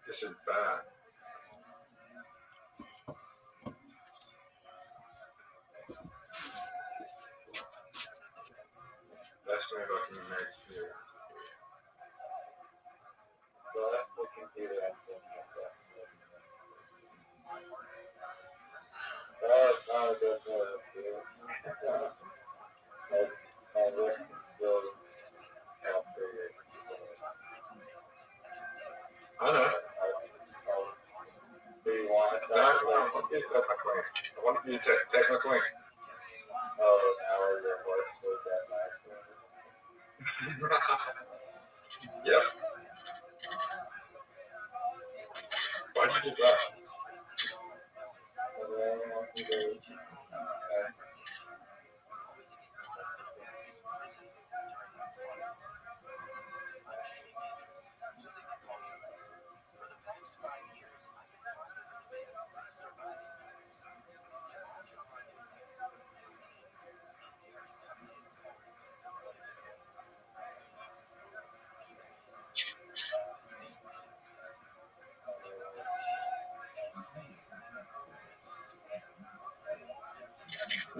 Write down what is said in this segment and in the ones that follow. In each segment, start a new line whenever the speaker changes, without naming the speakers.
This is bad. That's going to go to the next year. So that's the computer I'm thinking of. That's not a good one, too. I look so calculated. I know. Do you want to start? I want to be technically. Oh, now your horse so that Yep. Why'd you do that?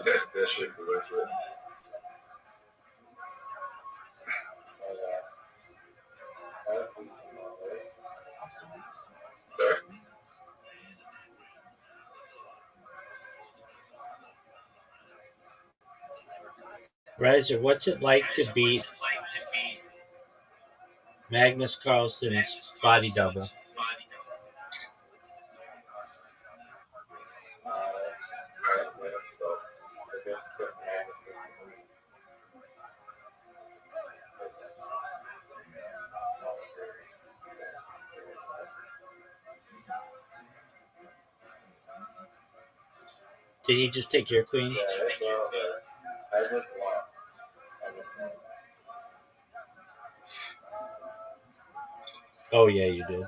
That shit was it.
Reiser, what's it like to beat Magnus Carlsen's body double? Did he just take your queen?
I just want.
Oh, yeah, you did.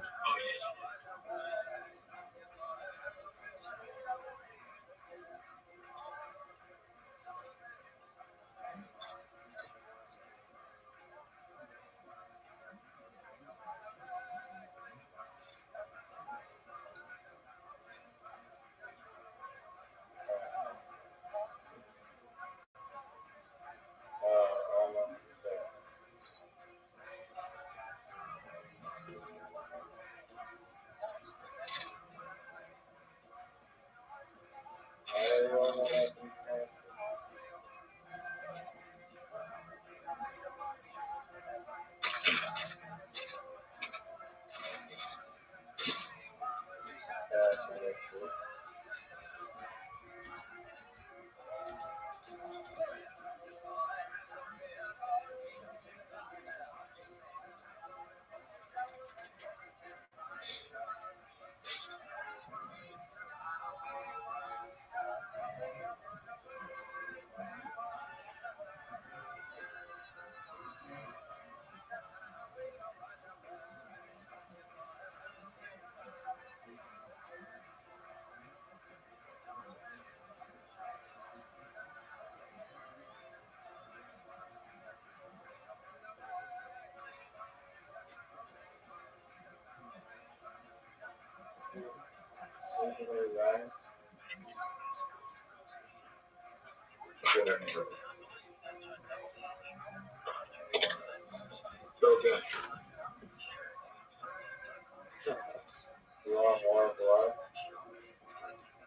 You want more blood?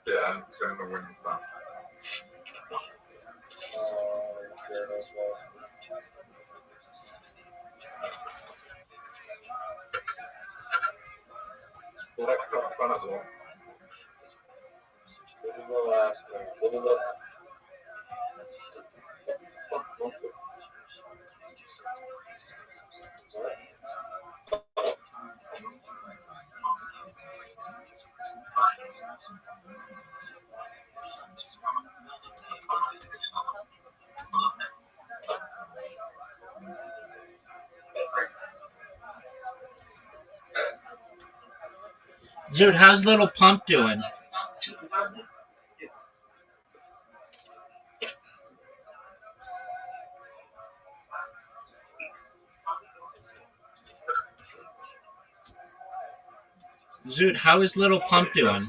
Yeah, I'm going to win the fight. Black fun as well. This is the last one. This is the
Dude, how's little Pump doing? Zoot, how is little pump doing?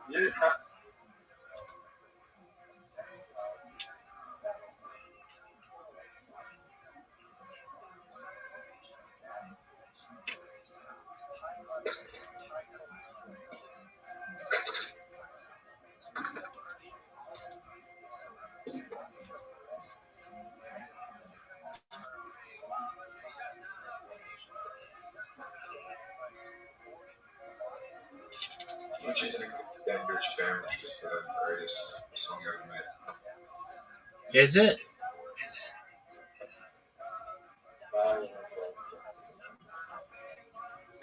Yeah. Which is an extended family, just the greatest song ever made.
Is it?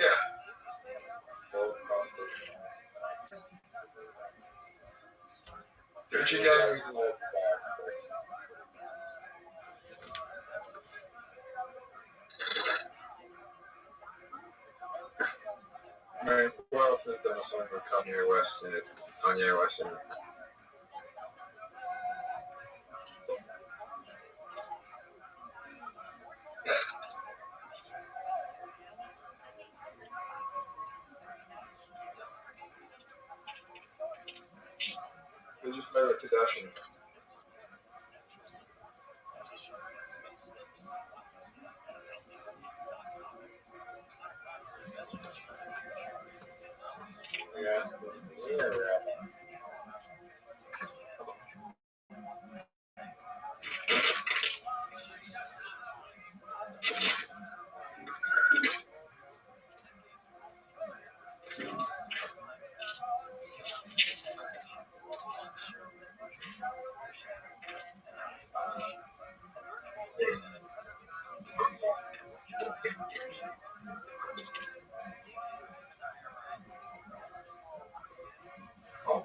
Yeah. Well, Gucci Gang is the most man, who else has done a song with Kanye West in it? Kanye West in it. Who's your favorite Kardashian? Yeah. Oh,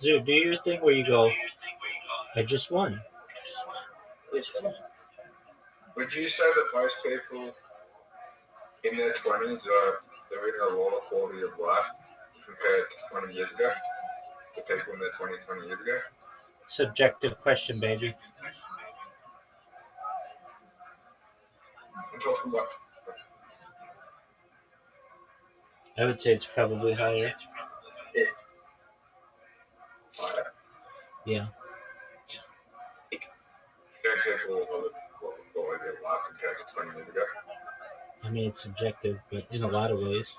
Zoot, do your thing where you go, I just won.
would you say that most people in their 20s are living a lower quality of life compared to 20 years ago? To people in their 20s, 20 years ago?
Subjective question, baby.
I'm talking about
I would say it's probably higher.
higher.
Yeah.
Don't people live what quality of life compared to 20 years ago?
I mean, it's subjective, but in a lot of ways.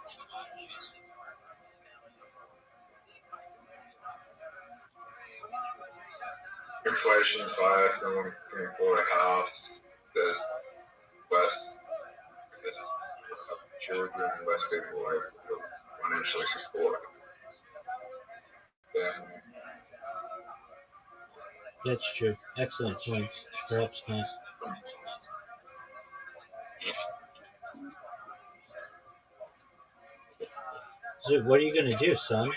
Inflation's higher, someone can afford a house, there's less children, less people able to financially support them.
That's true. Excellent points. Perhaps not. Zoot, what are you going to do, son?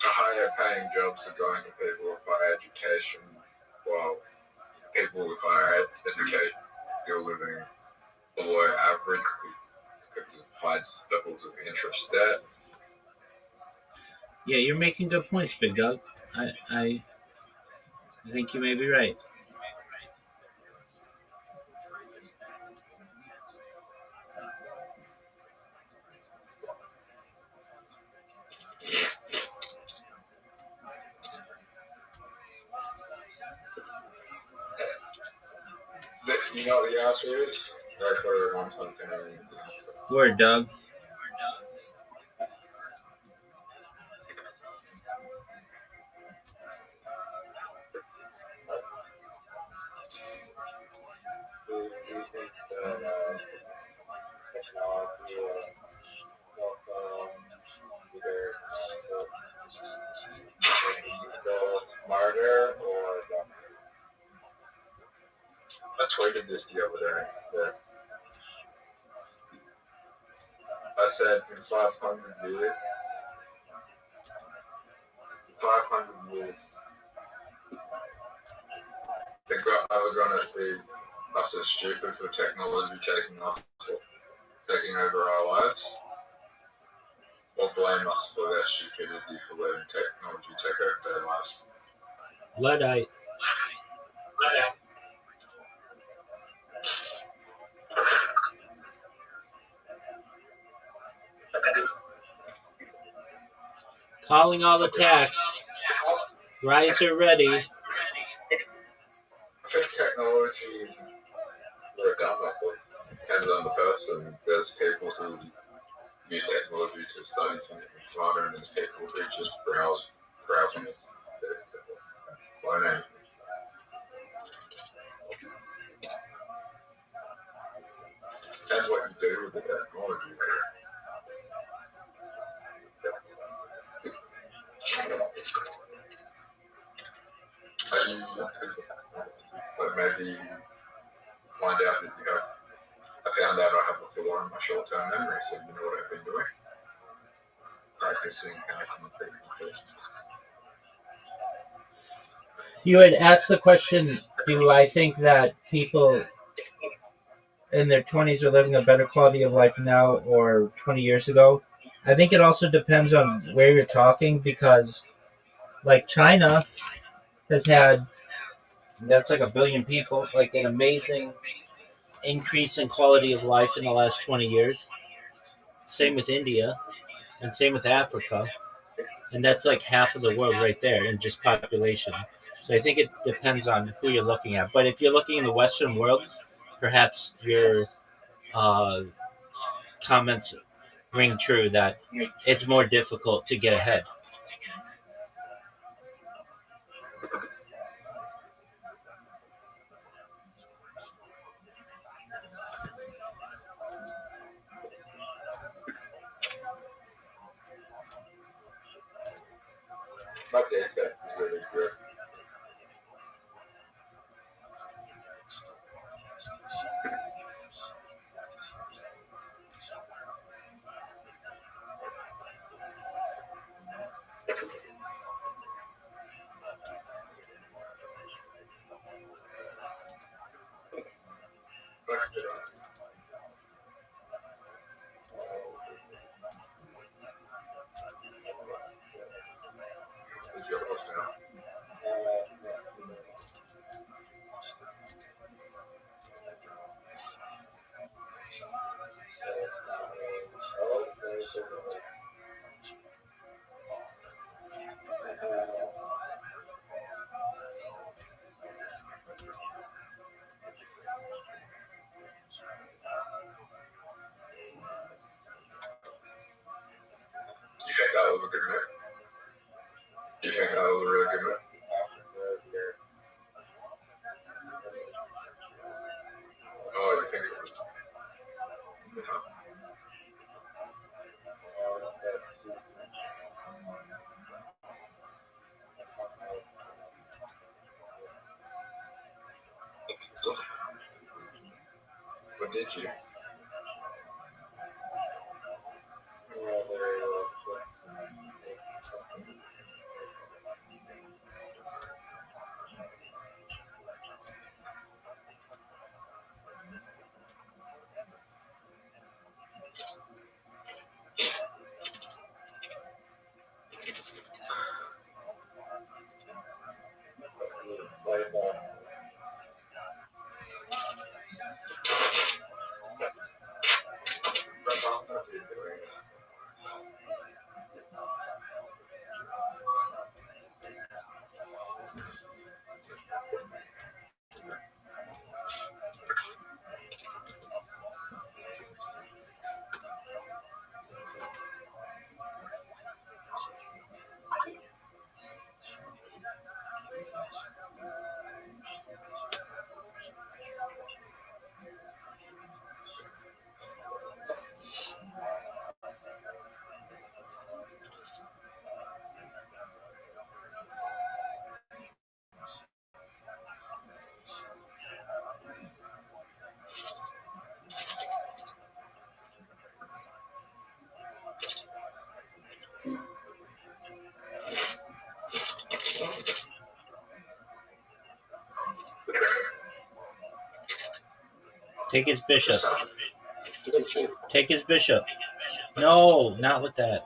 Higher paying jobs are going to people with higher education, while people with higher education are living below average because of high levels of interest debt.
Yeah, you're making good points, big dog. I I think you may be right.
You know what the answer is? Right for one something.
Word, Doug.
Do you think that technology will either go smarter or dumber? I tweeted this the other day. That I said in 500 years, I was gonna see us as stupid for technology taking over our lives, or blame us for their stupidity for letting technology take over their lives.
Luddite. Calling all attacks. Riser ready.
I think technology we're done with it. Depends on the person. There's people who use technology to study something smarter, and there's people who just browsing it. Learning. Depends what you do with the technology. But maybe find out that I found out I have a flaw in my short-term memory, so you know what I've been doing? Practicing how to think first.
You had asked the question, do I think that people in their 20s are living a better quality of life now or 20 years ago? I think it also depends on where you're talking because, like, China has had, that's like 1 billion people, like an amazing increase in quality of life in the last 20 years. Same with India and same with Africa. And that's like half of the world right there in just population. So I think it depends on who you're looking at. But if you're looking in the Western world, perhaps your uh, comments ring true that it's more difficult to get ahead.
My dad is really good. You think that was a good move? You think that was a really good move? Oh, you think it was? What did you?
Take his bishop. Take his bishop. No, not with that.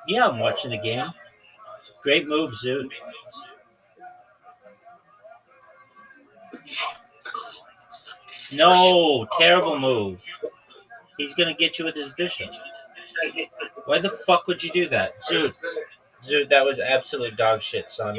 Yeah, I'm watching the game. Great move, Zoot. No, terrible move. He's gonna get you with his bishop. Why the fuck would you do that? Zoot, that was absolute dog shit, son.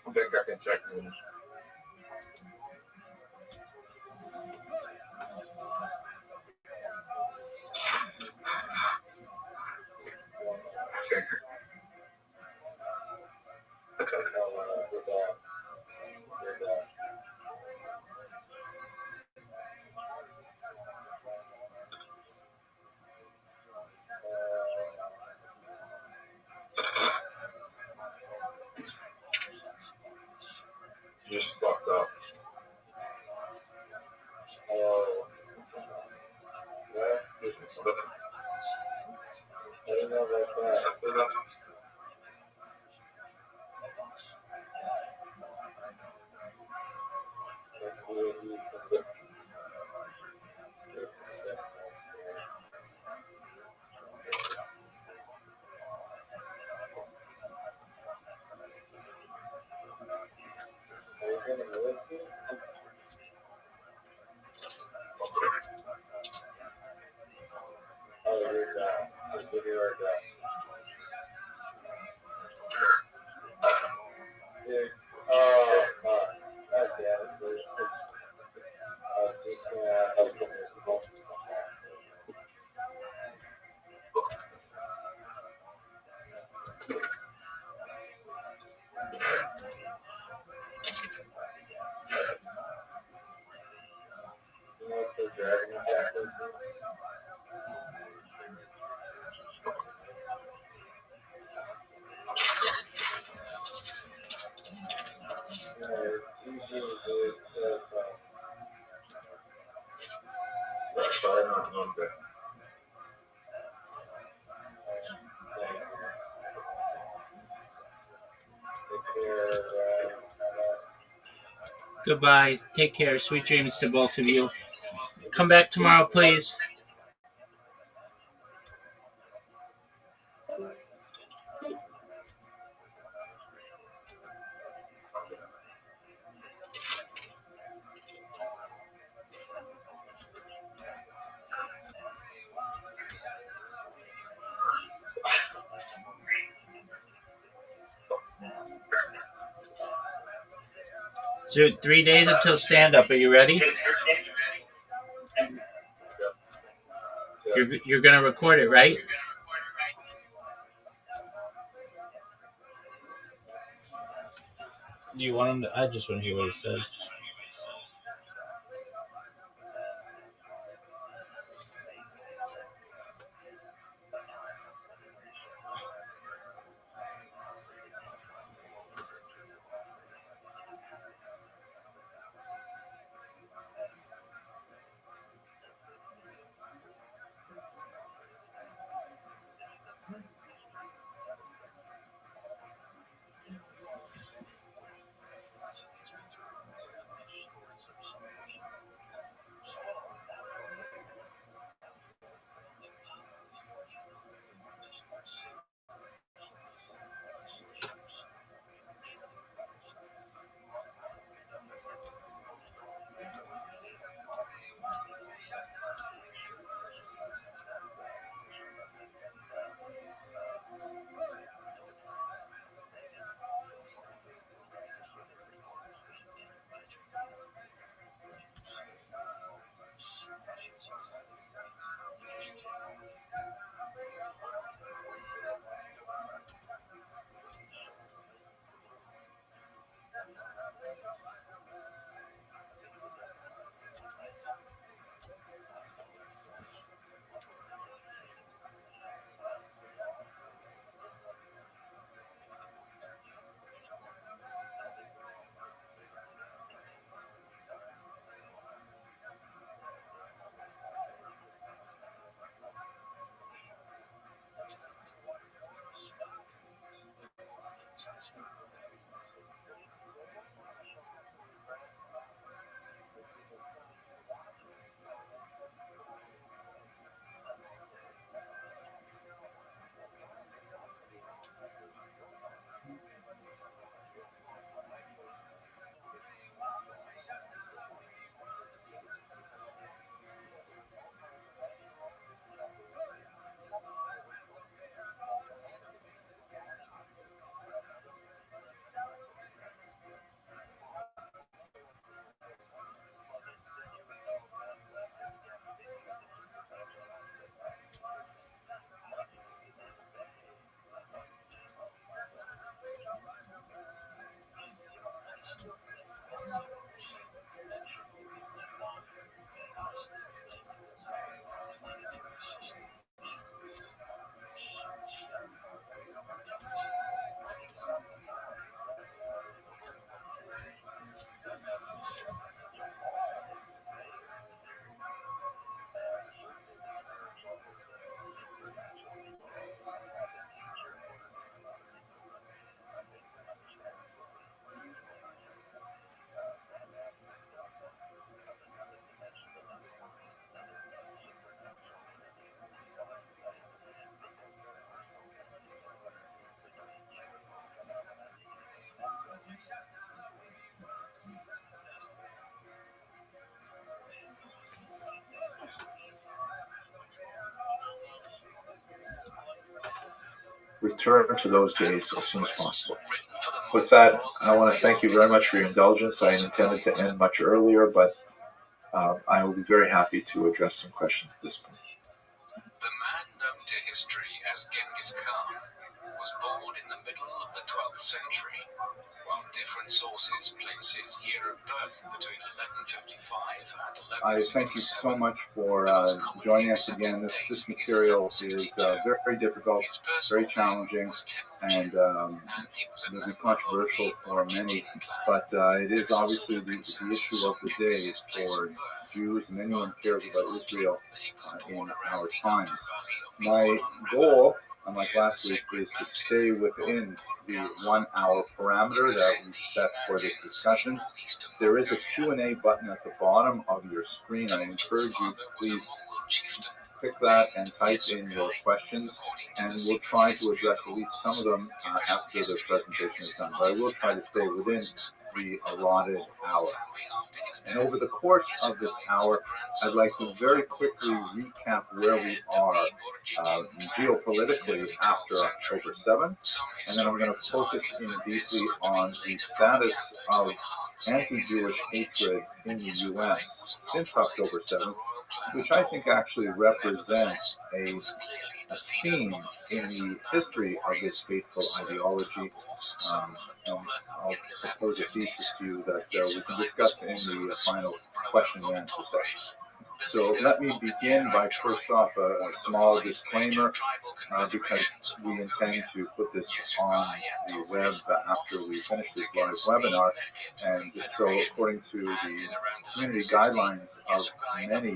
I think I can check in. Just fucked up. Oh, yeah. I don't know about that.
Goodbye. Take care. Sweet dreams to both of you. Come back tomorrow, please. So 3 days until stand-up. Are you ready? You're going to record it, right? Do you want him to? I just want to hear what he says.
Return to those days as soon as possible. With that, I want to thank you very much for your indulgence. I intended to end much earlier, but I will be very happy to address some questions at this point.
The man known to history as Genghis Khan was born in the middle of the 12th century, while different sources place his year of birth between 1155 and 1167.
I thank you so much for joining us again. This material is very difficult, very challenging, and will be controversial for many, but it is obviously the issue of the day for Jews and anyone who cares about Israel in our times. My goal, unlike last week, is to stay within the 1 hour parameter that we've set for this discussion. There is a Q&A button at the bottom of your screen. I encourage you to please click that and type in your questions, and we'll try to address at least some of them after the presentation is done. But I will try to stay within the allotted hour. And over the course of this hour, I'd like to very quickly recap where we are geopolitically after October 7th, and then I'm going to focus in deeply on the status of anti-Jewish hatred in the U.S. since October 7th, which I think actually represents a scene in the history of this hateful ideology. And I'll propose a thesis to you that we can discuss in the final question and answer session. So let me begin by first off a small disclaimer, because we intend to put this on the web after we finish this live webinar. And so according to the community guidelines of many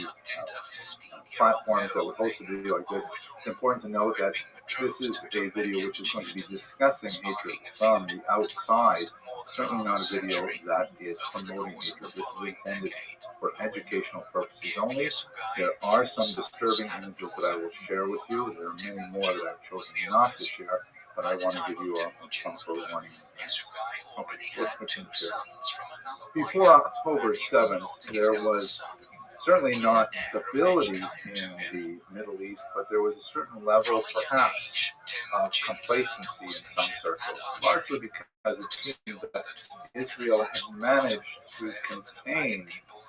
platforms that would host a video like this, it's important to note that this is a video which is going to be discussing hatred from the outside, certainly not a video that is promoting hatred. This is intended for educational purposes only. There are some disturbing images that I will share with you. There are many more that I've chosen not to share, but I want to give you a proper warning. Okay, so let's continue here. Before October 7th, there was certainly not stability in the Middle East, but there was a certain level, perhaps, of complacency in some circles, largely because it seemed that Israel had managed to contain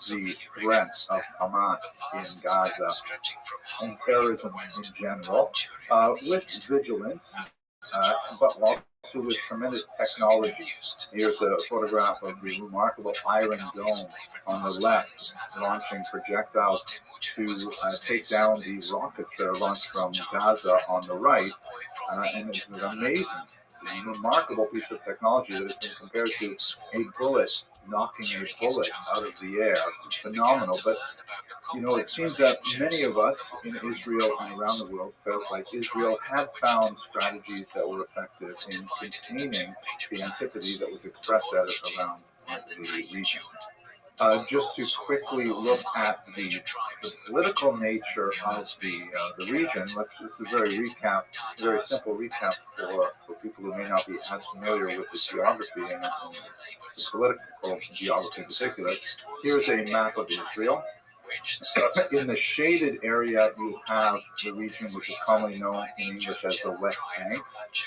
the threat of Hamas in Gaza and terrorism in general with vigilance, but also with tremendous technology. Here's a photograph of the remarkable Iron Dome on the left, launching projectiles to take down the rockets that are launched from Gaza on the right. And it's an amazing, remarkable piece of technology that has been compared to a bullet knocking a bullet out of the air. It's phenomenal. But, you know, it seems that many of us in Israel and around the world felt like Israel had found strategies that were effective in containing the antipathy that was expressed at it around the region. Just to quickly look at the political nature of the region, let's just a very simple recap for people who may not be as familiar with the geography and the political geography in particular. Here's a map of Israel. In the shaded area, you have the region which is commonly known in English as the West Bank,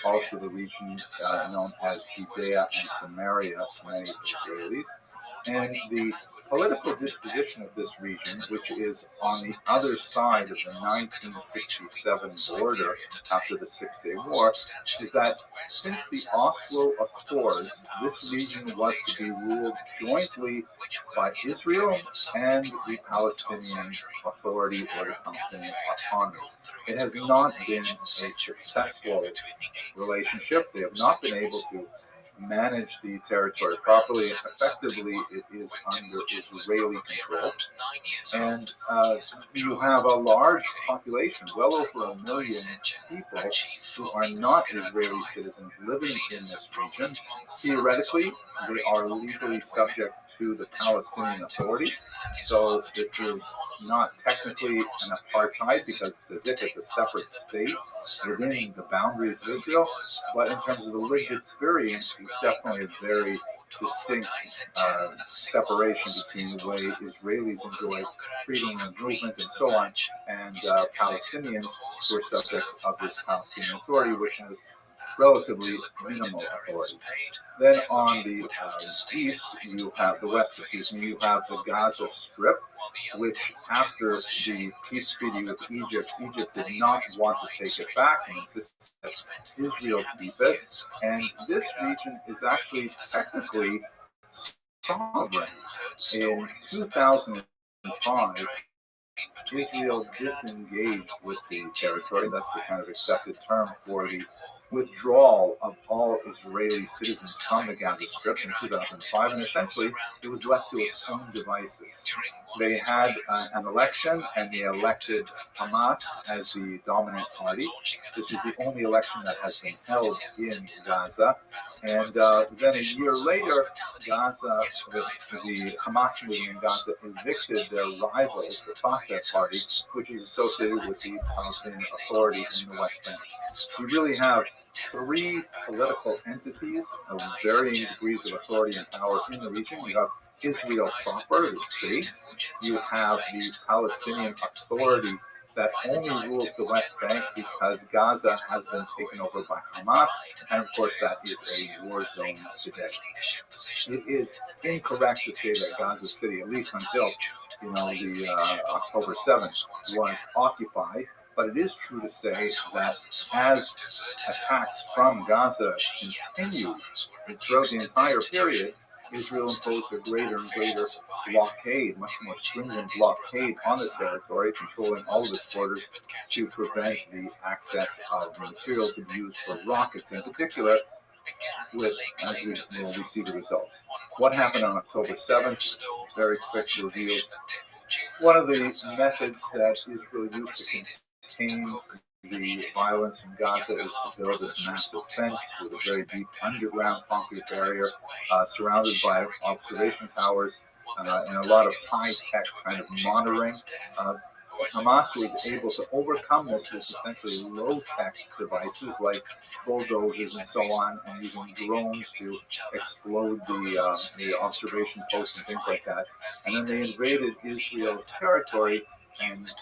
also the region known as Judea and Samaria to many Israelis. And the political disposition of this region, which is on the other side of the 1967 border after the Six-Day War, is that since the Oslo Accords, this region was to be ruled jointly by Israel and the Palestinian Authority or the Palestinian Autonomy. It has not been a successful relationship. They have not been able to manage the territory properly. Effectively, it is under Israeli control. And you have a large population, well over 1 million people, who are not Israeli citizens living in this region. Theoretically, they are legally subject to the Palestinian Authority. So it is not technically an apartheid because it's as if it's a separate state within the boundaries of Israel, but in terms of the lived experience, it's definitely a very distinct separation between the way Israelis enjoy freedom of movement and so on, and Palestinians who are subjects of this Palestinian Authority, which has relatively minimal authority. Then on the east, you have the west, you have the Gaza Strip, which after the peace treaty with Egypt did not want to take it back and insisted that Israel keep it. And this region is actually technically sovereign. In 2005, Israel disengaged with the territory. That's the kind of accepted term for the withdrawal of all Israeli citizens from the Gaza Strip in 2005, and essentially it was left to its own devices. They had an election, and they elected Hamas as the dominant party. This is the only election that has been held in Gaza. And then a year later, Gaza, the Hamas movement in Gaza evicted their rivals, the Fatah party, which is associated with the Palestinian Authority in the West Bank. So you really have three political entities of varying degrees of authority and power in the region. You have Israel proper, the state. You have the Palestinian Authority that only rules the West Bank because Gaza has been taken over by Hamas, and of course that is a war zone today. It is incorrect to say that Gaza City, at least until the October 7th, was occupied, but it is true to say that as attacks from Gaza continued throughout the entire period, Israel imposed a greater and greater blockade, much more stringent blockade on the territory, controlling all of its borders to prevent the access of material to be used for rockets in particular, as we see the results. What happened on October 7th? Very quick review. One of the methods that Israel used to contain the violence from Gaza is to build this massive fence with a very deep underground concrete barrier surrounded by observation towers and a lot of high-tech kind of monitoring. Hamas was able to overcome this with essentially low-tech devices like bulldozers and so on, and using drones to explode the observation posts and things like that. And then they invaded Israel's territory and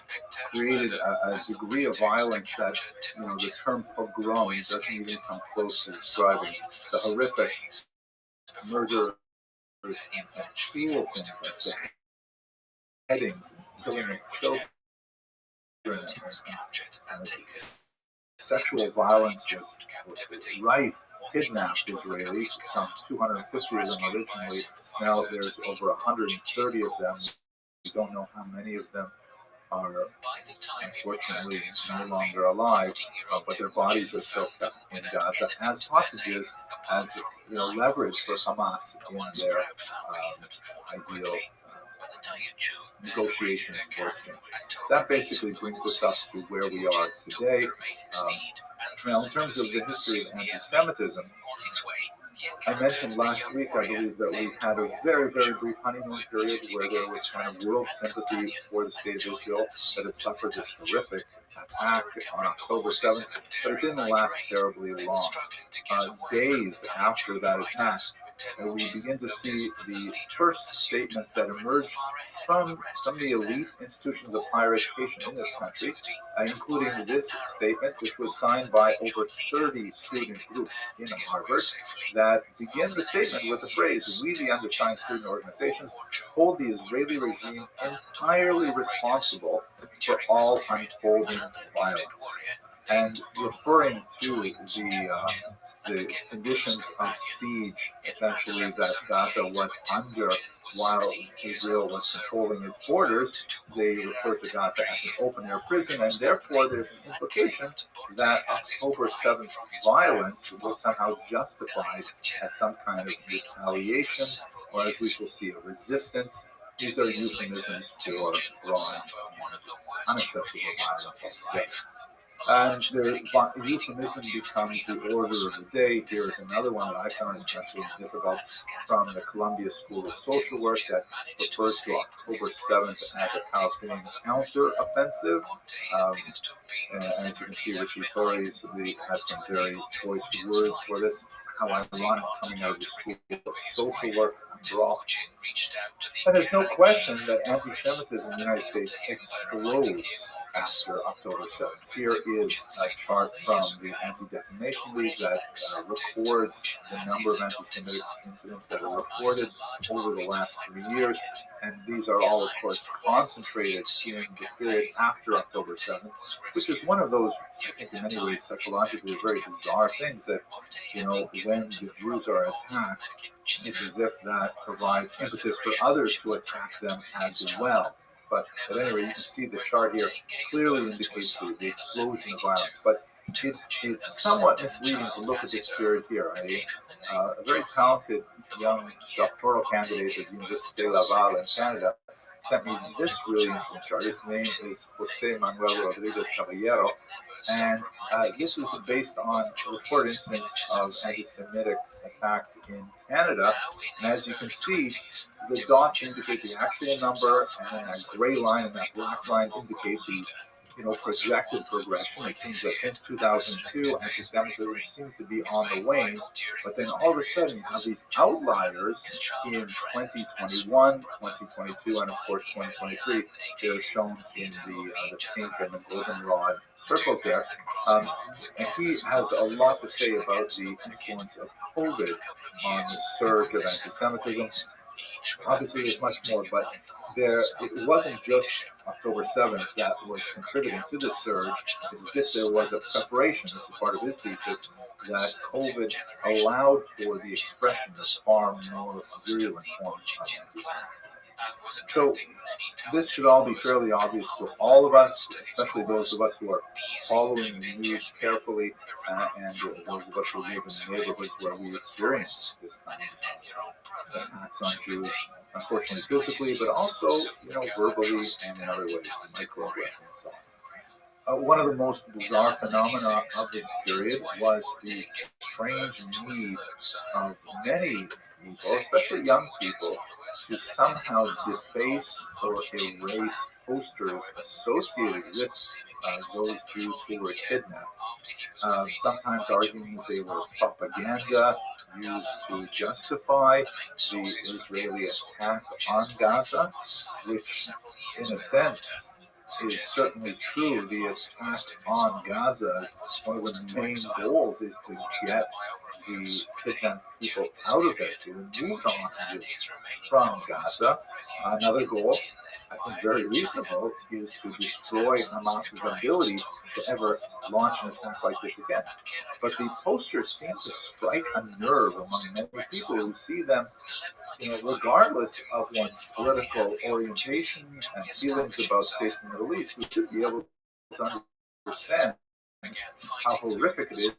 created a degree of violence that, the term pogrom doesn't even come close to describing the horrific murder and cruel things like the beheadings and killing of children. And sexual violence was rife, kidnapped Israelis, some 250 of them originally. Now there's over 130 of them. We don't know how many of them are unfortunately no longer alive, but their bodies are still kept in Gaza as hostages, as leverage for Hamas in their ideal negotiations for exchange. That basically brings us up to where we are today. Now, in terms of the history of anti-Semitism, I mentioned last week, I believe, that we had a very, very brief honeymoon period where there was kind of world sympathy for the state of Israel that had suffered this horrific attack on October 7th, but it didn't last terribly long. Days after that attack, we begin to see the first statements that emerged from some of the elite institutions of higher education in this country, including this statement, which was signed by over 30 student groups in Harvard, that begin the statement with the phrase, "We, the undersigned student organizations, hold the Israeli regime entirely responsible for all unfolding violence." And referring to the conditions of siege, essentially, that Gaza was under while Israel was controlling its borders, they refer to Gaza as an open-air prison, and therefore there's an implication that October 7th violence was somehow justified as some kind of retaliation, or as we shall see, a resistance. These are euphemisms for broad, unacceptable violence altogether. And the euphemism becomes the order of the day. Here is another one that I found especially difficult from the Columbia School of Social Work that refers to October 7th as a Palestinian counter-offensive. And as you can see, Richie Torres has some very choice words for this. How ironic, coming out of the School of Social Work after all. And there's no question that anti-Semitism in the United States explodes after October 7th. Here is a chart from the Anti-Defamation League that records the number of anti-Semitic incidents that are reported over the last 3 years. And these are all, of course, concentrated in the period after October 7th, which is one of those, I think, in many ways, psychologically very bizarre things that, when the Jews are attacked, it's as if that provides impetus for others to attack them as well. But at any rate, you can see the chart here clearly indicates the explosion of violence. But it's somewhat misleading to look at this period here. A very talented young doctoral candidate at the Université Laval in Canada sent me this really interesting chart. His name is José Manuel Rodriguez Caballero. And this is based on reported incidents of anti-Semitic attacks in Canada. And as you can see, the dots indicate the actual number, and then that gray line and that black line indicate the projected progression. It seems that since 2002, anti-Semitism seemed to be on the wane, but then all of a sudden you have these outliers in 2021, 2022, and of course 2023. They're shown in the pink and the goldenrod circles there. And he has a lot to say about the influence of COVID on the surge of anti-Semitism. Obviously, there's much more, but it wasn't just October 7th that was contributing to the surge. It's as if there was a preparation, this is part of his thesis, that COVID allowed for the expression of far more virulent forms of anti-Semitism. So this should all be fairly obvious to all of us, especially those of us who are following the news carefully, and those of us who live in neighborhoods where we experience this kind of attacks on Jews, unfortunately physically, but also, verbally and in other ways, microaggressions and so on. One of the most bizarre phenomena of this period was the strange need of many people, especially young people, to somehow deface or erase posters associated with those Jews who were kidnapped. Sometimes arguing that they were propaganda used to justify the Israeli attack on Gaza, which in a sense is certainly true. The attack on Gaza, one of the main goals is to get the kidnapped people out of it, to remove the hostages from Gaza. Another goal, I think very reasonable, is to destroy Hamas's ability to ever launch an attack like this again. But the posters seem to strike a nerve among many people who see them, regardless of one's political orientation and feelings about states in the Middle East. We should be able to understand how horrific it is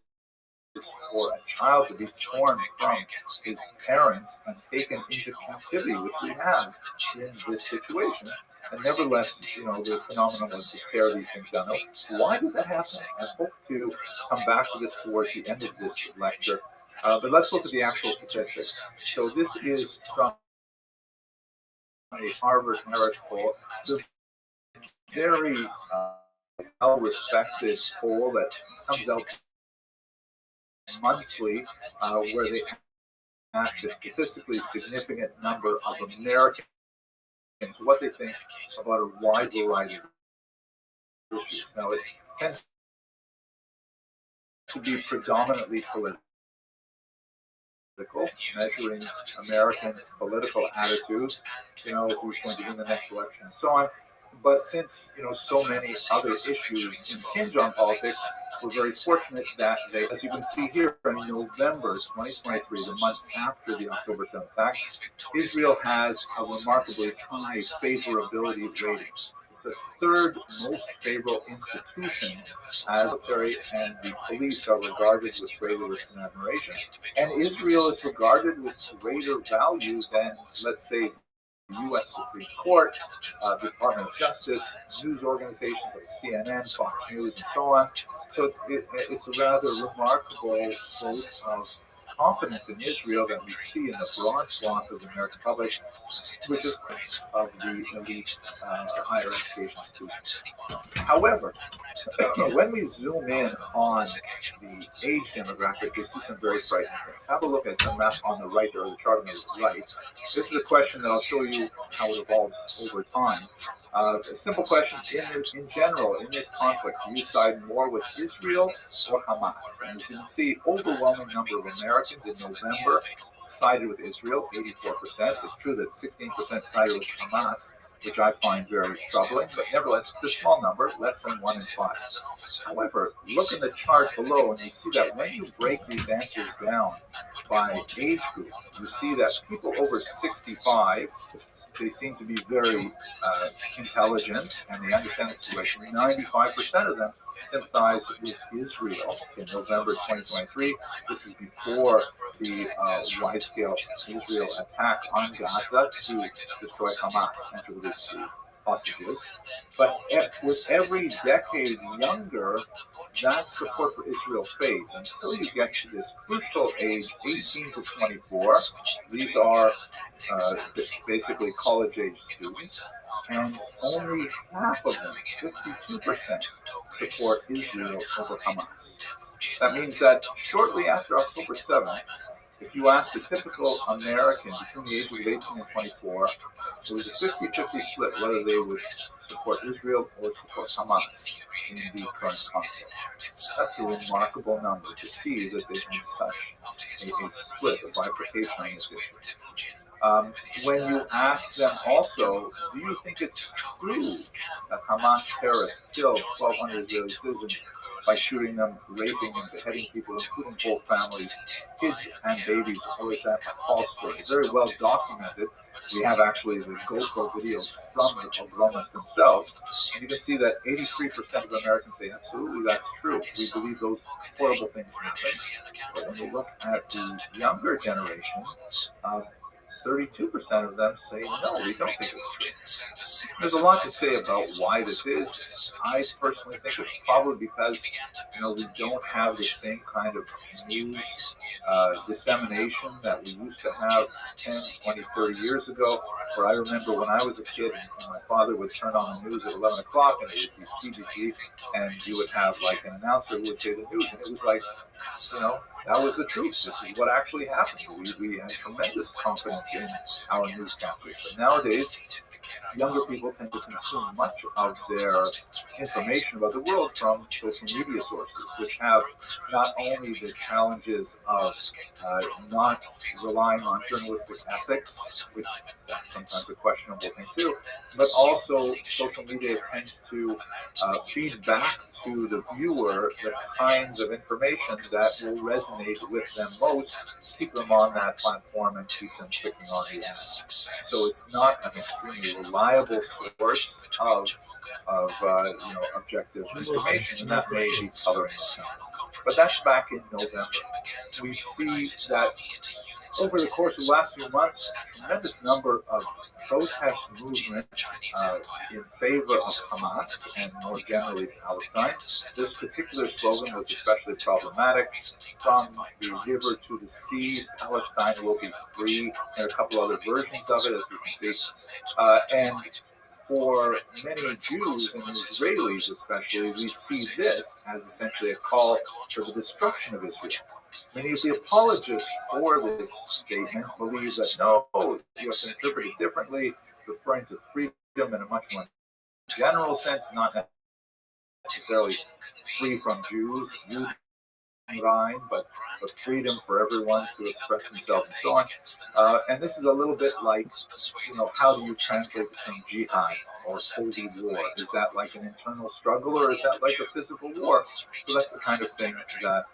for a child to be torn from his parents and taken into captivity, which we have in this situation. And nevertheless, the phenomenon was to tear these things down. Now, why did that happen? I hope to come back to this towards the end of this lecture. But let's look at the actual statistics. So this is from a Harvard Harris poll. It's a very well-respected poll that comes out monthly, where they ask a statistically significant number of Americans what they think about a wide variety of issues. Now, it tends to be predominantly political, measuring Americans' political attitudes, who's going to win the next election and so on. But since, so many other issues impinge on politics, we're very fortunate that they, as you can see here, in November 2023, the month after the October 7th attack, Israel has a remarkably high favorability rating. It's the third most favorable institution as military and the police are regarded with greater respect and admiration. And Israel is regarded with greater value than, let's say, the U.S. Supreme Court, the Department of Justice, news organizations like CNN, Fox News, and so on. So it's a rather remarkable vote of confidence in Israel that we see in the broad swath of the American public, which is of the elite higher education institutions. However, when we zoom in on the age demographic, we see some very frightening things. Have a look at the map on the right, or the chart on the right. This is a question that I'll show you how it evolves over time. A simple question: in general, in this conflict, do you side more with Israel or Hamas? And as you can see, overwhelming number of Americans in November sided with Israel, 84%. It's true that 16% sided with Hamas, which I find very troubling, but nevertheless, it's a small number, less than 1 in 5. However, look in the chart below, and you see that when you break these answers down by age group, you see that people over 65, they seem to be very intelligent, and they understand the situation. 95% of them sympathize with Israel in November 2023. This is before the wide-scale Israel attack on Gaza to destroy Hamas and to release the hostages. But with every decade younger, that support for Israel fades until you get to this crucial age, 18 to 24. These are basically college-age students. and only half of them, 52%, support Israel over Hamas. That means that shortly after October 7th, if you asked a typical American between the ages of 18 and 24, it was a 50-50 split whether they would support Israel or support Hamas in the current conflict. That's a remarkable number to see that they've had such a split, a bifurcation on this issue. When you ask them also, do you think it's true that Hamas terrorists killed 1,200 Israeli citizens by shooting them, raping and beheading people, including whole families, kids and babies, or is that a false story? It's very well documented. We have actually the GoPro videos from the pogromists themselves, and you can see that 83% of Americans say absolutely that's true. We believe those horrible things happened. But when you look at the younger generation, 32% of them say no, we don't think it's true. There's a lot to say about why this is. I personally think it's probably because we don't have the same kind of news dissemination that we used to have 10, 20, 30 years ago. Where I remember when I was a kid, and my father would turn on the news at 11 o'clock, and it would be CBC, and you would have like an announcer who would say the news, and it was like, that was the truth. This is what actually happened. We had tremendous confidence in our newscasters. But nowadays, younger people tend to consume much of their information about the world from social media sources, which have not only the challenges of not relying on journalistic ethics, which that's sometimes a questionable thing too, but also social media tends to feed back to the viewer the kinds of information that will resonate with them most, keep them on that platform and keep them clicking on the ads. So it's not an extremely reliable source of objective information, and that may be coloring it. But that's back in November. We see that over the course of the last few months, a tremendous number of protest movements in favor of Hamas and more generally Palestine. This particular slogan was especially problematic. From the river to the sea, Palestine will be free, and a couple other versions of it, as you can see. And for many Jews and Israelis especially, we see this as essentially a call for the destruction of Israel. Many of the apologists for this statement believe that no, you have to interpret it differently, referring to freedom in a much more general sense, not necessarily free from Jews, but freedom for everyone to express themselves and so on. And this is a little bit like, how do you translate the term jihad or holy war? Is that like an internal struggle, or is that like a physical war? So that's the kind of thing that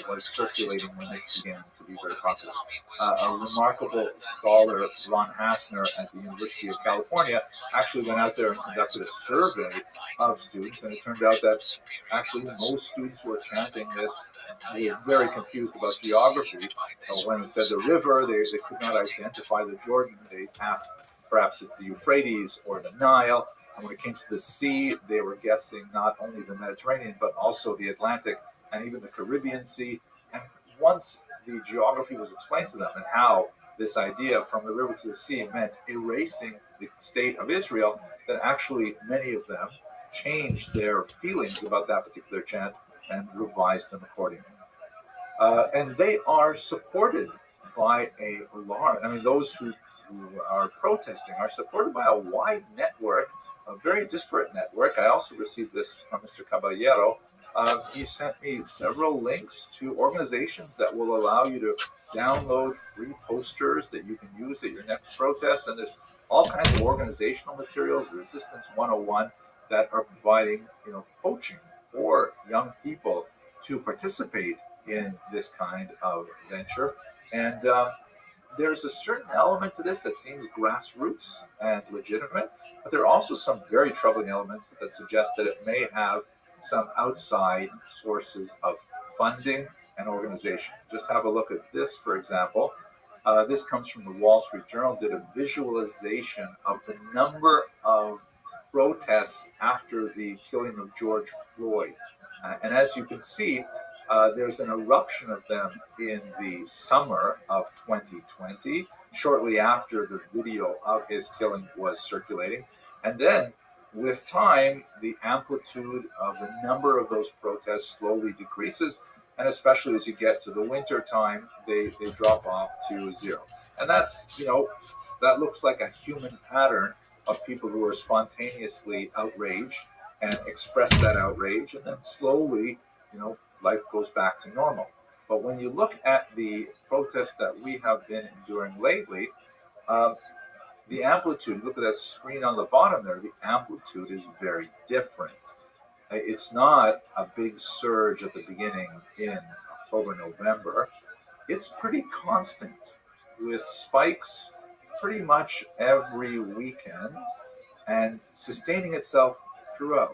was circulating when this began to be very popular. A remarkable scholar, Ron Hassner at the University of California, actually went out there and conducted a survey of students, and it turned out that actually most students who were chanting this were very confused about geography. When it said the river, they could not identify the Jordan. They asked perhaps it's the Euphrates or the Nile. And when it came to the sea, they were guessing not only the Mediterranean, but also the Atlantic and even the Caribbean Sea. And once the geography was explained to them and how this idea from the river to the sea meant erasing the state of Israel, then actually many of them changed their feelings about that particular chant and revised them accordingly. And they are supported by a large, those who are protesting are supported by a wide network, a very disparate network. I also received this from Mr. Caballero. He sent me several links to organizations that will allow you to download free posters that you can use at your next protest. And there's all kinds of organizational materials, Resistance 101, that are providing, coaching for young people to participate in this kind of venture. And there's a certain element to this that seems grassroots and legitimate, but there are also some very troubling elements that suggest that it may have some outside sources of funding and organization. Just have a look at this, for example. This comes from the Wall Street Journal, did a visualization of the number of protests after the killing of George Floyd. And as you can see, there's an eruption of them in the summer of 2020, shortly after the video of his killing was circulating. And then with time, the amplitude of the number of those protests slowly decreases. And especially as you get to the winter time, they drop off to zero. And that's, that looks like a human pattern of people who are spontaneously outraged and express that outrage. And then slowly, life goes back to normal. But when you look at the protests that we have been enduring lately, um, the amplitude, look at that screen on the bottom there, the amplitude is very different. It's not a big surge at the beginning in October, November. It's pretty constant with spikes pretty much every weekend and sustaining itself throughout.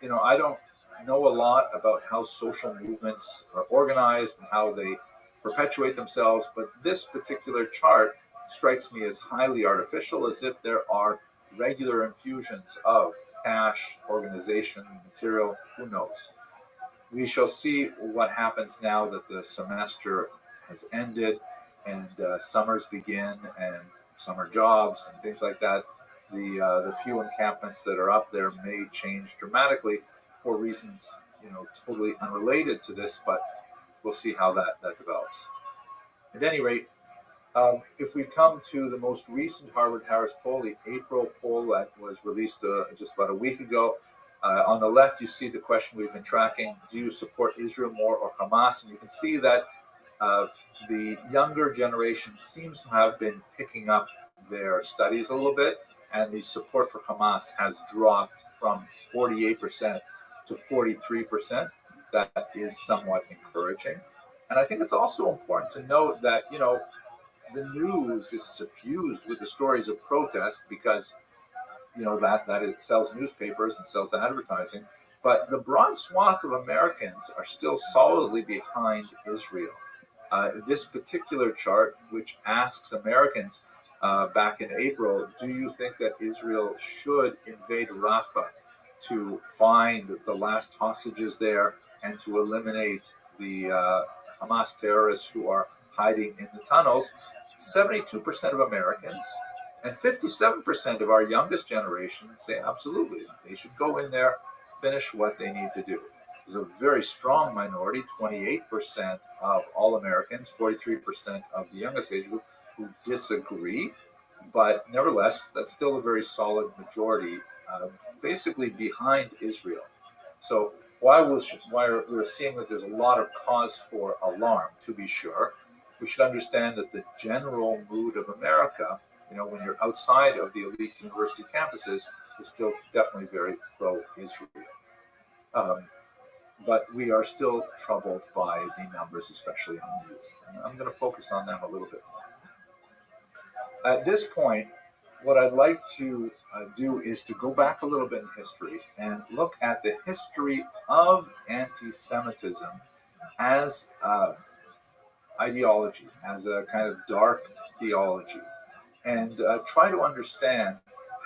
I don't know a lot about how social movements are organized and how they perpetuate themselves, but this particular chart strikes me as highly artificial, as if there are regular infusions of cash, organization, material, who knows. We shall see what happens now that the semester has ended and summers begin and summer jobs and things like that. The few encampments that are up there may change dramatically for reasons totally unrelated to this, but we'll see how that develops. At any rate, if we come to the most recent Harvard-Harris poll, the April poll that was released just about a week ago, on the left you see the question we've been tracking: do you support Israel more or Hamas? And you can see that the younger generation seems to have been picking up their studies a little bit, and the support for Hamas has dropped from 48% to 43%. That is somewhat encouraging. And I think it's also important to note that, the news is suffused with the stories of protest because, that it sells newspapers and sells advertising. But the broad swath of Americans are still solidly behind Israel. This particular chart, which asks Americans back in April, do you think that Israel should invade Rafah to find the last hostages there and to eliminate the Hamas terrorists who are hiding in the tunnels? 72% of Americans and 57% of our youngest generation say absolutely. They should go in there, finish what they need to do. There's a very strong minority, 28% of all Americans, 43% of the youngest age group, who disagree. But nevertheless, that's still a very solid majority, basically behind Israel. So while we're seeing that there's a lot of cause for alarm, to be sure, we should understand that the general mood of America, when you're outside of the elite university campuses, is still definitely very pro-Israel. But we are still troubled by the numbers, especially on the youth. And I'm going to focus on them a little bit more. At this point, what I'd like to do is to go back a little bit in history and look at the history of anti-Semitism as ideology, as a kind of dark theology, and try to understand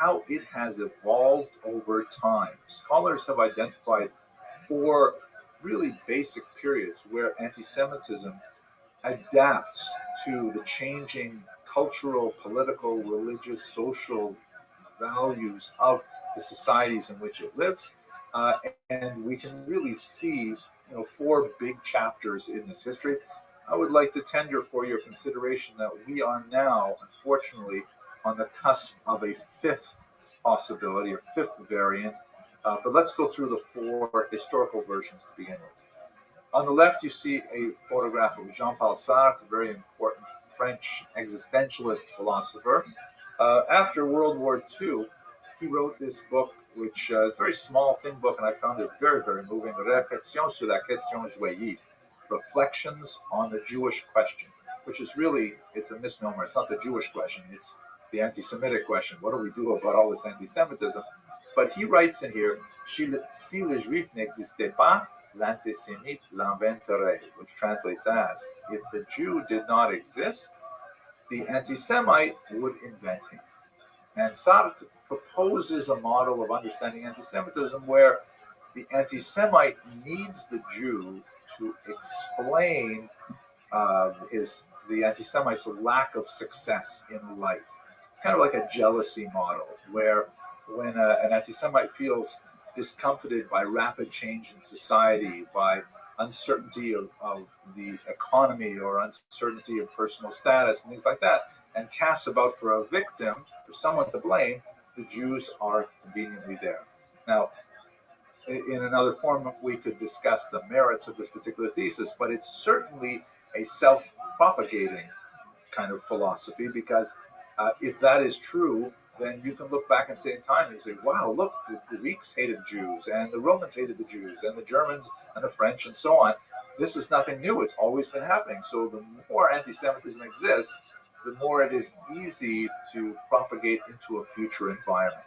how it has evolved over time. Scholars have identified 4 really basic periods where anti-Semitism adapts to the changing cultural, political, religious, social values of the societies in which it lives. And we can really see 4 big chapters in this history. I would like to tender for your consideration that we are now, unfortunately, on the cusp of a 5th possibility, or 5th variant. But let's go through the 4 historical versions to begin with. On the left, you see a photograph of Jean-Paul Sartre, a very important French existentialist philosopher. After World War II, he wrote this book, which is a very small, thin book, and I found it very, very moving. Réflexions sur la question juive, Reflections on the Jewish Question, which is really, it's a misnomer. It's not the Jewish question. It's the anti-Semitic question. What do we do about all this anti-Semitism? But he writes in here, si le juif n'existait pas, l'antisémite l'inventerait, which translates as, if the Jew did not exist, the anti-Semite would invent him. And Sartre proposes a model of understanding anti-Semitism where the anti-Semite needs the Jew to explain the anti-Semite's lack of success in life. kind of like a jealousy model, where when an anti-Semite feels discomfited by rapid change in society, by uncertainty of the economy or uncertainty of personal status and things like that, and casts about for a victim, for someone to blame, the Jews are conveniently there. Now, in another form, we could discuss the merits of this particular thesis, but it's certainly a self-propagating kind of philosophy, because if that is true, then you can look back and say in time, you say, wow, look, the Greeks hated Jews, and the Romans hated the Jews, and the Germans and the French, and so on. This is nothing new. It's always been happening. So the more anti-Semitism exists, the more it is easy to propagate into a future environment.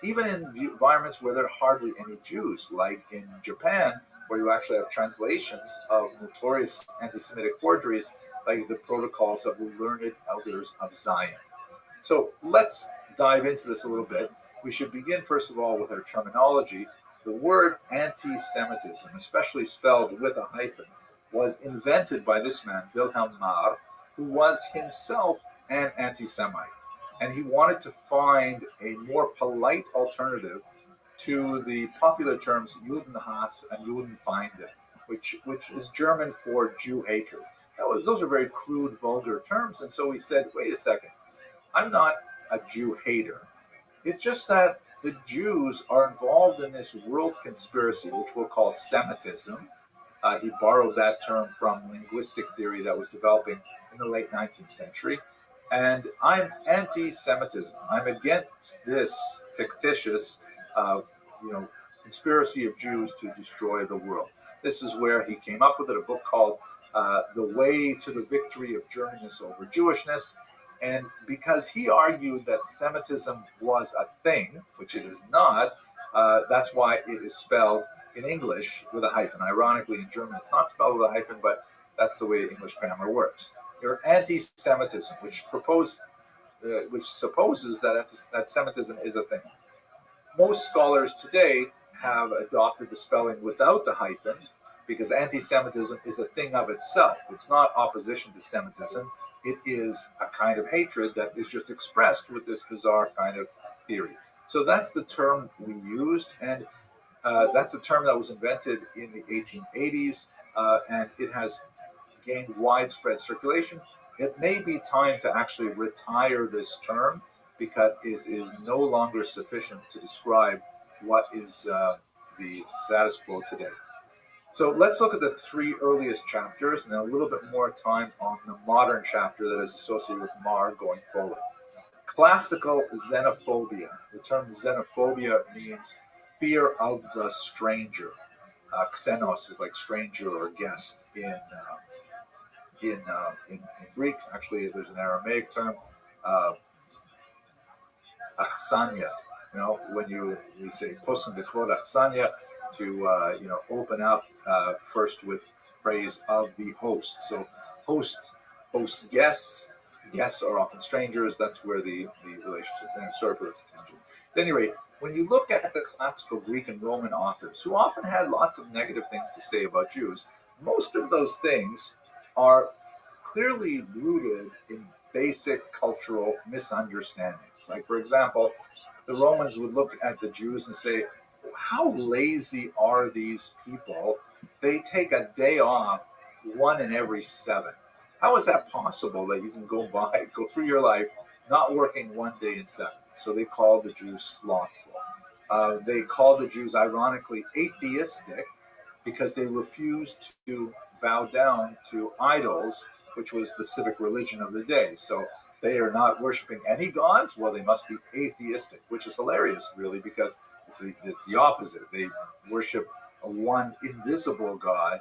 Even in environments where there are hardly any Jews, like in Japan, where you actually have translations of notorious anti-Semitic forgeries, like the Protocols of the Learned Elders of Zion. So let's dive into this a little bit. We should begin, first of all, with our terminology. The word anti-Semitism, especially spelled with a hyphen, was invented by this man, Wilhelm Marr, who was himself an anti-Semite. And he wanted to find a more polite alternative to the popular terms Judenhass and Judenfeinde, which is German for Jew hatred. Those are very crude, vulgar terms. And so he said, wait a second, I'm not a Jew hater. It's just that the Jews are involved in this world conspiracy, which we'll call Semitism. He borrowed that term from linguistic theory that was developing in the late 19th century. And I'm anti-Semitism. I'm against this fictitious, conspiracy of Jews to destroy the world. This is where he came up with it, a book called The Way to the Victory of Germanness Over Jewishness. And because he argued that Semitism was a thing, which it is not, that's why it is spelled in English with a hyphen. Ironically, in German, it's not spelled with a hyphen, but that's the way English grammar works. Your anti-Semitism, which supposes that Semitism is a thing. Most scholars today have adopted the spelling without the hyphen, because anti-Semitism is a thing of itself. It's not opposition to Semitism. It is a kind of hatred that is just expressed with this bizarre kind of theory. So that's the term we used, and that's the term that was invented in the 1880s, and it has gained widespread circulation. It may be time to actually retire this term, because it is no longer sufficient to describe what is the status quo today. So let's look at the three earliest chapters, and then a little bit more time on the modern chapter that is associated with Marr going forward. Classical xenophobia. The term xenophobia means fear of the stranger. Xenos is like stranger or guest in Greek. Actually, there's an Aramaic term, achsania. When we say posum b'kvod achsania, to open up first with praise of the host. So host guests are often strangers. That's where the relationships. And sorry for this tangent. At any rate, when you look at the classical Greek and Roman authors, who often had lots of negative things to say about Jews, most of those things are clearly rooted in basic cultural misunderstandings. Like, for example, the Romans would look at the Jews and say, how lazy are these people? They take a day off 1 in every 7. How is that possible that you can go through your life not working 1 day in 7? So they called the Jews slothful. They called the Jews, ironically, atheistic, because they refused to bow down to idols, which was the civic religion of the day. So they are not worshiping any gods. Well, they must be atheistic, which is hilarious, really, because it's the opposite. They worship a one invisible God,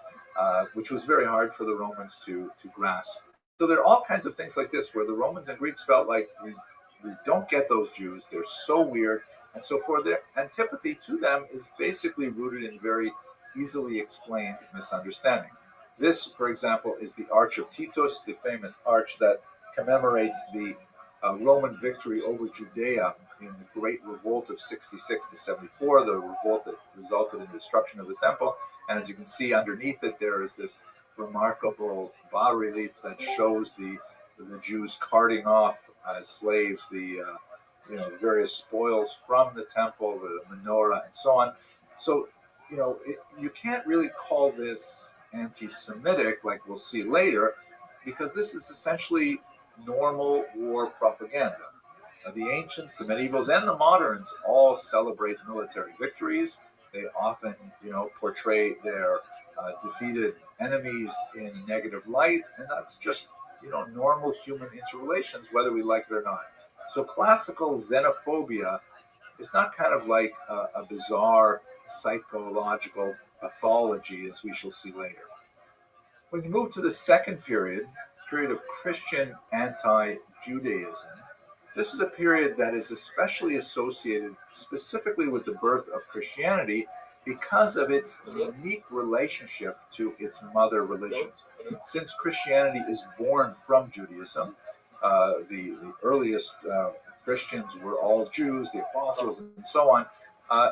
which was very hard for the Romans to grasp. So there are all kinds of things like this where the Romans and Greeks felt like we don't get those Jews. They're so weird. And so for their antipathy to them is basically rooted in very easily explained misunderstanding. This, for example, is the Arch of Titus, the famous arch that commemorates the Roman victory over Judea in the Great Revolt of 66 to 74, the revolt that resulted in the destruction of the temple. And as you can see underneath it, there is this remarkable bas-relief that shows the Jews carting off as slaves the various spoils from the temple, the menorah, and so on. So you can't really call this anti-Semitic, like we'll see later, because this is essentially normal war propaganda. The ancients, the medievals, and the moderns all celebrate military victories. They often, portray their defeated enemies in negative light, and that's just, normal human interrelations, whether we like it or not. So classical xenophobia is not kind of like a bizarre psychological pathology, as we shall see later. When you move to the second period of Christian anti-Judaism, this is a period that is especially associated specifically with the birth of Christianity because of its unique relationship to its mother religion. Since Christianity is born from Judaism, the earliest Christians were all Jews, the apostles, and so on,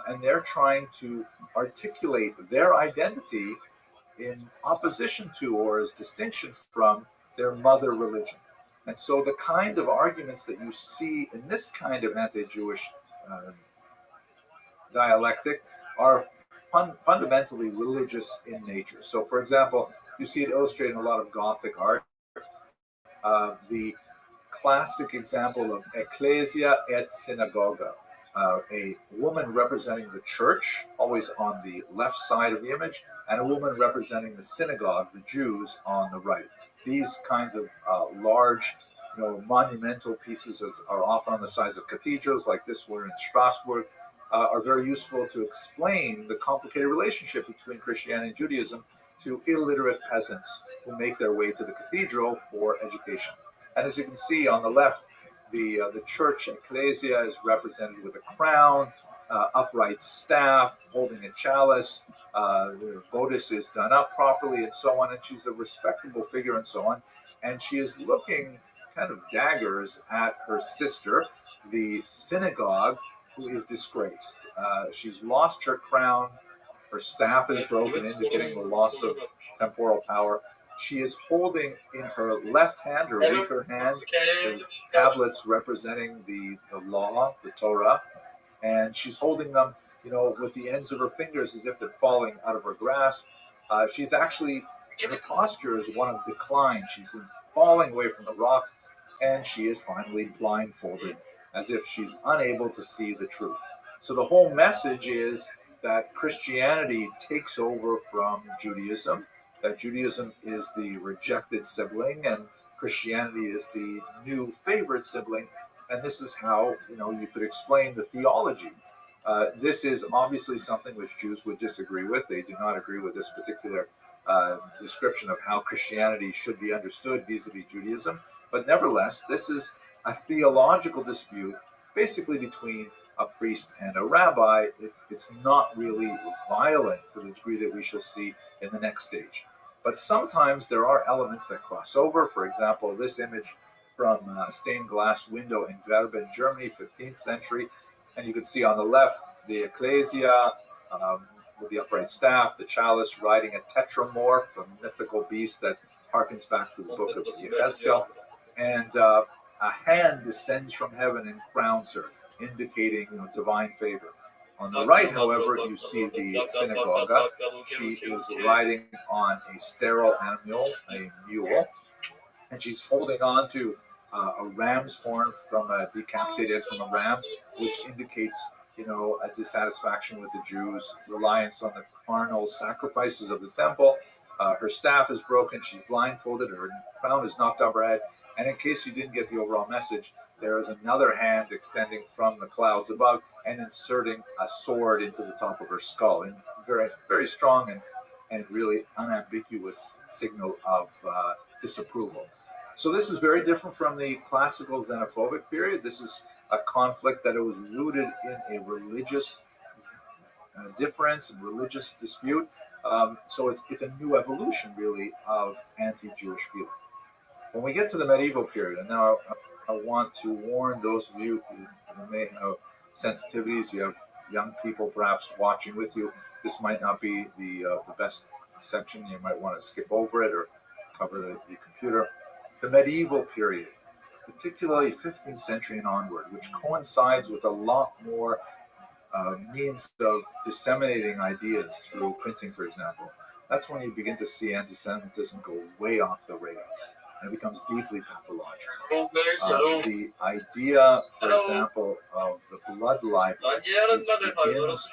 and they're trying to articulate their identity in opposition to or as distinction from their mother religion. And so the kind of arguments that you see in this kind of anti-Jewish dialectic are fundamentally religious in nature. So, for example, you see it illustrated in a lot of Gothic art. The classic example of ecclesia et synagoga, a woman representing the church, always on the left side of the image, and a woman representing the synagogue, the Jews, on the right. These kinds of large, monumental pieces are often on the sides of cathedrals, like this one in Strasbourg, are very useful to explain the complicated relationship between Christianity and Judaism to illiterate peasants who make their way to the cathedral for education. And as you can see on the left, the church ecclesia is represented with a crown, upright staff, holding a chalice. The bodice is done up properly, and so on. And she's a respectable figure, and so on. And she is looking kind of daggers at her sister, the synagogue, who is disgraced. She's lost her crown. Her staff is broken, indicating the loss of temporal power. She is holding in her left hand, her weaker hand, the tablets representing the law, the Torah, and she's holding them, with the ends of her fingers as if they're falling out of her grasp. She's actually, her posture is one of decline. She's falling away from the rock, and she is finally blindfolded, as if she's unable to see the truth. So the whole message is that Christianity takes over from Judaism, that Judaism is the rejected sibling and Christianity is the new favorite sibling. And this is how, you could explain the theology. This is obviously something which Jews would disagree with. They do not agree with this particular description of how Christianity should be understood vis-a-vis Judaism. But nevertheless, this is a theological dispute basically between a priest and a rabbi. It's not really violent to the degree that we shall see in the next stage. But sometimes there are elements that cross over. For example, this image from a stained glass window in Verben, Germany, 15th century. And you can see on the left the ecclesia with the upright staff, the chalice riding a tetramorph, a mythical beast that harkens back to the book of Ezekiel. And a hand descends from heaven and crowns her, indicating divine favor. On the right, however, you see the synagogue. She is riding on a sterile animal, a mule, and she's holding on to a ram's horn from a decapitated from a ram, which indicates a dissatisfaction with the Jews, reliance on the carnal sacrifices of the temple. Her staff is broken, she's blindfolded, her crown is knocked off her head, and in case you didn't get the overall message, there is another hand extending from the clouds above and inserting a sword into the top of her skull, and very, very strong and really unambiguous signal of disapproval. So this is very different from the classical xenophobic period. This is a conflict that was rooted in a religious difference and religious dispute. So it's a new evolution, really, of anti-Jewish feeling. When we get to the medieval period, and now I want to warn those of you who may have sensitivities, you have young people perhaps watching with you, this might not be the best section. You might want to skip over it or cover the computer. The medieval period. particularly 15th century and onward, which coincides with a lot more means of disseminating ideas through printing, for example. That's when you begin to see anti-Semitism go way off the rails, and it becomes deeply pathological. The idea, for example, of the blood libel, which begins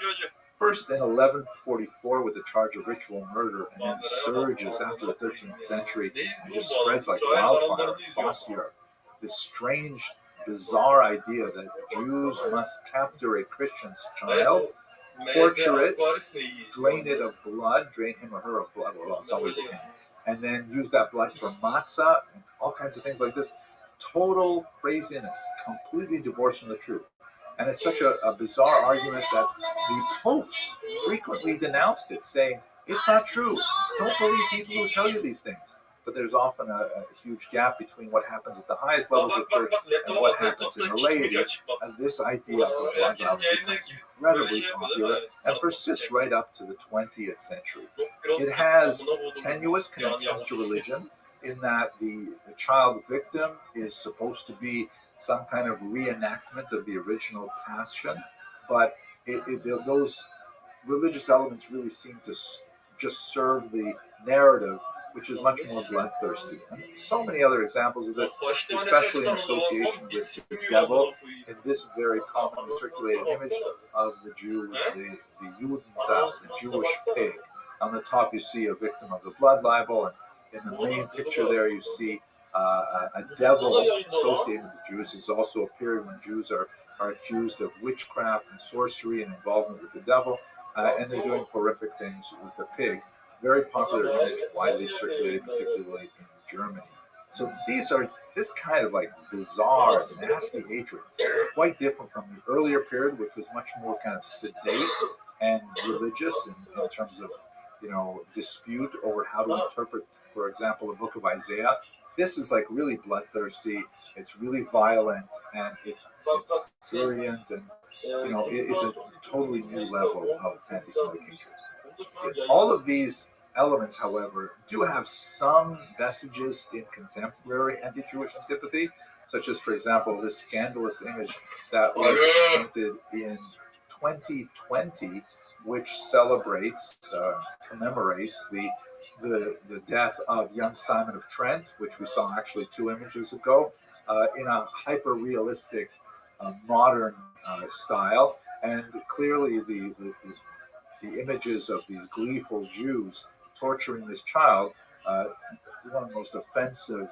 first in 1144 with the charge of ritual murder, and then surges after the 13th century and just spreads like wildfire across Europe. This strange, bizarre idea that Jews must capture a Christian's child, torture it, drain it of blood, drain him or her of blood, well, it's always a pain, and then use that blood for matzah and all kinds of things like this. Total craziness, completely divorced from the truth. And it's such a bizarre argument that the popes frequently denounced it, saying, it's not true. Don't believe people who tell you these things. But there's often a huge gap between what happens at the highest levels of church and what happens in the laity. And this idea of the blood libel becomes incredibly popular and persists right up to the 20th century. It has tenuous connections to religion in that the child victim is supposed to be some kind of reenactment of the original passion, but those religious elements really seem to just serve the narrative, which is much more bloodthirsty. And so many other examples of this, especially in association with the devil, in this very commonly circulated image of the Jew, the Judensau, the Jewish pig. On the top you see a victim of the blood libel, and in the main picture there you see a devil associated with the Jews. It's also a period when Jews are accused of witchcraft and sorcery and involvement with the devil, and they're doing horrific things with the pig. Very popular image, widely circulated, particularly in Germany. So this kind of like bizarre, nasty hatred, quite different from the earlier period, which was much more kind of sedate and religious in terms of, dispute over how to interpret, for example, the book of Isaiah. This is like really bloodthirsty. It's really violent, and it's brilliant, and it's a totally new level of anti-Semitic hatred. All of these elements, however, do have some vestiges in contemporary anti-Jewish antipathy, such as, for example, this scandalous image that was painted in 2020, which commemorates the death of young Simon of Trent, which we saw actually 2 images ago, in a hyper-realistic, modern style. And clearly the images of these gleeful Jews torturing this child, one of the most offensive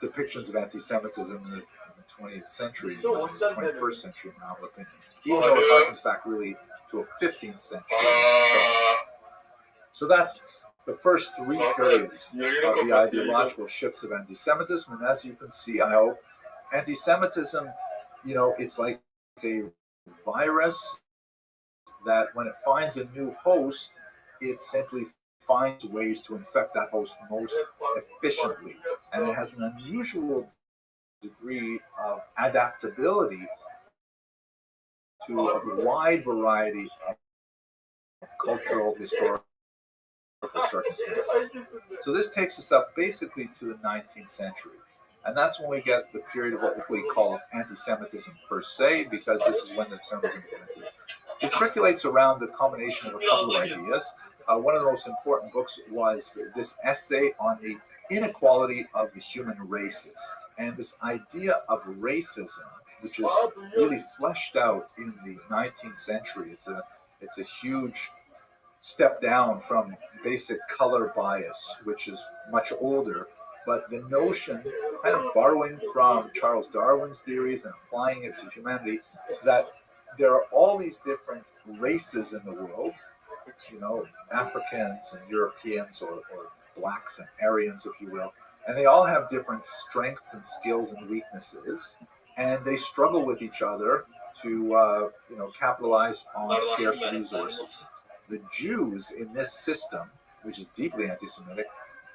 depictions of anti-Semitism in the 20th century, the 21st century, in our opinion, even though it harkens back really to a 15th century. So that's the first 3 periods of the ideological shifts of anti-Semitism. And as you can see, I hope, anti-Semitism, it's like a virus that when it finds a new host, it simply finds ways to infect that host most efficiently. And it has an unusual degree of adaptability to a wide variety of cultural, historical circumstances. So this takes us up basically to the 19th century. And that's when we get the period of what we call anti-Semitism per se, because this is when the term is invented. It circulates around the combination of a couple of ideas. One of the most important books was this essay on the inequality of the human races. And this idea of racism, which is really fleshed out in the 19th century, it's a huge step down from basic color bias, which is much older. But the notion, kind of borrowing from Charles Darwin's theories and applying it to humanity, that there are all these different races in the world, Africans and Europeans, or blacks and Aryans, if you will, and they all have different strengths and skills and weaknesses, and they struggle with each other to capitalize on scarce resources. The Jews in this system, which is deeply anti-Semitic,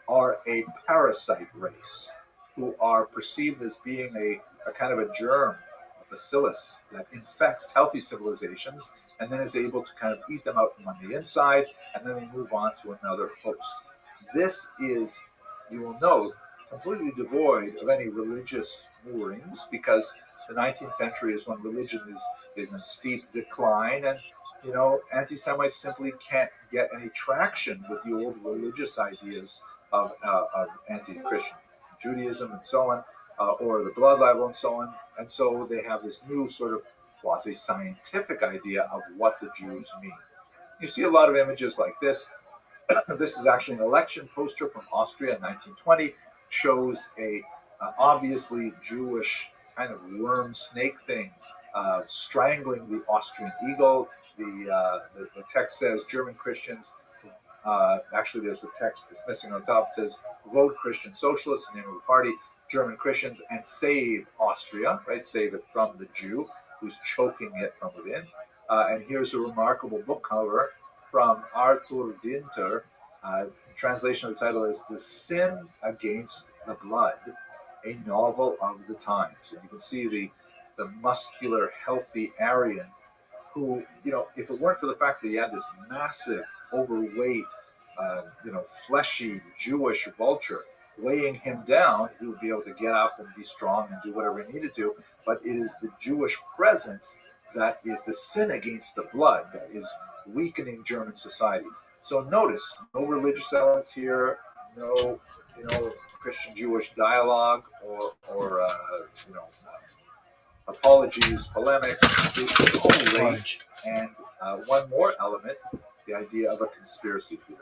are a parasite race who are perceived as being a kind of a germ, a bacillus that infects healthy civilizations and then is able to kind of eat them out from on the inside, and then they move on to another host. This is, you will note, completely devoid of any religious moorings, because the 19th century is when religion is in steep decline, and anti-Semites simply can't get any traction with the old religious ideas of anti-Christian Judaism and so on, or the blood libel and so on. And so they have this new sort of quasi-scientific idea of what the Jews mean. You see a lot of images like this. This is actually an election poster from Austria in 1920. Shows a obviously Jewish kind of worm snake thing strangling the Austrian eagle. The text says German Christians. Actually, there's a text that's missing on top. It says vote Christian Socialists, the name of the party, German Christians, and save Austria, right? Save it from the Jew who's choking it from within. And here's a remarkable book cover from Arthur Dinter. Translation of the title is The Sin Against the Blood, a novel of the times. And you can see the muscular, healthy Aryan who, if it weren't for the fact that he had this massive, overweight, fleshy Jewish vulture weighing him down, he would be able to get up and be strong and do whatever he needed to. But it is the Jewish presence that is the sin against the blood that is weakening German society. So notice, no religious elements here, no, Christian-Jewish dialogue or apologies, polemics, it's all race, and one more element, the idea of a conspiracy theory.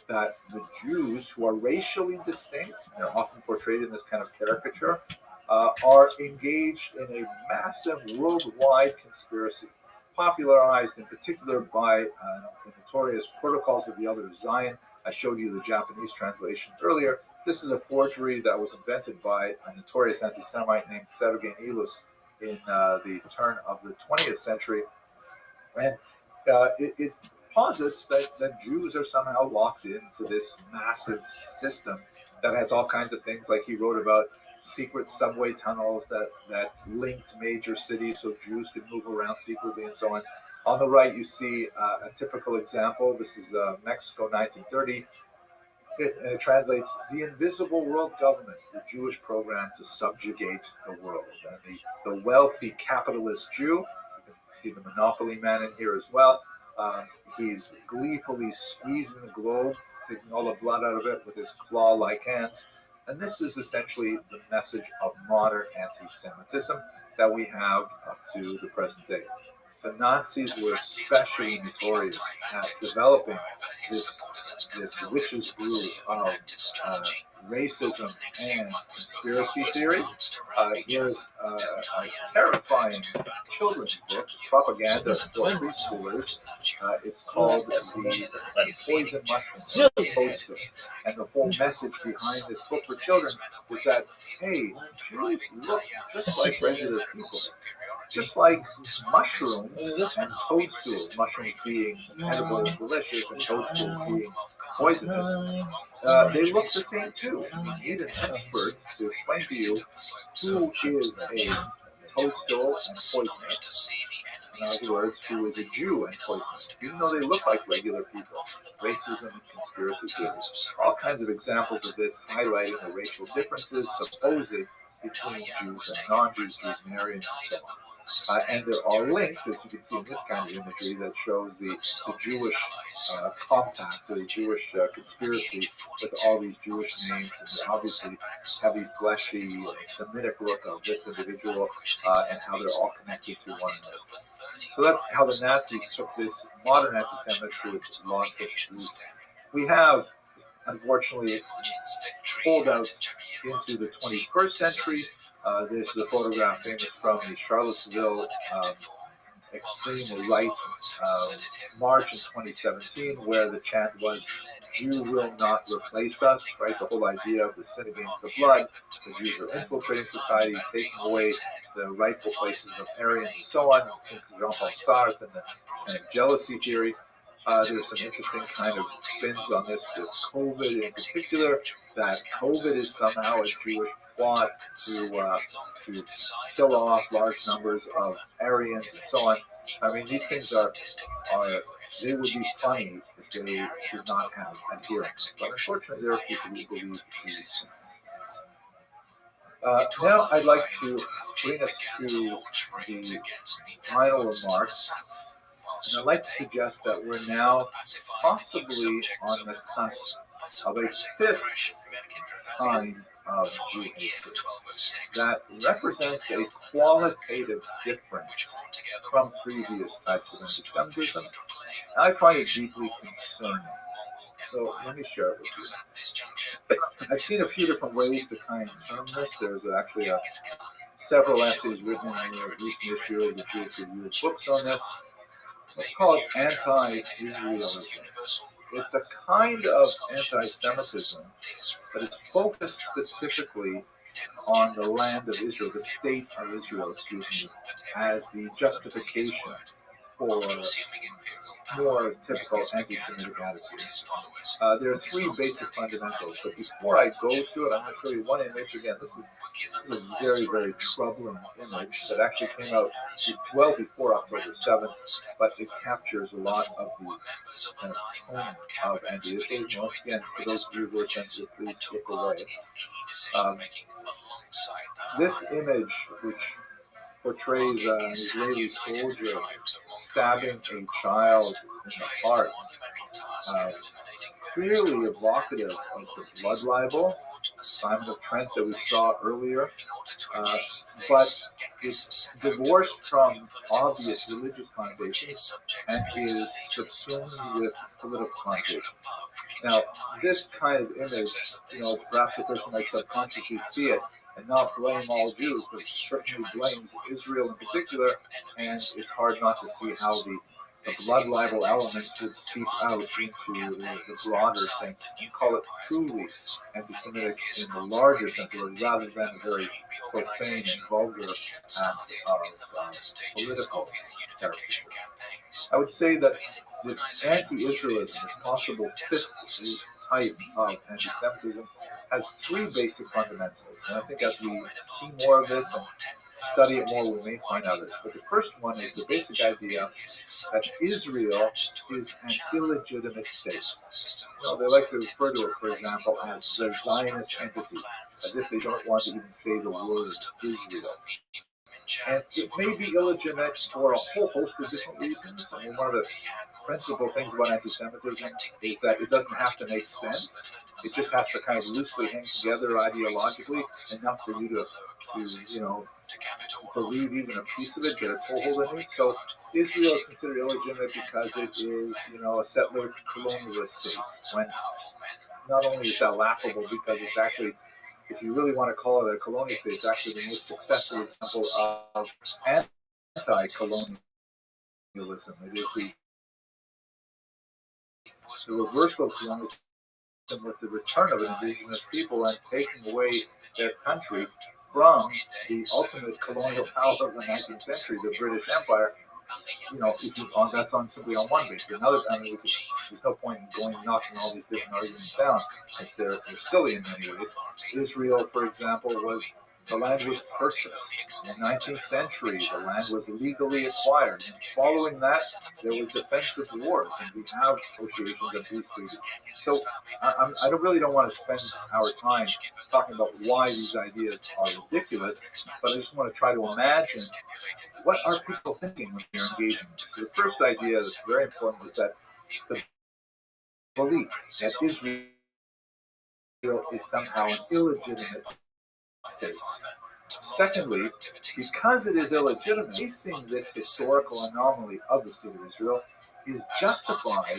That the Jews, who are racially distinct, and are often portrayed in this kind of caricature, are engaged in a massive worldwide conspiracy, popularized in particular by the notorious Protocols of the Elder of Zion. I showed you the Japanese translation earlier. This is a forgery that was invented by a notorious anti-Semite named Sergei Nilus in the turn of the 20th century. And it posits that Jews are somehow locked into this massive system that has all kinds of things, like he wrote about secret subway tunnels that linked major cities so Jews could move around secretly and so on. On the right, you see a typical example. This is Mexico, 1930. It translates the invisible world government, the Jewish program to subjugate the world. And the wealthy capitalist Jew, you can see the monopoly man in here as well. He's gleefully squeezing the globe, taking all the blood out of it with his claw-like hands. And this is essentially the message of modern anti-Semitism that we have up to the present day. The Nazis were especially notorious at developing this witch's brew of racism and conspiracy theory. Here's a terrifying children's book, propaganda for preschoolers. It's called The Poison Mushroom, the Toadstool. And the whole message behind this book for children is that, hey, Jews look just like regular people. Just like mushrooms and toadstools, mushrooms being edible and delicious and toadstools being poisonous, they look the same too. You need an expert to explain to you who is a toadstool and poisonous. In other words, who is a Jew and poisonous, even though they look like regular people. Racism and conspiracy theories. All kinds of examples of this highlighting the racial differences supposed between Jews and non-Jews, Jews and Aryans, and so on. And they're all linked, as you can see in this kind of imagery that shows the Jewish compact, the Jewish conspiracy with all these Jewish names and the obviously heavy, fleshy, Semitic look of this individual and how they're all connected to one another. So that's how the Nazis took this modern anti-Semitism to its long-term root. We have, unfortunately, holdouts into the 21st century. This is a photograph famous from the Charlottesville extreme right march in 2017, where the chant was, "Jew will not replace us," right? The whole idea of the sin against the blood. The Jews are infiltrating society, taking away the rightful places of Aryans and so on. Jean-Paul Sartre and the kind of jealousy theory. There's some interesting kind of spins on this with COVID in particular, that COVID is somehow a Jewish plot to kill off large numbers of Aryans and so on. I mean, these things they would be funny if they did not have adherents. But unfortunately, there are people who believe these things. Now I'd like to bring us to the final remarks, and I'd like to suggest that we're now possibly on the cusp of a fifth kind of Jew hatred that represents a qualitative difference from previous types of anti-Semitism. I find it deeply concerning. So let me share it with you. I've seen a few different ways to kind of term this. There's actually several essays written in a recent issue of the Jewish Review of Books on this. Let's call it anti-Israelism. It's a kind of anti-Semitism that is focused specifically on the land of Israel, the state of Israel, as the justification for more typical anti-Semitic attitudes. There are three basic fundamentals, but before I go to it, I'm going to show you one image. Again, this is a very, very troubling image that actually came out well before October 7th, but it captures a lot of the kind of tone of anti-Israelism. Once again, for those of you who are sensitive, please look away. This image, which portrays an Israeli soldier stabbing a child in the heart, clearly evocative of the blood libel, Simon of Trent that we saw earlier, but it's divorced from obvious religious connotations and is subsumed with political connotations. Now, this kind of image, perhaps a person might subconsciously see it and not blame all Jews, but certainly blames Israel in particular, and it's hard not to see how the blood libel elements would seep out into the broader sense and call it truly anti-Semitic in the larger sense of it, rather than a very profane and vulgar act of political character. I would say that this anti-Israelism, this possible fifth type of anti-Semitism, has three basic fundamentals. And I think as we see more of this and study it more, we may find others. But the first one is the basic idea that Israel is an illegitimate state. They like to refer to it, for example, as the Zionist entity, as if they don't want to even say the word Israel. And it may be illegitimate for a whole host of different reasons. I mean, one of the principal things about anti-Semitism is that it doesn't have to make sense. It just has to kind of loosely hang together ideologically, enough for you to believe even a piece of it, get a toehold in it. So Israel is considered illegitimate because it is, a settler colonialist state. When not only is that laughable, because it's actually, if you really want to call it a colonial state, it's actually the most successful example of anti-colonialism. It is the reversal of colonialism with the return of indigenous people and taking away their country from the ultimate colonial power of the 19th century, the British Empire. That's on simply on one basis. Another, there's no point in knocking all these different arguments down, as they're silly in many ways. Israel, for example, the land was purchased in the 19th century. The land was legally acquired. And following that, there were defensive wars, and we have negotiations and peace treaties. So I really don't want to spend our time talking about why these ideas are ridiculous, but I just want to try to imagine what are people thinking when they're engaging. So the first idea that's very important is that the belief that Israel is somehow an illegitimate state. Secondly, because it is illegitimate, facing this historical anomaly of the state of Israel is justified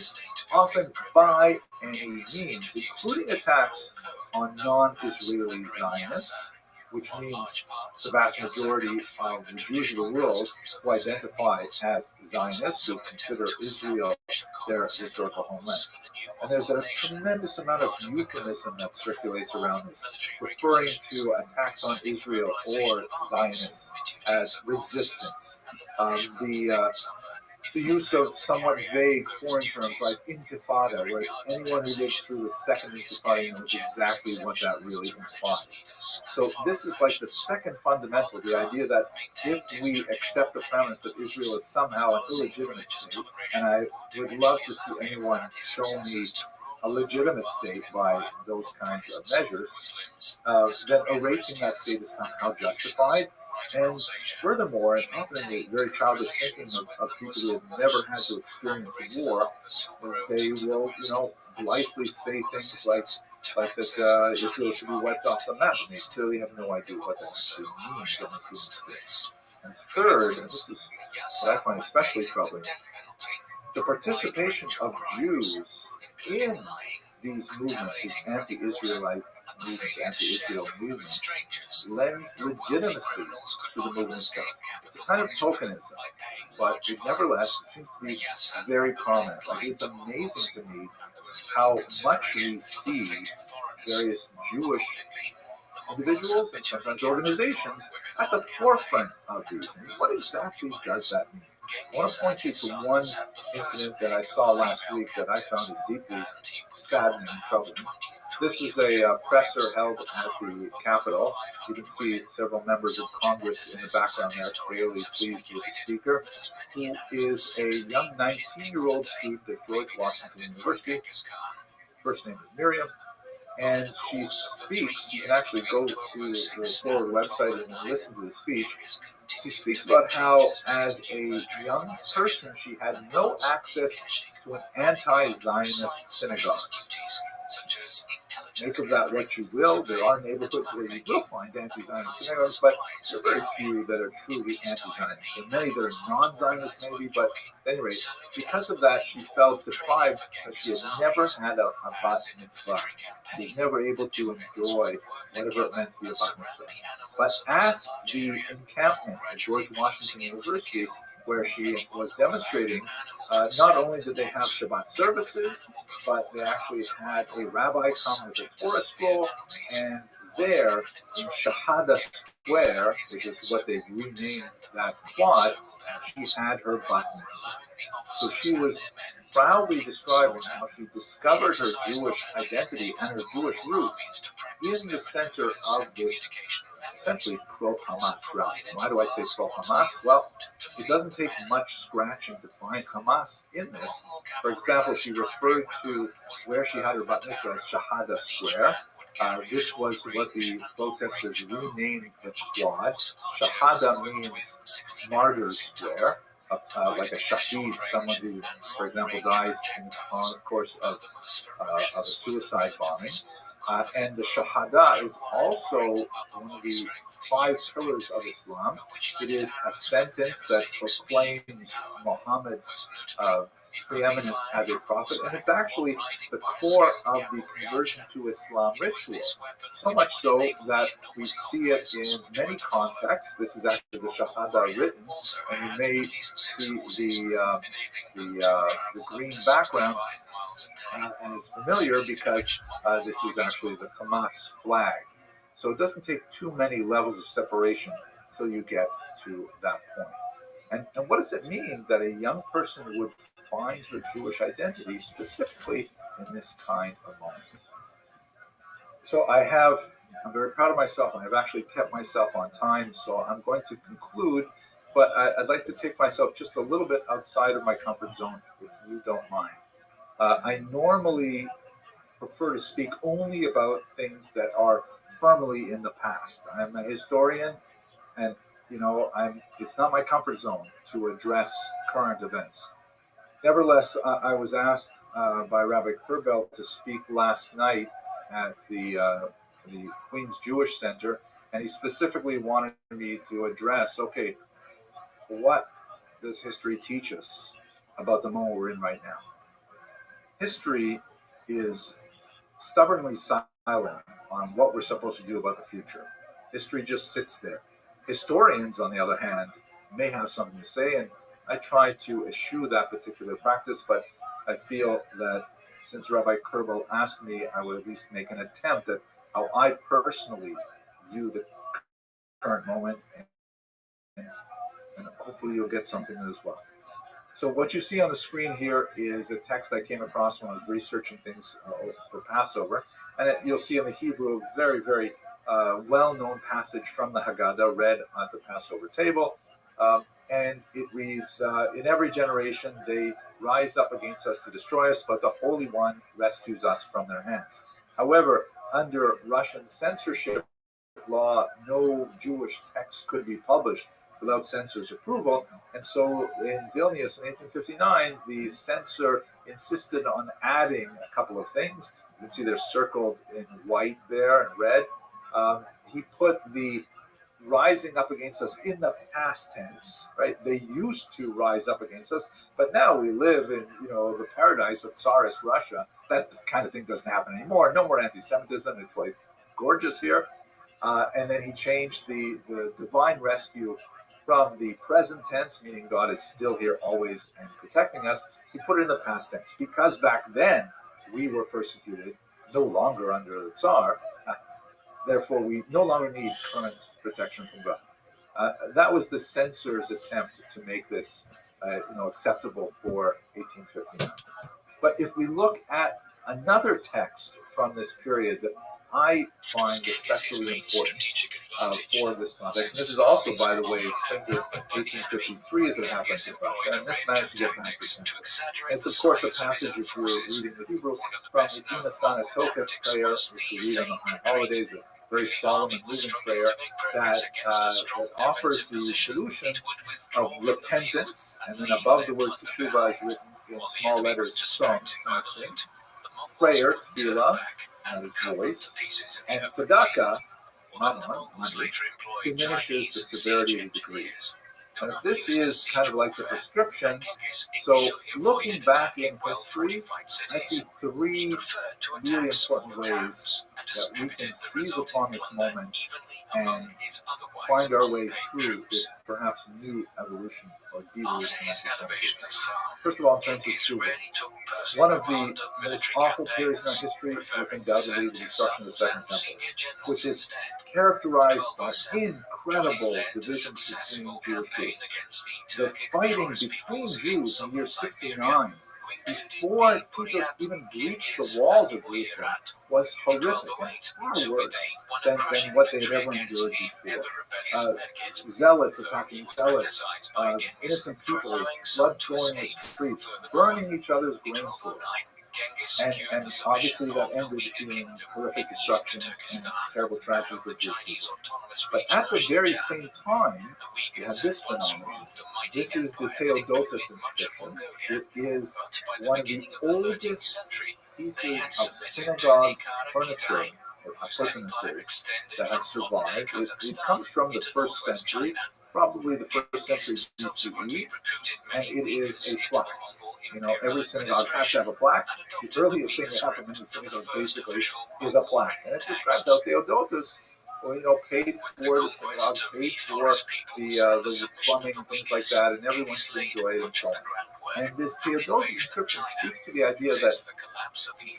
often by any means, including attacks on non-Israeli Zionists, which means the vast majority of the Jews of the world who identify as Zionists, who consider Israel their historical homeland. And there's a tremendous amount of euphemism that circulates around this, referring to attacks on Israel or Zionists as resistance. the use of somewhat vague foreign terms like intifada, whereas anyone who lived through the second intifada knows exactly what that really implies. So this is like the second fundamental, the idea that if we accept the premise that Israel is somehow an illegitimate state, and I would love to see anyone show me a legitimate state by those kinds of measures, then erasing that state is somehow justified. And furthermore, and often in the very childish thinking of people who have never had to experience war, they will, blithely say things like that Israel should be wiped off the map, and they clearly have no idea what that actually means in human states. And third, and this is what I find especially troubling, the participation of Jews in these movements, these anti-Israelite movements, anti-Israel movements, lends legitimacy to the movement itself. It's a kind of tokenism, but it nevertheless seems to be very prominent. Like, it's amazing to me how much we see various Jewish individuals and sometimes organizations at the forefront of these. And what exactly does that mean? I want to point you to one incident that I saw last week that I found deeply saddening and troubling. This is a presser held at the Capitol. You can see several members of Congress in the background there, clearly pleased with the speaker, who is a young 19-year-old student at George Washington University. First name is Miriam. And she speaks, you can actually go to the forward website and listen to the speech. She speaks about how, as a young person, she had no access to an anti-Zionist synagogue. Make of that what you will. There are neighborhoods where you will find anti-Zionist synagogues, but there are very few that are truly anti-Zionist. There are many that are non-Zionist maybe, but at any rate, because of that, she felt deprived because she had never had a bat mitzvah. She was never able to enjoy whatever it meant to be a bat mitzvah. But at the encampment at George Washington University, where she was demonstrating, not only did they have Shabbat services, but they actually had a rabbi come with a Torah scroll, and there in Shahada Square, which is what they've renamed that quad, she had her bat mitzvah. So she was proudly describing how she discovered her Jewish identity and her Jewish roots in the center of this essentially pro-Hamas rally. Why do I say pro-Hamas? Well, it doesn't take much scratching to find Hamas in this. For example, she referred to where she had her bat mitzvah as Shahada Square. This was what the protesters renamed the quad. Shahada means martyr square, like a shahid, someone who, for example, dies in the course of a suicide bombing. And the Shahada is also one of the 5 pillars of Islam. It is a sentence that proclaims Muhammad's preeminence as a prophet, and it's actually the core of the conversion to Islam ritual. So much so that we see it in many contexts. This is actually the Shahada written, and you may see the green background as familiar because this is actually the Hamas flag. So it doesn't take too many levels of separation until you get to that point. And what does it mean that a young person would find her Jewish identity specifically in this kind of moment? So I'm very proud of myself, and I've actually kept myself on time, so I'm going to conclude, but I'd like to take myself just a little bit outside of my comfort zone, if you don't mind. I normally prefer to speak only about things that are firmly in the past. I'm a historian, and it's not my comfort zone to address current events. Nevertheless, I was asked by Rabbi Kurbel to speak last night at the Queens Jewish Center, and he specifically wanted me to address, okay, what does history teach us about the moment we're in right now? History is stubbornly silent on what we're supposed to do about the future. History just sits there. Historians, on the other hand, may have something to say, and I try to eschew that particular practice, but I feel that since Rabbi Kurbel asked me, I would at least make an attempt at how I personally view the current moment, and hopefully you'll get something as well. So what you see on the screen here is a text I came across when I was researching things for Passover. And you'll see in the Hebrew a very, very well-known passage from the Haggadah read at the Passover table. And it reads, in every generation they rise up against us to destroy us, but the Holy One rescues us from their hands. However, under Russian censorship law, no Jewish text could be published without censor's approval. And so in Vilnius in 1859, the censor insisted on adding a couple of things. You can see they're circled in white there and red. He put the rising up against us in the past tense, right? They used to rise up against us, but now we live in, the paradise of Tsarist Russia. That kind of thing doesn't happen anymore. No more anti-Semitism. It's like gorgeous here. And then he changed the divine rescue from the present tense, meaning God is still here always and protecting us. He put it in the past tense because back then we were persecuted, no longer under the Tsar. Therefore, we no longer need current protection from God. That was the censor's attempt to make this, acceptable for 1859. But if we look at another text from this period that I find especially important for this context, and this is also, by the way, printed 1853 as it happens in Russia, and this managed to get past the censor. It's, of course, a passage, if you're reading the Hebrew, from the GUINNESS prayer, which we read on the high holidays, a very solemn and moving prayer that offers the solution of repentance, and then above the word teshuvah is written in small letters, psalm, fasting, prayer, tefillah, and his voice, and tzedakah, money, diminishes the severity of the degrees. And if this is kind of like the prescription, so looking back in history, I see three really important ways that we can seize upon this moment and find our way through this perhaps new evolution or devolution. First of all, in terms of teshuvah, one of the most awful periods in our history was undoubtedly the destruction of the Second Temple, which is characterized by incredible divisions between Jewish groups. The fighting between Jews in year 69, before Titus even breached the walls of Jerusalem, was horrific and far worse than what they had ever endured before. Zealots attacking zealots, innocent people, blood flowing in the streets, burning each other's grain stores. And obviously that ended in horrific destruction and terrible tragedy for Jewish people. But at the very same time, we have this phenomenon. This is the Theodotus inscription. It is one of the oldest pieces of synagogue furniture or appurtenances that have survived. It comes from the 1st century, probably the 1st century BCE, and it is a plaque. Every synagogue has to have a plaque. The earliest thing they have from any synagogue basically is a plaque. And it describes how Theodotus, paid for the synagogue, paid for the plumbing and things like that, and everyone could enjoy it and so on. And this Theodotus inscription speaks to the idea that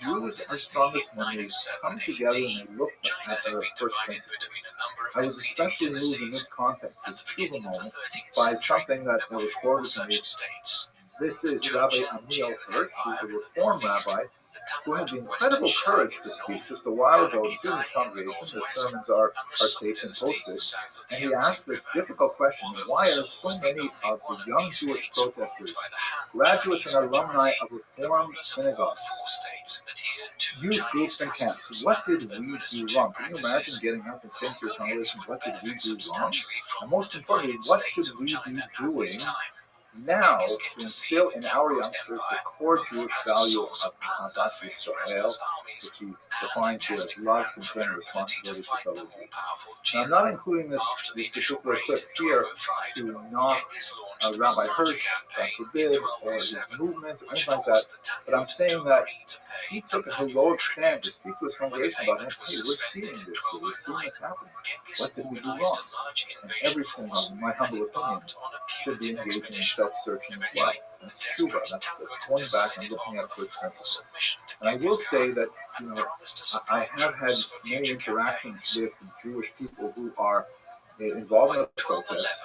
Jews are strongest when they come together and they look at their first principles. I was especially moved in this context, this Tshuva moment, by something that was forwarded to me. This is Rabbi Amiel Hirsch, who's a Reform rabbi, who had the incredible courage to speak just a while ago to his congregation. The sermons are taped and posted. And he asked this difficult question: why are so many of the young Jewish protesters, graduates and alumni of Reform synagogues, youth groups and camps, what did we do wrong? Can you imagine getting up and saying to your congregation, what did we do wrong? And most importantly, what should we be doing now to instill in our youngsters the core Jewish value of Ahavat Yisrael, which he defines here as love, concern, and responsibility for fellow Jews. Now, I'm not including this particular clip here to knock Rabbi Hirsch, God forbid, or his movement, or anything like that, but I'm saying that he took a heroic stand to speak to his congregation about, hey, we're seeing this, we're seeing this happening. What did we do wrong? And every single, in my humble opinion, should be engaging in self-searching as well. That's teshuvah. That's going back and looking at first principles. And I will say that, I have had many interactions with Jewish people who are involved in the protests,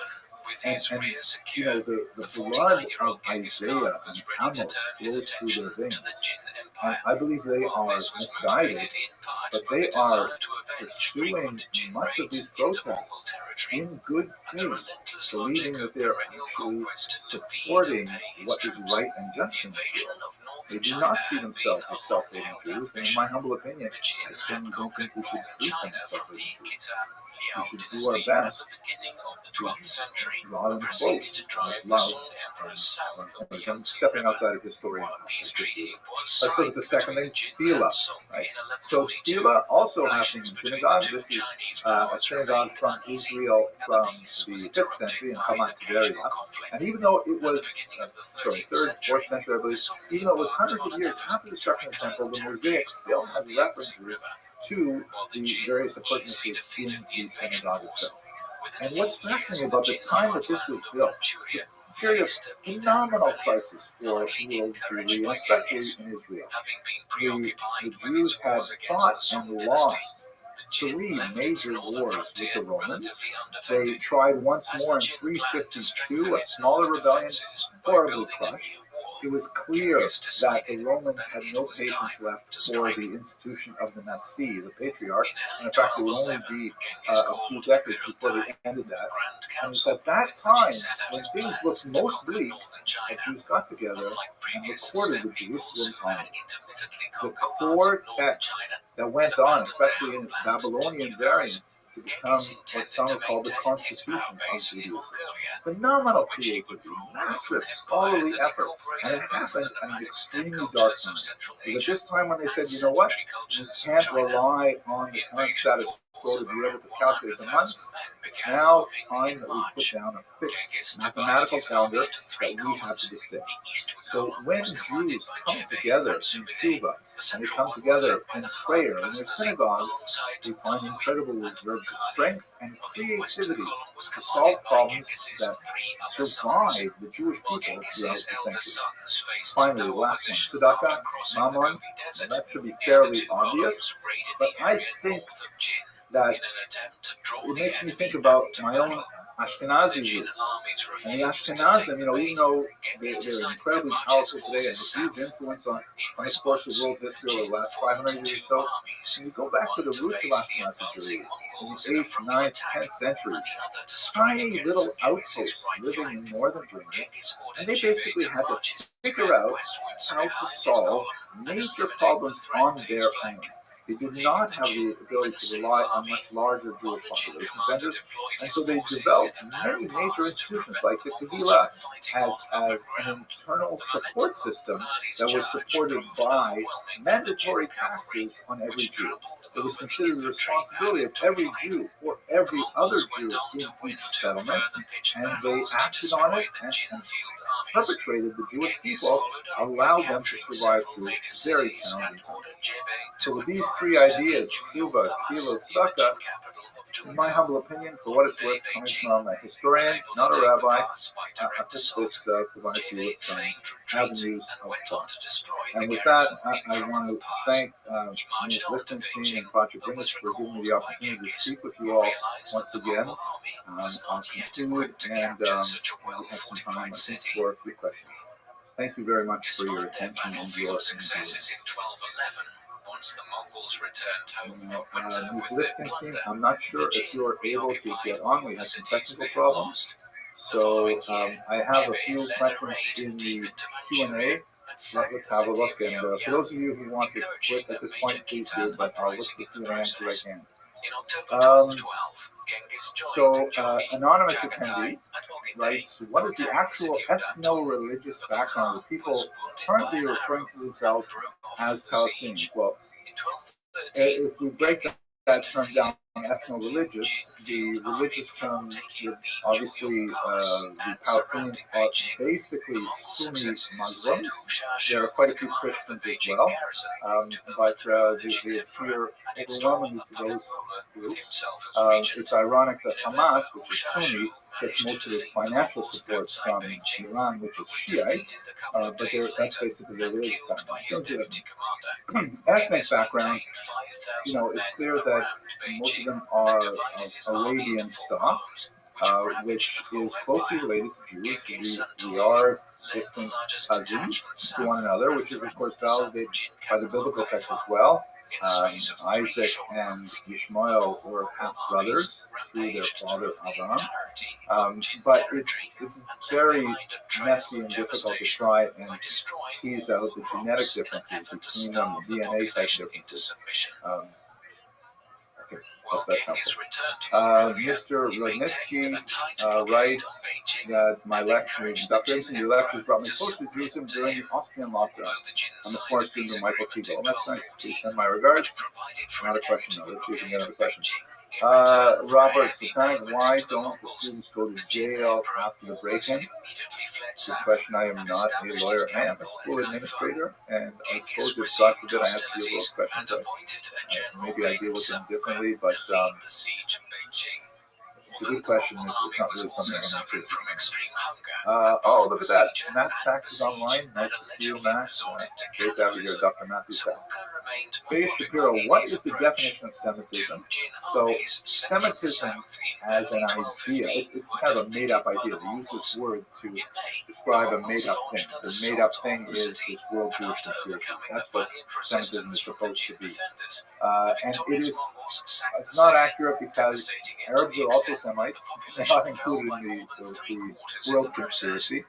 And the blood of Isaiah and Amos flows through their veins. And I believe they are misguided, but they are pursuing much of these protests in good faith, believing that they're actually supporting what is right and just in this world. They do not see themselves as self-hating Jews, and in my humble opinion, I certainly don't think we should treat them as self-hating Jews. We should do our best to draw them close with love. I'm stepping outside of historian. Let's look at the second thing, tefillah. Right? So tefillah also happening in synagogue. This is a synagogue from Israel from the 5th century in Hamat Tiberia. And even though it was, 3rd, 4th century, I believe, even though it was hundreds of years after the destruction of the temple, the mosaic still has references to the various appurtenances in the synagogue itself. And what's fascinating about the time that this was built, a period of phenomenal crisis for world Jewry, and especially in Israel. The Jews had fought and lost 3 major wars with the Romans. They tried once more in 352, a smaller rebellion, horribly crushed. It was clear that the Romans had no patience left for the institution of the Nasi, the patriarch, and in fact it would only be a few decades before they ended that. And it's at that time, when things looked most bleak, the Jews got together and recorded the Jerusalem Talmud. The core text that went on, especially in its Babylonian variant, to become what some have called the Constitution of Judaism. Phenomenal creativity, massive scholarly effort, and it happened at an extremely dark time. It was at this time when they said, you know what, we can't rely on the current status quo to be able to calculate the months. It's now time that we put down a fixed mathematical calendar that we have to this day. So when Jews come together in Tshuva, and they come together in prayer in their synagogues, we find incredible reserves of strength and creativity to solve problems that survive the Jewish people throughout the centuries. Finally, the last one, tzedakah, mammon, that should be fairly obvious, but I think that it makes me think about my own Ashkenazi roots. And the Ashkenazim, even though they're incredibly powerful today and have a huge influence on the course of world history over the last 500 years or so, when you go back to the roots of Ashkenazi Jewry in the 8th, 9th, 10th centuries, tiny little outposts living in northern Germany, and they basically had to figure out how to solve major problems on their own. They did not have the ability to rely on much larger Jewish population centers, and so they developed many major institutions like the Kehillah as an internal support system that was supported by mandatory taxes on every Jew. It was considered the responsibility of every Jew for every other Jew in each settlement, and they acted on it and perpetrated the Jewish people, allowed them to survive through very challenging times. So with these 3 ideas, Tshuva, Tefillah, Tzedakah, in my humble opinion, for what it's worth, coming from a historian, not a rabbi, I think this provides you with some avenues of thought. And with that, I want to thank Ms. Lichtenstein and Patrick Guinness for giving me the opportunity to speak with you all once again. I'll conclude, and we have some time, I think, for a few questions. Thank you very much for your attention and your engagement. Ms. Lichtenstein, I'm not sure if you're able to get on. We had some technical problems. So I have a few questions in the Q&A. Let's have a look. And for those of you who want to split at this point, please do. But I'll look at the Q&A until I can. Anonymous attendee writes, what is the actual ethno-religious background of people currently referring to themselves as Palestinians? Well, if we break that term down, ethno-religious, the religious term, obviously the Palestinians are basically Sunni Muslims. There are quite a few Christians as well, but they appear overwhelmingly to those groups. It's ironic that Hamas, which is Sunni, gets most of its financial support from Iran, which is Shiite, but that's basically their religious background. In terms of ethnic background, it's clear that most of them are of Arabian stock. which is closely related to Jews. We are distant cousins to one another, which is, of course, validated by the biblical text as well. Isaac and Ishmael were half brothers through their father Abraham. But it's very messy and difficult to try and tease out the genetic differences between them, DNA type differences. Okay, hope that's helpful. Mr. Rodnitsky writes that my lecture, Dr. Ibsen, your lectures brought me closer to Jerusalem during the Austrian lockdown. I'm a former student of Michael Siegel. Oh, that's nice. Please send my regards. Another question, though. Let's see if we can get another question. Robert Satanic, why don't the students go to jail after the break-in? Good question. I am not a lawyer. I am a school administrator, and I suppose if God forbid I have to deal with those questions, maybe I deal with them differently, but it's a good question. It's not really something I'm interested in. Oh, look at that. Matt Sachs is online. Nice to see you, Matt. Great to have you here, Dr. Matthew Sachs. Faye Shapiro, what is the definition of Semitism? So, Semitism as an idea, it's kind of a made-up idea. They use this word to describe a made-up thing. The made-up thing is this world Jewish conspiracy. That's what Semitism is supposed to be. And it's not accurate because Arabs are also Semites. They're not included in the world conspiracy.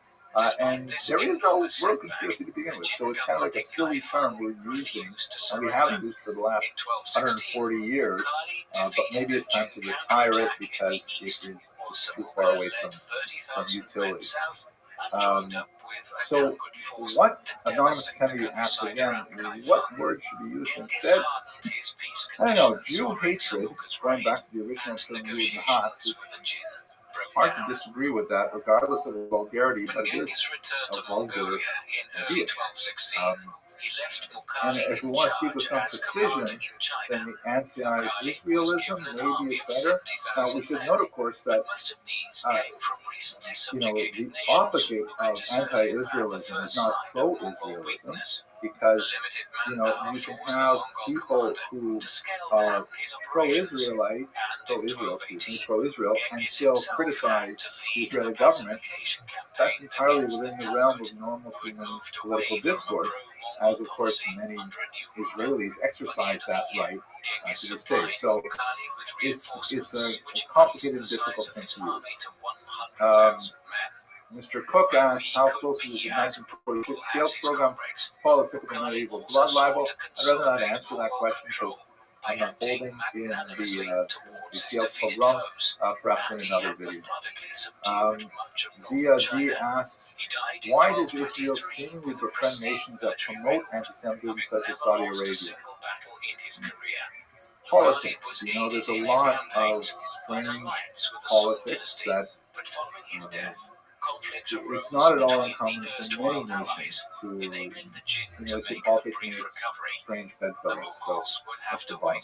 And there is no world conspiracy to begin with, so it's kind of like a silly term we're using, and we have used for the last 140 years, but maybe it's time to retire it because it is just too far away from utility. So what, Anonymous Attendee asked again, what word should be used instead? I don't know, Jew hatred, going back to the original term Yud Nahas, hard to disagree with that, regardless of the vulgarity, but it is a vulgar idea. And if we want to speak with some precision, then the anti-Israelism maybe is better. Now, we should note, of course, that the opposite of anti-Israelism is not pro-Israelism, because you can have people who are pro-Israel, and still criticize the Israeli government. That's entirely within the realm of normal human political discourse, as of course many Israelis exercise that right to this day. So it's a complicated and difficult thing to use. Mr. Cook asks, how close is the 1946 Gales program political medieval blood libel? I'd rather not answer that question because I'm unfolding in the Gales pogrom, perhaps in another video. D asks, why does Israel seemingly befriend nations that promote anti-Semitism such as Saudi Arabia? Politics. There's a lot of strange politics that it's not at all uncommon for many nations to politics makes strange bedfellows. So that's the bottom line.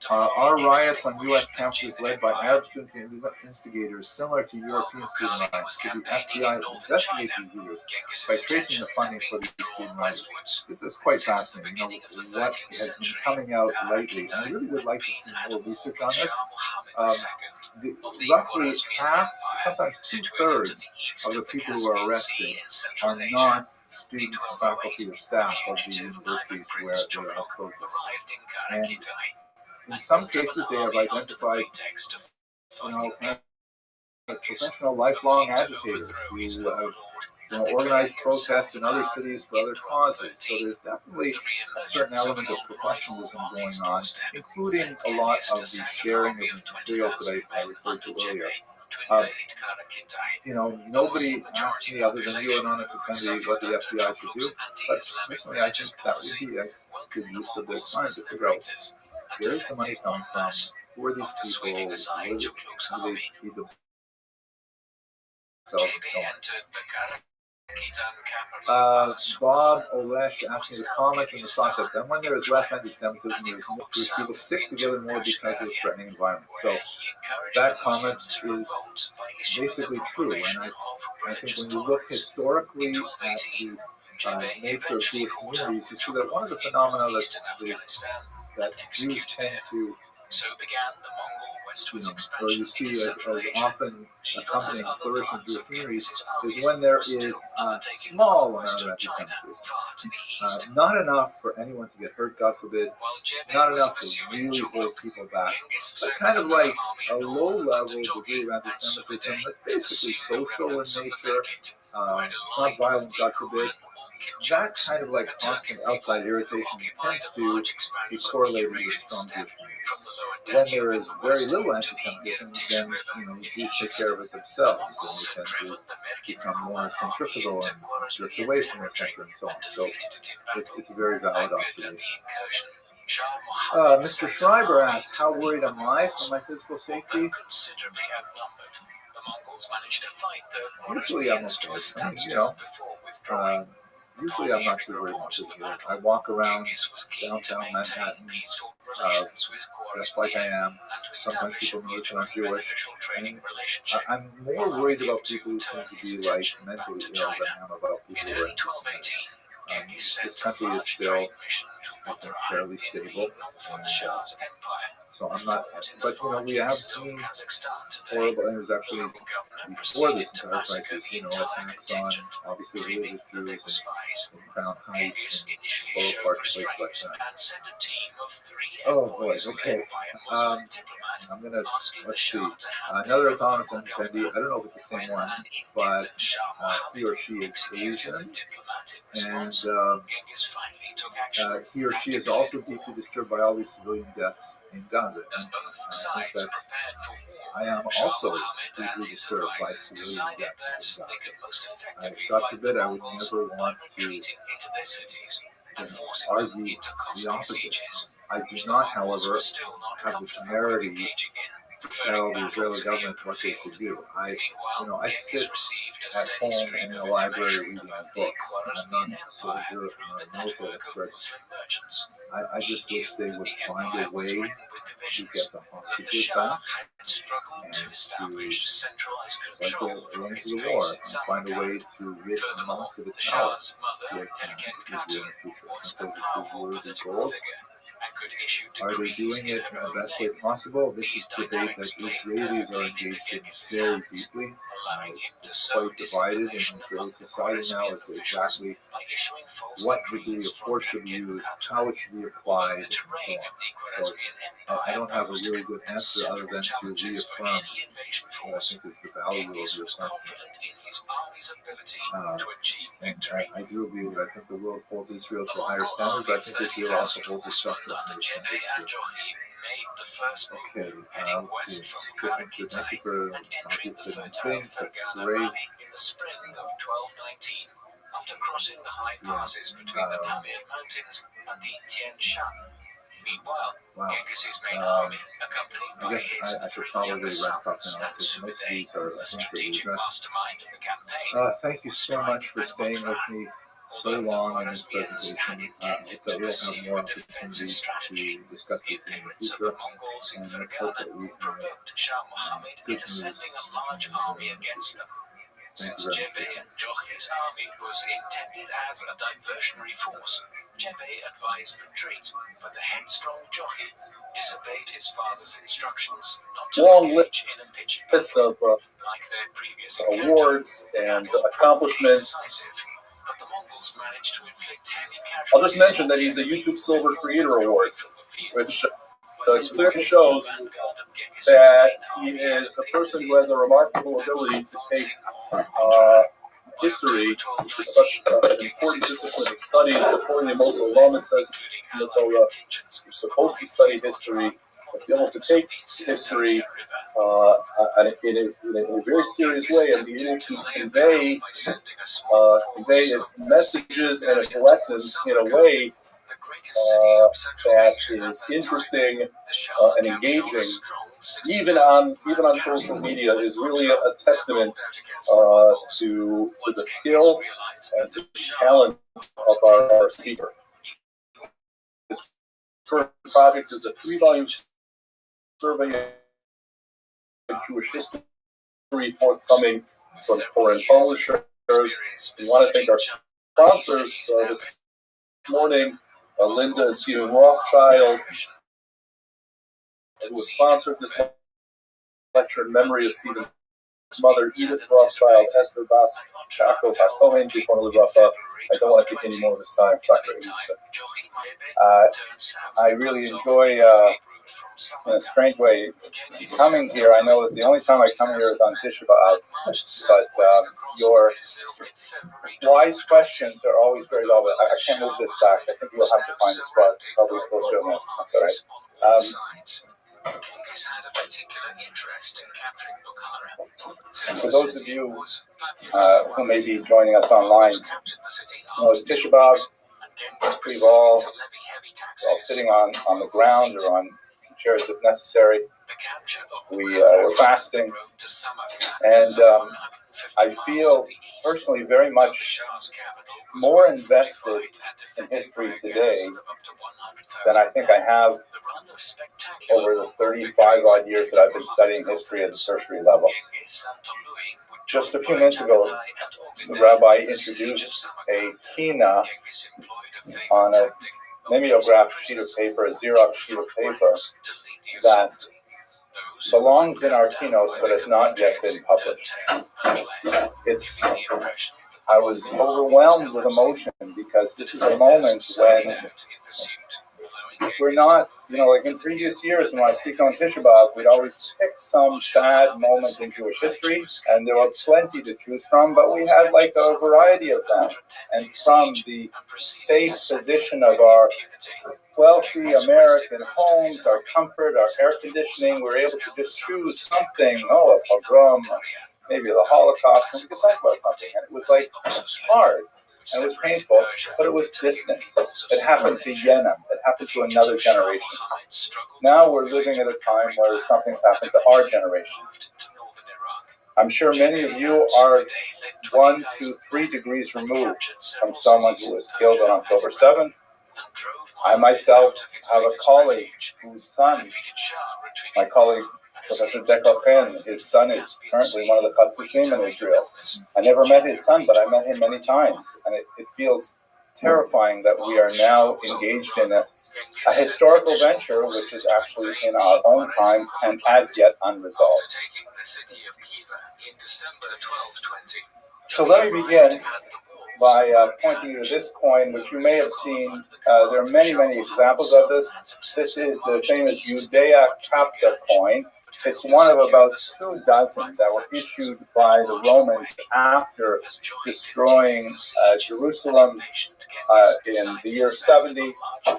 Are riots on U.S. campuses led by Arab students and instigators similar to European student riots? Should the FBI investigate these leaders by tracing the funding for these student riots? This is quite fascinating. What has been coming out lately, and I really would like to see more research on this. Roughly half, sometimes 2/3 of the people who are arrested are not students, faculty, or staff of the universities where they are protesting. And in some cases, they have identified, professional lifelong agitators who have organized protests in other cities for other causes. So there's definitely a certain element of professionalism going on, including a lot of the sharing of materials that I referred to earlier. Nobody asked me other than you and Anonymous Attendee what the FBI should do, but personally I think that would be a good use of their time to figure out where is the money coming from, who are these people, who do they feed themselves, and so on. Bob Olesh asked me to comment on the thought that then when there is less anti-Semitism, people stick together more because of the threatening environment. So that comment is basically true, and I think when you look historically at the nature of Jewish communities, you see that one of the phenomena that Jews tend to
So began the Mongol westwards
or
expansion
you see
into
as
Central Asia.
often
Even as
accompanying
other
flourishing
parts
Jewish
of
communities
Genghis'
is
armies
when there
were
is
still
a
undertaking
small
the
amount
conquest
of
of China,
anti-Semitism.
far to the east.
Not enough for anyone to get hurt, God forbid.
While Jebe
Not
was
enough to
pursuing
really
Chukuk,
hold people back.
Genghis
But
sent
kind of
another
like
army
a
north under
low-level
Jogi
degree of
and
anti-Semitism
Subutai
that's
to
basically
pursue the
social in
remnants of the
nature.
Menekete, who had
It's not
allied with
violent,
the
God forbid.
Kuran or
That
Kipchaks,
kind of like
a
constant
Turkic
outside
people who
irritation
occupied
tends
a
to
large
be
expanse of the
correlated with
Eurasian
strong
steppe
Jewish
from
communities.
the lower
When
Danube
there
in
is
the
very
west
little
to the
anti-Semitism,
Irtysh
then
River
the
in the
Jews take
east.
care of it
The
themselves, and
Mongols
they
had
tend to
driven the Merkin
become more
Kuman army
centrifugal
into
and drift
Khwarezmian
away from their
territory
center and so
and
on. So
defeated it in battle.
it's a very valid
Angered at
observation.
the incursion, Shah Muhammad
Mr.
sent an
Schreiber
army
asks,
to
how
meet
worried
the
am I for
Mongols.
my physical
Although
safety?
considerably outnumbered, the Mongols managed to fight the
Usually I'm
Khwarezmians to
okay.
a
I mean,
standstill before withdrawing.
usually I'm not too worried about physical. I walk around
Genghis was keen to
downtown
maintain
Manhattan,
peaceful relations with
just like I am.
and to
Sometimes
establish
people notice that I'm
mutually
Jewish.
beneficial trading
And
relationship.
I'm more worried about people who seem to be like mentally ill than I am about
In
people who are
early 1218, Genghis
this
sent a
country is
large
still,
trade mission to
I think,
Mutara
fairly
in
stable.
the north of the Shah's empire.
So I'm not, but we have seen
Kazakhstan today.
horrible, and it was actually
The governor
before
proceeded
this
to
entire
massacre
crisis,
the
attacks
entire
on
contingent,
obviously
believing
religious
that they were
Jews
spies.
in Crown
Genghis
Heights and
initially
Borough
showed
Park, places like
restraint
that.
and sent a team of 3
Oh boy,
envoys
okay.
led by a Muslim diplomat
I'm gonna,
asking the
let's see,
Shah to hand
another
over the
autonomous
Mongol
attendee. I don't know if it's the same
when
one,
an
but
indignant Shah
he or
Muhammad
she is
executed the
Asian,
diplomat in
and
response. Genghis finally took action
he or
and
she is
declared
also deeply
war.
disturbed by all these civilian deaths in Gaza.
As
And
both
I think
sides
that's,
prepared for war,
I am
Shah
also
Muhammad and
deeply
his
disturbed by
advisors
civilian
decided
deaths
that
in
they could
Gaza.
most effectively
God
fight
forbid
the
I would
Mongols
never
by
want to
retreating into their cities and forcing them
argue
into
the
costly
opposite.
sieges,
I do
which the
not,
Mongols
however,
were still not
have the
comfortable
temerity
with engaging in,
to
preferring
tell the
battles
Israeli
in the
government
open
what they
field.
should do.
Meanwhile,
I
Genghis
sit
received a
at
steady
home
stream
and in
of
a library
information
reading
about the
books. I'm
Khwarezmian
not a
Empire
soldier,
through
I'm
the
not a military
network of
expert.
Muslim merchants.
I just
He
wish
knew
they
that
would
the
find
empire
a
was
way
ridden with
to
divisions,
get the
that the
hostages
Shah
back
had struggled
and
to establish centralized
like
control
the
from
end of
its
the war
base in
and find a way
Samarkand.
to rid
Furthermore,
Hamas of its
the
power
Shah's mother,
to
Erken
Israel
Khatun,
in the future. I
was
think
a
those are two
powerful
worthy
political
goals.
figure and could issue
Are they
decrees
doing
in
it in
her
the
own
best way
name.
possible? This
These
is a debate that
dynamics played
Israelis are
perfectly into
engaged in
Genghis's
very
hands,
deeply.
allowing him to
It's
sow
quite divided in
disinformation among
Israeli
the
society now
Khwarezmian
as to
officials
exactly
by issuing false
what degree
decrees
of
from
force should be
Erken
used,
Khatun.
how it should be
Although
applied,
the
and so
terrain
on.
of the
So
Khwarezmian Empire
I don't have a
posed
really good answer other
several
than to
challenges for
reaffirm
any invasion
what I
force.
think is the value of
Genghis
your
was
question.
confident in his army's ability to achieve
And
victory.
I do agree that I think the world holds Israel
The
to a higher
Mongol
standard,
army
but I
of
think Israel also
30,000
holds
horsemen
itself to a
under
higher
Jebe
standard
and
too.
Joachim made the first move,
Okay,
heading
let's see.
west from
Skipping to, thank you
Karakitai
for
and entering the
contributing
fertile
things. That's
Fergana
great.
Valley in the spring of 1219, after crossing the high passes between the Pamir Mountains and the Tian Shan. Meanwhile, Genghis's main army, accompanied by his
I should
3
probably
younger
wrap up
sons
now
and
because most of
Subutai,
these are
the
things that we
strategic
addressed.
mastermind of the campaign,
Thank you so much for staying with me so long in this presentation. I hope that we'll have more opportunities to discuss this in the future. And let's hope that we have
provoked Shah Muhammad
good
into
news.
sending a large army against them.
Thank
Since
you very
Jebe
much.
and Jochi's army was intended as a diversionary force, Jebe advised retreat, but the headstrong Jochi disobeyed his father's instructions not to
Long
engage in a pitched
list
battle.
of
Like their previous
awards and accomplishments.
decisive, but the Mongols managed to inflict heavy casualties.
I'll just mention that he's a YouTube Silver Creator Award, which clearly shows that he is a person who has a remarkable ability to take history, which is such an important discipline of study, according to Moshe Olam, it says in the Torah, you're supposed to study history, but to be able to take history in a very serious way and be able to convey its messages and its lessons in a way that is interesting and engaging, even on social media, is really a testament to the skill and to the talent of our speaker. This current project is a 3-volume survey of Jewish history forthcoming from foreign publishers. We want to thank our sponsors this morning, Linda and Stephen Rothschild, who has sponsored this lecture in memory of Stephen's mother, Edith Rothschild, Esther Bas, Jacob Cohen, Zichrono Livracha. I don't want to take any more of his time. I really enjoy, in a strange way, coming here. I know that the only time I come here is on Tisha B'Av, but your wise questions are always very relevant. I can't move this back. I think you'll have to find a spot probably closer to me. That's all right. For those of you who may be joining us online, it's Tisha B'Av. We've all sitting on the ground or on chairs if necessary. We're fasting, and I feel personally very much more invested in history today than I think I have over the 35 odd years that I've been studying history at the tertiary level. Just a few minutes ago, the Rabbi introduced a kina on a mimeographed sheet of paper, a Xerox sheet of paper, that belongs in our keynotes but has not yet been published. I was overwhelmed with emotion because this is a moment when we're not, like in previous years when I speak on Tisha B'Av, we'd always pick some sad moment in Jewish history, and there were plenty to choose from, but we had like a variety of them. And from the safe position of our wealthy American homes, our comfort, our air conditioning, we're able to just choose something, a pogrom, maybe the Holocaust, and we could talk about something. And it was like hard, and it was painful, but it was distant. It happened to Yemen. It happened to another generation. Now we're living at a time where something's happened to our generation. I'm sure many of you are 1, 2, 3 degrees removed from someone who was killed on October 7th. I myself have a colleague whose son, my colleague Professor Dekofen, his son is currently one of the Chatufim in Israel. I never met his son, but I met him many times, and it feels terrifying that we are now engaged in a historical venture which is actually in our own times and as yet unresolved. So let me begin by pointing you to this coin, which you may have seen. There are many, many examples of this. This is the famous Judea Chapta coin. It's one of about 2 dozen that were issued by the Romans after destroying Jerusalem in the year 70.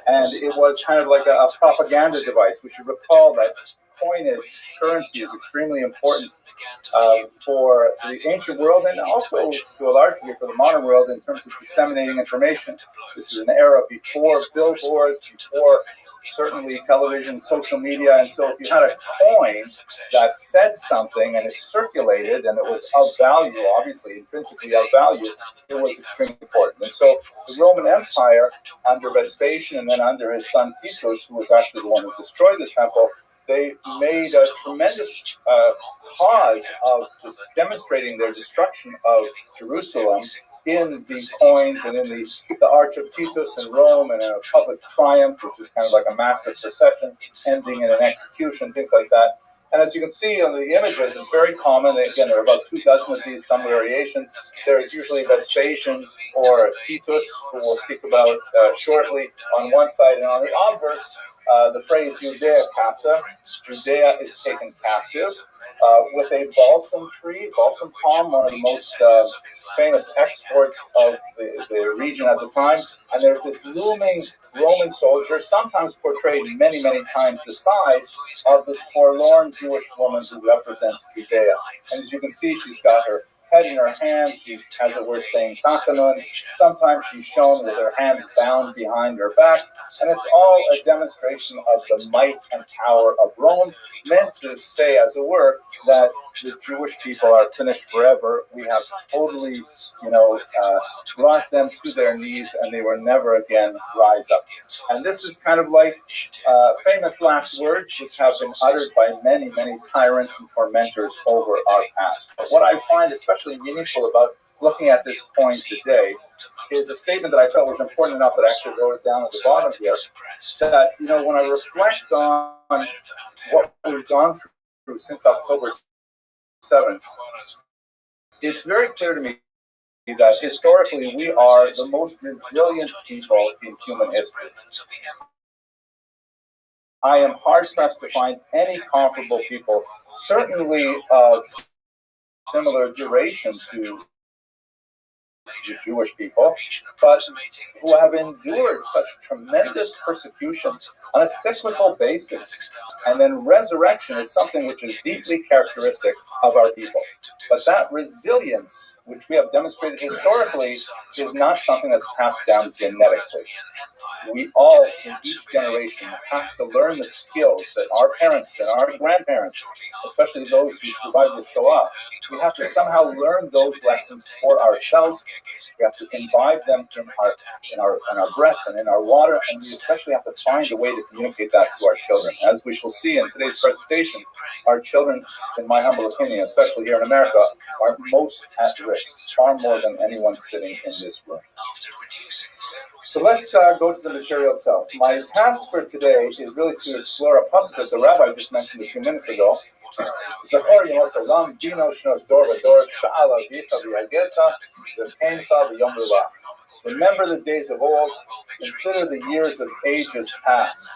And it was kind of like a propaganda device. We should recall that coinage currency is extremely important for the ancient world and also to a large degree for the modern world in terms of disseminating information. This is an era before billboards, before certainly television, social media, and so if you had a coin that said something and it circulated and it was of value, obviously intrinsically of value, it was extremely important. And so the Roman Empire under Vespasian and then under his son Titus, who was actually the one who destroyed the temple, they made a tremendous cause of just demonstrating their destruction of Jerusalem in the coins and in the Arch of Titus in Rome and in a public triumph, which is kind of like a massive procession ending in an execution, things like that. And as you can see on the images, it's very common. Again, there are about 2 dozen of these, some variations. There's usually Vespasian or Titus, who we'll speak about shortly, on one side, and on the obverse, the phrase Judea Capta. Judea is taken captive with a balsam tree, balsam palm, one of the most famous exports of the region at the time. And there's this looming Roman soldier, sometimes portrayed many, many times the size of this forlorn Jewish woman who represents Judea. And as you can see, she's got her head in her hands, she's, as it were, saying Tachanun. Sometimes she's shown with her hands bound behind her back, and it's all a demonstration of the might and power of Rome, meant to say, as it were, that the Jewish people are finished forever. We have totally, brought them to their knees, and they will never again rise up. And this is kind of like famous last words, which have been uttered by many, many tyrants and tormentors over our past. But what I find especially meaningful about looking at this coin today is a statement that I felt was important enough that I actually wrote it down at the bottom here, that, when I reflect on
what we've gone through since October 7th, it's very clear to me that historically we are the most resilient people in human history. I am hard-pressed to find any comparable people, certainly of similar duration to the Jewish people, but who have endured such tremendous persecution on a cyclical basis. And then resurrection is something which is deeply characteristic of our people. But that resilience, which we have demonstrated historically, is not something that's passed down genetically. We all, in each generation, have to learn the skills that our parents and our grandparents, especially those who survived the Shoah, we have to somehow learn those lessons for ourselves. We have to imbibe them in our breath and in our water, and we especially have to find a way to communicate that to our children. As we shall see in today's presentation, our children, in my humble opinion, especially here in America, are most at risk, far more than anyone sitting in this room. So let's go to the material itself. My task for today is really to explore a pasuk that the Rabbi just mentioned a few minutes ago. Remember the days of old, consider the years of ages past.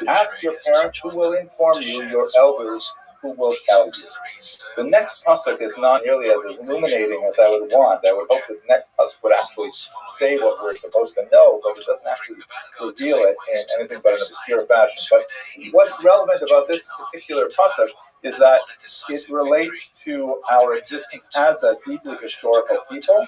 Ask your parents who will inform you, your elders who will tell you. The next pasuk is not nearly as illuminating as I would want. I would hope that the next pasuk would actually say what we're supposed to know, but it doesn't actually reveal it in anything but an obscure fashion. But what's relevant about this particular pasuk is that it relates to our existence as a deeply historical people,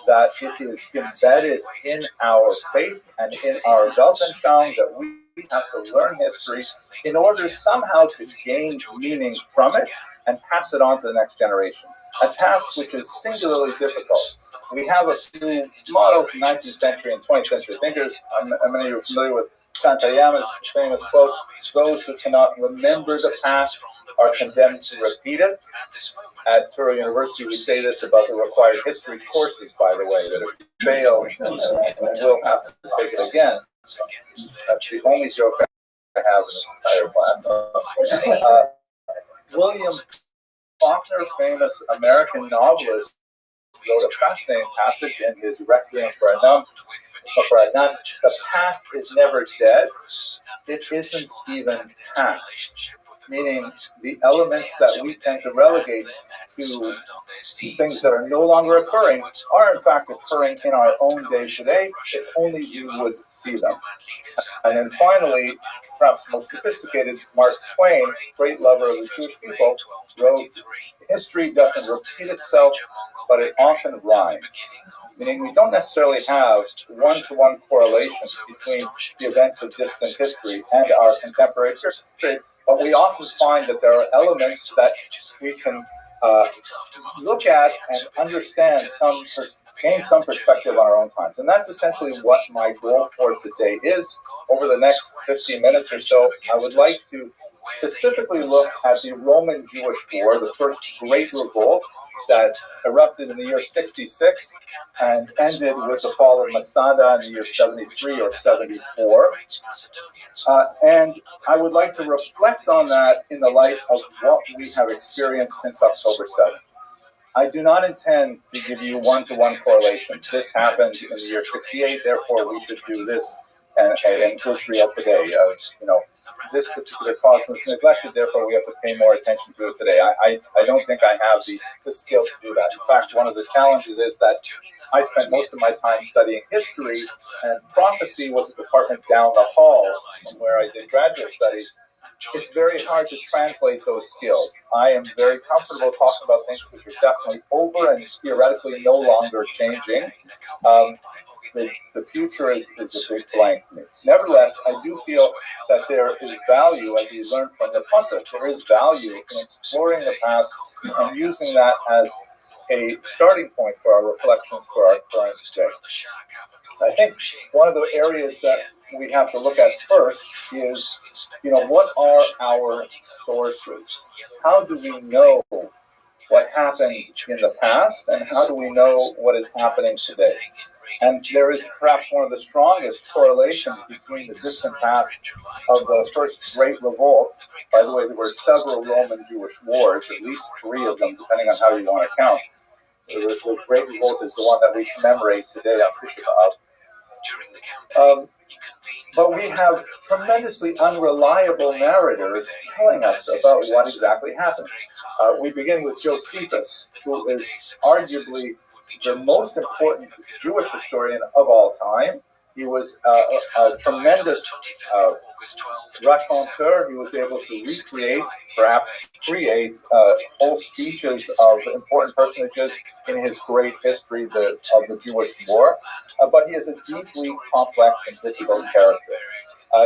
that it is embedded in our faith and in our Weltanschauung, that we have to learn history in order somehow to gain meaning from it and pass it on to the next generation. A task which is singularly difficult. We have a few models, 19th century and 20th century thinkers. Many of you are familiar with Santayama's famous quote, "Those who cannot remember the past are condemned to repeat it." At Touro University, we say this about the required history courses, by the way, that if you fail, we'll have to take it again. That's the only joke I have in this entire class. William Faulkner, famous American novelist, wrote a fascinating passage in his Requiem for Anam. The past is never dead, it isn't even past. Meaning the elements that we tend to relegate to things that are no longer occurring are in fact occurring in our own day today, if only we would see them. And then finally, perhaps most sophisticated, Mark Twain, great lover of the Jewish people, wrote, "History doesn't repeat itself, but it often rhymes." Meaning we don't necessarily have one-to-one correlations between the events of distant history and our contemporary history, but we often find that there are elements that we can look at and understand, gain some perspective on our own times. And that's essentially what my goal for today is. Over the next 15 minutes or so, I would like to specifically look at the Roman Jewish War, the first great revolt that erupted in the year 66 and ended with the fall of Masada in the year 73 or 74. And I would like to reflect on that in the light of what we have experienced since October 7th. I do not intend to give you one-to-one correlations. This happened in the year 68, therefore we should do this in Israel today. This particular cause was neglected, therefore we have to pay more attention to it today. I don't think I have the skill to do that. In fact, one of the challenges is that I spent most of my time studying history, and prophecy was a department down the hall from where I did graduate studies. It's very hard to translate those skills. I am very comfortable talking about things which are definitely over and theoretically no longer changing. The future is a big blank to me. Nevertheless, I do feel that there is value, as we learned from the pasuk, there is value in exploring the past and using that as a starting point for our reflections for our current day. I think one of the areas that we have to look at first is, what are our sources? How do we know what happened in the past, and how do we know what is happening today? And there is perhaps one of the strongest correlations between the distant past of the first Great Revolt. By the way, there were several Roman-Jewish wars, at least 3 of them, depending on how you want to count. The Great Revolt is the one that we commemorate today on Tisha B'Av. But we have tremendously unreliable narrators telling us about what exactly happened. We begin with Josephus, who is arguably the most important Jewish historian of all time. He was a tremendous raconteur. He was able to recreate, perhaps create, whole speeches of important personages in his great history of the Jewish war. But he is a deeply complex and difficult character.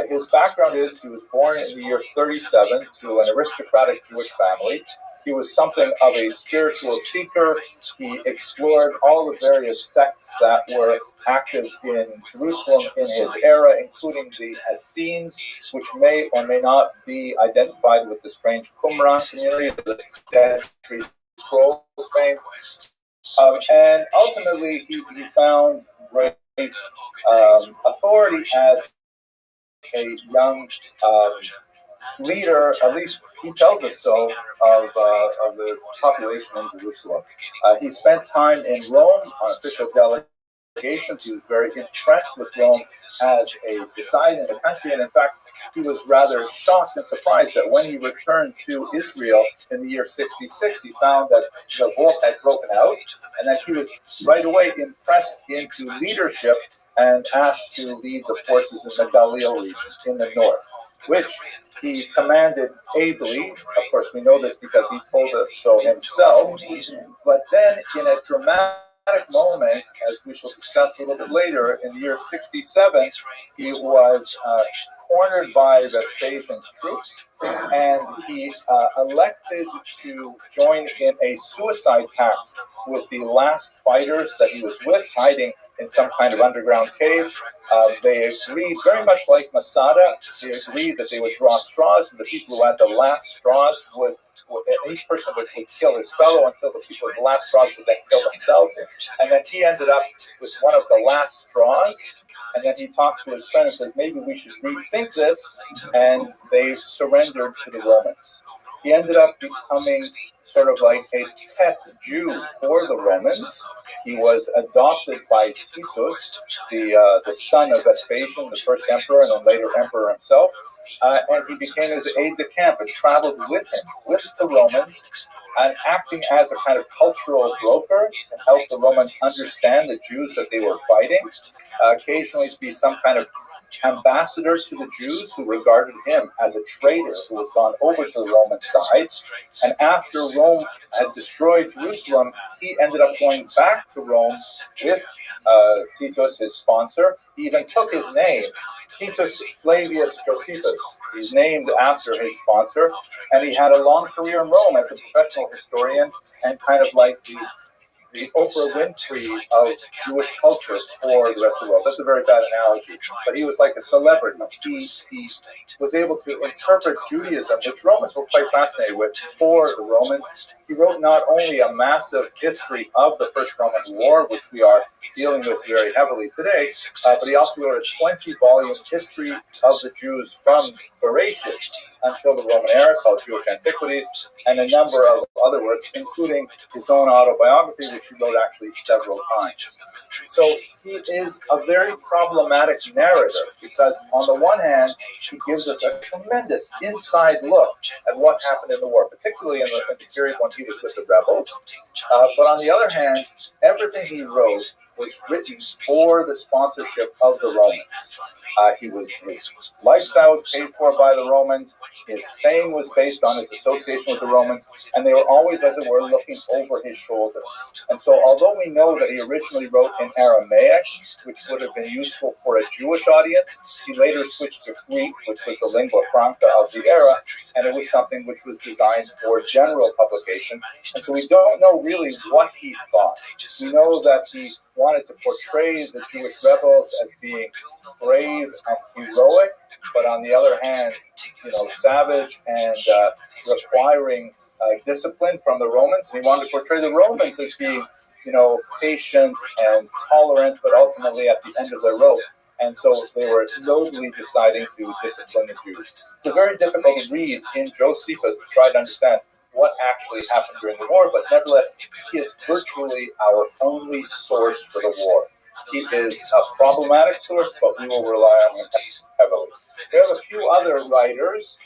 His background is he was born in the year 37 to an aristocratic Jewish family. He was something of a spiritual seeker. He explored all the various sects that were active in Jerusalem in his era, including the Essenes, which may or may not be identified with the strange Qumran community of the Dead Sea Scrolls fame. And ultimately, he found great authority as a young leader, at least he tells us so, of the population in Jerusalem. He spent time in Rome on official delegations. He was very impressed with Rome as a society and a country, and in fact, he was rather shocked and surprised that when he returned to Israel in the year 66, he found that the revolt had broken out, and that he was right away impressed into leadership and asked to lead the forces in the Galilee region in the north, which he commanded ably. Of course, we know this because he told us so himself. But then, in a dramatic moment, as we shall discuss a little bit later, in the year 67, he was cornered by Vespasian's troops, and he elected to join in a suicide pact with the last fighters that he was with, hiding in some kind of underground cave. They agreed, very much like Masada, they agreed that they would draw straws, and the people who had the last straws would each person would kill his fellow until the people with the last straws would then kill themselves. And then he ended up with one of the last straws, and then he talked to his friend and says, maybe we should rethink this, and they surrendered to the Romans. He ended up becoming sort of like a pet Jew for the Romans. He was adopted by Titus, the son of Vespasian, the first emperor, and then later emperor himself. And he became his aide-de-camp and traveled with him, with the Romans, and acting as a kind of cultural broker to help the Romans understand the Jews that they were fighting, occasionally to be some kind of ambassador to the Jews who regarded him as a traitor who had gone over to the Roman side. And after Rome had destroyed Jerusalem, he ended up going back to Rome with Titus, his sponsor. He even took his name, Titus Flavius Josephus. He's named after his sponsor, and he had a long career in Rome as a professional historian and kind of like the Oprah Winfrey of Jewish culture for the rest of the world. That's a very bad analogy, but he was like a celebrity. He was able to interpret Judaism, which Romans were quite fascinated with, for the Romans. He wrote not only a massive history of the First Roman War, which we are dealing with very heavily today, but he also wrote a 20-volume history of the Jews from Bereshit until the Roman era, called Jewish Antiquities, and a number of other works, including his own autobiography, which he wrote actually several times. So he is a very problematic narrator because, on the one hand, he gives us a tremendous inside look at what happened in the war, particularly in the period when he was with the rebels. But on the other hand, everything he wrote was written for the sponsorship of the Romans. His lifestyle was paid for by the Romans. His fame was based on his association with the Romans, and they were always, as it were, looking over his shoulder. And so, although we know that he originally wrote in Aramaic, which would have been useful for a Jewish audience, he later switched to Greek, which was the lingua franca of the era, and it was something which was designed for general publication. And so we don't know really what he thought. We know that he wanted to portray the Jewish rebels as being brave and heroic, but on the other hand, savage and requiring discipline from the Romans. He wanted to portray the Romans as being, patient and tolerant, but ultimately at the end of their rope. And so they were nobly deciding to discipline the Jews. It's a very difficult read in Josephus to try to understand what actually happened during the war, but nevertheless, he is virtually our only source for the war. He is a problematic source, but we will rely on him heavily. There are a few other writers,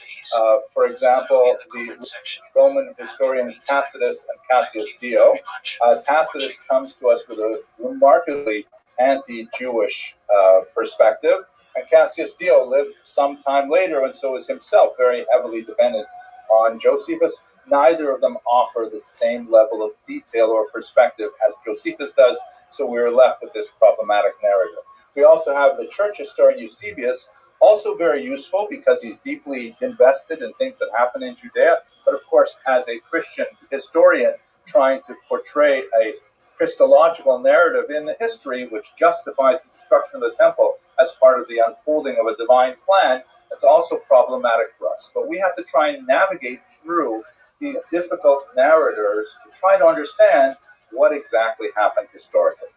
for example, the Roman historians Tacitus and Cassius Dio. Tacitus comes to us with a remarkably anti-Jewish perspective, and Cassius Dio lived some time later, and so is himself very heavily dependent on Josephus. Neither of them offer the same level of detail or perspective as Josephus does, so we're left with this problematic narrative. We also have the church historian Eusebius, also very useful because he's deeply invested in things that happen in Judea, but of course as a Christian historian trying to portray a Christological narrative in the history which justifies the destruction of the temple as part of the unfolding of a divine plan, it's also problematic for us. But we have to try and navigate through these difficult narrators to try to understand what exactly happened historically.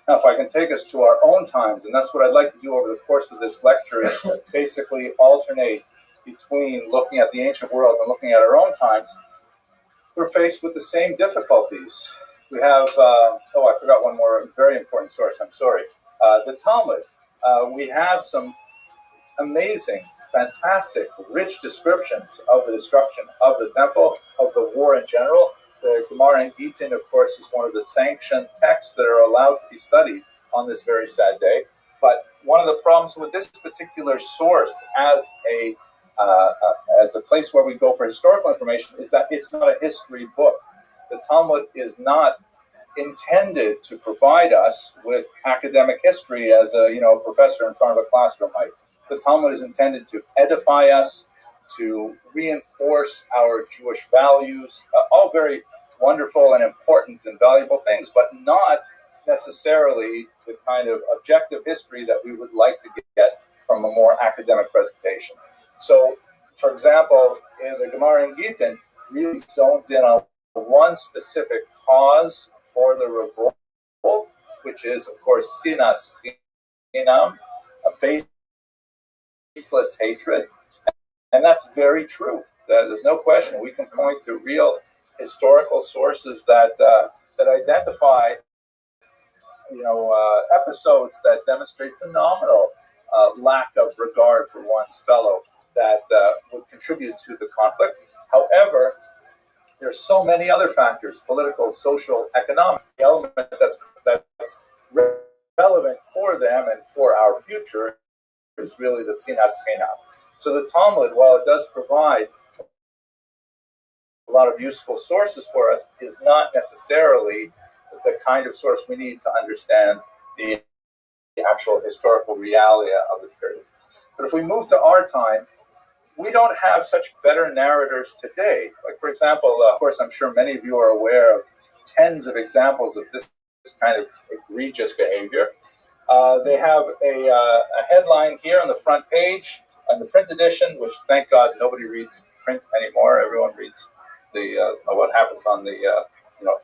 Now, if I can take us to our own times, and that's what I'd like to do over the course of this lecture, is basically alternate between looking at the ancient world and looking at our own times. We're faced with the same difficulties. We have, I forgot one more very important source, I'm sorry. The Talmud. We have some amazing, fantastic, rich descriptions of the destruction of the temple, of the war in general. The Gemara and Gittin, of course, is one of the sanctioned texts that are allowed to be studied on this very sad day. But one of the problems with this particular source as a place where we go for historical information is that it's not a history book. The Talmud is not intended to provide us with academic history as a professor in front of a classroom might. The Talmud is intended to edify us, to reinforce our Jewish values, all very wonderful and important and valuable things, but not necessarily the kind of objective history that we would like to get from a more academic presentation. So, for example, in the Gemara and Gittin really zones in on one specific cause for the revolt, which is, of course, sinas chinam, a baseless hatred. And that's very true. There's no question. We can point to real historical sources that identify, episodes that demonstrate phenomenal lack of regard for one's fellow that would contribute to the conflict. However, there's so many other factors, political, social, economic element that's relevant for them and for our future is really the sinas chinam. So the Talmud, while it does provide a lot of useful sources for us, is not necessarily the kind of source we need to understand the actual historical reality of the period. But if we move to our time, we don't have such better narrators today. Like, for example, of course, I'm sure many of you are aware of tens of examples of this kind of egregious behavior. They have a headline here on the front page on the print edition, which, thank God, nobody reads print anymore. Everyone reads the what happens on the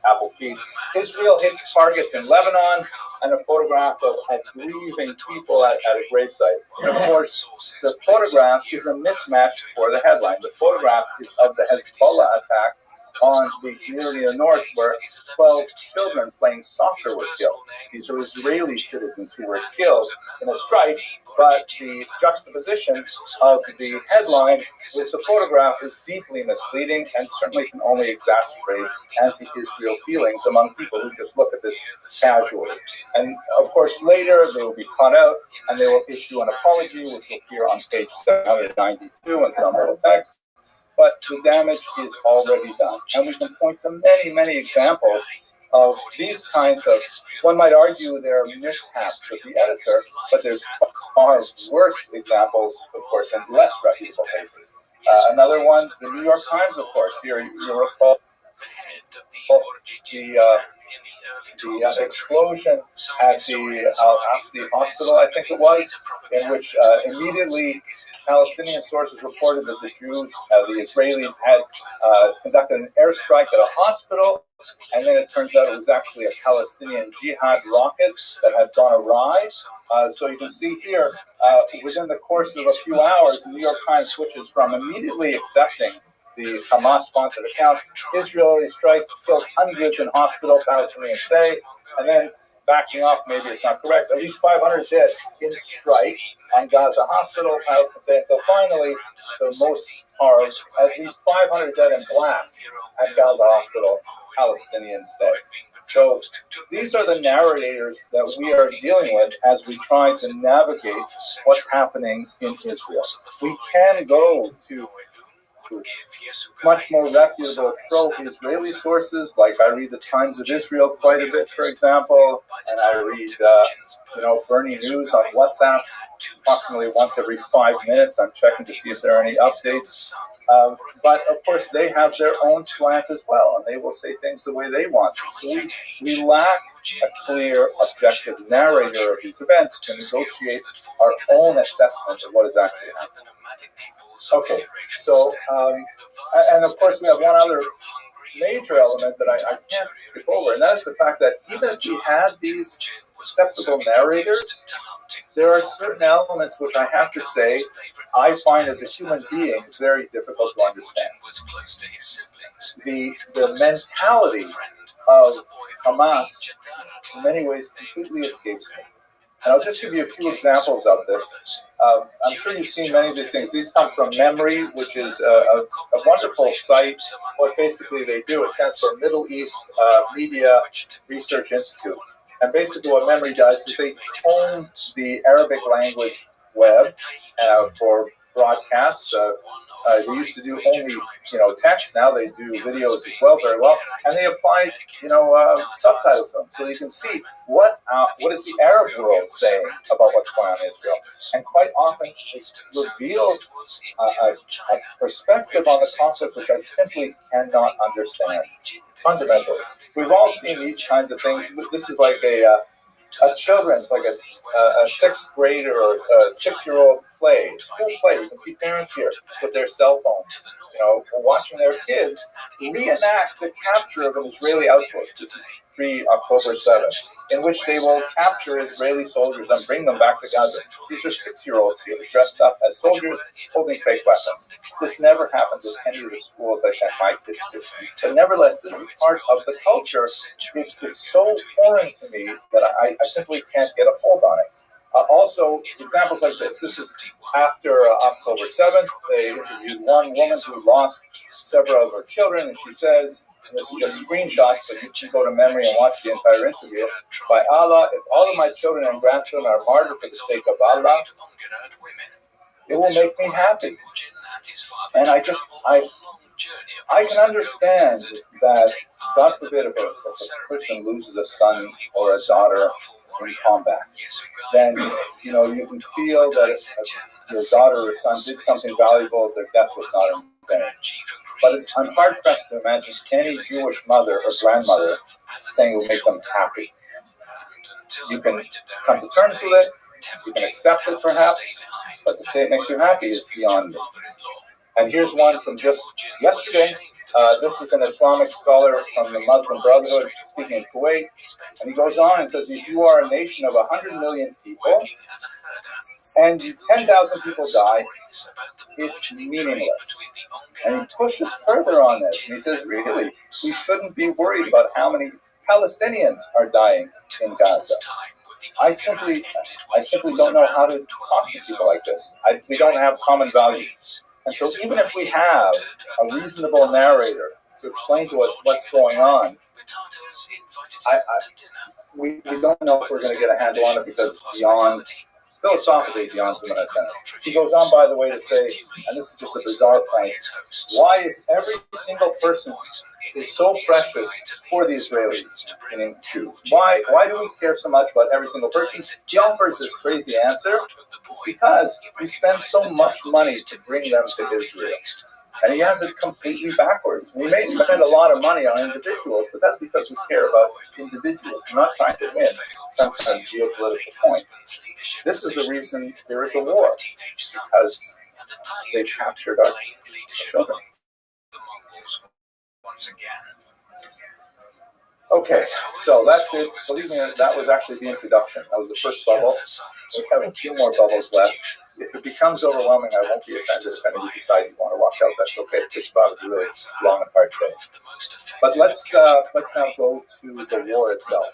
Apple feed. Israel hits targets in Lebanon, and a photograph of grieving people at a gravesite. And of course, the photograph is a mismatch for the headline. The photograph is of the Hezbollah attack on the community in the north where 12 children playing soccer were killed. These are Israeli citizens who were killed in a strike, but the juxtaposition of the headline with the photograph is deeply misleading and certainly can only exacerbate anti-Israel feelings among people who just look at this casually. And of course, later they will be cut out and they will issue an apology, which will appear on page 792 and some little text. But the damage is already done. And we can point to many, many examples of these kinds of, one might argue there are mishaps of the editor, but there's far worse examples, of course, in less reputable papers. Another one, the New York Times, of course. Here you recall the explosion at the Al-Aqsa hospital, I think it was, in which immediately Palestinian sources reported that the Jews, the Israelis, had conducted an airstrike at a hospital, and then it turns out it was actually a Palestinian jihad rocket that had gone awry. So you can see here, within the course of a few hours, the New York Times switches from immediately accepting the Hamas-sponsored account, Israeli strike kills hundreds in hospital, Palestinians say, and then backing off, maybe it's not correct, at least 500 dead in strike on Gaza hospital, Palestinians say, until finally the most horror, at least 500 dead in blasts at Gaza hospital, Palestinians say. So these are the narrators that we are dealing with as we try to navigate what's happening in Israel. We can go to much more reputable pro-Israeli sources, like I read the Times of Israel quite a bit, for example, and I read, Bernie News on WhatsApp approximately once every 5 minutes. I'm checking to see if there are any updates. But of course, they have their own slant as well, and they will say things the way they want to. So we lack a clear, objective narrator of these events to negotiate our own assessment of what is actually happening. Okay, so, and of course we have one other major element that I can't skip over, and that is the fact that even if we had these acceptable narrators, there are certain elements which I have to say I find as a human being very difficult to understand. The mentality of Hamas in many ways completely escapes me. And I'll just give you a few examples of this. I'm sure you've seen many of these things. These come from Memory, which is a wonderful site. What basically they do, it stands for Middle East Media Research Institute. And basically what Memory does is they comb the Arabic language web for broadcasts. They used to do only, text. Now they do videos as well, very well, and they apply, subtitles to them, so you can see what is the Arab world saying about what's going on in Israel. And quite often it reveals a perspective on the conflict which I simply cannot understand. Fundamentally, we've all seen these kinds of things. This is like a children's, like a sixth grader or a 6-year-old play, school play. You can see parents here with their cell phones, watching their kids reenact the capture of an Israeli outpost. This is pre-October 7th, in which they will capture Israeli soldiers and bring them back to Gaza. These are 6-year-olds here dressed up as soldiers holding fake weapons. This never happens in any of the schools I sent my kids to. But nevertheless, this is part of the culture. It's so foreign to me that I simply can't get a hold on it. Also, examples like this. This is after October 7th. They interviewed one woman who lost several of her children, and she says, and this is just screenshots, but you can go to Memory and watch the entire interview. By Allah, if all of my children and grandchildren are martyred for the sake of Allah, it will make me happy. And I can understand that, God forbid, if a person loses a son or a daughter in combat, then you can feel that if your daughter or son did something valuable, their death was not in vain. But I'm hard-pressed to imagine any Jewish mother or grandmother saying it will make them happy. You can come to terms with it, you can accept it perhaps, but to say it makes you happy is beyond me. And here's one from just yesterday. This is an Islamic scholar from the Muslim Brotherhood speaking in Kuwait. And he goes on and says, if you are a nation of 100 million people and 10,000 people die, it's meaningless. And he pushes further on this, and he says, really, we shouldn't be worried about how many Palestinians are dying in Gaza. I simply don't know how to talk to people like this. We don't have common values. And so even if we have a reasonable narrator to explain to us what's going on, we don't know if we're going to get a handle on it because philosophically beyond human assent. He goes on, by the way, to say, and this is just a bizarre point, why is every single person is so precious for the Israelis, meaning Jews? Why do we care so much about every single person? He offers this crazy answer. It's because we spend so much money to bring them to Israel. And he has it completely backwards. We may spend a lot of money on individuals, but that's because we care about individuals. We're not trying to win some kind of geopolitical point. This is the reason there is a war, because they've captured our children. Okay, so that's it. Believe me, that was actually the introduction. That was the first bubble. We have a few more bubbles left. If it becomes overwhelming, I won't be offended if any of you decide you want to walk out. That's okay. This spot is really long and hard today. But let's now go to the war itself.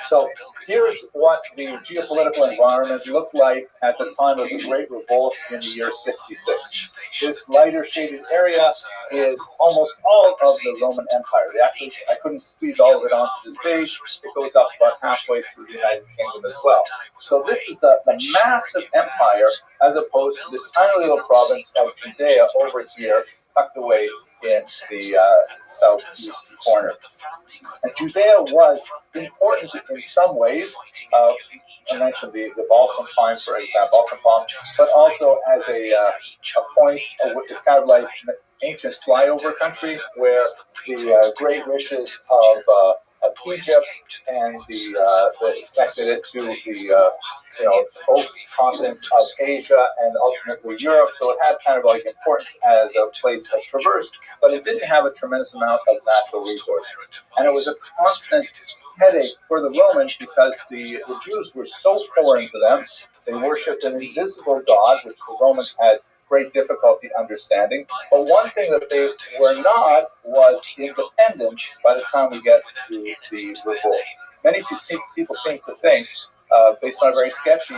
So here's what the geopolitical environment looked like at the time of the Great Revolt in the year 66. This lighter shaded area is almost all of the Roman Empire. I couldn't squeeze all of it onto this page. It goes up about halfway through the United Kingdom as well. So this is the massive empire as opposed to this tiny little province of Judea over here, tucked away in the southeast corner. And Judea was important in some ways. I mentioned the balsam pine, for example, balsam palm, but also as a point, it's kind of like an ancient flyover country where the great riches of Egypt and connected it to the both continents of Asia and ultimately Europe. So it had kind of like importance as a place of traverse, but it didn't have a tremendous amount of natural resources. And it was a constant headache for the Romans because the Jews were so foreign to them. They worshipped an invisible God, which the Romans had great difficulty understanding. But one thing that they were not was independent by the time we get to the revolt. Many people seem to think, based on a very sketchy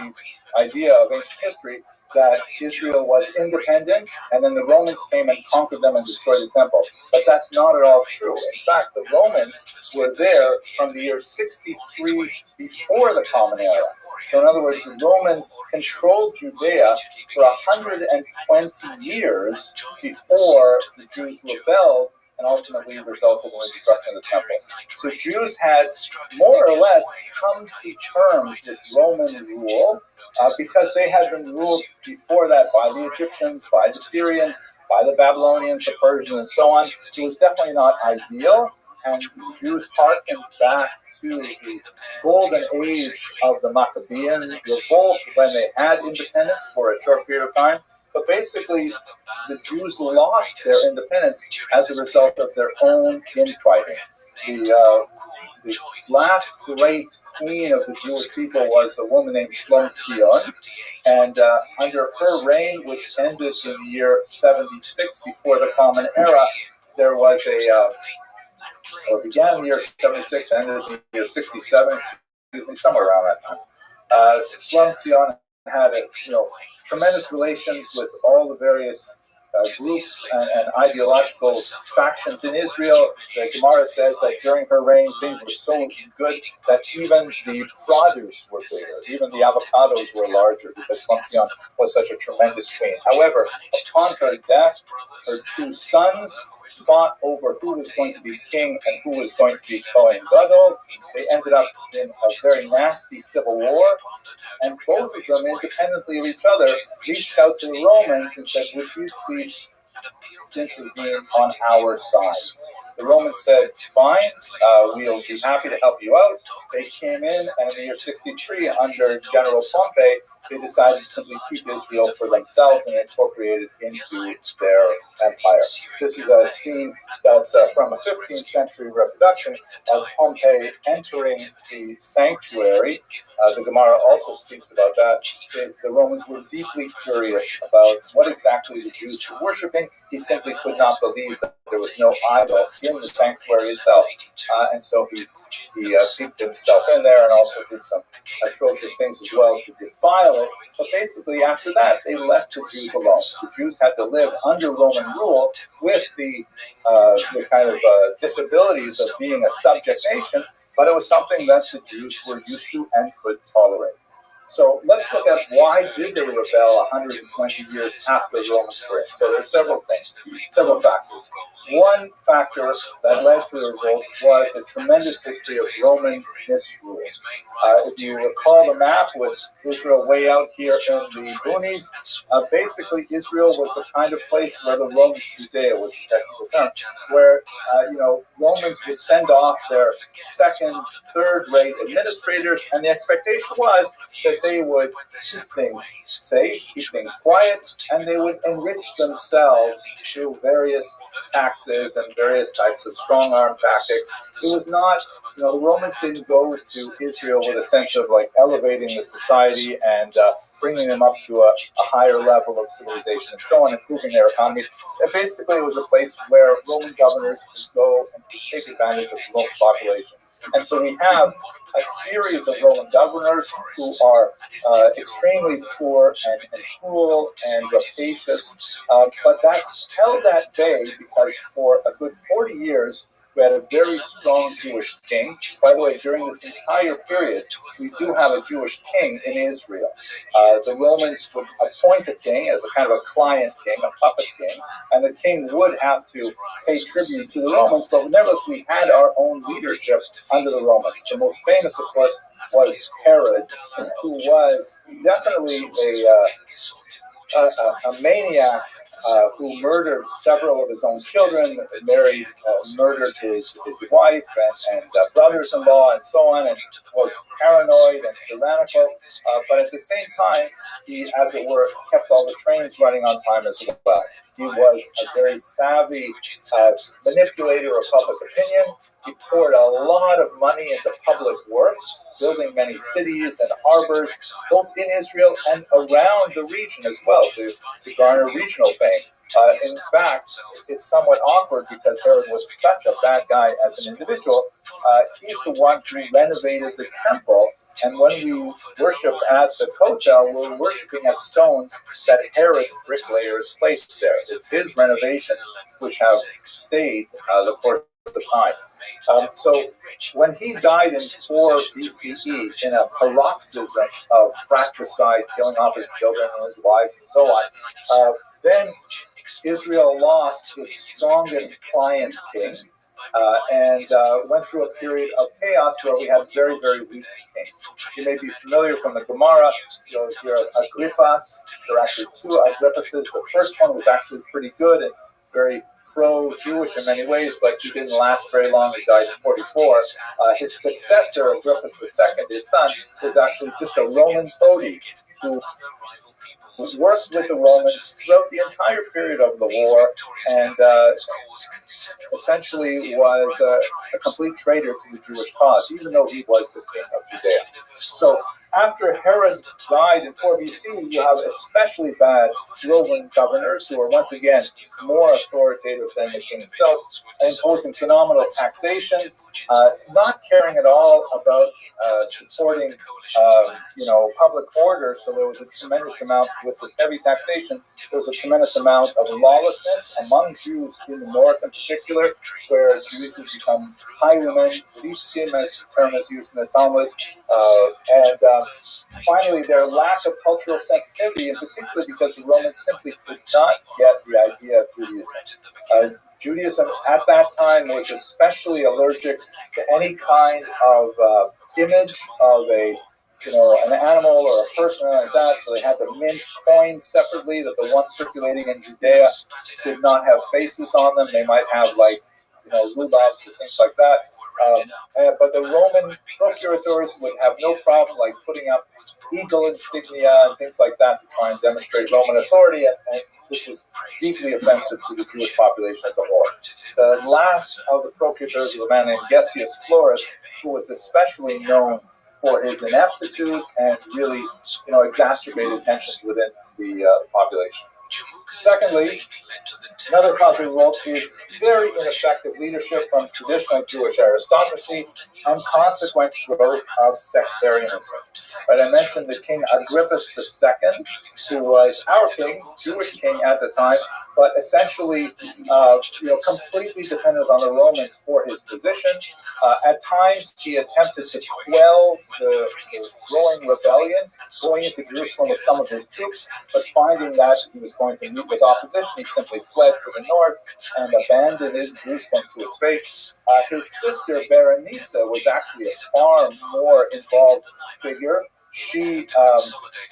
idea of ancient history, that Israel was independent and then the Romans came and conquered them and destroyed the temple. But that's not at all true. In fact, the Romans were there from the year 63 before the Common Era. So in other words, the Romans controlled Judea for 120 years before the Jews rebelled and ultimately resulted in the destruction of the temple. So Jews had more or less come to terms with Roman rule because they had been ruled before that by the Egyptians, by the Syrians, by the Babylonians, the Persians, and so on. It was definitely not ideal, and Jews harkened back to the golden age of the Maccabean revolt when they had independence for a short period of time. But basically, the Jews lost their independence as a result of their own infighting. The last great queen of the Jewish people was a woman named Zion, and under her reign, which ended in the year 76 before the Common Era, there was or began in the year 76, ended in the year 67, somewhere around that time. Zion had tremendous relations with all the various groups and ideological factions in Israel. The Gemara says that during her reign, things were so good that even the produce were bigger, even the avocados were larger because Zion was such a tremendous queen. However, upon her death, her two sons fought over who was going to be king and who was going to be Kohen Gadol. They ended up in a very nasty civil war, and both of them, independently of each other, reached out to the Romans and said, "Would you please intervene on our side?" The Romans said, "Fine, we'll be happy to help you out." They came in, and in the year 63, under General Pompey, they decided to simply keep Israel for themselves and incorporate it into their empire. This is a scene that's from a 15th century reproduction of Pompey entering the sanctuary. The Gemara also speaks about that. The Romans were deeply curious about what exactly the Jews were worshiping. He simply could not believe that there was no idol in the sanctuary itself. And so he seeped himself in there and also did some atrocious things as well to defile it. But basically, after that, they left the Jews alone. The Jews had to live under Roman rule with the kind of disabilities of being a subject nation, but it was something that the Jews were used to and could tolerate. So let's look at why did they rebel 120 years after the Roman Spring. So there's several things, several factors. One factor that led to the revolt was a tremendous history of Roman misrule. If you recall the map with Israel way out here in the boonies, basically Israel was the kind of place where the Roman Judea was the technical term, where Romans would send off their second, third-rate administrators, and the expectation was that they would keep things safe, keep things quiet, and they would enrich themselves through various taxes and various types of strong-arm tactics. It was not, the Romans didn't go to Israel with a sense of like elevating the society and bringing them up to a higher level of civilization and so on, improving their economy. And basically, it was a place where Roman governors could go and take advantage of the local population. And so we have a series of Roman governors who are extremely poor and cruel and rapacious, but that's held at bay because for a good 40 years, we had a very strong Jewish king. By the way, during this entire period, we do have a Jewish king in Israel. The Romans would appoint a king as a kind of a client king, a puppet king, and the king would have to pay tribute to the Romans, but nevertheless, we had our own leadership under the Romans. The most famous, of course, was Herod, who was definitely a maniac who murdered several of his own children, murdered his wife and brothers-in-law and so on, and was paranoid and tyrannical. But at the same time, he, as it were, kept all the trains running on time as well. He was a very savvy manipulator of public opinion. He poured a lot of money into public works, building many cities and harbors, both in Israel and around the region as well, to garner regional fame. In fact, it's somewhat awkward because Herod was such a bad guy as an individual. He's the one who renovated the temple. And when we worship at the Kotel, we're worshiping at stones that Herod's bricklayers placed there. It's his renovations which have stayed the course of time. So when he died in 4 BCE in a paroxysm of fratricide, killing off his children and his wives and so on, then Israel lost its strongest client king. And went through a period of chaos where we had very, very weak kings. You may be familiar from the Gemara, you'll hear Agrippas. There are actually 2 Agrippases. The first one was actually pretty good and very pro-Jewish in many ways, but he didn't last very long. He died in 44. His successor, Agrippas II, his son, was actually just a Roman toady who worked with the Romans throughout the entire period of the war and essentially was a complete traitor to the Jewish cause, even though he was the king of Judea. So after Herod died in 4 BC, you have especially bad Roman governors who are once again more authoritative than the king himself, imposing phenomenal taxation, not caring at all about supporting public order. So there was a tremendous amount, with this heavy taxation, there was a tremendous amount of lawlessness among Jews in the north in particular, where Jews would become highwaymen, listim, as the term is used in the Talmud, and finally their lack of cultural sensitivity, in particular because the Romans simply could not get the idea of Judaism. Judaism at that time was especially allergic to any kind of image of an animal or a person like that, so they had to mint coins separately, that the ones circulating in Judea did not have faces on them. They might have rudolphs or things like that. But the Roman procurators would have no problem putting up eagle insignia and things like that to try and demonstrate Roman authority, and this was deeply offensive to the Jewish population as a whole. The last of the procurators was a man named Gessius Florus, who was especially known for his ineptitude and really, exacerbated tensions within the population. Secondly, another cause of revolt is very ineffective leadership from traditional Jewish aristocracy and consequent growth of sectarianism. But I mentioned the King Agrippas II, who was our king, Jewish king at the time, but essentially, completely dependent on the Romans for his position. At times, he attempted to quell the growing rebellion, going into Jerusalem with some of his troops, but finding that he was going to meet with opposition, he simply fled to the north and abandoned Jerusalem to its fate. His sister Berenice was actually a far more involved figure. She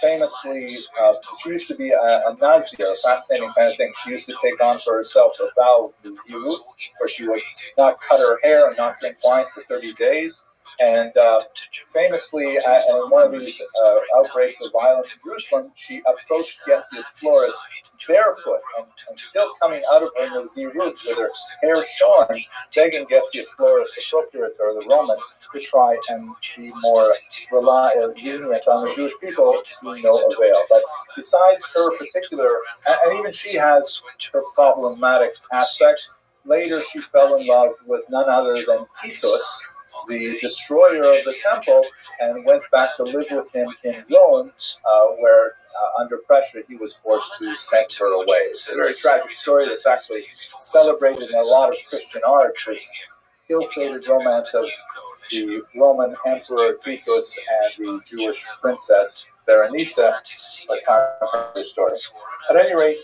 famously, she used to be a Nazir, a fascinating kind of thing. She used to take on for herself a vow of Zirut, where she would not cut her hair and not drink wine for 30 days. And famously, in one of these outbreaks of violence in Jerusalem, she approached Gessius Florus barefoot and still coming out of her Nazirut with her hair shorn, begging Gessius Florus, the procurator, the Roman, to try and be more lenient on the Jewish people, to no avail. But besides her particular, and even she has her problematic aspects, later she fell in love with none other than Titus, the destroyer of the temple, and went back to live with him in Rome, where under pressure he was forced to send her away. It's a very tragic story that's actually celebrated in a lot of Christian art, this ill-fated romance of the Roman Emperor Titus and the Jewish princess Berenice, a time story. At any rate,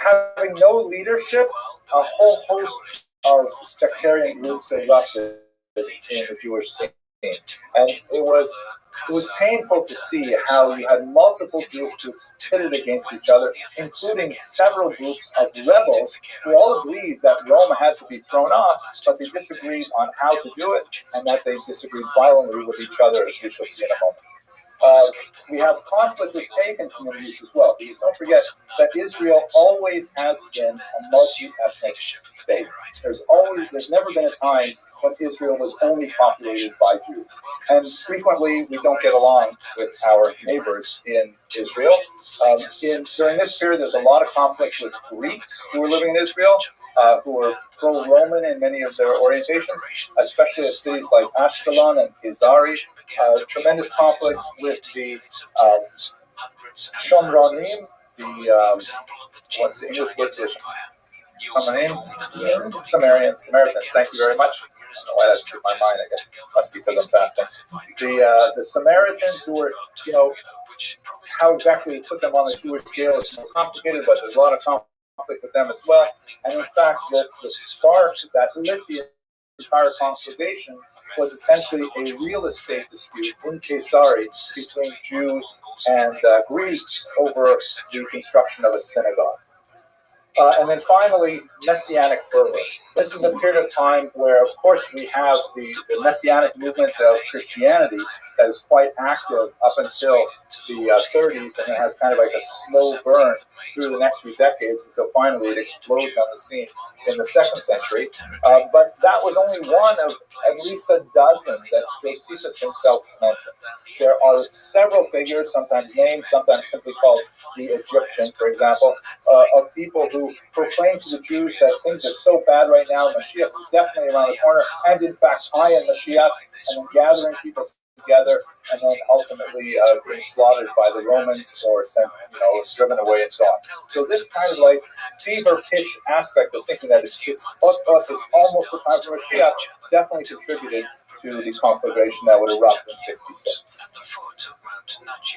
having no leadership, a whole host of sectarian groups erupted in the Jewish scene, and it was painful to see how you had multiple Jewish groups pitted against each other, including several groups of rebels who all agreed that Rome had to be thrown off, but they disagreed on how to do it, and that they disagreed violently with each other, as we shall see in a moment. We have conflict with pagan communities as well, because don't forget that Israel always has been a multi-ethnic state. There's never been a time when Israel was only populated by Jews. And frequently, we don't get along with our neighbors in Israel. During this period, there's a lot of conflict with Greeks who were living in Israel, who were pro-Roman in many of their orientations, especially at cities like Ashkelon and Kizari. Tremendous conflict with the Shomronim, what's the English word for Samaritans. Thank you very much. I don't know why that's in my mind. I guess it must be because I'm fasting. The Samaritans, who were, how exactly to put them on the Jewish scale is more complicated, but there's a lot of conflict with them as well. And in fact, the spark that lit the entire conflagration was essentially a real estate dispute in Caesarea between Jews and Greeks over the construction of a synagogue. And then finally, Messianic fervor. This is a period of time where, of course, we have the Messianic movement of Christianity that is quite active up until the 30s, and it has kind of like a slow burn through the next few decades until finally it explodes on the scene in the 2nd century. But that was only one of at least a dozen that Josephus himself mentioned. There are several figures, sometimes named, sometimes simply called the Egyptian, for example, of people who proclaim to the Jews that things are so bad right now, Mashiach is definitely around the corner, and in fact, I am Mashiach, and then gathering people together, and then ultimately being slaughtered by the Romans or sent, driven away and so on. So this kind of like fever pitch aspect of thinking that it's almost the time for Mashiach definitely contributed to the conflagration that would erupt in 66.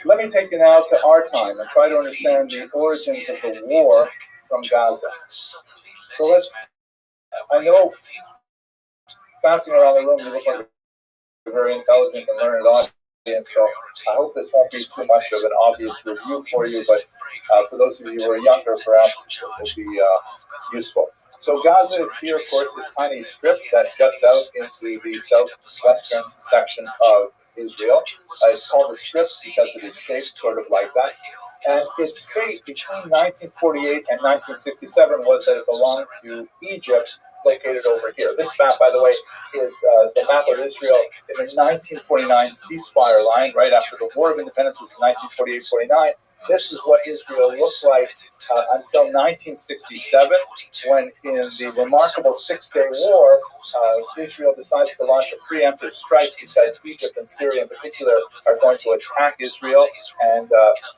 Let me take you now to our time and try to understand the origins of the war from Gaza. So I know, passing around the room, you look like a very intelligent and learned audience, so I hope this won't be too much of an obvious review for you, but for those of you who are younger, perhaps it will be useful. So Gaza is here, of course, this tiny strip that juts out into the southwestern section of Israel. It's called a strip because it is shaped sort of like that. And its fate between 1948 and 1967 was that it belonged to Egypt, located over here. This map, by the way, is the map of Israel in the 1949 ceasefire line, right after the War of Independence was 1948-49. This is what Israel looked like until 1967, when in the remarkable Six-Day War, Israel decides to launch a preemptive strike because Egypt and Syria in particular are going to attack Israel. And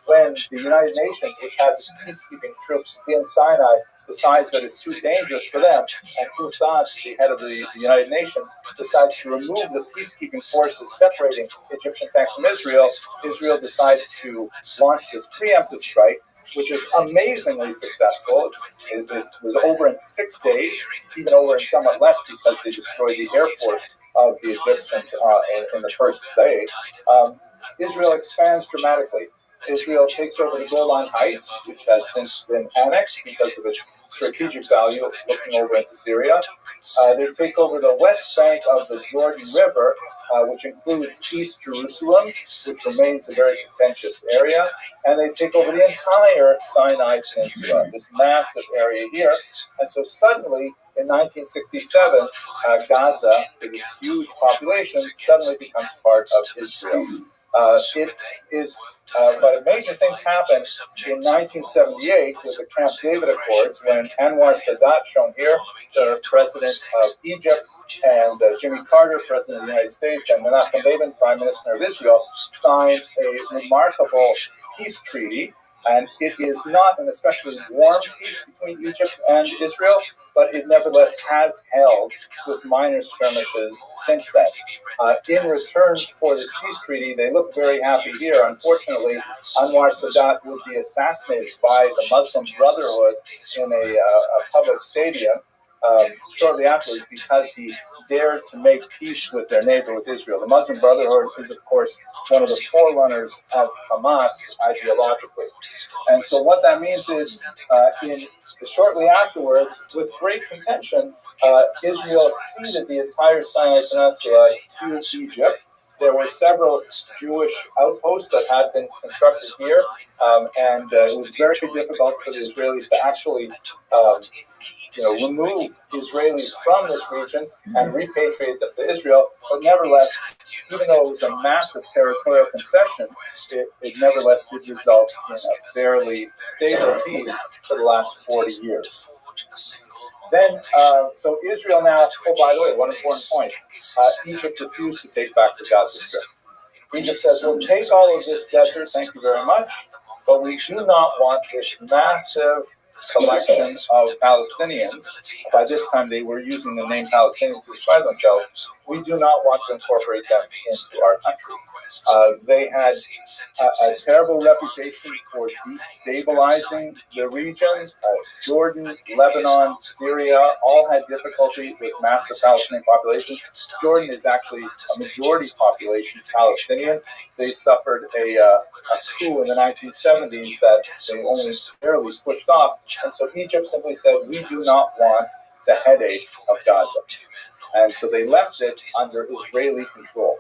when the United Nations, which has its peacekeeping troops in Sinai, decides that it's too dangerous for them, and Houthas, the head of the United Nations, decides to remove the peacekeeping forces separating Egyptian tanks from Israel, Israel decides to launch this preemptive strike, which is amazingly successful. It was over in 6 days, even over in somewhat less because they destroyed the air force of the Egyptians in the first day, Israel expands dramatically. Israel takes over the Golan Heights, which has since been annexed because of its strategic value of looking over into Syria. They take over the west bank of the Jordan River, which includes East Jerusalem, which remains a very contentious area, and they take over the entire Sinai Peninsula, this massive area here. And so suddenly, in 1967, Gaza, with its huge population, suddenly becomes part of Israel. But major things happened in 1978 with the Camp David Accords, when Anwar Sadat, shown here, the president of Egypt, and Jimmy Carter, president of the United States, and Menachem Begin, prime minister of Israel, signed a remarkable peace treaty. And it is not an especially warm peace between Egypt and Israel, but it nevertheless has held with minor skirmishes since then. In return for this peace treaty, they look very happy here. Unfortunately, Anwar Sadat would be assassinated by the Muslim Brotherhood in a public stadium shortly afterwards because he dared to make peace with their neighbor, with Israel. The Muslim Brotherhood is, of course, one of the forerunners of Hamas ideologically. And so what that means is, shortly afterwards, with great contention, Israel ceded the entire Sinai Peninsula to Egypt. There were several Jewish outposts that had been constructed here, and it was very difficult for the Israelis to actually remove Israelis from this region and repatriate them to Israel. But nevertheless, even though it was a massive territorial concession, it nevertheless did result in a fairly stable peace for the last 40 years. Then, so Israel now, oh, by the way, one important point, Egypt refused to take back the Gaza Strip. Egypt says, we'll take all of this desert, thank you very much, but we do not want this massive collection of Palestinians. By this time, they were using the name Palestinians to describe themselves. We do not want to incorporate them into our country. They had a terrible reputation for destabilizing the region. Jordan, Lebanon, Syria all had difficulty with massive Palestinian populations. Jordan is actually a majority population Palestinian. They suffered a coup in the 1970s that they only barely pushed off. And so Egypt simply said, we do not want the headache of Gaza. And so they left it under Israeli control.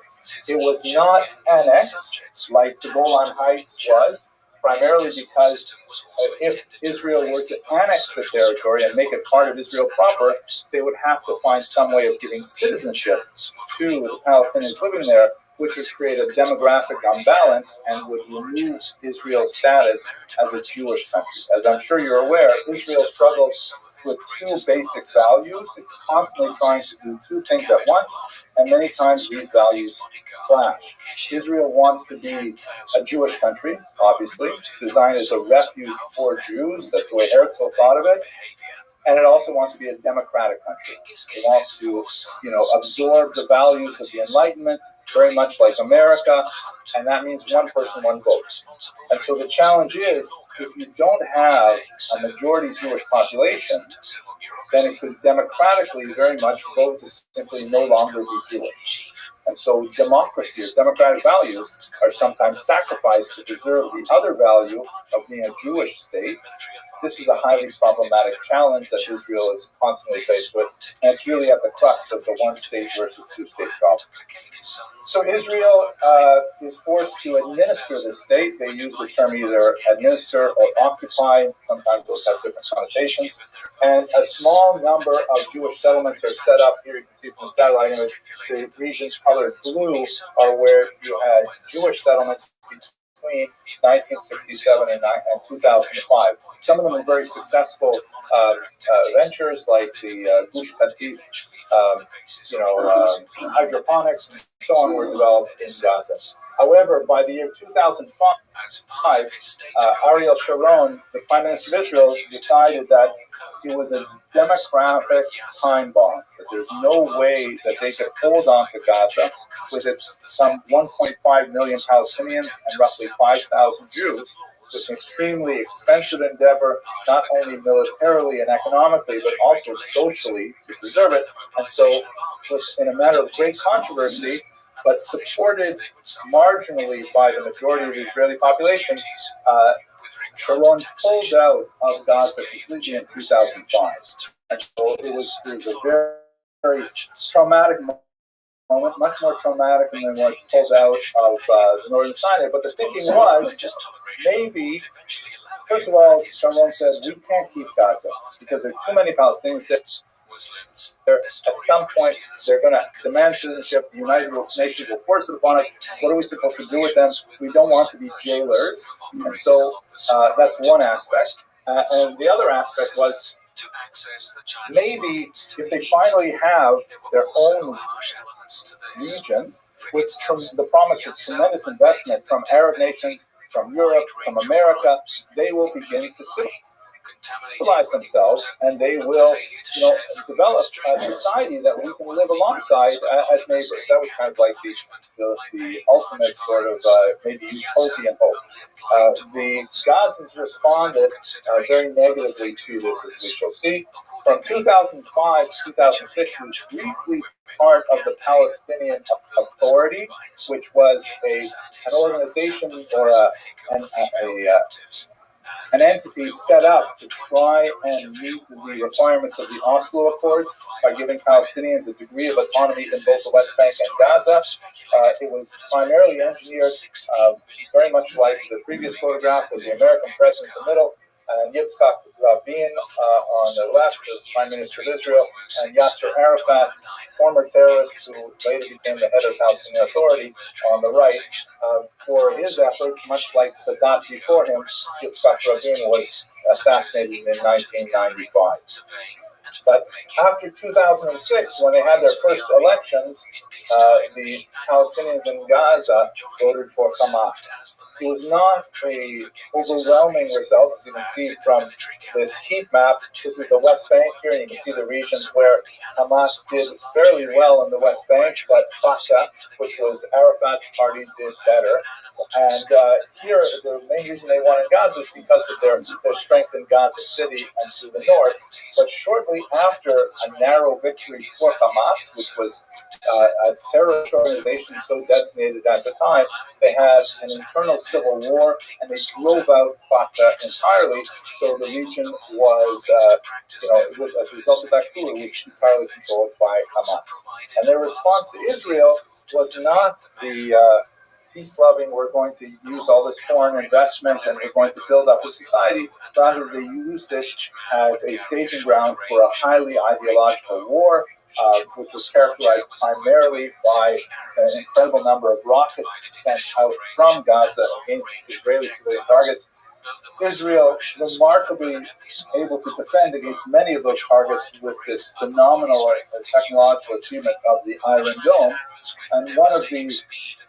It was not annexed like the Golan Heights was, primarily because if Israel were to annex the territory and make it part of Israel proper, they would have to find some way of giving citizenship to the Palestinians living there, which would create a demographic unbalance and would remove Israel's status as a Jewish country. As I'm sure you're aware, Israel struggles with two basic values. It's constantly trying to do two things at once, and many times these values clash. Israel wants to be a Jewish country, obviously. It's designed as a refuge for Jews. That's the way Herzl thought of it. And it also wants to be a democratic country. It wants to, absorb the values of the Enlightenment, very much like America, and that means one person, one vote. And so the challenge is, if you don't have a majority Jewish population, then it could democratically very much vote to simply no longer be Jewish. And so democracy or democratic values are sometimes sacrificed to preserve the other value of being a Jewish state. This is a highly problematic challenge that Israel is constantly faced with, and it's really at the crux of the one-state versus two-state problem. So Israel is forced to administer the state. They use the term either administer or occupy. Sometimes those have different connotations. And a small number of Jewish settlements are set up. Here you can see from the satellite image, the regions colored blue are where you had Jewish settlements between 1967 and 2005. Some of them were very successful ventures, like the Gush Katif, hydroponics, and so on, were developed in Gaza. However, by the year 2005, Ariel Sharon, the Prime Minister of Israel, decided that it was a demographic time bomb, that there's no way that they could hold on to Gaza with its some 1.5 million Palestinians and roughly 5,000 Jews. It's an extremely expensive endeavor, not only militarily and economically, but also socially to preserve it. And so
was in a matter of great controversy, but supported marginally by the majority of the Israeli population. Sharon pulled out of Gaza completely in 2005. And so it was a very, very traumatic moment, much more traumatic than what pulled out of the northern Sinai. But the thinking was, maybe, first of all, Sharon said, we can't keep Gaza because there are too many Palestinians there. At some point, they're going to demand citizenship. The United Nations will force it upon us. What are we supposed to do with them? We don't want to be jailers. And so that's one aspect. And the other aspect was, maybe if they finally have their own region, with the promise of tremendous investment from Arab nations, from Europe, from America, they will begin to civilize themselves, and they will, develop a society that we can live alongside as neighbors. That was kind of like the ultimate sort of maybe utopian hope. The Gazans responded very negatively to this, as we shall see. From 2005 to 2006, he was briefly part of the Palestinian Authority, which was an organization or an entity set up to try and meet the requirements of the Oslo Accords by giving Palestinians a degree of autonomy in both the West Bank and Gaza. It was primarily engineered very much like the previous photograph with the American president in the middle, and Yitzhak Rabin on the left, the Prime Minister of Israel, and Yasser Arafat, former terrorist who later became the head of the Palestinian Authority, on the right. For his efforts, much like Sadat before him, Yitzhak Rabin was assassinated in 1995. But after 2006, when they had their first elections, the Palestinians in Gaza voted for Hamas. It was not an overwhelming result, as you can see from this heat map. This is the West Bank here, and you can see the regions where Hamas did fairly well in the West Bank, but Fatah, which was Arafat's party, did better. And here, the main reason they won in Gaza is because of their strength in Gaza City and to the north. But shortly after a narrow victory for Hamas, which was a terrorist organization so designated at the time, they had an internal civil war, and they drove out Fatah entirely. So the region was, as a result of that coup, it was entirely controlled by Hamas. And their response to Israel was not the peace-loving, we're going to use all this foreign investment and we're going to build up a society. Rather, they used it as a staging ground for a highly ideological war, which was characterized primarily by an incredible number of rockets sent out from Gaza against Israeli civilian targets. Israel remarkably able to defend against many of those targets with this phenomenal technological achievement of the Iron Dome. And one of the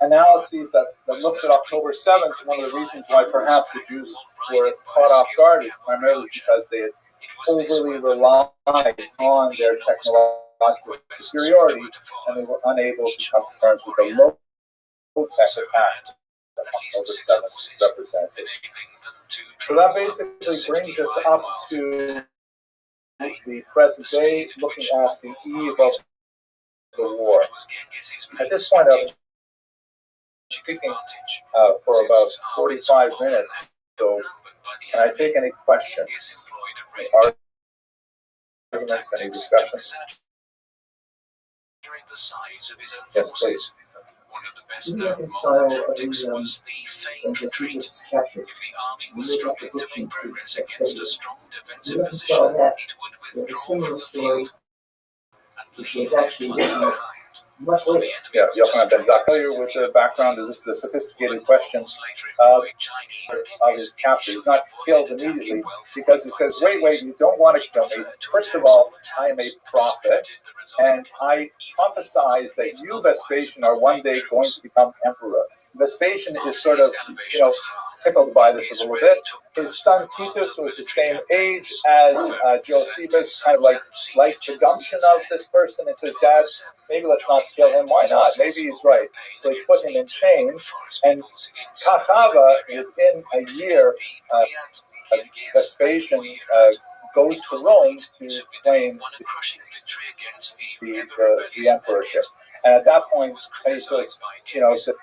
analyses that looks at October 7th, one of the reasons why perhaps the Jews were caught off guard is primarily because they had overly relied on their technological superiority, and they were unable to come to terms with the low-tech attack that October 7th represented. So that basically brings us up to the present day, looking at the eve of the war. At this point, I was speaking for about 45 minutes, so can I take any questions, arguments, any discussions? Yes, please.
We reconcile when Jesus is captured. We make up prediction to expect. We reconcile that with a similar story, which was actually written much later.
Yeah, Yochanan ben Zakkai with the background. This is a sophisticated question of his capture. He's not killed immediately because he says, wait, you don't want to kill me. First of all, I am a prophet, and I prophesize that you, Vespasian, are one day going to become emperor. Vespasian is sort of, tickled by this a little bit. His son Titus was the same age as Josephus, kind of likes the gumption of this person and says, Dad, maybe let's not kill him. Why not? Maybe he's right. So he put him in chains, and Kachava, within a year, Vespasian
goes to Rome to claim the emperorship. And at that point, Titus, said,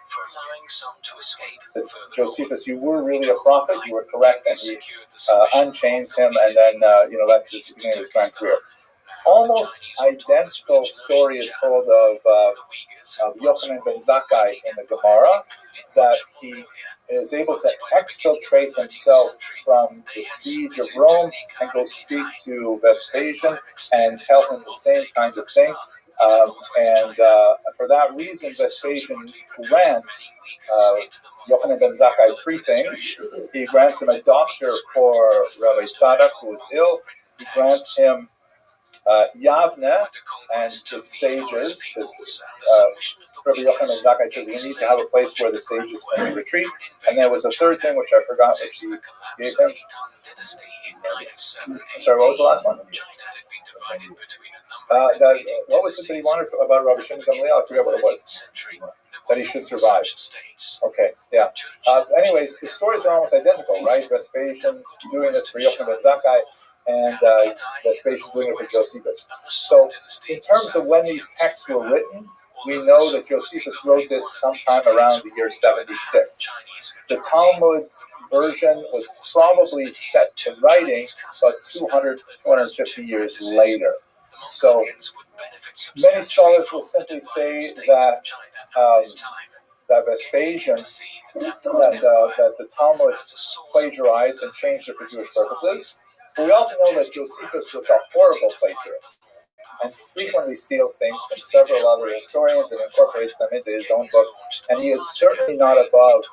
Josephus, you were really a prophet, you were correct, and he unchains him, and then, that's the beginning of his grand career. Almost identical story is told of Yochanan ben Zakkai in the Gemara, that he is able to exfiltrate himself from the siege of Rome and go speak to Vespasian and tell him the same kinds of thing. And for that reason, Vespasian grants Yochanan ben Zakkai three things. He grants him a doctor for Rabbi Tzadok, who is ill. He grants him Yavne and the sages. Rabbi Yochanan ben Zakkai says we need to have a place where the sages can retreat. And there was a third thing which I forgot, which he gave him. I'm sorry, what was the last one? What was it that he wanted about Rabbi Shimon Gamliel? I forget what it was. That he should survive. Okay, yeah. Anyways, the stories are almost identical, right? Vespasian doing this for Yochanan ben Zakkai, and Vespasian doing it for Josephus. So, in terms of when these texts were written, we know that Josephus wrote this sometime around the year 76. The Talmud version was probably set to writing about 250 years later. So, many scholars will simply say that Vespasian, that the Talmud plagiarized and changed it for Jewish purposes. But we also know that Josephus was a horrible plagiarist and frequently steals things from several other historians and incorporates them into his own book. And he is certainly not above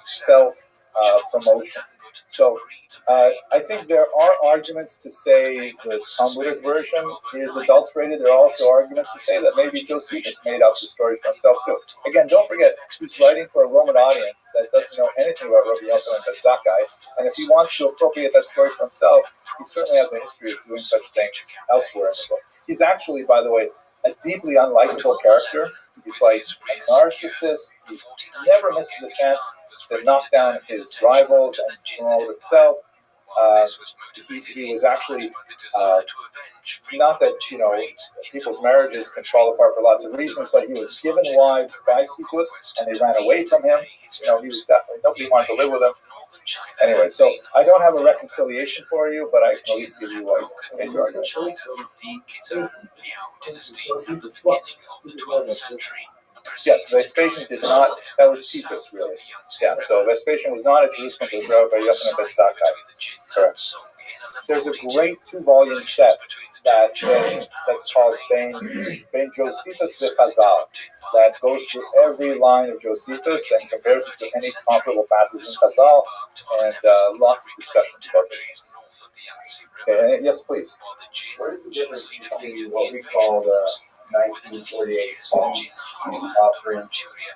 self-promotion. So I think there are arguments to say the Talmudic version is adulterated. There are also arguments to say that maybe Josephus made up the story for himself too. Again, don't forget, he's writing for a Roman audience that doesn't know anything about Rabbi Yochanan ben Zakkai, and if he wants to appropriate that story for himself, he certainly has a history of doing such things elsewhere in the book. He's actually, by the way, a deeply unlikable character. He's like a narcissist. He never misses a chance to knock down his rivals and promote himself. He was actually, not that, people's marriages can fall apart for lots of reasons, but he was given wives by Titus, and they ran away from him. He was definitely, nobody wanted to live with him. Anyway, so I don't have a reconciliation for you, but I can at least give you a major argument. Yes, Vespasian did not. That was Titus, really. Yeah, so Vespasian was not at Jerusalem. It was Rabbi Yochanan ben Zakkai. Correct. There's a great 2-volume set that's called Ben Josephus de Chazal, that goes through every line of Josephus and compares it to any comparable passage in Chazal, and lots of discussions about this. Okay, yes, please.
What is the difference between what we call the 1948 alms offering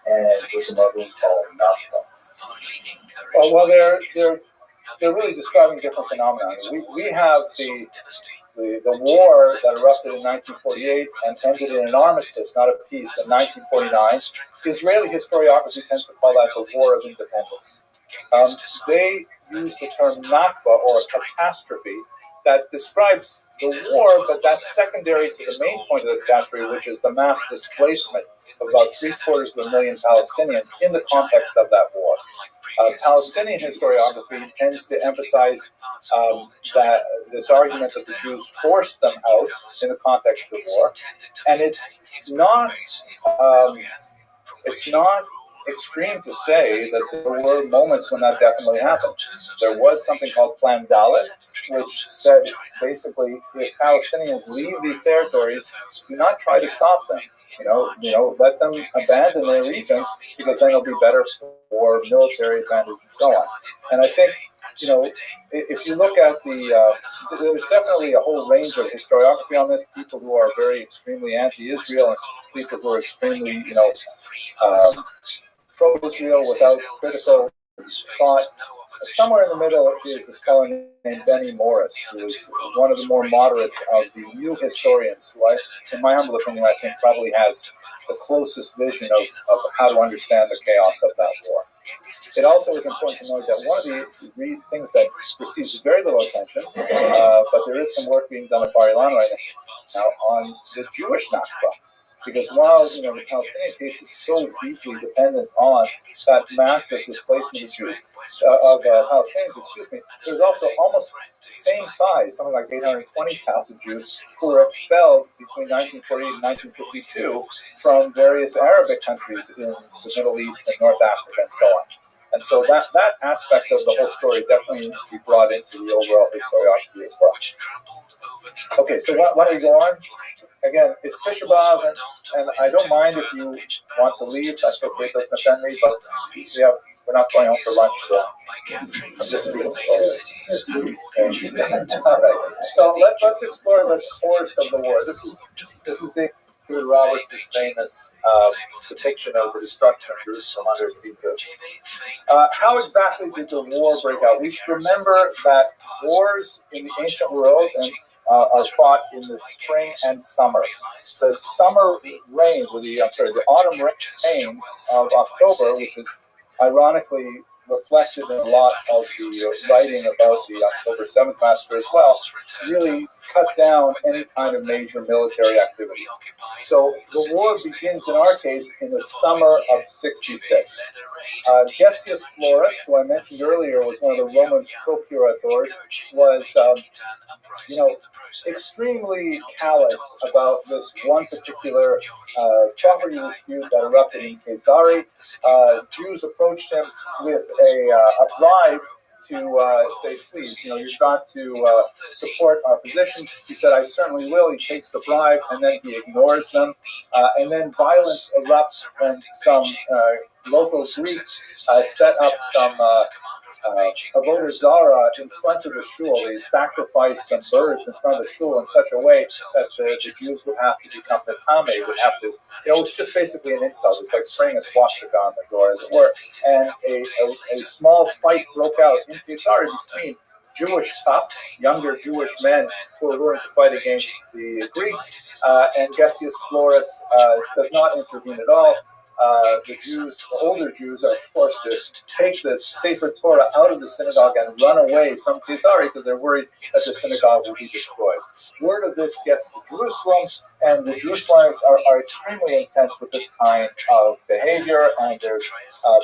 and what the Muslims call Nakba?
Well, they're really describing different phenomena. We have the war that erupted in 1948 and ended in an armistice, not a peace, in 1949. Israeli historiography tends to call that the War of Independence. They use the term Nakba, or a catastrophe, that describes the war, but that's secondary to the main point of the catastrophe, which is the mass displacement of about 750,000 Palestinians in the context of that war. Palestinian historiography tends to emphasize that this argument that the Jews forced them out in the context of the war, and it's not extreme to say that there were moments when that definitely happened. There was something called Plan Dalet, which said basically, if Palestinians leave these territories, do not try to stop them. Let them abandon their regions, because then it'll be better for military advantage and so on. And I think, if you look at there's definitely a whole range of historiography on this, people who are very extremely anti-Israel and people who are extremely, pro-Israel without critical thought. Somewhere in the middle is a scholar named Benny Morris, who is one of the more moderates of the new historians, who, in my humble opinion, I think probably has the closest vision of how to understand the chaos of that war. It also is important to note that one of the things that receives very little attention, but there is some work being done at Bar Ilan right now on the Jewish Nakba. Because while the Palestinian case is so deeply dependent on that massive displacement of Jews, of Palestinians, there's also almost the same size, something like 820,000 Jews who were expelled between 1948 and 1952 from various Arabic countries in the Middle East and North Africa and so on. And so that aspect of the whole story definitely needs to be brought into the overall historiography as well. Okay, so why don't we go on? Again, it's Tisha B'Av, and I don't mind if you want to leave. That's okay, it doesn't offend me, but we're not going out for lunch, so I'm just being slowly. All right, so let's explore the course of the war. This is David Roberts' famous depiction of the destruction of Jerusalem under Tito. How exactly did the war break out? We should remember that wars in the ancient world are fought in the spring and summer. The summer rains, the autumn rains of October, which is ironically reflected in a lot of the writing about the October 7th massacre as well, really cut down any kind of major military activity. So the war begins, in our case, in the summer of 66. Gessius Florus, who I mentioned earlier was one of the Roman procurators, was extremely callous about this one particular property dispute that erupted in Caesarea. Jews approached him with a bribe to say, please, you've got to support our position. He said, I certainly will. He takes the bribe, and then he ignores them. And then violence erupts when some local Greeks set up some avodah zarah in front of the shul. They sacrificed some birds in front of the shul in such a way that the Jews would have to become the tameh, would have to. It was just basically an insult. It's like spraying a swastika on the door, as it were. And a small fight broke out in Caesarea between Jewish toughs, younger Jewish men who were willing to fight against the Greeks, and Gessius Florus does not intervene at all. The older Jews, are forced to take the Sefer Torah out of the synagogue and run away from Caesarea because they're worried that the synagogue will be destroyed. Word of this gets to Jerusalem, and the Jerusalemites are extremely incensed with this kind of behavior, and there's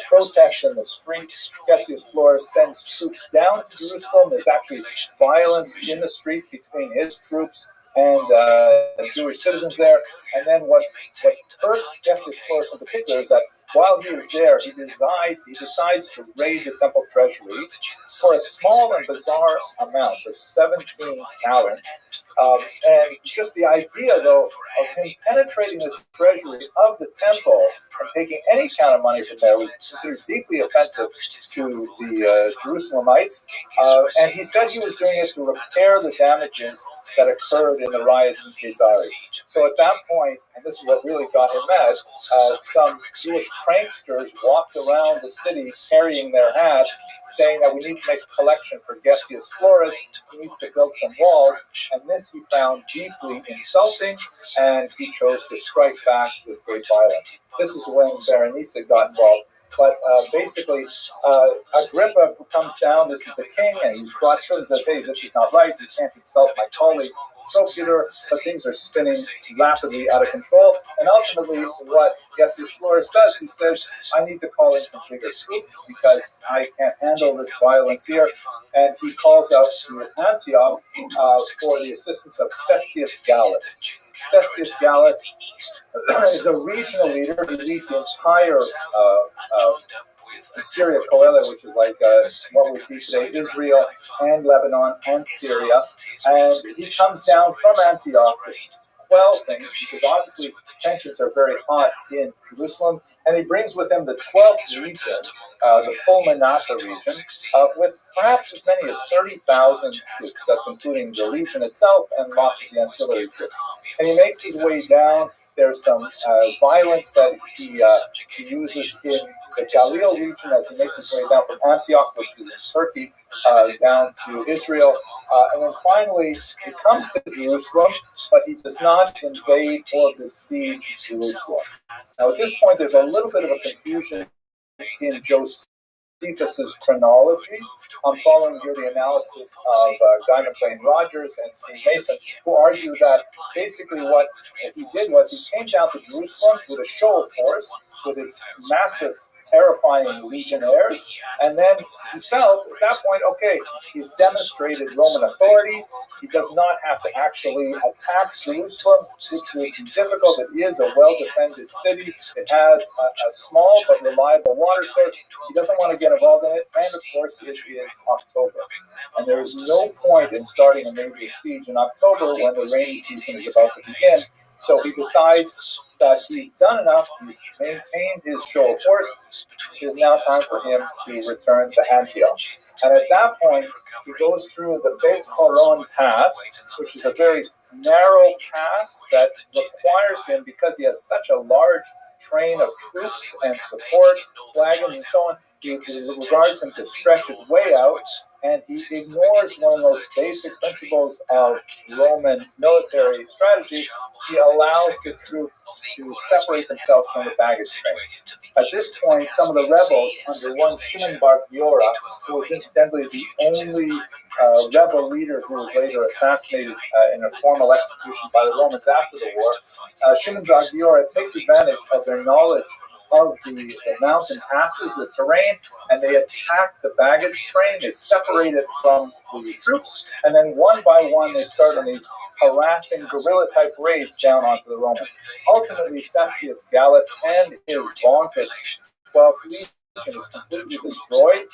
protests in the street. Gessius Florus sends troops down to Jerusalem. There's actually violence in the street between his troops and Jewish citizens there. And then what hurts Gessius Florus in particular is that while he is there, he decides to raid the temple treasury for a small and bizarre amount of 17 talents. And just the idea, though, of him penetrating the treasury of the temple and taking any kind of money from there was considered deeply offensive to the Jerusalemites. And he said he was doing it to repair the damages that occurred in the riots in Caesarea. So at that point, and this is what really got him mad, some Jewish pranksters walked around the city carrying their hats, saying that we need to make a collection for Gessius Florus, he needs to build some walls, and this he found deeply insulting, and he chose to strike back with great violence. This is when Berenice got involved. But basically, Agrippa comes down, this is the king, and he's brought to him and says, hey, this is not right, you can't insult my colleague, procurator, but things are spinning rapidly out of control. And ultimately, what Gessius Florus does, he says, I need to call in some bigger troops because I can't handle this violence here. And he calls out to Antioch for the assistance of Cestius Gallus. Cestius Gallus is a regional leader. He leads the entire Syria Coele, which is like what would be today Israel and Lebanon and Syria. And he comes down from Antioch to quell things because obviously tensions are very hot in Jerusalem. And he brings with him the 12th region, the Fulminata region, with perhaps as many as 30,000 troops. That's including the legion itself and lots of the ancillary troops. And he makes his way down. There's some violence that he uses in the Galil region as he makes his way down from Antioch, which is in Turkey, down to Israel. And then finally, he comes to Jerusalem, but he does not invade or besiege Jerusalem. Now, at this point, there's a little bit of a confusion in Josephus. Josephus's chronology. I'm following here the analysis of Guy McLean Rogers and Steve Mason, who argue that basically what he did was he came down to Jerusalem with a show of force, with his massive, terrifying legionnaires, and then he felt at that point, okay, he's demonstrated Roman authority. He does not have to actually attack Jerusalem. It would be difficult. It is a well-defended city. It has a small but reliable water source. He doesn't want to get involved in it. And of course, it is October. And there is no point in starting a major siege in October when the rainy season is about to begin. So he decides that he's done enough. He's maintained his show of force. It is now time for him to return to Antioch. And at that point, he goes through the Beit Horon Pass, which is a very narrow pass that requires him, because he has such a large train of troops and support wagons and so on, he regards him to stretch it way out, and he ignores one of those basic principles of Roman military strategy. He allows the troops to separate themselves from the baggage train. At this point, some of the rebels, under one Shimon bar Giora, who was incidentally the only rebel leader who was later assassinated in a formal execution by the Romans after the war, Shimon bar Giora takes advantage of their knowledge of the mountain passes, the terrain, and they attack the baggage train. They separate it from the troops, and then one by one they start on these harassing guerrilla-type raids down onto the Romans. Ultimately, Cestius Gallus and his vaunted 12th Legion is completely destroyed.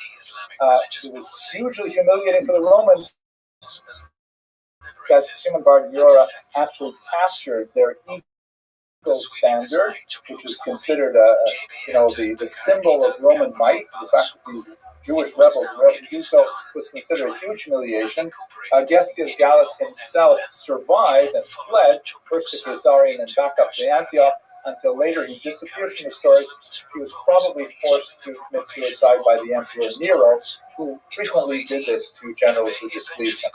It was hugely humiliating for the Romans that Shimon bar Giora actually captured their standard, which was considered the symbol of Roman might. The fact that these Jewish rebels were able to do so was considered a huge humiliation. Gestius Gallus himself survived and fled first to Caesarea and then back up to Antioch until later he disappears from the story. He was probably forced to commit suicide by the Emperor Nero, who frequently did this to generals who displeased him.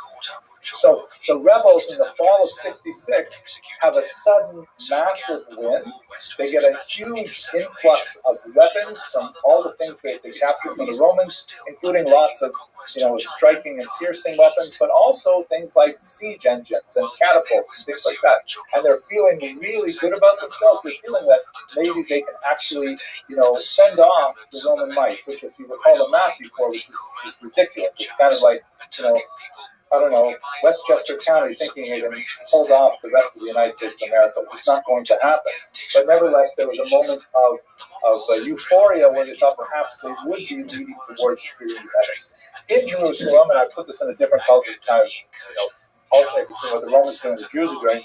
So the rebels in the fall of 66 have a sudden massive win. They get a huge influx of weapons from all the things that they captured from the Romans, including lots of striking and piercing weapons, but also things like siege engines and catapults and things like that. And they're feeling really good about themselves. They're feeling that maybe they can actually, send off the Roman might, which, if you recall the map before, which is ridiculous. It's kind of like, Westchester County thinking they can hold off the rest of the United States of America. It's not going to happen. But nevertheless, there was a moment of euphoria where they thought perhaps they would be leading towards superior independence. In Jerusalem, and I put this in a different culture kind of, alternate between what the Romans doing and the Jews are doing,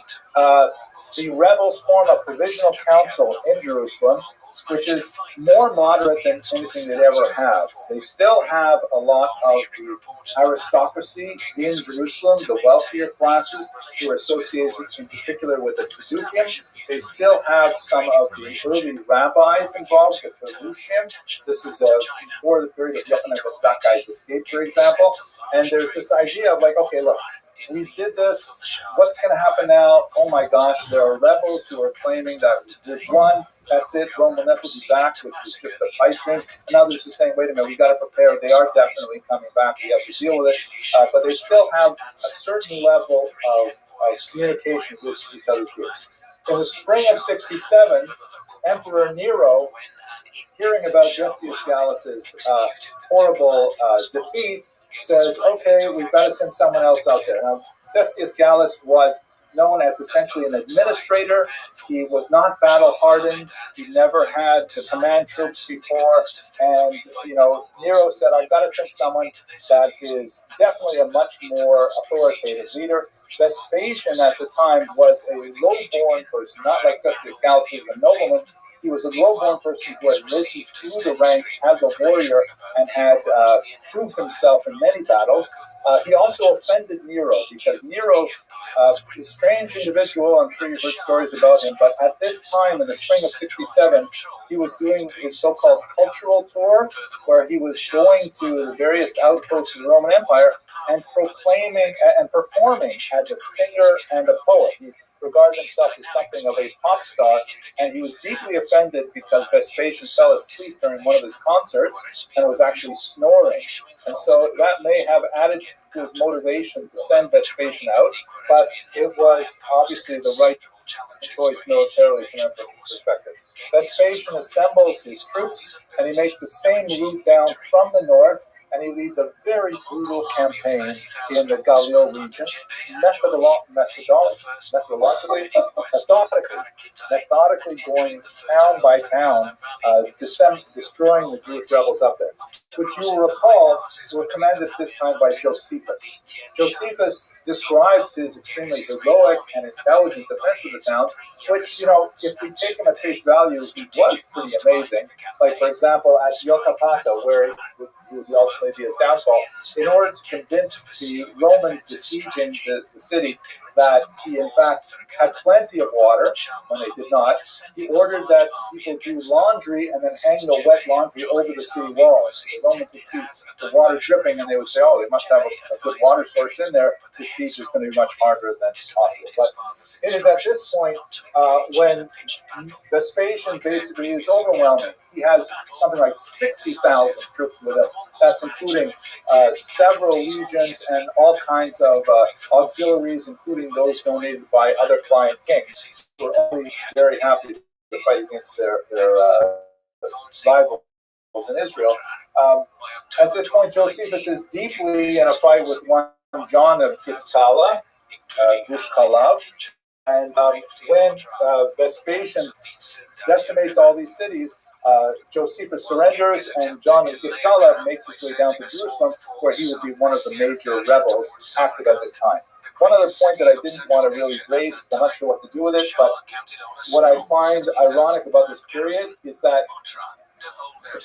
the rebels form a provisional council in Jerusalem, which is more moderate than anything they'd ever have. They still have a lot of the aristocracy in Jerusalem, the wealthier classes who are associated in particular with the Tzaddukim. They still have some of the early rabbis involved, the Perushim. This is before the period of Yochanan ben Zakkai's escape, for example. And there's this idea of okay, look, we did this. What's going to happen now? Oh my gosh, there are rebels who are claiming that we've won. That's it. Rome will never be back, which was just a pipe dream. And others are saying, wait a minute, we got to prepare. They are definitely coming back. We have to deal with it. But they still have a certain level of communication with each other's groups. In the spring of 67, Emperor Nero, hearing about Gestius Gallus's horrible defeat, says, okay, we've got to send someone else out there. Now, Gestius Gallus was known as essentially an administrator. He was not battle-hardened. He never had to command troops before. And, Nero said, I've got to send someone that is definitely a much more authoritative leader. Vespasian at the time was a low-born person, not like Gestius Gallus, who was a nobleman. He was a low-born person who had risen through the ranks as a warrior and had proved himself in many battles. He also offended Nero because Nero is a strange individual. I'm sure you've heard stories about him, but at this time in the spring of 67, he was doing his so-called cultural tour, where he was going to the various outposts of the Roman Empire and proclaiming and performing as a singer and a poet. He regarded himself as something of a pop star, and he was deeply offended because Vespasian fell asleep during one of his concerts and was actually snoring. And so that may have added to his motivation to send Vespasian out, but it was obviously the right choice militarily from that perspective. Vespasian assembles his troops, and he makes the same route down from the north, and he leads a very brutal campaign in the Gallio region, methodically going town by town, destroying the Jewish rebels up there, which you will recall were commanded this time by Josephus. Josephus describes his extremely heroic and intelligent defense of the towns, which, if we take him at face value, he was pretty amazing. Like, for example, at Yokapata, where it would ultimately be his downfall, in order to convince the Romans besieging the city that he, in fact, had plenty of water when they did not, he ordered that people do laundry and then hang the wet laundry over the city walls. The Romans would see the water dripping, and they would say, oh, they must have a good water source in there. The siege is going to be much harder than possible. But it is at this point when Vespasian basically is overwhelming. He has something like 60,000 troops with him. That's including several legions and all kinds of auxiliaries, including those donated by other client kings, who are only very happy to fight against their rivals in Israel. At this point, Josephus is deeply in a fight with one John of Giscala, Gushkalav, and when Vespasian decimates all these cities, Josephus surrenders, and John of Giscala makes his way down to Jerusalem, where he would be one of the major rebels active at this time. One other point that I didn't want to really raise, because I'm not sure what to do with it, but what I find ironic about this period is that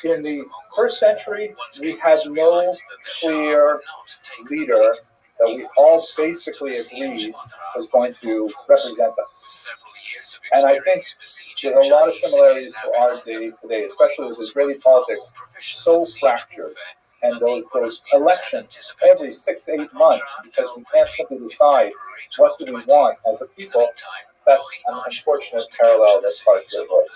in the first century, we had no clear leader that we all basically agreed was going to represent us. And I think there's a lot of similarities to our day today, especially with Israeli politics so fractured, and those elections every 6 to 8 months, because we can't simply decide what do we want as a people. That's an unfortunate parallel that's part of the world.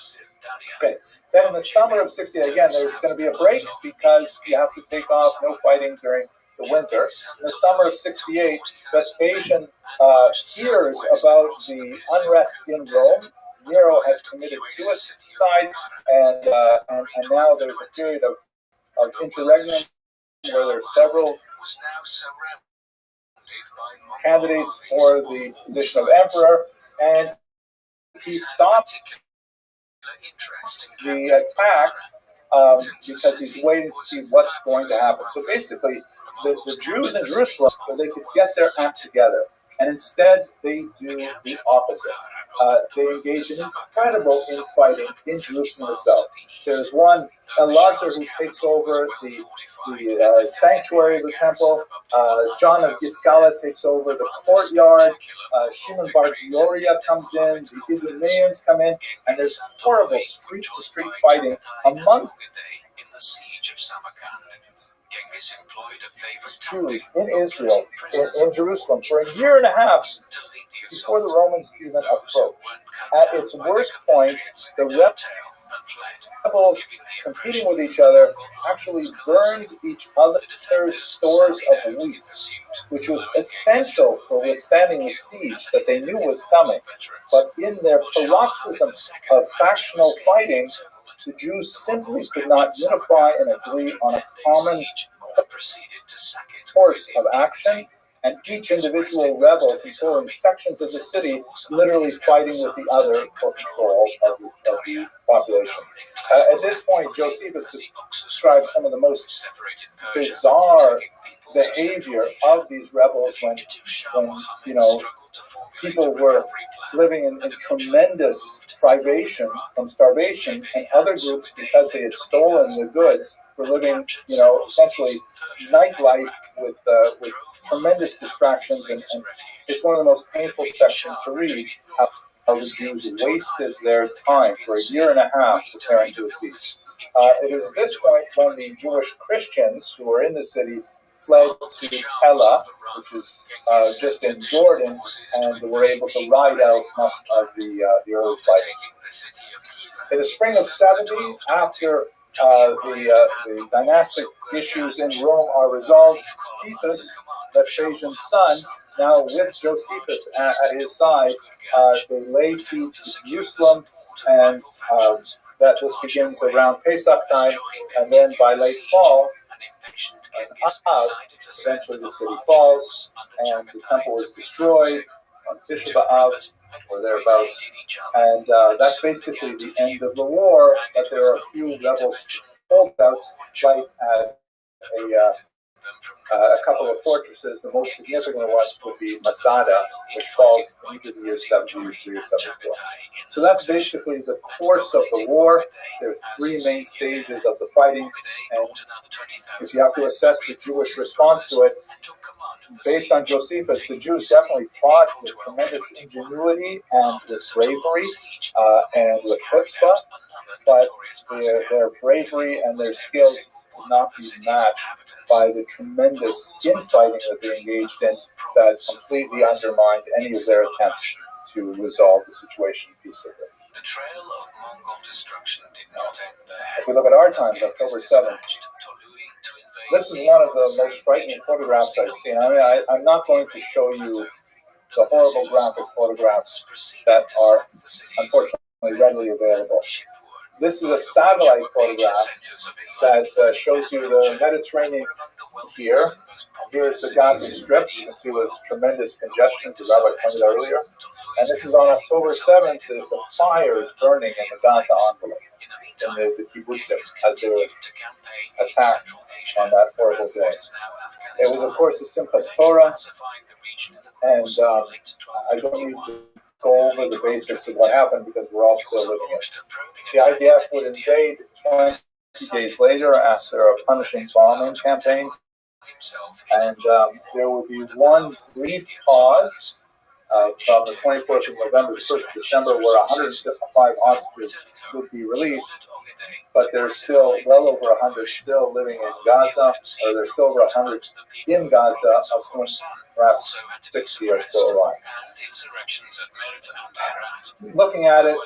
Okay. Then in the summer of 68, again, there's going to be a break because you have to take off, no fighting during the winter. In the summer of 68, Vespasian hears about the unrest in Rome. Nero has committed suicide, and now there's a period of interregnum where there are several candidates for the position of emperor, and he stopped the attacks because he's waiting to see what's going to happen. So basically, the Jews in Jerusalem, they could get their act together, and instead they do the opposite. They engage in incredible infighting in Jerusalem itself. There's one, Elazar, who takes over the sanctuary of the temple. John of Giscala takes over the courtyard. Shimon bar Gioria comes in. The Idumeans come in, and there's horrible street-to-street fighting among Jews in Israel, in Jerusalem, for a year and a half before the Romans even approach. At its worst point, the rebels competing with each other actually burned each other's stores of wheat, which was essential for withstanding the siege that they knew was coming. But in their paroxysm of factional fighting, the Jews simply could not unify and agree on a common course of action, and each individual rebel controlling sections of the city, literally fighting with the other for control of the population. At this point, Josephus describes some of the most bizarre behavior of these rebels when people were living in tremendous privation from starvation, and other groups, because they had stolen the goods, were living, essentially nightlife with tremendous distractions, and it's one of the most painful sections to read, how the Jews wasted their time for a year and a half preparing to siege. It is at this point when the Jewish Christians who were in the city fled to Pella, which is just in Jordan, and were able to ride out most of the early fighting. In the spring of 70, after the dynastic issues in Rome are resolved, Titus, Vespasian's son, now with Josephus at his side, they lay siege to Jerusalem, and that this begins around Pesach time, and then by late fall, eventually the city falls, and the temple is destroyed on Tisha B'Av, or thereabouts, and that's basically the end of the war, but there are a few rebels holdouts, like a couple of fortresses. The most significant ones would be Masada, which falls into the year 73 or 74. So that's basically the course of the war. There are three main stages of the fighting, and if you have to assess the Jewish response to it, based on Josephus, the Jews definitely fought with tremendous ingenuity and with bravery and with chutzpah, but their bravery and their skills could not be matched by the tremendous infighting that they engaged in that completely undermined any of their attempts to resolve the situation peaceably.
The trail of Mongol destruction did not end there.
If we look at our times, October 7th, this is one of the most frightening photographs I've seen. I mean, I'm not going to show you the horrible graphic photographs that are unfortunately readily available. This is a satellite photograph that shows you the Mediterranean here. Here's the Gaza Strip. You can see there's tremendous congestion, as Rabbi pointed out earlier. And this is on October 7th, the fire is burning in the Gaza envelope, in the kibbutzim, as they were attacked on that horrible day. It was, of course, the Simchas Torah, and I don't need to go over the basics of what happened because we're all still living it. The IDF would invade 20 days later after a punishing bombing campaign, and there would be one brief pause from the 24th of November to the 1st of December where 155 hostages would be released, but there's still well over 100 still living in Gaza, or there's still over 100 in Gaza, of whom perhaps 60 are still alive. Looking at it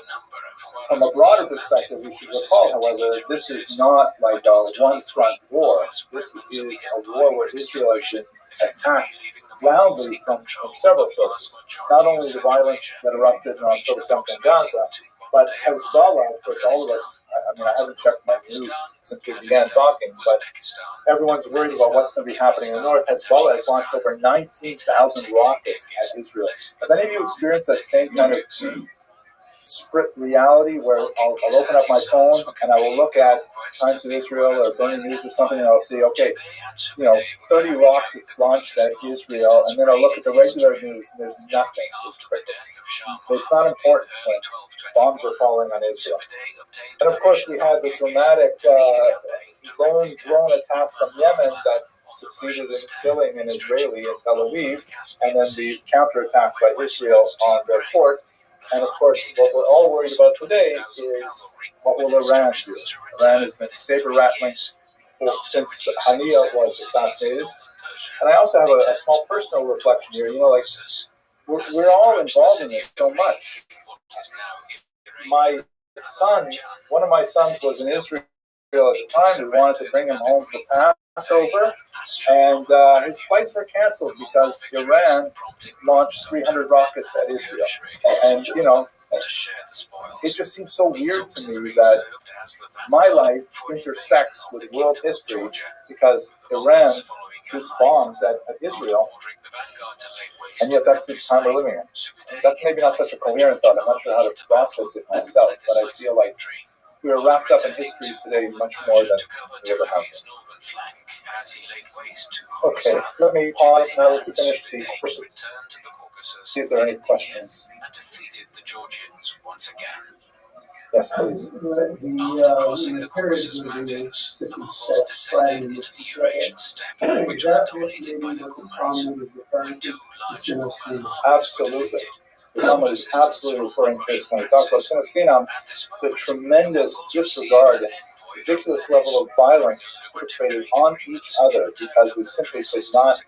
from a broader perspective, we should recall, however, this is not like a one-front war. This is a war where Israel has been attacked roundly from several sources. Not only the violence that erupted on October 7th in Gaza, but Hezbollah, of course, all of us, I mean, I haven't checked my news since we began talking, but everyone's worried about what's going to be happening in the north. Hezbollah has launched over 19,000 rockets at Israel. Have any of you experienced that same kind of split reality where I'll open up my phone and I will look at Times of Israel or Burning News or something, and I'll see, 30 rockets launched at Israel, and then I'll look at the regular news and there's nothing. It's not important when bombs are falling on Israel. And of course, we had the dramatic lone drone attack from Yemen that succeeded in killing an Israeli in Tel Aviv, and then the counterattack by Israel on their port. And of course, what we're all worried about today is what will Iran do? Iran has been saber-rattling since Haniyeh was assassinated. And I also have a small personal reflection here. We're all involved in this so much. My son, one of my sons was in Israel at the time. We wanted to bring him home for Passover, and his flights were canceled because Iran launched 300 rockets at Israel. And, it just seems so weird to me that my life intersects with world history because Iran shoots bombs at Israel, and yet that's the time we're living in. That's maybe not such a coherent thought. I'm not sure how to process it myself, but I feel like we are wrapped up in history today much more than we ever have been. Okay, let me pause now that we finished the course. See if there are any questions. Yes, please.
After crossing the Caucasus Mountains, the Mongols descended into the Eurasian steppe, which was dominated by the Kumans, when two large Roman armies
Absolutely.
were defeated.
The Talmud is absolutely referring to this when we talk about Sinas Binam, the tremendous disregard ridiculous level of violence perpetrated on each other because we simply could not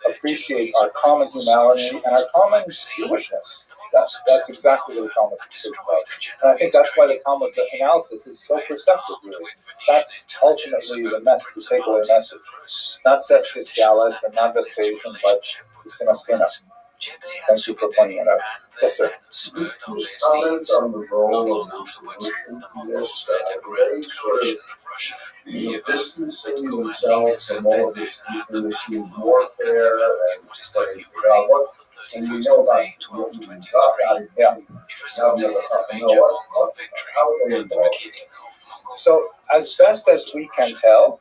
appreciate our common humanity and our common Jewishness. That's exactly what the Talmud is about. And I think that's why the Talmud's analysis is so perceptive, really. That's ultimately the takeaway message. Not Cestus Gallus and not Vespasian, but the Sinaskina. Thank you for pointing it out. Yes, sir.
Comments on the role of this very sort of distancing themselves from all of this warfare and what, and we know about what we talk.
Yeah.
Now we know how they involved.
So, as best as we can tell,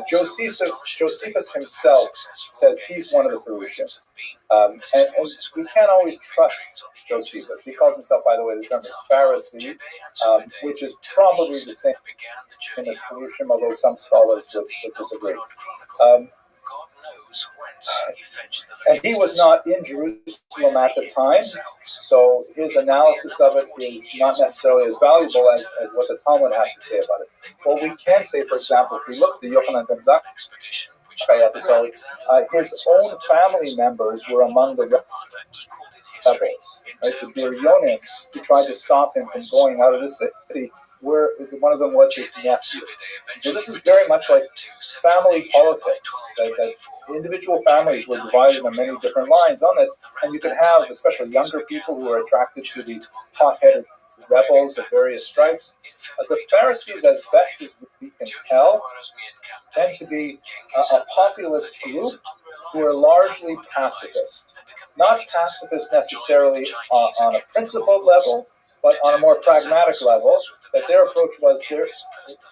Josephus himself says he's one of the Perusians. And we can't always trust Josephus. He calls himself, by the way, the term is Pharisee, which is probably the same as Perusian, although some scholars would disagree. And he was not in Jerusalem at the time, so his analysis of it is not necessarily as valuable as what the Talmud has to say about it. What we can say, for example, if we look at the Yochanan ben Zakkai episode, his own family members were among the rebels. Right? The Biryonim who tried to stop him from going out of the city, where one of them was his nephew. So this is very much like family politics. That individual families were divided on many different lines on this, and you can have, especially younger people who are attracted to the hot-headed rebels of various stripes. The Pharisees, as best as we can tell, tend to be a populist group who are largely pacifist. Not pacifist necessarily on a principled level, but on a more pragmatic level, that their approach was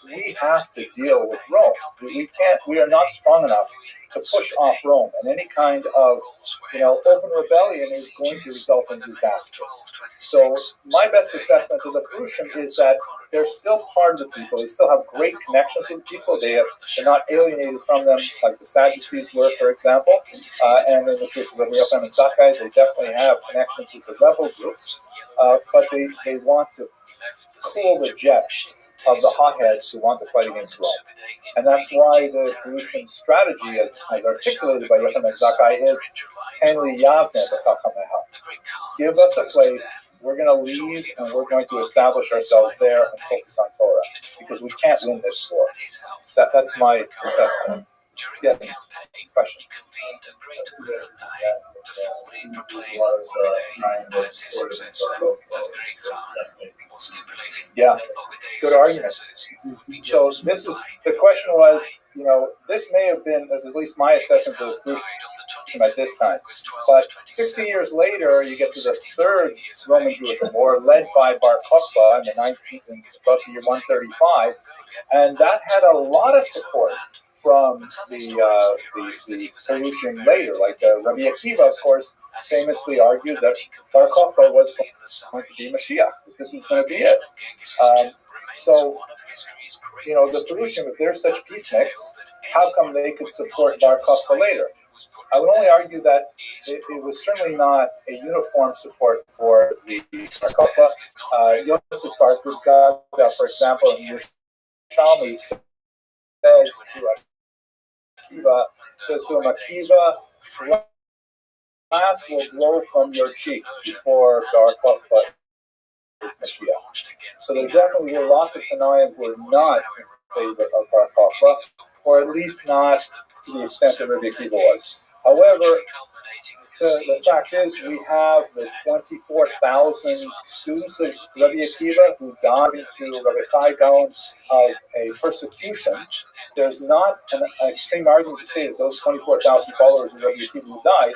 we have to deal with Rome. We are not strong enough to push off Rome, and any kind of open rebellion is going to result in disaster. So my best assessment of the Perusian is that they're still part of the people. They still have great connections with people. They're not alienated from them like the Sadducees were, for example. And in the case of Rabbi Yochanan ben Zakkai, they definitely have connections with the rebel groups. But they want to cool the jets of the hotheads who want to fight against Rome. And that's why the Perusian strategy, as articulated by Yochanan ben Zakkai, is Ten li yavne b'chachameha. Give us a place, we're going to leave, and we're going to establish ourselves there and focus on Torah, because we can't win this war. That's my assessment. Yes, question. Yeah, good argument. So this is, the question was, this may have been, as at least my assessment of the Perusian at this time. But 60 years later, you get to the third Roman-Jewish war, led by Bar Kokhba in about the year 135, and that had a lot of support from the Perusian later. Like Rabbi Akiva, of course, famously argued that Bar Kokhba was going to be Mashiach, that this was going to be it. So, the Perusian, if they're such peaceniks, how come they could support Bar Kokhba later? I would only argue that it was certainly not a uniform support for the Bar Kokhba. Yosef Bar Gudgada, for example, in Yerushalmi says to him, Akiva, glass will blow from your cheeks before Bar Kokhba is Mashiach. So there definitely were lots of Tanaim who were not in favor of Bar Kokhba, or at least not to the extent that Rabbi Akiva was. However, the fact is, we have the 24,000 students of Rabbi Akiva who died into Rabbi Chai Gaon of a persecution. There's not an extreme argument to say that those 24,000 followers of Rabbi Akiva who died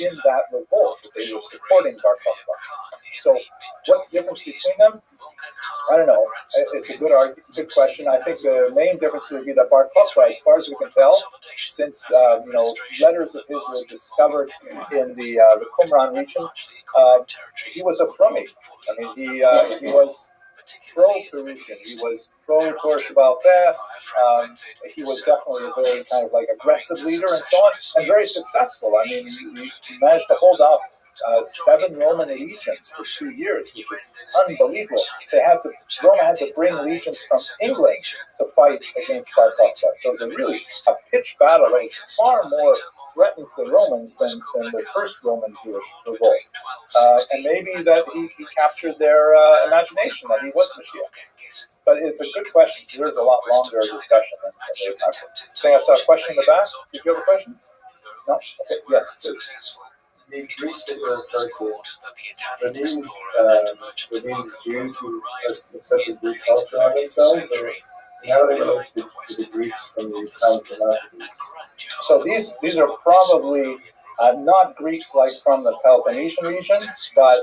in that revolt, that they were supporting Bar Kokhba. So, what's the difference between them? I don't know. It's a good question. I think the main difference would be that Bar Kokhba, as far as we can tell, since letters of his were discovered in the Qumran region, he was a Frummi. I mean, he was pro-Perusian. He was pro-Torah Sheba'al Peh. He was definitely a very kind of like aggressive leader and so on, and very successful. I mean, he managed to hold off 7 Roman legions for 2 years, which is unbelievable. Rome had to bring legions from England to fight against Bar Kokhba. So it was a pitched battle that was far more threatening to the Romans than the first Roman Jewish revolt. And maybe that he captured their imagination, that he was Mashiach. But it's a good question. There's a lot longer discussion than they talked about. I think I saw a question in the back. Did you have a question? No? Okay, yes.
The Greeks that were referred to, were these Jews who accepted Greek culture on themselves, or how are they going to the Greeks from the times of Maccabees?
So these are probably not Greeks like from the Peloponnesian region, but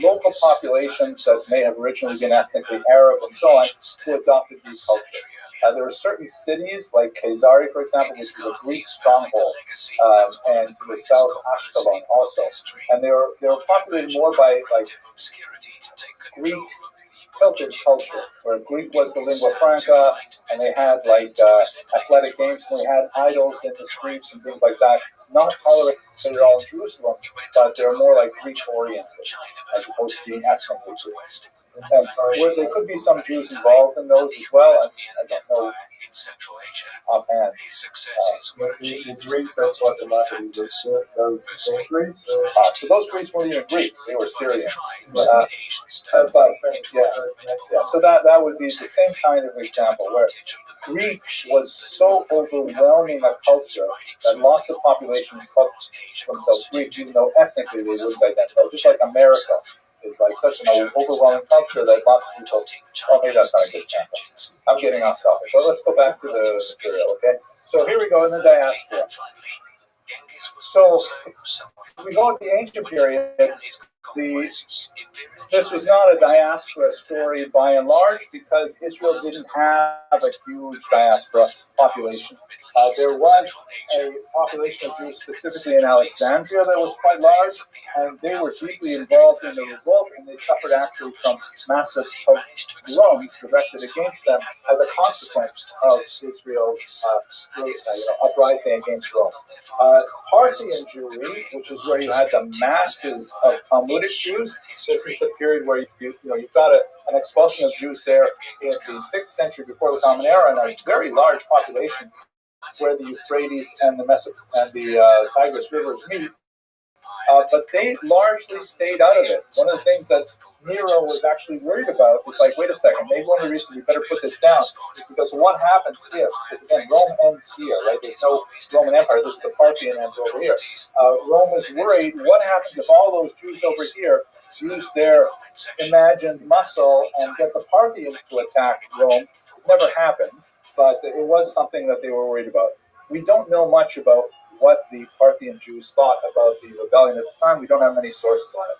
local populations that may have originally been ethnically Arab and so on, who adopted Greek culture. There are certain cities like Caesarea, for example, which is a Greek stronghold, and to the south, Ashkelon also. And they were populated more by Greek tilted culture, where Greek was the lingua franca, and they had athletic games, and they had idols in the streets and things like that. Not tolerated at all in Jerusalem, but they're more like Greek oriented, as opposed to being ethnically Jewish. And there could be some Jews involved in those as well. I don't know offhand.
The Greeks, that's what the Maccabees were, those the same Greeks?
So those Greeks weren't even Greek; they were Syrians. So that would be the same kind of example where Greek was so overwhelming a culture that lots of populations called themselves Greek, even though ethnically they wouldn't identify. Just like America is like such an overwhelming culture that lots of people. Oh, maybe that's not a good example. I'm getting off topic, but let's go back to the material. Okay, so here we go in the diaspora. So if we go at the ancient period, this was not a diaspora story by and large because Israel didn't have a huge diaspora population. There was a population of Jews specifically in Alexandria that was quite large, and they were deeply involved in the revolt, and they suffered actually from massive pogroms directed against them as a consequence of Israel's uprising against Rome. Parthian Jewry, which is where you had the masses of Talmudic Jews, this is the period where you've got an expulsion of Jews there in the 6th century before the Common Era, and a very large population where the Euphrates and the Tigris rivers meet. But they largely stayed out of it. One of the things that Nero was actually worried about was like, wait a second, maybe one of the reasons we better put this down is because what happens if, because again, Rome ends here, right? There's no Roman Empire, this is the Parthian Empire over here. Rome is worried, what happens if all those Jews over here use their imagined muscle and get the Parthians to attack Rome? It never happened, but it was something that they were worried about. We don't know much about what the Parthian Jews thought about the rebellion at the time. We don't have many sources on it.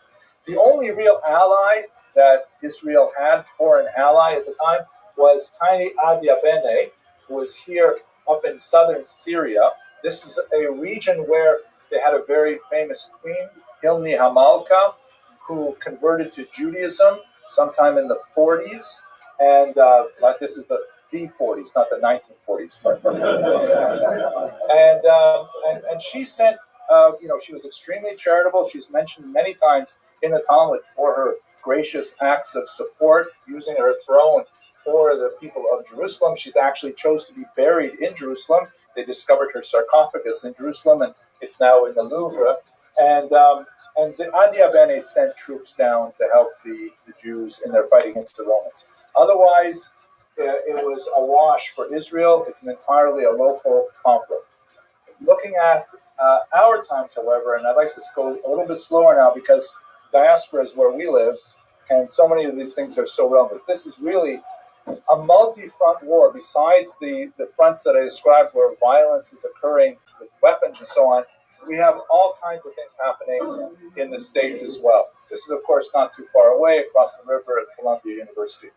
The only real ally that Israel had, foreign ally at the time, was tiny Adiabene, who was here up in southern Syria. This is a region where they had a very famous queen, Hilni Hamalka, who converted to Judaism sometime in the 40s. And this is the 40s, not the 1940s. And she sent, she was extremely charitable. She's mentioned many times in the Talmud for her gracious acts of support, using her throne for the people of Jerusalem. She's actually chose to be buried in Jerusalem. They discovered her sarcophagus in Jerusalem, and it's now in the Louvre. And the Adiabene sent troops down to help the Jews in their fight against the Romans. Otherwise, it was a wash for Israel. It's entirely a local conflict. Looking at our times, however, and I'd like to go a little bit slower now because diaspora is where we live, and so many of these things are so relevant. This is really a multi-front war. Besides the fronts that I described where violence is occurring with weapons and so on, we have all kinds of things happening in the States as well. This is, of course, not too far away across the river at Columbia University.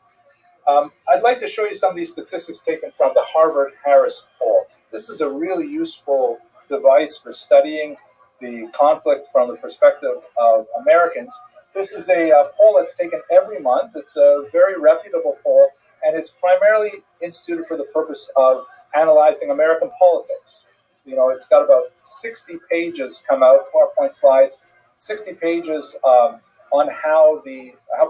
I'd like to show you some of these statistics taken from the Harvard-Harris poll. This is a really useful device for studying the conflict from the perspective of Americans. This is a poll that's taken every month. It's a very reputable poll, and it's primarily instituted for the purpose of analyzing American politics. It's got about 60 pages come out, PowerPoint slides,
60 pages on how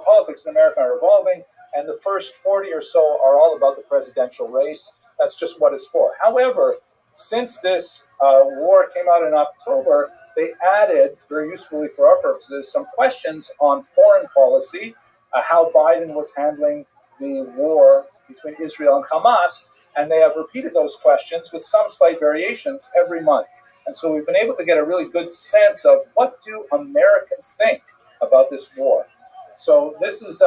politics in America are evolving, and the first 40 or so are all about the presidential race. That's just what it's for. However, since this war came out in October, they added, very usefully for our purposes, some questions on foreign policy, how Biden was handling the war between Israel and Hamas, and they have repeated those questions with some slight variations every month. And so we've been able to get a really good sense of what do Americans think about this war. So this is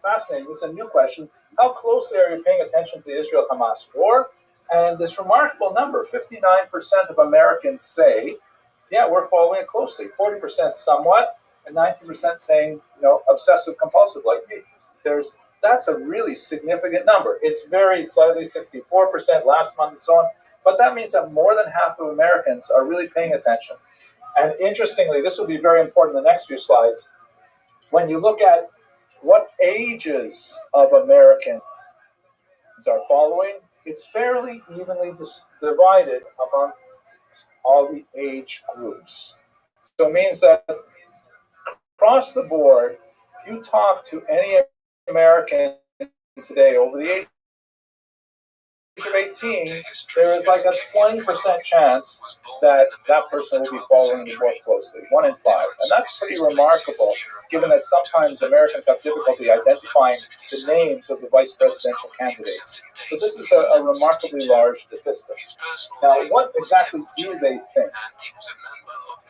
fascinating. This is a new question. How closely are you paying attention to the Israel-Hamas war? And this remarkable number, 59% of Americans say, yeah, we're following it closely. 40% somewhat, and 90% saying, obsessive compulsive like me. That's a really significant number. It's very slightly 64% last month and so on, but that means that more than half of Americans are really paying attention. And interestingly, this will be very important in the next few slides. When you look at what ages of Americans are following, it's fairly evenly divided among all the age groups. So it means that across the board, if you talk to any American today over the age of 18, there is like a 20% chance that that person will be following the war closely, 1 in 5. And that's pretty remarkable, given that sometimes Americans have difficulty identifying the names of the vice presidential candidates. So this is a remarkably large statistic. Now, what exactly do they think?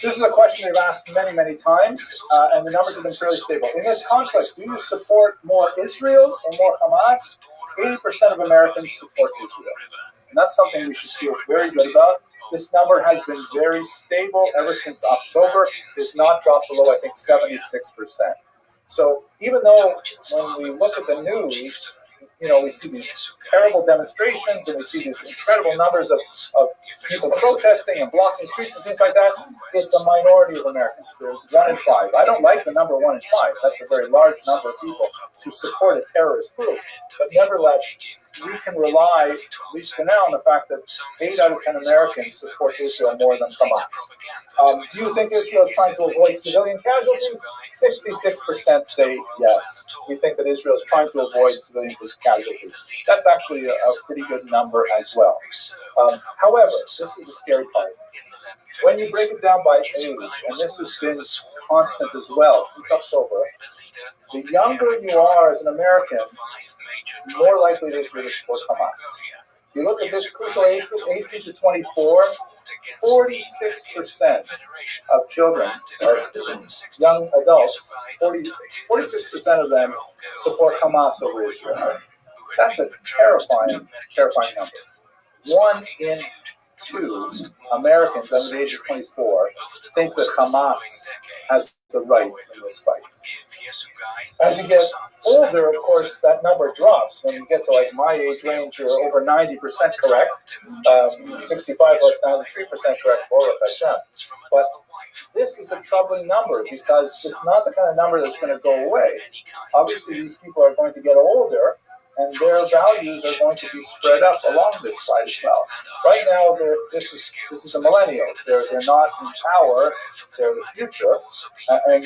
This is a question they've asked many, many times, and the numbers have been fairly stable. In this conflict, do you support more Israel or more Hamas? 80% of Americans support Israel. And that's something we should feel very good about. This number has been very stable ever since October. It has not dropped below, I think, 76%. So even though when we look at the news, we see these terrible demonstrations and we see these incredible numbers of people protesting and blocking streets and things like that, it's a minority of Americans. They're 1 in 5. I don't like the number 1 in 5. That's a very large number of people to support a terrorist group. But nevertheless, we can rely, at least for now, on the fact that 8 out of 10 Americans support Israel more than Hamas. Do you think Israel is trying to avoid civilian casualties? 66% say yes. We think that Israel is trying to avoid civilian casualties. That's actually a pretty good number as well. However, this is the scary part. When you break it down by age, and this has been constant as well since October, the younger you are as an American, more likely it is to support Hamas. If you look at this crucial age group, 18 to 24, 46% of children, or young adults, 46% of them support Hamas over Israel. That's a terrifying number. 1 in 2 Americans under the age of 24 think that Hamas has the right in this fight. As you get older, of course, that number drops. When you get to like my age range, you're over 90% correct. 65 plus 93% correct for all of that. But this is a troubling number because it's not the kind of number that's going to go away. Obviously, these people are going to get older, and their values are going to be spread up along this side as well. Right now, this is the millennials. They're not in power. They're the future, and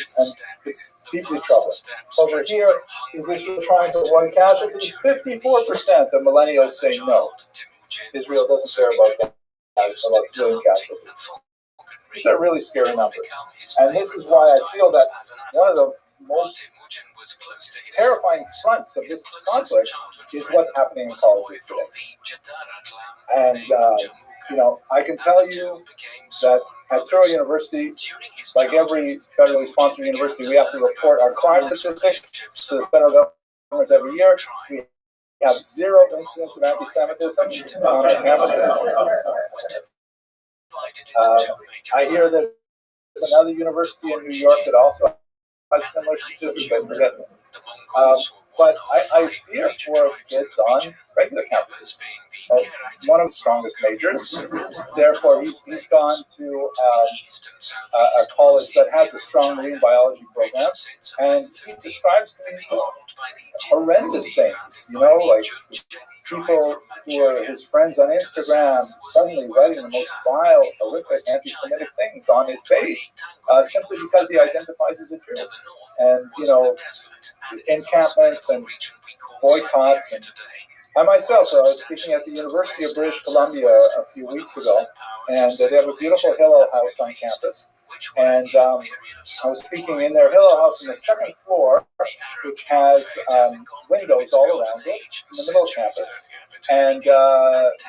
it's deeply troubling. Over here, is Israel trying to avoid casualties? 54% of millennials say no. Israel doesn't care about civilian casualties. These are really scary numbers. And this is why I feel that one of the most terrifying fronts of this conflict is what's happening in colleges today. And, I can tell you that at Touro University, like every federally sponsored university, we have to report our crime statistics to the federal government every year. We have 0 incidents of anti-Semitism on our campuses. I hear that there's another university in New York that also has similar statistics. I forget them. But I fear for kids on regular campuses. One of the strongest majors. Therefore, he's gone to a college that has a strong marine biology program, and he describes to me just horrendous things. Like people who are his friends on Instagram suddenly writing the most vile, horrific, anti-Semitic things on his page, simply because he identifies as a Jew. And, encampments and boycotts. And I myself, I was speaking at the University of British Columbia a few weeks ago, and they have a beautiful Hillel house on campus. And I was speaking in their Hillel house on the second floor, which has windows all around it, in the middle of campus. And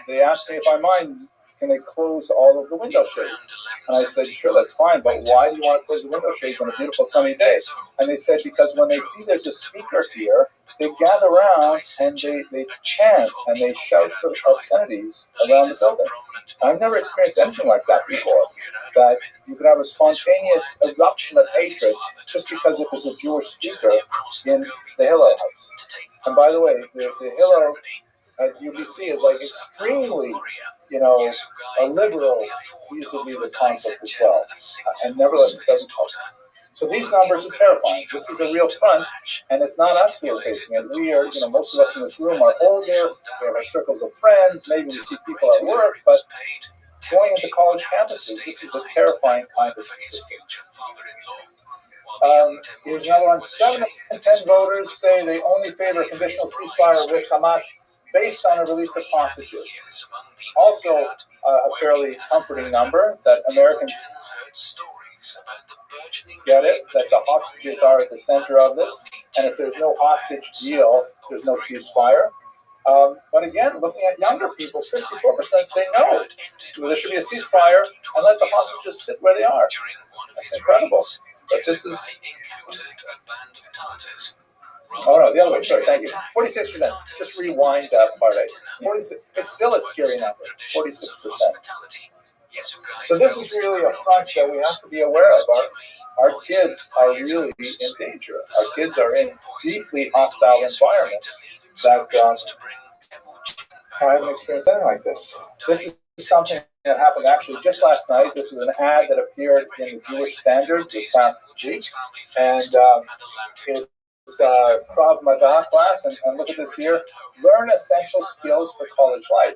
they asked me if I mind, can they close all of the window shades? And I said, sure, that's fine, but why do you want to close the window shades on a beautiful sunny day? And they said, because when they see there's a speaker here, they gather around and they chant and they shout obscenities around the building. I've never experienced anything like that before, that you could have a spontaneous eruption of hatred just because it was a Jewish speaker in the Hillel house. And by the way, the Hillel at UBC is like extremely, a liberal vis-a-vis the conflict as well. And nevertheless, it doesn't help. So these numbers are terrifying. This is a real front, and it's not us who are facing it. We are, most of us in this room are older, we have our circles of friends, maybe we see people at work, but going into college campuses, this is a terrifying kind of statistic. Here's another one. 7 in 10 voters say they only favor a conditional ceasefire with Hamas based on a release of hostages. Also, a fairly comforting number that Americans get it, that the hostages are at the center of this, and if there's no hostage deal, there's no ceasefire. But again, looking at younger people, 54% say no. There should be a ceasefire and let the hostages sit where they are. That's incredible. But this is... Oh no, the other way, sorry, thank you. 46%. Just rewind that part. 46. It's still a scary number, 46%. So this is really a front that we have to be aware of. Our kids are really in danger. Our kids are in deeply hostile environments that I haven't experienced anything like this. This is something that happened actually just last night. This is an ad that appeared in the Jewish Standard this past week, and it's Krav Maga class, and look at this here. Learn essential skills for college life.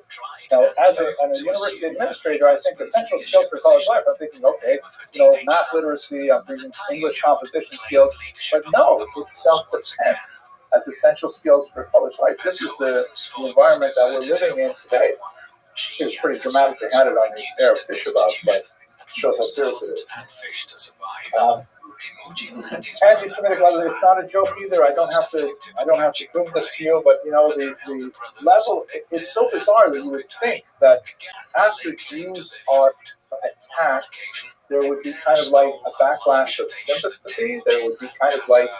Now, as a university administrator, I think essential skills for college life, I'm thinking, okay, math literacy, I'm thinking English composition skills, but no, it's self-defense as essential skills for college life. This is the environment that we're living in today. It was pretty dramatic to hand it on the air of Tisha B'Av, but it shows how serious it is. Anti-Semitic level, it's not a joke either. I don't have to prove this to you, but the level, it's so bizarre that you would think that after Jews are attacked, there would be kind of like a backlash of sympathy. There would be kind of like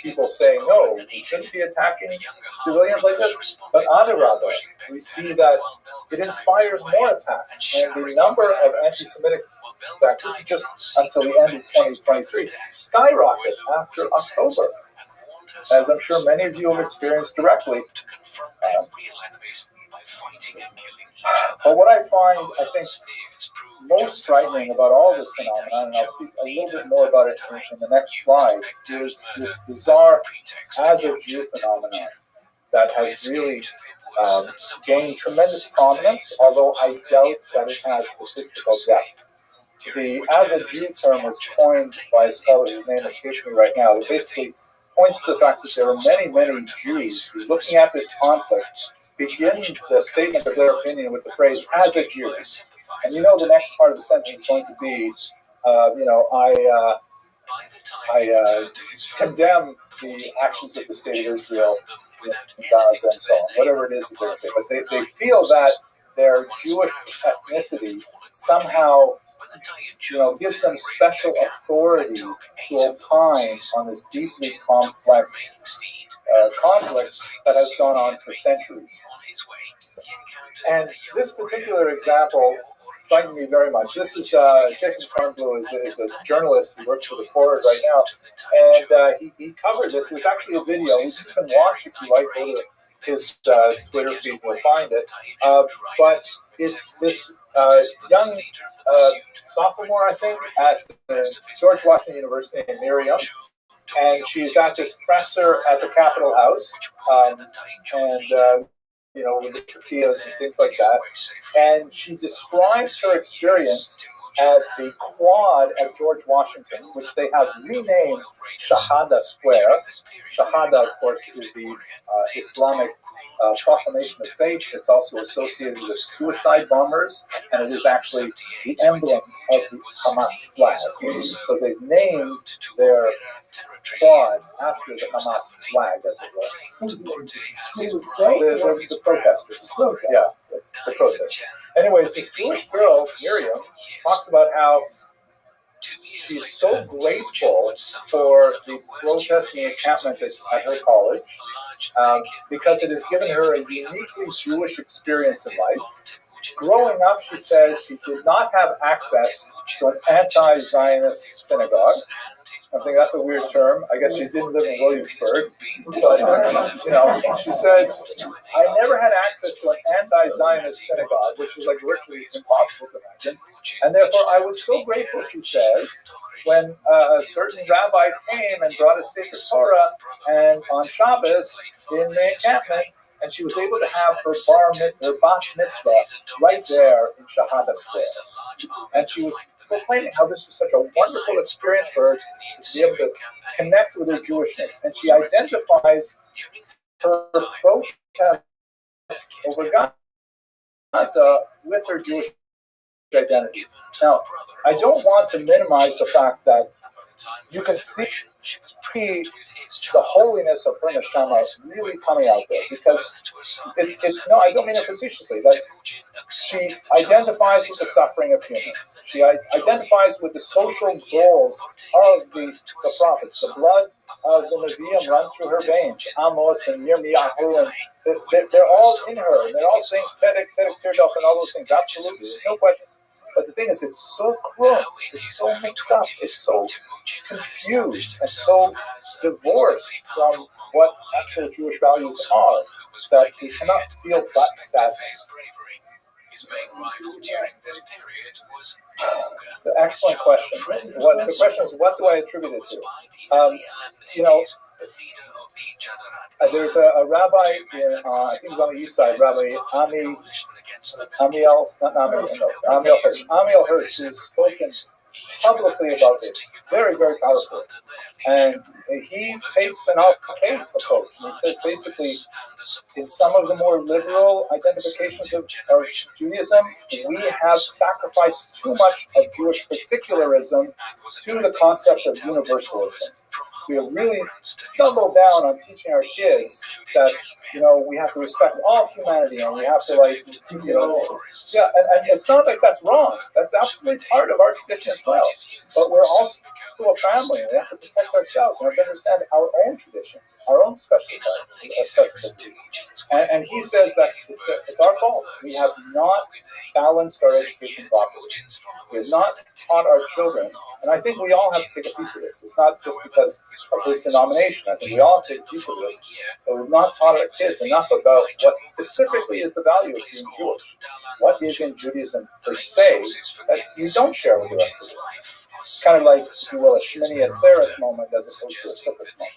people saying, no, we shouldn't be attacking civilians like this. But Adarabah, we see that it inspires more attacks. And the number of anti-Semitic attacks, this is just until the end of 2023, skyrocket after October. As I'm sure many of you have experienced directly. But what I find, I think, most frightening about all this phenomenon, and I'll speak a little bit more about it in the next slide, is this bizarre as a Jew phenomenon that has really gained tremendous prominence, although I doubt that it has statistical depth. The as a Jew term was coined by a scholar whose name escapes me right now. It basically points to the fact that there are many, many Jews who, looking at this conflict, begin the statement of their opinion with the phrase, as a Jew. And the next part of the sentence is going to be, I condemn the actions of the state of Israel in Gaza and so on, whatever it is that they're going to say. But they feel that their Jewish ethnicity somehow, gives them special authority to opine on this deeply complex conflict that has gone on for centuries. And this particular example frightened me very much. This is Jacob Farnblue is a journalist who works for the Forward right now, and he covered this. It was actually a video, which you can watch if you like. Go to his Twitter feed, you'll find it. But it's this young sophomore, I think, at George Washington University in Miriam, and she's at this presser at the Capitol House, with the tortillas and things like that. And she describes her experience at the quad at George Washington, which they have renamed Shahada Square. Shahada, of course, is the Islamic proclamation of faith. It's also associated with suicide bombers, and it is actually the emblem of the Hamas flag. So they've named their quad after the Hamas flag, as it were. The protesters. Yeah, the protesters. Anyways, this Jewish girl, Miriam, talks about how she's so grateful for the protest and the encampment at her college because it has given her a uniquely Jewish experience in life. Growing up, she says she did not have access to an anti-Zionist synagogue. I think that's a weird term. I guess she didn't live in Williamsburg. But, she says, I never had access to an anti-Zionist synagogue, which is like virtually impossible to imagine. And therefore, I was so grateful, she says, when a certain rabbi came and brought a Sefer Torah and on Shabbos in the encampment, and she was able to have her bas mitzvah right there in Shahada Square. And she was proclaiming how this was such a wonderful experience for her to be able to connect with her Jewishness. And she identifies her protest over Gaza with her Jewish identity. Now, I don't want to minimize the fact that you can see the holiness of her neshama really coming out there, because it's no, I don't mean it facetiously. That she identifies with the suffering of humans. She identifies with the social goals of the prophets. The blood of the Nevi'im run through her veins. Amos and Yirmiyahu, and they're all in her, and they're all saying tzedek, tirdoch, and all those things. Absolutely, there's no question. But the thing is, it's so cruel, it's so mixed up, it's so confused, and so divorced from what actual Jewish values are, that we cannot feel but sadness. It's an excellent question. The question is, what do I attribute it to? There's a rabbi in, I think he's on the east side, Rabbi Amiel Hirsch, who's spoken publicly about this, very, very powerful. And he takes an archaic approach. And he says basically, in some of the more liberal identifications of Judaism, we have sacrificed too much of Jewish particularism to the concept of universalism. We have really doubled down on teaching our kids that, we have to respect all humanity, and we have to, and it's not like that's wrong. That's absolutely part of our tradition as well. But we're also a family, and we have to protect ourselves, and we have to understand our own traditions, our own specialties. And he says that it's our fault. We have not balanced our education properly. We have not taught our children, and I think we all have to take a piece of this. It's not just because of his denomination. I think we all take a piece of this, but we've not taught our kids enough about what specifically is the value of being Jewish. What is in Judaism per se that you don't share with the rest of the world? It's kind of like, if you will, a Shemini Atzeres moment as opposed to a Sukkot moment.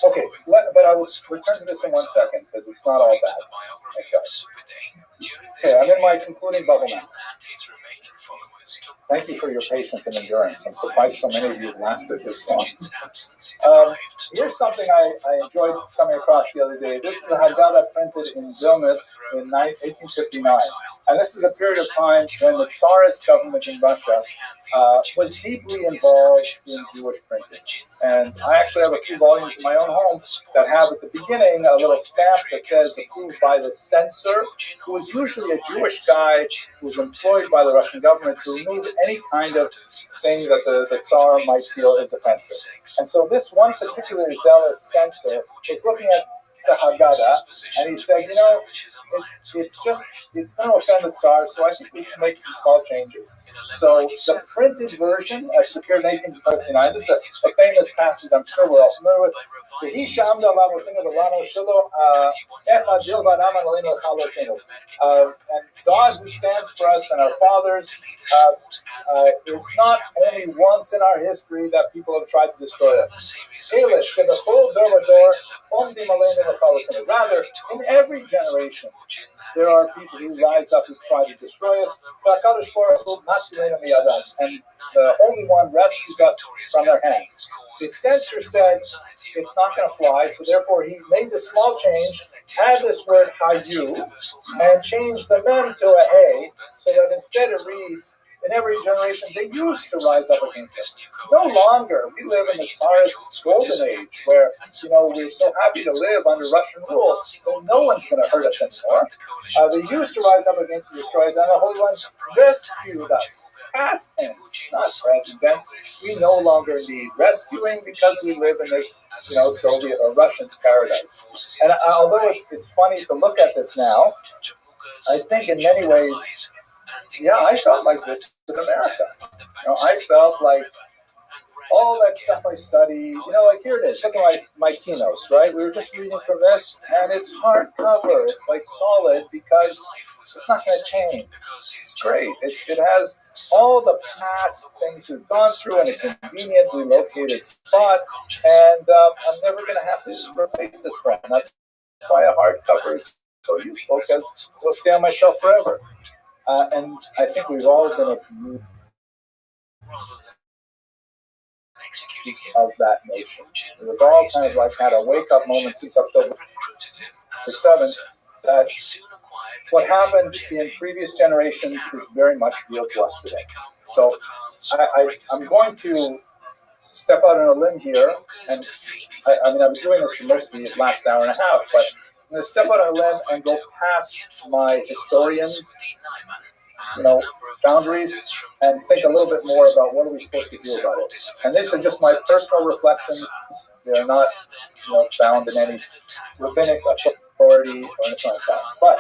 Okay, but I will return to this in 1 second, because it's not all bad. Okay, I'm in my concluding bubble now. Thank you for your patience and endurance. I'm surprised so many of you have lasted this long. Here's something I enjoyed coming across the other day. This is a Haggadah printed in Vilnius in 1859. And this is a period of time when the Tsarist government in Russia was deeply involved in Jewish printing. And I actually have a few volumes in my own home that have at the beginning a little stamp that says approved by the censor, who was usually a Jewish guy who was employed by the Russian government to remove any kind of thing that the Tsar might feel is offensive. And so this one particular zealous censor was looking at the Haggadah, and he said, it's going to offend the Tsar, so I think we should make some small changes. So the printed version, as appeared in 1859, this is a famous passage I'm sure we're all familiar with. And God who stands for us and our fathers, it's not only once in our history that people have tried to destroy us. Rather, in every generation, there are people who rise up who try to destroy us, and the Holy One rescues us from their hands. The censor said it's not going to fly, so therefore he made this small change, add this word hayu, and changed the mem to a hey, so that instead it reads, in every generation they used to rise up against us. No longer. We live in the Tsarist golden age where, we're so happy to live under Russian rule, so no one's going to hurt us anymore. They used to rise up against the destroyers, and the Holy One rescued us. Past tense, not present tense. We no longer need rescuing because we live in this, Soviet or Russian paradise. And although it's funny to look at this now, I think in many ways, I felt like this in America. I felt like all that stuff I studied, like here it is, look at my keynotes, right? We were just reading from this, and it's hardcover. It's like solid because it's not going to change. It's great. It has all the past things we've gone through in a conveniently located spot, and I'm never going to have to replace this one. That's why a hardcover is so useful, because it'll stay on my shelf forever. And I think we've all been abused of that notion. We've all kind of had a wake-up moment since October 7th that what happened in previous generations is very much real to us today. So I'm going to step out on a limb here, and I've been doing this for most of the last hour and a half, but I'm going to step out on a limb and go past my historian boundaries and think a little bit more about what are we supposed to do about it. And these are just my personal reflections. They are not found in any rabbinic authority or anything like that. But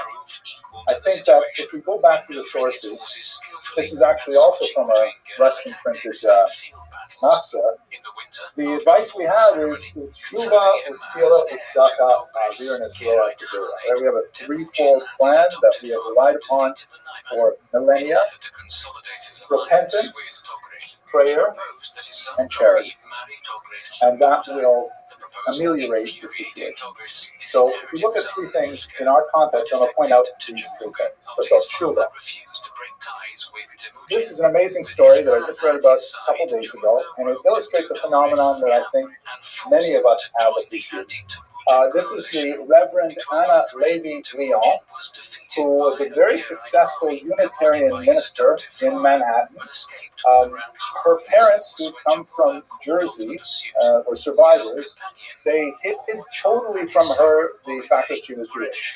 I think that if we go back to the sources, this is actually also from a Russian printed Machzor. The advice we have is Tshuva, Utfila, Utzdaka, Virus, we have a threefold plan that we have relied upon for millennia: repentance, prayer, and charity. And that will ameliorate the situation. So if we look at three things in our context, I'm going to point out these three things. First of all, Tshuva. This is an amazing story that I just read about a couple days ago, and it illustrates a phenomenon that I think many of us have appreciated. This is the Reverend Anna Levy Leon, who was a very successful Unitarian minister in Manhattan. Her parents, who come from Jersey, were survivors. They hid totally from her the fact that she was Jewish.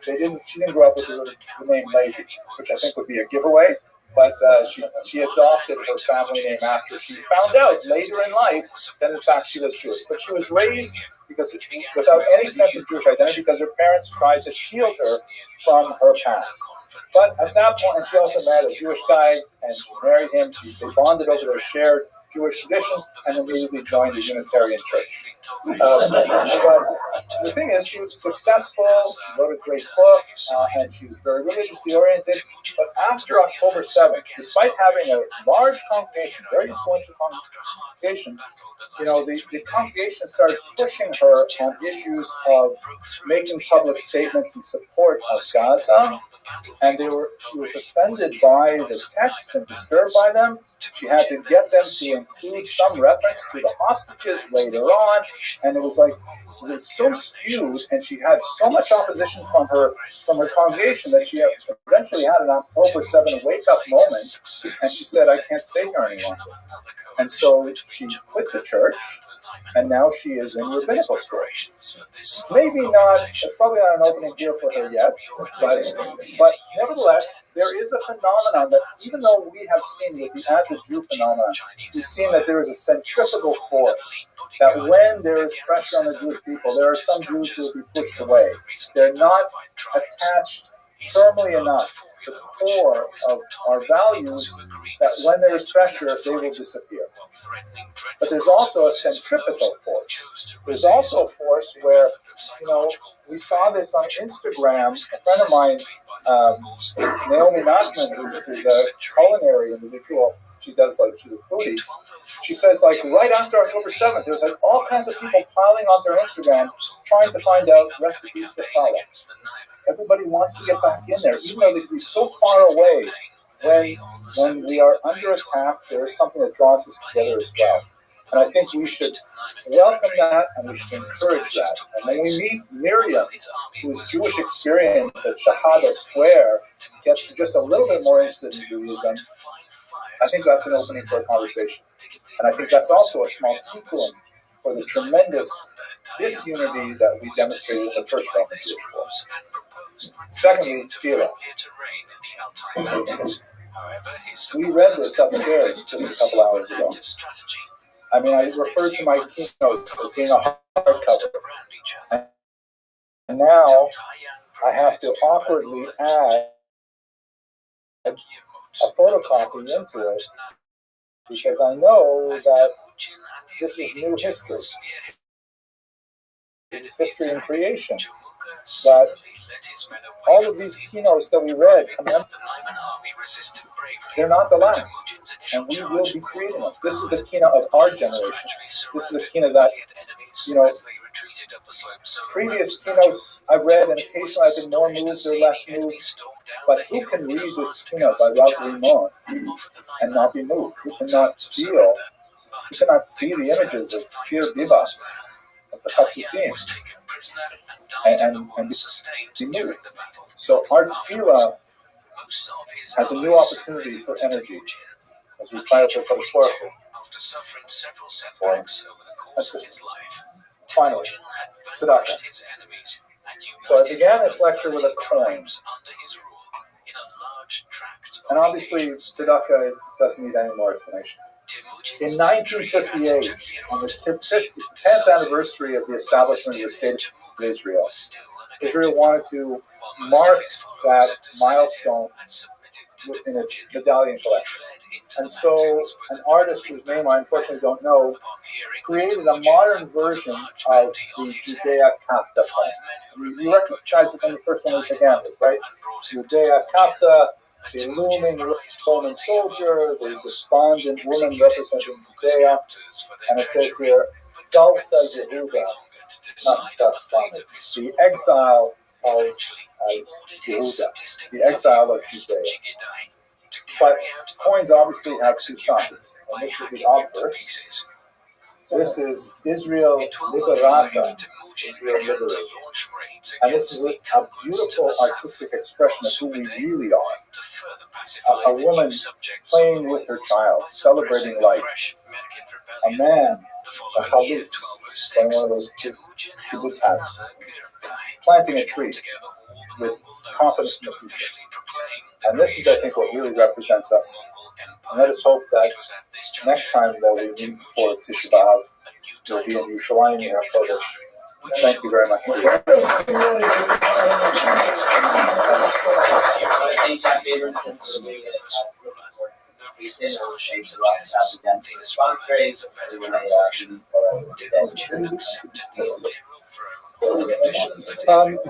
She didn't grow up with the name Levy, which I think would be a giveaway. But she adopted her family name after she found out later in life that in fact she was Jewish. But she was raised without any sense of Jewish identity because her parents tried to shield her from her past. But at that point, and she also married a Jewish guy, and she married him. They bonded over their shared Jewish tradition, and immediately joined the Unitarian Church. But the thing is, she was successful, she wrote a great book, and she was very religiously oriented. But after October 7th, despite having a large congregation, very influential congregation, the congregation started pushing her on issues of making public statements in support of Gaza, and she was offended by the text and disturbed by them. She had to get them to include some reference to the hostages later on, and it was so skewed, and she had so much opposition from her congregation that she eventually had an October 7th wake-up moment, and she said, "I can't stay here any longer." And so she quit the church, and now she is in rabbinical school. Maybe not, it's probably not an opening here for her yet, but nevertheless, there is a phenomenon that even though we have seen with the As a Jew phenomenon, we've seen that there is a centrifugal force that when there is pressure on the Jewish people, there are some Jews who will be pushed away. They're not attached firmly enough to the core of our values that when there is pressure, they will disappear. But there's also a centripetal force. There's also a force where, we saw this on Instagram. A friend of mine, Naomi Nachman, who's a culinary individual, she's a foodie. She says, right after October 7th, there's all kinds of people piling onto her Instagram trying to find out recipes for challah. Everybody wants to get back in there, even though they can be so far away. When we are under attack, there is something that draws us together as well. And I think we should welcome that and we should encourage that. And when we meet Miriam, whose Jewish experience at Shahada Square gets just a little bit more interested in Judaism, I think that's an opening for a conversation. And I think that's also a small tikkun for the tremendous disunity that we demonstrated in the first Roman Jewish War. Secondly, tefillah. We read this upstairs just a couple hours ago. I referred to my keynote as being a hardcover. And now I have to awkwardly add a photocopy into it because I know that this is new history. This is history and creation. That all of these keynotes that we read, they're not the last. And we will be creating them. This is the keynote of our generation. This is a keynote that, previous keynotes I've read, and occasionally I've been more moved or less moved. But who can read this keynote by Rabbi and not be moved? Who cannot feel? Who cannot see the images of Fir Bibas, of the Chatufim, and be moved? So our tefillah has a new opportunity for energy as we try to put forward for assistance. Finally, tzedakah. So I began this lecture with a coin. And obviously, tzedakah doesn't need any more explanation. In 1958, on the 10th anniversary of the establishment of the State of Israel, Israel wanted to mark that milestone in its medallion collection. And so an artist whose name I unfortunately don't know created a modern version of the Judea Kapta plan. You recognize it from the first one we began with, right? Judea Kapta, the looming Roman soldier, the despondent woman representing Judea, and it says here, Dalsa Yehuda, not Dalsa, the exile of Yehuda, the exile of Judea. But coins obviously have two sides, and this is the obverse. This is Israel Liberata, Israel liberated. And this is a beautiful artistic expression of who we really are. A woman playing with her child, celebrating life. A man, a chalutz, wearing one of those kibbutz hats, planting a tree with confidence in the future. And this is, I think, what really represents us. And let us hope that next time that we meet for Tisha B'Av, we'll be in Yerushalayim, in our Kodesh. Thank you very much.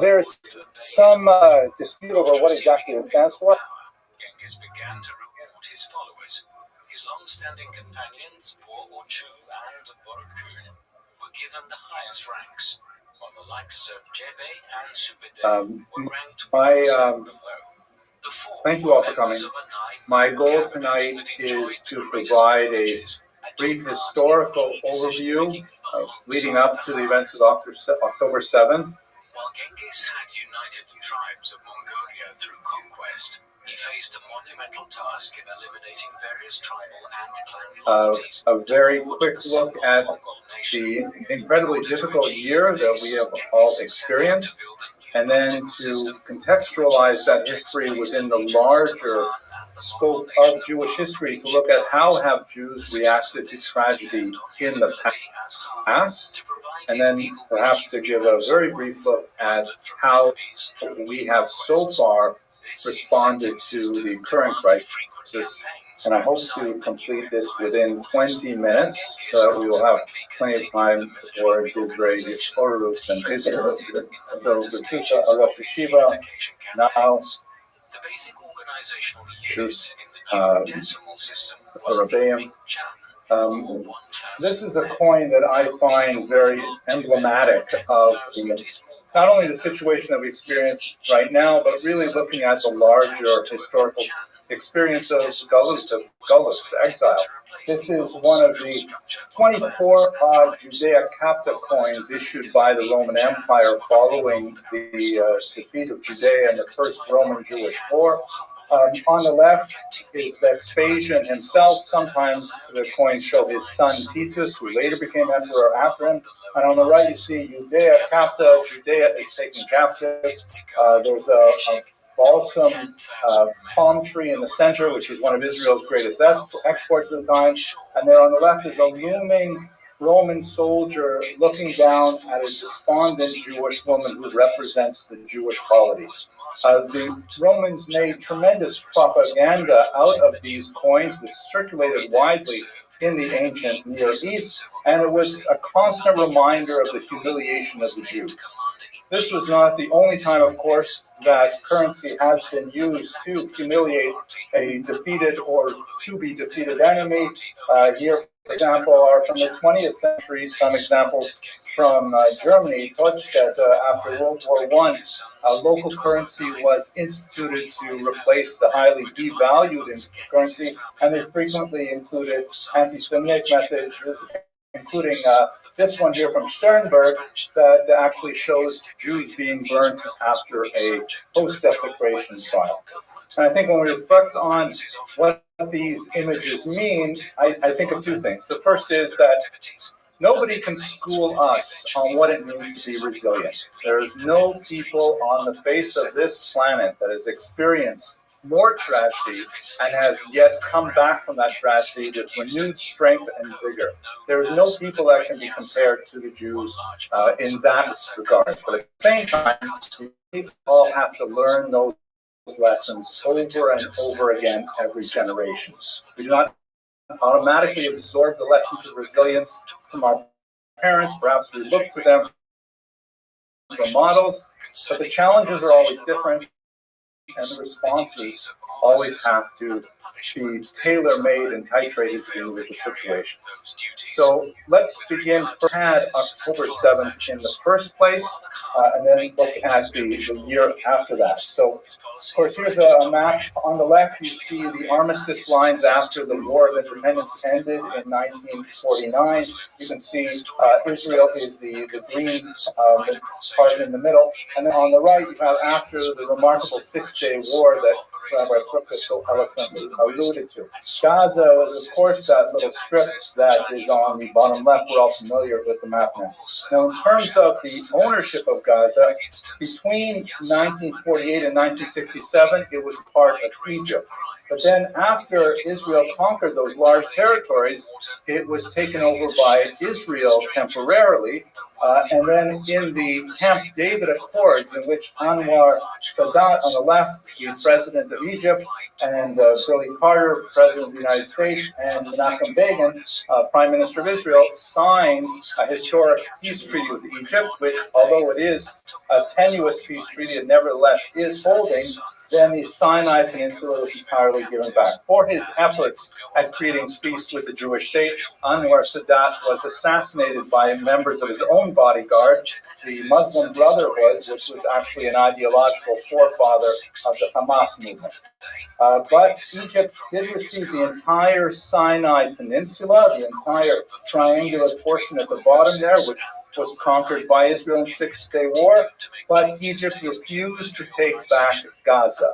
There's some dispute over what exactly it stands for.
Genghis began to reward his followers. His long-standing companions, Borchu and Borku, were given the highest ranks, while the likes of Jebe and Subedel were ranked below.
Thank you all for coming. My goal tonight is to provide a brief historical overview leading up to the events of October 7th.
While Genghis had united tribes of Mongolia through conquest, he faced a monumental task in eliminating various tribal and clan loyalties.
A very quick look at the incredibly difficult year that we have all experienced, and then to contextualize that history within the larger scope of Jewish history, to look at how have Jews reacted to tragedy in the past.
past, and then perhaps to give a very brief look at how we have so far responded to the current crisis. And I hope to complete this within 20 minutes, so that we will have plenty of time for Divrei Yiskorus and Israel. So, Bertusha Rosh Hashiva, now, Shus Rabbi. This is a coin that I find very emblematic of not only the situation that we experience right now, but really looking at the larger historical experience of Gullus, exile. This is one of the 24 Judea-Capta coins issued by the Roman Empire following the defeat of Judea in the First Roman-Jewish War. On the left is Vespasian himself. Sometimes the coins show his son Titus, who later became emperor after him. And on the right, you see Judea-Capta. Judea is taken captive. There's a balsam palm tree in the center, which is one of Israel's greatest exports of the time. And there on the left is a looming Roman soldier looking down at a despondent Jewish woman who represents the Jewish polity. The Romans made tremendous propaganda out of these coins, which circulated widely in the ancient Near East, and it was a constant reminder of the humiliation of the Jews. This was not the only time, of course, that currency has been used to humiliate a defeated or to-be defeated enemy. Here, for example, are from the 20th century, some examples from Germany. After World War I, local currency was instituted to replace the highly devalued currency, and they frequently included anti-Semitic messages, including this one here from Sternberg that actually shows Jews being burnt after a post-desecration trial. And I think when we reflect on what these images mean, I think of two things. The first is that nobody can school us on what it means to be resilient. There is no people on the face of this planet that has experienced more tragedy and has yet come back from that tragedy with renewed strength and vigor. There is no people that can be compared to the Jews in that regard. But at the same time, we all have to learn those lessons over and over again every generation. We do not automatically absorb the lessons of resilience from our parents. Perhaps we look to them for models, but the challenges are always different, and the responses always have to be tailor-made and titrated to the individual situation. So let's begin at October 7th in the first place, and then look at the year after that. So, of course, here's a map. On the left, you see the armistice lines after the War of Independence ended in 1949. You can see Israel is the green part in the middle. And then on the right, you have after the remarkable Six-Day War that Rabbi so eloquently alluded to. Gaza is, of course, that little strip that is on the bottom left. We're all familiar with the map now. Now, in terms of the ownership of Gaza, between 1948 and 1967, it was part of Egypt. But then after Israel conquered those large territories, it was taken over by Israel temporarily. And then in the Camp David Accords, in which Anwar Sadat on the left, the president of Egypt, and Billy Carter, president of the United States, and Menachem Begin, prime minister of Israel, signed a historic peace treaty with Egypt, which, although it is a tenuous peace treaty, it nevertheless is holding. Then the Sinai Peninsula was entirely given back. For his efforts at creating peace with the Jewish state, Anwar Sadat was assassinated by members of his own bodyguard, the Muslim Brotherhood, which was actually an ideological forefather of the Hamas movement. But Egypt did receive the entire Sinai Peninsula, the entire triangular portion at the bottom there, which was conquered by Israel in the Six-Day War, but Egypt refused to take back Gaza.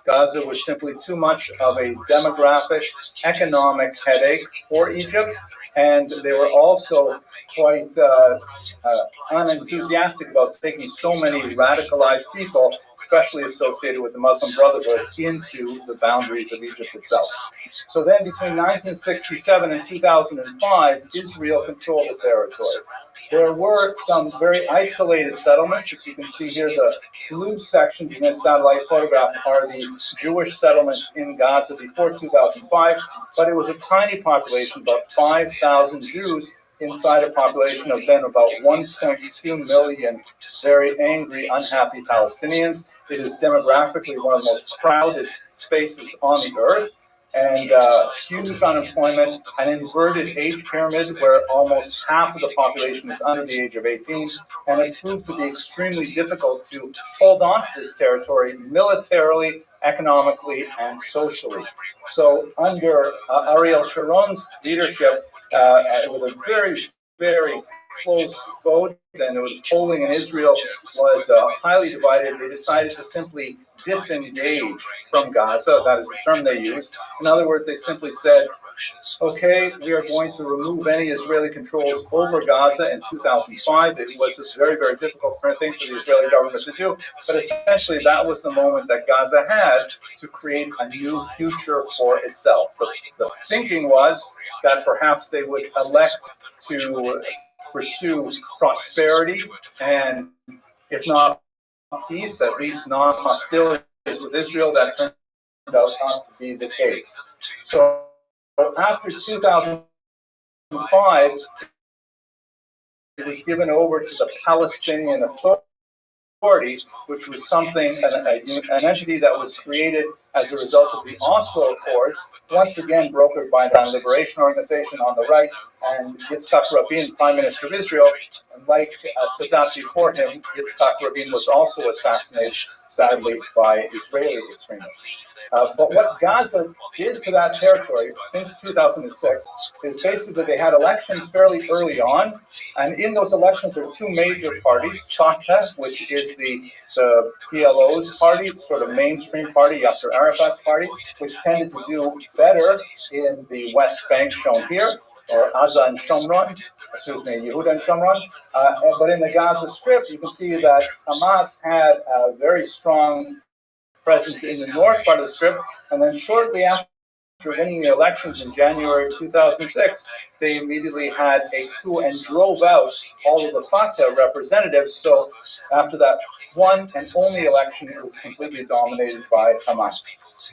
Gaza was simply too much of a demographic, economic headache for Egypt, and they were also quite unenthusiastic about taking so many radicalized people, especially associated with the Muslim Brotherhood, into the boundaries of Egypt itself. So then between 1967 and 2005, Israel controlled the territory. There were some very isolated settlements. As you can see here, the blue sections in this satellite photograph are the Jewish settlements in Gaza before 2005, but it was a tiny population, about 5,000 Jews inside a population of then about 1.2 million very angry, unhappy Palestinians. It is demographically one of the most crowded spaces on the earth, and huge unemployment, an inverted age pyramid where almost half of the population is under the age of 18, and it proved to be extremely difficult to hold on to this territory militarily, economically, and socially. So under Ariel Sharon's leadership, with a very, very close vote, and the polling in Israel was highly divided, they decided to simply disengage from Gaza. That is the term they used. In other words, they simply said, okay, we are going to remove any Israeli controls over Gaza in 2005. It was a very, very difficult thing for the Israeli government to do, but essentially that was the moment that Gaza had to create a new future for itself. The thinking was that perhaps they would elect to pursue prosperity and, if not peace, at least non-hostilities with Israel. That turned out not to be the case. So after 2005, it was given over to the Palestinian Authority, which was something, an entity that was created as a result of the Oslo Accords, once again brokered by the Liberation Organization on the right, and Yitzhak Rabin, Prime Minister of Israel. And like Sadat before him, Yitzhak Rabin was also assassinated, sadly, by Israeli extremists. But what Gaza did to that territory since 2006 is basically they had elections fairly early on, and in those elections there were two major parties, Fatah, which is the PLO's party, sort of mainstream party, Yasser Arafat's party, which tended to do better in the West Bank shown here, or Gaza and Shomron, Yehuda and Shomron. But in the Gaza Strip, you can see that Hamas had a very strong presence in the north part of the Strip, and then shortly after winning the elections in January 2006, they immediately had a coup and drove out all of the Fatah representatives. So after that one and only election, it was completely dominated by Hamas.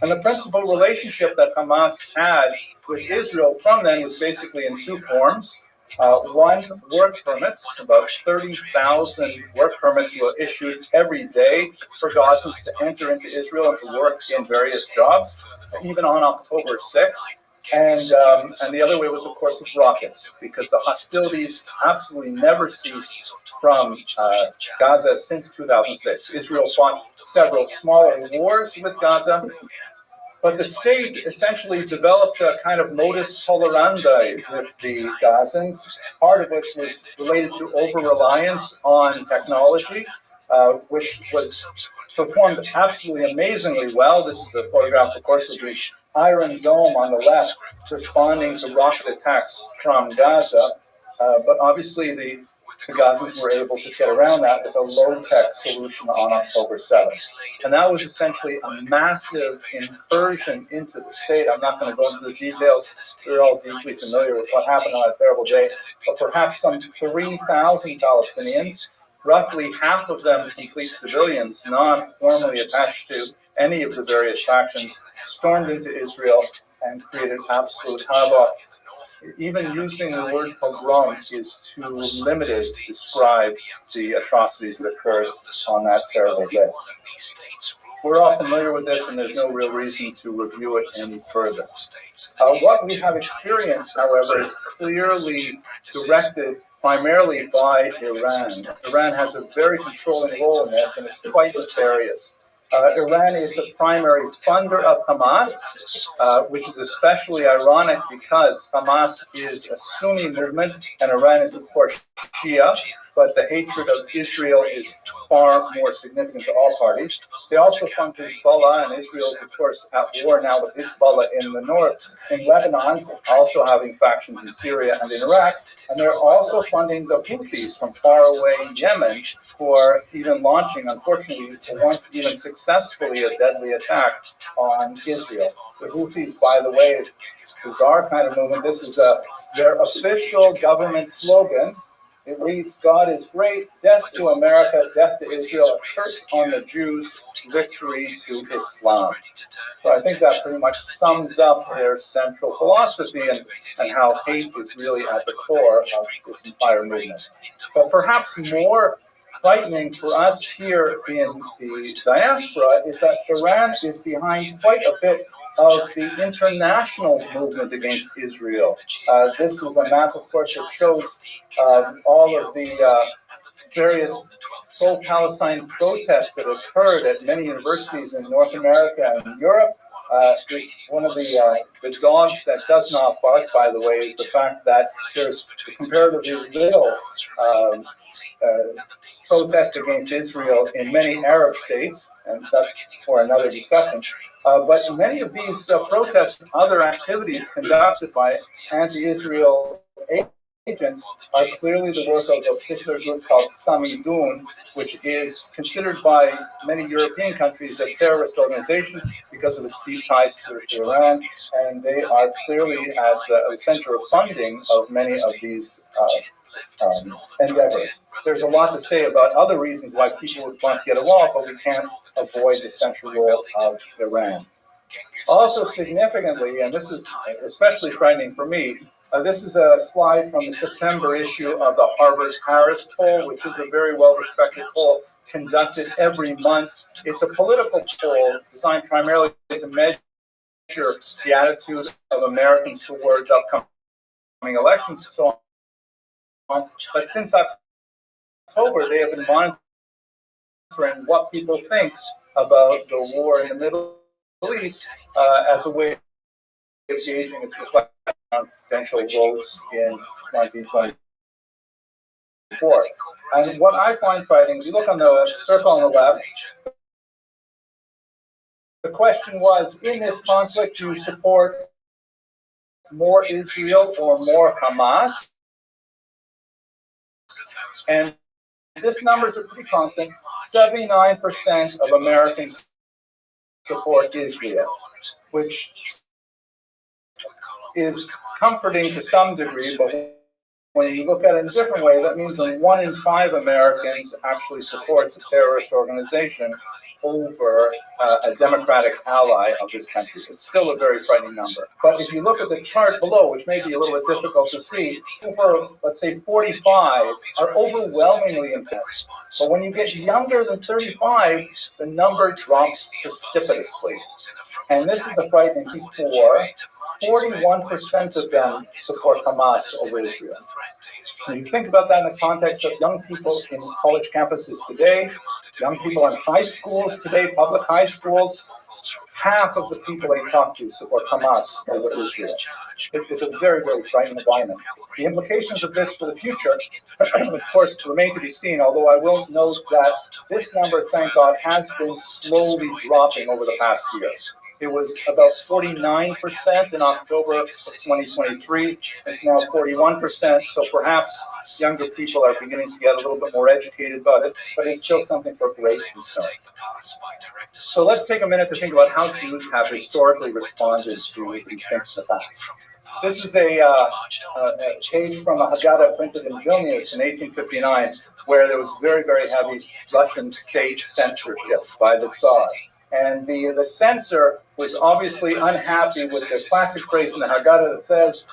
And the principal relationship that Hamas had with Israel from then was basically in two forms. One, work permits. About 30,000 work permits were issued every day for Gazans to enter into Israel and to work in various jobs, even on October 6th. And the other way was, of course, with rockets, because the hostilities absolutely never ceased from Gaza since 2006. Israel fought several smaller wars with Gaza, but the state essentially developed a kind of modus tolerandi with the Gazans, part of which was related to over-reliance on technology, which was performed absolutely amazingly well. This is a photograph, of course, of the Iron Dome on the left, responding to rocket attacks from Gaza. But obviously, the Gazans were able to get around that with a low-tech solution on October 7th. And that was essentially a massive incursion into the state. I'm not going to go into the details. We're all deeply familiar with what happened on that terrible day. But perhaps some 3,000 Palestinians, roughly half of them complete civilians, not formally attached to any of the various factions, stormed into Israel and created absolute havoc. Even using the word pogrom is too limited to describe the atrocities that occurred on that terrible day. We're all familiar with this, and there's no real reason to review it any further. What we have experienced, however, is clearly directed primarily by Iran. Iran has a very controlling role in this, and it's quite nefarious. Iran is the primary funder of Hamas, which is especially ironic because Hamas is a Sunni movement and Iran is, of course, Shia, but the hatred of Israel is far more significant to all parties. They also fund Hezbollah, and Israel is, of course, at war now with Hezbollah in the north, in Lebanon, also having factions in Syria and in Iraq. And they're also funding the Houthis from faraway Yemen for even launching, unfortunately, once even successfully, a deadly attack on Israel. The Houthis, by the way, is a bizarre kind of movement. This is their official government slogan. It reads, "God is great, death to America, death to Israel, a curse on the Jews, victory to Islam." So I think that pretty much sums up their central philosophy and how hate is really at the core of this entire movement. But perhaps more frightening for us here in the diaspora is that Iran is behind quite a bit of the international movement against Israel. This is a map, of course, that shows all of the various pro-Palestine protests that occurred at many universities in North America and Europe. One of the dogs that does not bark, by the way, is the fact that there's comparatively little protest against Israel in many Arab states, and that's for another discussion. But many of these protests and other activities conducted by anti-Israel agents are clearly the work of a particular group called Samidun, which is considered by many European countries a terrorist organization because of its deep ties to Iran, and they are clearly at the center of funding of many of these endeavors. There's a lot to say about other reasons why people would want to get involved, but we can't avoid the central role of Iran. Also significantly, and this is especially frightening for me, this is a slide from the September issue of the Harvard-Harris poll, which is a very well-respected poll conducted every month. It's a political poll designed primarily to measure the attitude of Americans towards upcoming elections and so on. But since October, they have been monitoring what people think about the war in the Middle East as a way of gauging its reflection on potential votes in 1924. And what I find frightening, if you look on the circle on the left, the question was, in this conflict, do you support more Israel or more Hamas? And this numbers are pretty constant. 79% of Americans support Israel, which is comforting to some degree, but when you look at it in a different way, that means that 1 in 5 Americans actually supports a terrorist organization over a democratic ally of this country. It's still a very frightening number. But if you look at the chart below, which may be a little bit difficult to see, over, let's say, 45 are overwhelmingly impressed. But when you get younger than 35, the number drops precipitously. And this is a frightening thing for 41% of them support Hamas over Israel. When you think about that in the context of young people in college campuses today, young people in high schools today, public high schools, half of the people they talk to support Hamas over Israel. It's a very, very frightening environment. The implications of this for the future, of course, remain to be seen, although I will note that this number, thank God, has been slowly dropping over the past year. It was about 49% in October of 2023. It's now 41%, so perhaps younger people are beginning to get a little bit more educated about it, but it's still something for great concern. So let's take a minute to think about how Jews have historically responded to these things in the past. This is a page from a Haggadah printed in Vilnius in 1859, where there was very, very heavy Russian state censorship by the Tsar. And the censor was obviously unhappy with the classic phrase in the Haggadah that says,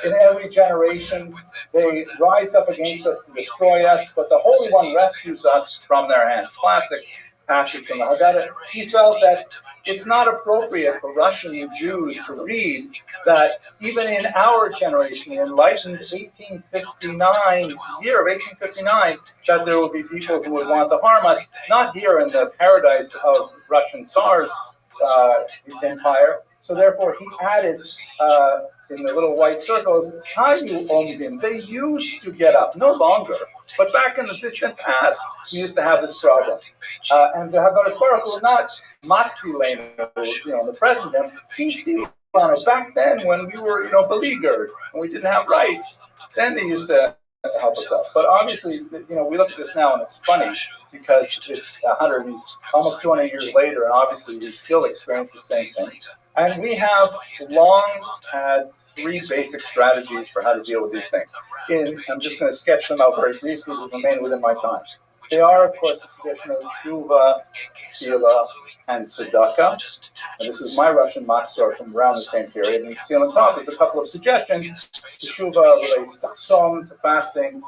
in every generation, they rise up against us to destroy us, but the Holy One rescues us from their hands. Classic passage from the Haggadah. He felt that it's not appropriate for Russian Jews to read that even in our generation, the enlightened 1859 year of 1859, that there will be people who would want to harm us, not here in the paradise of Russian Tsars empire. So therefore, he added in the little white circles, Hayu Omdim. They used to get up, no longer, but back in the distant past, we used to have this problem. And the Hakadosh Baruch Hu not Matzi Lenu, in the present tense, back then when we were, beleaguered and we didn't have rights, then they used to help us out. But obviously, we look at this now and it's funny because it's 100, almost 200 years later, and obviously we still experience the same thing. And we have long had three basic strategies for how to deal with these things. I'm just going to sketch them out very briefly to remain within my time. They are, of course, the traditional tshuva, tefillah, and tzedakah. And this is my Russian matzor from around the same period. And you see on the top is a couple of suggestions. Teshuvah relates to tzom, to fasting.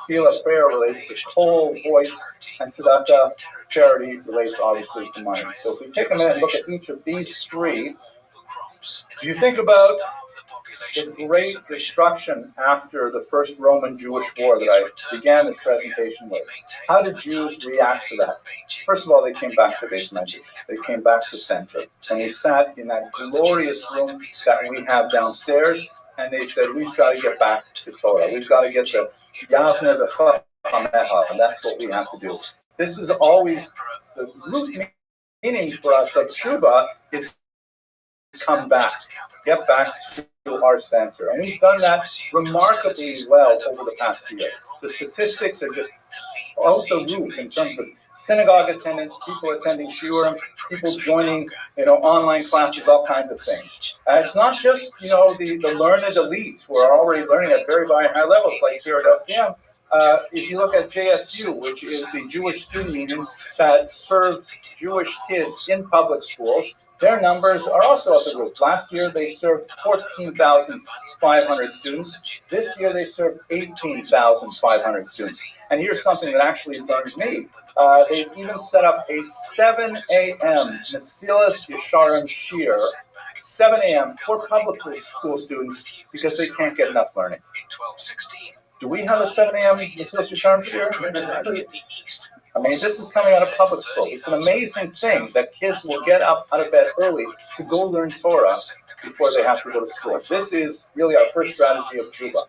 Tefillah, prayer, relates to cold voice. And tzedakah, charity, relates obviously to money. So if we take a minute and look at each of these three, you think about the great destruction after the first Roman-Jewish war that I began this presentation with. How did Jews react to that? First of all, they came back to Beis Medrash. They came back to center. And they sat in that glorious room that we have downstairs, and they said, we've got to get back to Torah. We've got to get to Yavne v'Chamecha, and that's what we have to do. This is always the root meaning for us of Tshuva is come back, get back to our center. And we've done that remarkably well over the past year. The statistics are just out the roof in terms of synagogue attendance, people attending shiurim, people joining, online classes, all kinds of things. And it's not just, the learned elites who are already learning at very, very high levels, like here at LCM. If you look at JSU, which is the Jewish student union that served Jewish kids in public schools, their numbers are also up the roof. Last year, they served 14,500 students. This year, they served 18,500 students. And here's something that actually burns me. They even set up a 7 a.m. Mesilas Yesharim Shir, 7 a.m. for public school students because they can't get enough learning. Do we have a 7 a.m. Mesilas Yesharim Shir? I mean, this is coming out of public school. It's an amazing thing that kids will get up out of bed early to go learn Torah before they have to go to school. This is really our first strategy of tshuva.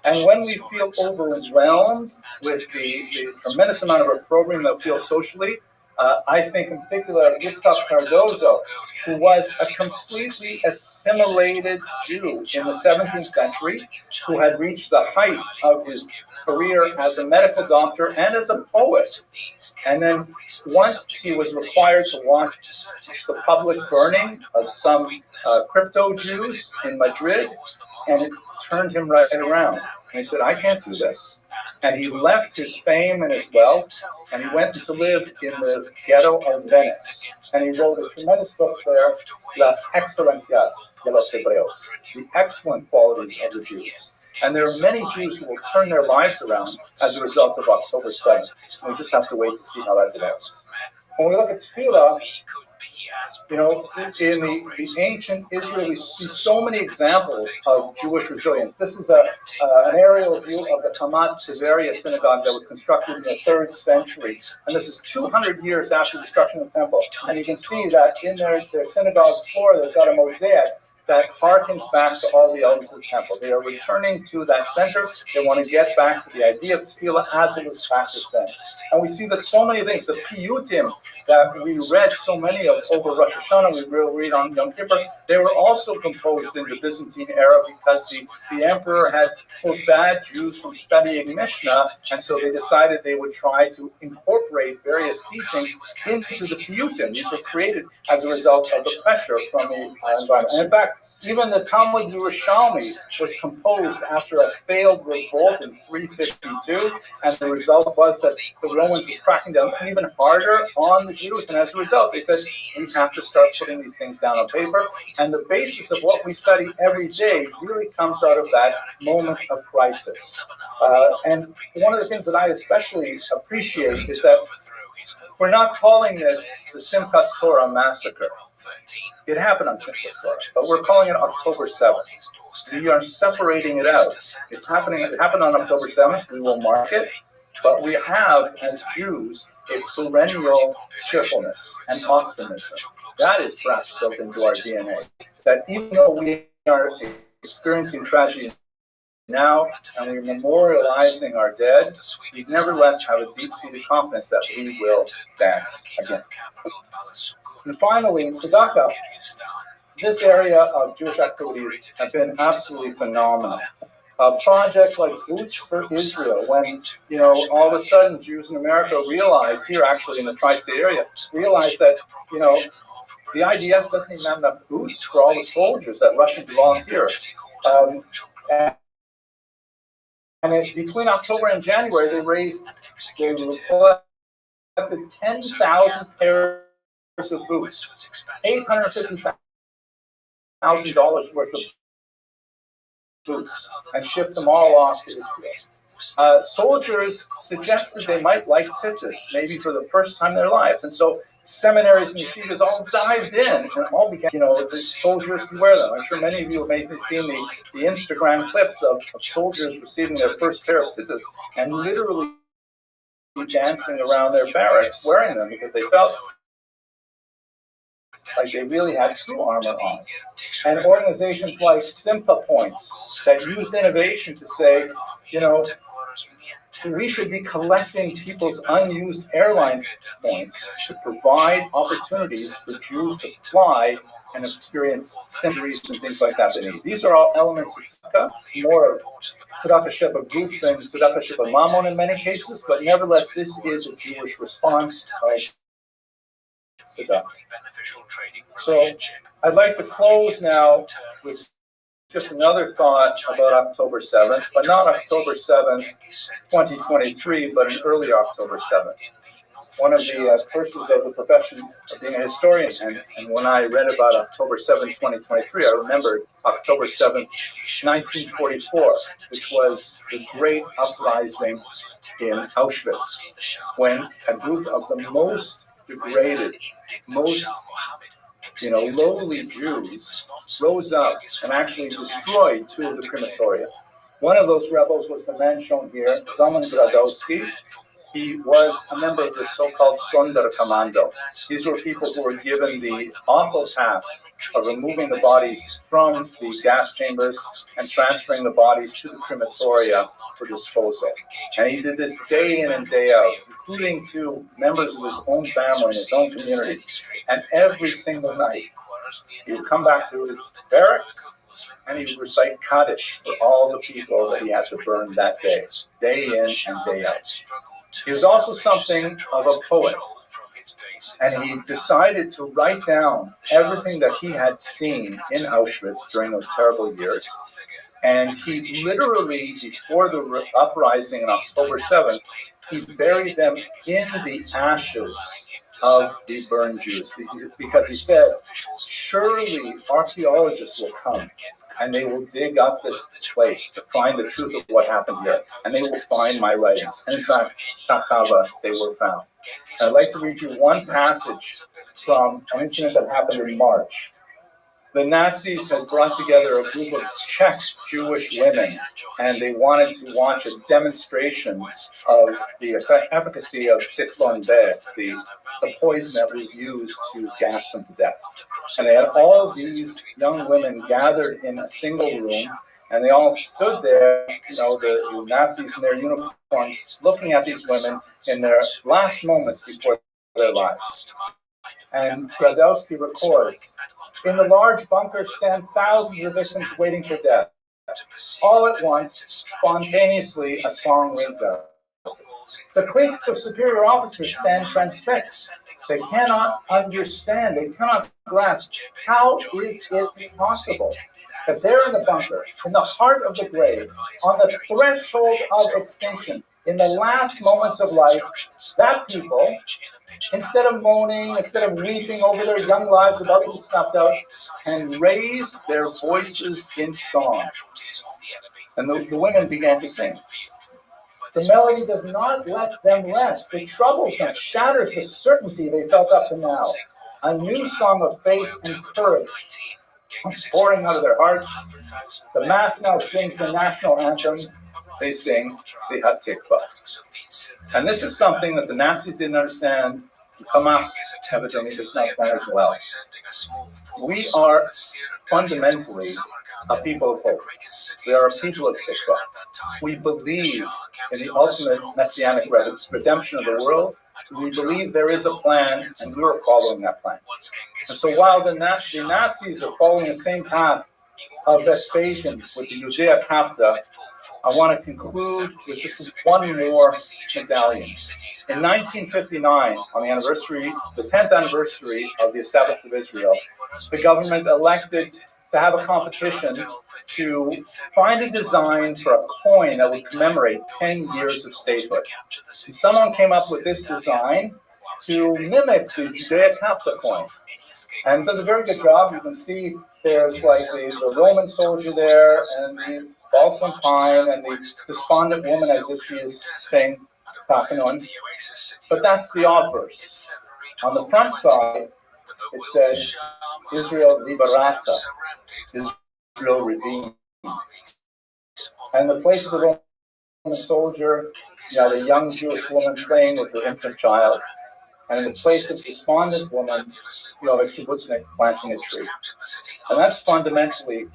And when we feel overwhelmed with the tremendous amount of our programming that we feel socially, I think in particular of Yitzhak Cardozo, who was a completely assimilated Jew in the 17th century, who had reached the heights of his career as a medical doctor and as a poet. And then once he was required to watch the public burning of some crypto Jews in Madrid, and it turned him right around. And he said, I can't do this. And he left his fame and his wealth, and he went to live in the ghetto of Venice. And he wrote a tremendous book there, Las Excelencias de los Hebreos, the excellent qualities of the Jews. And there are many Jews who will turn their lives around as a result of October 7th. And we just have to wait to see how that develops. When we look at tefillah, in the ancient Israel, we see so many examples of Jewish resilience. This is an aerial view of the Hamat Tiberia synagogue that was constructed in the 3rd century. And this is 200 years after the destruction of the temple. And you can see that in their synagogue floor, they've got a mosaic that harkens back to all the elements of the temple. They are returning to that center. They want to get back to the idea of tefillah as it was practiced then. And we see that so many things, the piyutim that we read so many of over Rosh Hashanah, we will read on Yom Kippur, they were also composed in the Byzantine era because the emperor had forbade Jews from studying Mishnah, and so they decided they would try to incorporate various teachings into the piyutim. These were created as a result of the pressure from the environment. And in fact, even the Talmud Yerushalmi was composed after a failed revolt in 352, and the result was that the Romans were cracking down even harder on the Jews, and as a result, they said, we have to start putting these things down on paper, and the basis of what we study every day really comes out of that moment of crisis. And one of the things that I especially appreciate is that we're not calling this the Simchas Torah massacre. It happened on Simchas Torah, but we're calling it October 7th. We are separating it out. It happened on October 7th. We will mark it. But we have, as Jews, a perennial cheerfulness and optimism. That is perhaps built into our DNA. That even though we are experiencing tragedy now and we're memorializing our dead, we nevertheless have a deep-seated confidence that we will dance again. And finally, in tzedakah, this area of Jewish activities have been absolutely phenomenal. Projects like Boots for Israel, when all of a sudden Jews in America realized, here actually in the tri-state area, realized that the IDF doesn't even have enough boots for all the soldiers that Russians volunteer. Between October and January, they collected 10,000 pairs of boots, $850,000 worth of boots, and shipped them all off to Israel. Soldiers suggested they might like tzitzis, maybe for the first time in their lives, and so seminaries and yeshivas all dived in and all began, the soldiers to wear them. I'm sure many of you have maybe seen the Instagram clips of soldiers receiving their first pair of tzitzis and literally dancing around their barracks wearing them because they felt like they really had true armor on. And organizations like Simcha Points that used innovation to say, we should be collecting people's unused airline points to provide opportunities for Jews to fly and experience centuries and things like that they need. These are all elements of tzedakah, more of tzedakah sheba guf than tzedakah sheba mammon in many cases, but nevertheless, this is a Jewish response of tzedakah. So I'd like to close now with just another thought about October 7th, but not October 7th, 2023, but an early October 7th. One of the persons of the profession of being a historian, and when I read about October 7th, 2023, I remembered October 7th, 1944, which was the great uprising in Auschwitz, when a group of the most degraded, most lowly Jews rose up and actually destroyed two of the crematoria. One of those rebels was the man shown here, Zalman Gradowski. He was a member of the so-called Sonder Commando. These were people who were given the awful task of removing the bodies from the gas chambers and transferring the bodies to the crematoria for disposal. And he did this day in and day out, including to members of his own family, his own community. And every single night, he would come back to his barracks and he would recite Kaddish for all the people that he had to burn that day in and day out. He was also something of a poet, and he decided to write down everything that he had seen in Auschwitz during those terrible years. And he literally, before the uprising on October 7th, he buried them in the ashes of the burned Jews, because he said, surely archaeologists will come and they will dig up this place to find the truth of what happened here, and they will find my writings. And in fact, Takava, they were found. And I'd like to read you one passage from an incident that happened in March. The Nazis had brought together a group of Czech Jewish women, and they wanted to watch a demonstration of the efficacy of Zyklon B, the poison that was used to gas them to death. And they had all of these young women gathered in a single room, and they all stood there, the Nazis in their uniforms, looking at these women in their last moments before their lives. And Gradowski records, in the large bunker stand thousands of victims waiting for death. All at once, spontaneously, a song rings out. The clique of superior officers stand transfixed. They cannot understand, they cannot grasp. How is it possible that they're in the bunker, in the heart of the grave, on the threshold of extinction, in the last moments of life, that people, instead of moaning, instead of weeping over their young lives about to be snuffed out, can raise their voices in song? And the women began to sing. The melody does not let them rest. It troubles them, shatters the certainty they felt up to now. a new song of faith and courage pouring out of their hearts. The mass now sings the national anthem. They sing the Hatikvah. And this is something that the Nazis didn't understand. Hamas evidently does not understand as well. We are fundamentally a people of hope. We are a people of Tikvah. We believe in the ultimate messianic redemption of the world. We believe there is a plan, and we are following that plan. And so while the Nazis are following the same path of Vespasian with the Judea Capta, I want to conclude with just one more medallion. In 1959, on the anniversary, the 10th anniversary of the establishment of Israel, the government elected to have a competition to find a design for a coin that would commemorate 10 years of statehood. And someone came up with this design to mimic the Judea Capta coin. And does a very good job. You can see there's like the Roman soldier there, and the balsam pine, and the despondent woman as if she is saying Tachanon. But that's the obverse. On the front side, it says, Israel liberata, Israel redeemed. And the place of the Roman soldier, you have a young Jewish woman playing with her infant child. And in the place of the despondent woman, you have a kibbutznik planting a tree. And that's fundamentally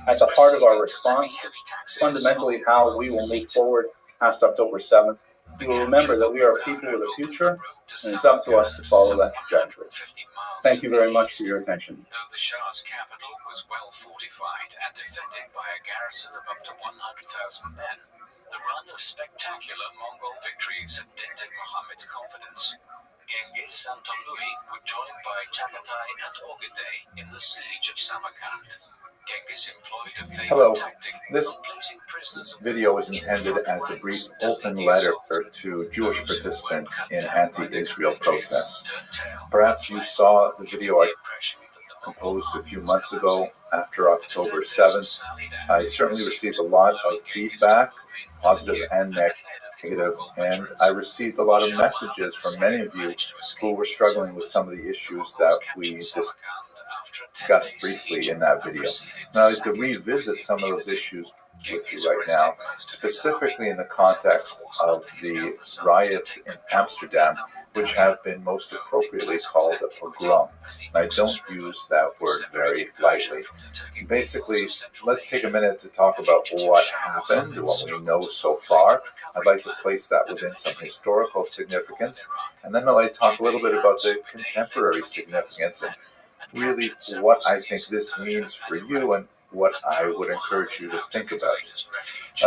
at the heart of our response, fundamentally how we will move forward past October 7th. We will remember that we are a people with a future, and it's up to us to follow that trajectory. Thank you very much for your attention.
Though the Shah's capital was well fortified and defended by a garrison of up to 100,000 men, the run of spectacular Mongol victories had dented Muhammad's confidence. Genghis and Tolui were joined by Chagatai and Ogedei in the siege of Samarkand. Genghis employed a favorite tactic
This
of placing prisoners
video is intended as a brief open letter to Jewish participants in anti-Israel protests. Perhaps you saw the video I composed a few months ago after October 7th. I certainly received a lot of feedback, positive and negative, and I received a lot of messages from many of you who were struggling with some of the issues that we discussed briefly in that video. Now, I'd like to revisit some of those issues with you right now, specifically in the context of the riots in Amsterdam, which have been most appropriately called a pogrom. I don't use that word very lightly. Basically, let's take a minute to talk about what happened, what we know so far. I'd like to place that within some historical significance, and then I'd like to talk a little bit about the contemporary significance and really what I think this means for you and what I would encourage you to think about.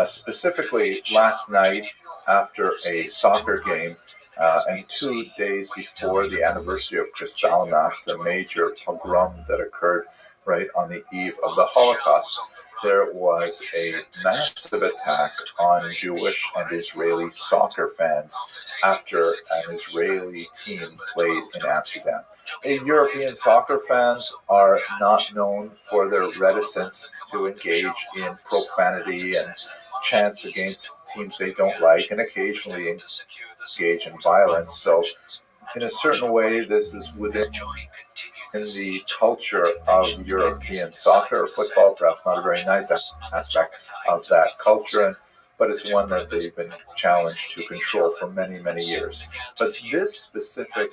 Specifically, last night after a soccer game and 2 days before the anniversary of Kristallnacht, a major pogrom that occurred right on the eve of the Holocaust, there was a massive attack on Jewish and Israeli soccer fans after an Israeli team played in Amsterdam. European soccer fans are not known for their reticence to engage in profanity and chants against teams they don't like, and occasionally engage in violence. So, in a certain way, this is within the culture of European soccer or football, perhaps not a very nice aspect of that culture, but it's one that they've been challenged to control for many, many years. But this specific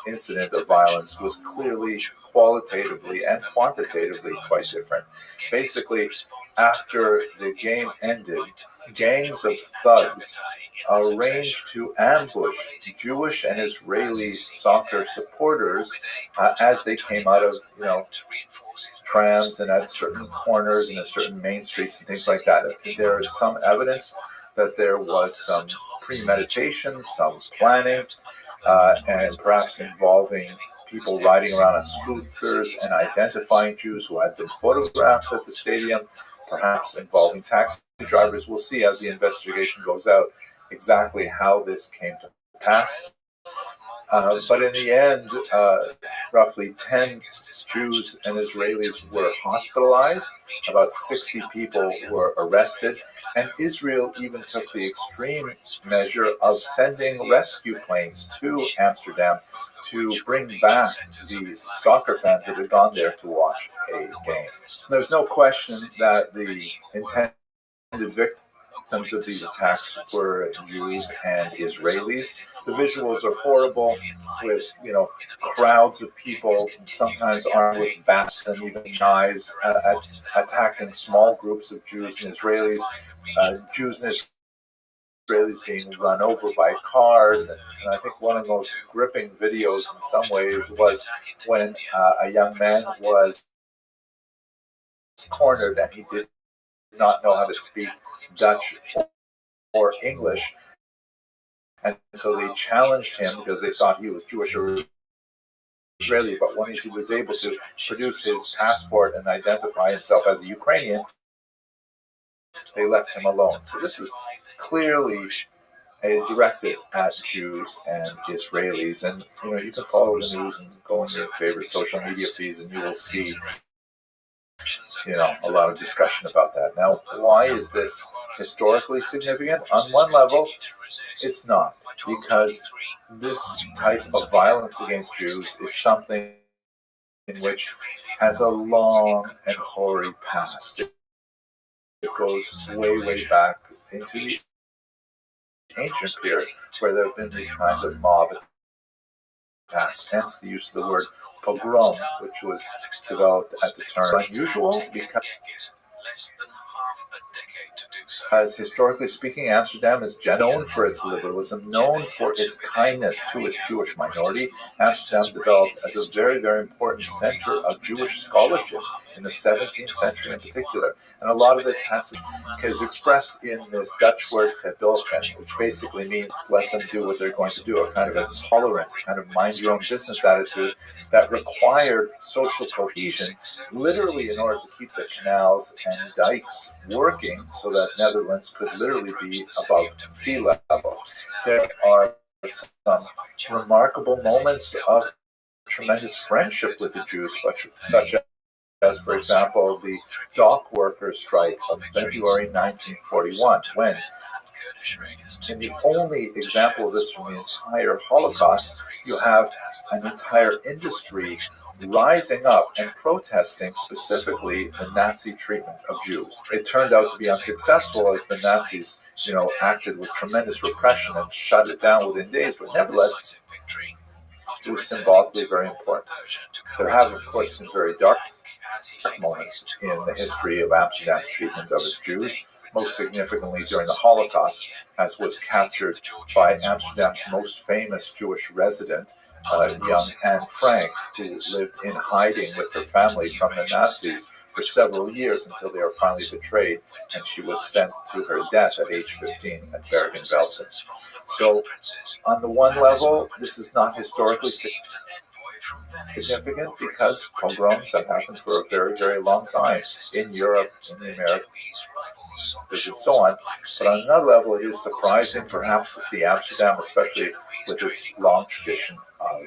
incident of violence was clearly qualitatively and quantitatively quite different. Basically, after the game ended, gangs of thugs arranged to ambush Jewish and Israeli soccer supporters as they came out of, trams and at certain corners and at certain main streets and things like that. There is some evidence that there was some premeditation, some planning, and perhaps involving people riding around on scooters and identifying Jews who had been photographed at the stadium, perhaps involving taxi drivers. We'll see as the investigation goes out exactly how this came to pass. But in the end, roughly 10 Jews and Israelis were hospitalized, about 60 people were arrested, and Israel even took the extreme measure of sending rescue planes to Amsterdam to bring back the soccer fans that had gone there to watch a game. There's no question that the intended victims of these attacks were Jews and Israelis. The visuals are horrible, with crowds of people, sometimes armed with bats and even knives, attacking small groups of Jews and Israelis. Jews and Israelis being run over by cars, and I think one of the most gripping videos in some ways was when a young man was cornered and he did not know how to speak Dutch or English, and so they challenged him because they thought he was Jewish or Israeli, but when he was able to produce his passport and identify himself as a Ukrainian, they left him alone. So this is clearly directed at Jews and Israelis, and you can follow the news and go on your favorite social media feeds, and you will see a lot of discussion about that. Now, why is this historically significant? On one level, it's not, because this type of violence against Jews is something in which has a long and hoary past. It goes way, way back into the ancient period, where there have been these kinds of mob attacks, hence the use of the word pogrom, which was developed at the turn. Unusual because, historically speaking, Amsterdam is known for its liberalism, known for its kindness to its Jewish minority. Amsterdam developed as a very, very important center of Jewish scholarship in the 17th century in particular. And a lot of this is expressed in this Dutch word gedogen, which basically means let them do what they're going to do, a kind of a tolerance, a kind of mind your own business attitude that required social cohesion, literally in order to keep the canals and dikes working so that Netherlands could literally be above sea level. There are some remarkable moments of tremendous friendship with the Jews, such as, for example, the dock workers' strike of February 1941, when, in the only example of this from the entire Holocaust, you have an entire industry rising up and protesting specifically the Nazi treatment of Jews. It turned out to be unsuccessful, as the Nazis, acted with tremendous repression and shut it down within days, but nevertheless, it was symbolically very important. There have, of course, been very dark moments in the history of Amsterdam's treatment of its Jews, most significantly during the Holocaust, as was captured by Amsterdam's most famous Jewish resident, young Anne Frank, who lived in hiding with her family from the Nazis for several years until they were finally betrayed, and she was sent to her death at age 15 at Bergen-Belsen. So, on the one level, this is not historically significant because pogroms have happened for a very, very long time in Europe, in the Americas, and so on. But on another level, it is surprising perhaps to see Amsterdam, especially with its long tradition of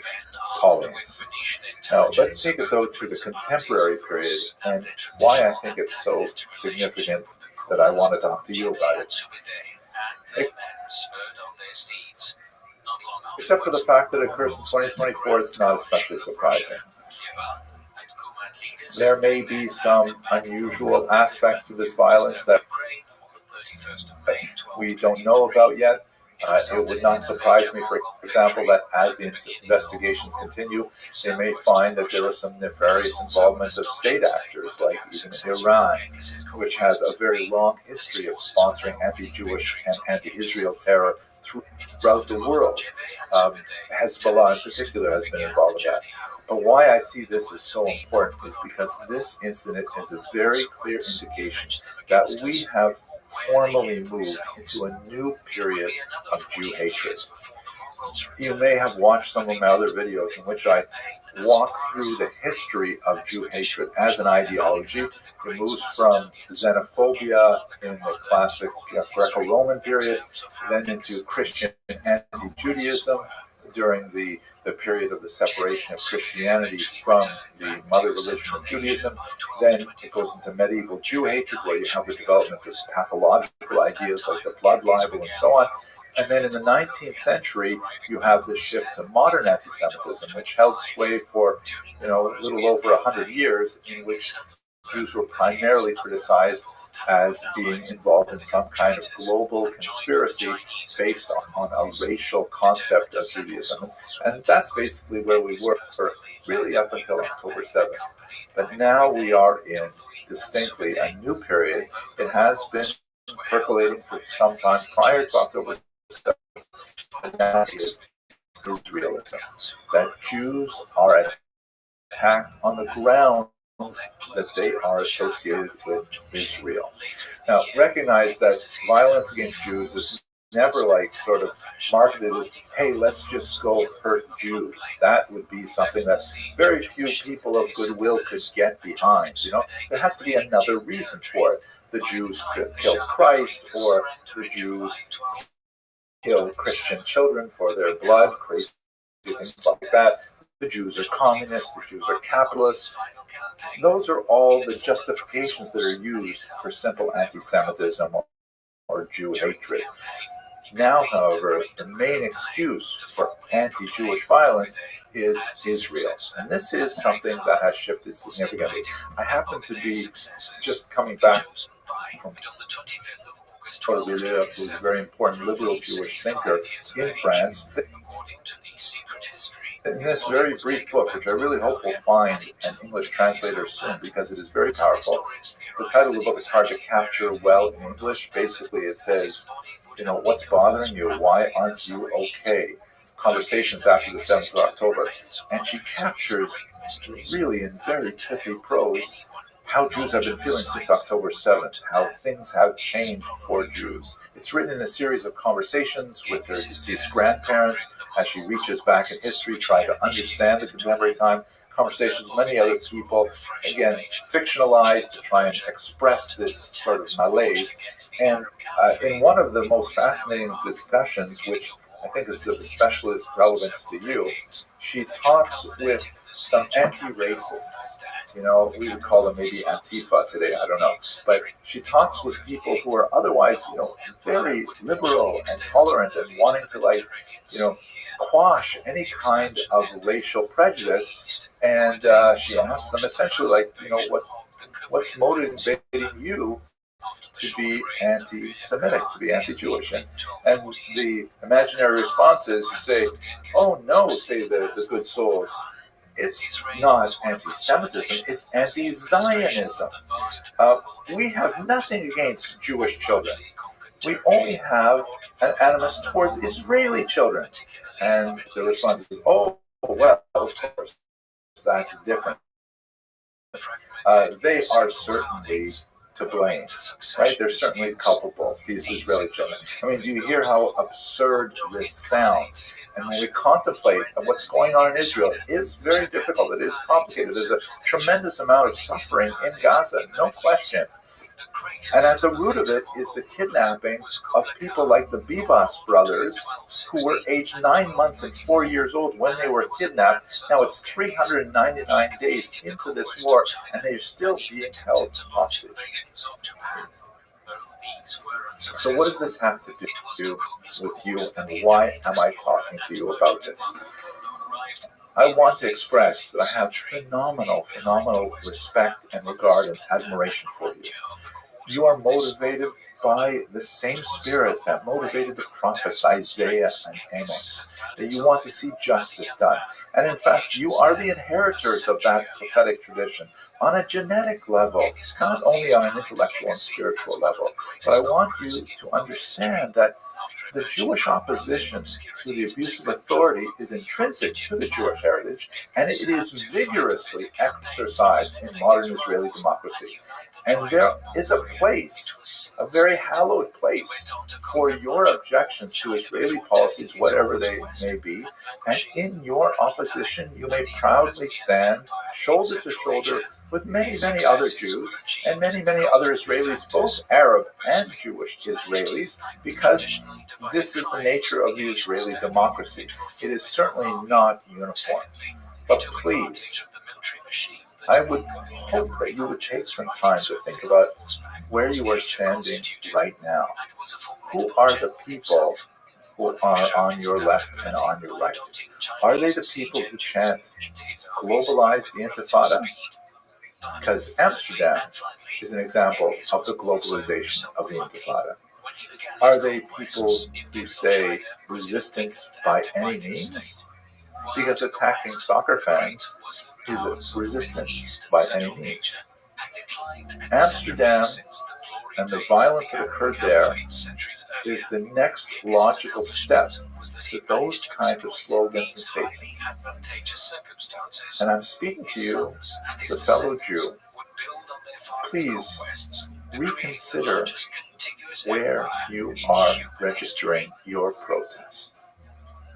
tolerance. Now, let's take it though to the contemporary period and why I think it's so significant that I want to talk to you about it. Except for the fact that it occurs in 2024, it's not especially surprising. There may be some unusual aspects to this violence that we don't know about yet. It would not surprise me, for example, that as the investigations continue, they may find that there was some nefarious involvement of state actors, like even Iran, which has a very long history of sponsoring anti-Jewish and anti-Israel terror throughout the world. Hezbollah in particular has been involved in that. But why I see this as so important is because this incident is a very clear indication that we have formally moved into a new period of Jew hatred. You may have watched some of my other videos in which I walk through the history of Jew hatred as an ideology. It moves from xenophobia in the classic Greco-Roman period, then into Christian anti-Judaism during the period of the separation of Christianity from the mother religion of Judaism. Then it goes into medieval Jew hatred, where you have the development of pathological ideas like the blood libel and so on. And then in the 19th century, you have the shift to modern anti-Semitism, which held sway for, a little over 100 years, in which Jews were primarily criticized as being involved in some kind of global conspiracy based on a racial concept of Judaism. And that's basically where we were really up until October 7th. But now we are in distinctly a new period. It has been percolating for some time prior to October 7th. And that is Israelism. That Jews are attacked on the grounds that they are associated with Israel. Now, recognize that violence against Jews is never like sort of marketed as, hey, let's just go hurt Jews. That would be something that very few people of goodwill could get behind. There has to be another reason for it. The Jews killed Christ, or the Jews killed Christian children for their blood, crazy things like that. The Jews are communists, the Jews are capitalists. Those are all the justifications that are used for simple anti-Semitism or Jew hatred. Now, however, the main excuse for anti-Jewish violence is Israel. And this is something that has shifted significantly. I happen to be just coming back from Tolstoy, who's a very important liberal Jewish thinker in France. In this very brief book, which I really hope will find an English translator soon because it is very powerful. The title of the book is hard to capture well in English. Basically, it says, what's bothering you? Why aren't you okay? Conversations after the 7th of October. And she captures, really in very pithy prose, how Jews have been feeling since October 7th, how things have changed for Jews. It's written in a series of conversations with her deceased grandparents as she reaches back in history, trying to understand the contemporary time, conversations with many other people, again, fictionalized to try and express this sort of malaise. And in one of the most fascinating discussions, which I think is of special relevance to you, she talks with some anti-racists. We would call them maybe Antifa today, I don't know. But she talks with people who are otherwise, very liberal and tolerant and wanting to, quash any kind of racial prejudice. And she asks them essentially, what's motivating you to be anti-Semitic, to be anti-Jewish? And the imaginary response is, you say, oh no, say the good souls. It's not anti-Semitism, it's anti-Zionism. We have nothing against Jewish children. We only have an animus towards Israeli children. And the response is, oh, well, of course, that's different. They are certainly to blame, right? They're certainly culpable, these Israeli children. I mean, do you hear how absurd this sounds? And when we contemplate what's going on in Israel, it is very difficult. It is complicated. There's a tremendous amount of suffering in Gaza, no question. And at the root of it is the kidnapping of people like the Bibas brothers, who were aged 9 months and 4 years old when they were kidnapped. Now it's 399 days into this war, and they're still being held hostage. So what does this have to do with you, and why am I talking to you about this? I want to express that I have phenomenal respect and regard and admiration for you. You are motivated by the same spirit that motivated the prophets Isaiah and Amos, that you want to see justice done. And in fact, you are the inheritors of that prophetic tradition on a genetic level, not only on an intellectual and spiritual level. But I want you to understand that the Jewish opposition to the abuse of authority is intrinsic to the Jewish heritage, and it is vigorously exercised in modern Israeli democracy. And there is a place, a very hallowed place, for your objections to Israeli policies, whatever they may be. And in your opposition, you may proudly stand shoulder to shoulder with many other Jews and many other Israelis, both Arab and Jewish Israelis, because this is the nature of the Israeli democracy. It is certainly not uniform. But please, I would hope that you would take some time to think about where you are standing right now. Who are the people who are on your left and on your right? Are they the people who chant, globalize the Intifada? Because Amsterdam is an example of the globalization of the Intifada. Are they people who say resistance by any means? Because attacking soccer fans is a resistance by any means. Amsterdam and the violence that occurred there is the next logical step to those kinds of slogans and statements. And I'm speaking to you as a fellow Jew. Please reconsider where you are registering your protest.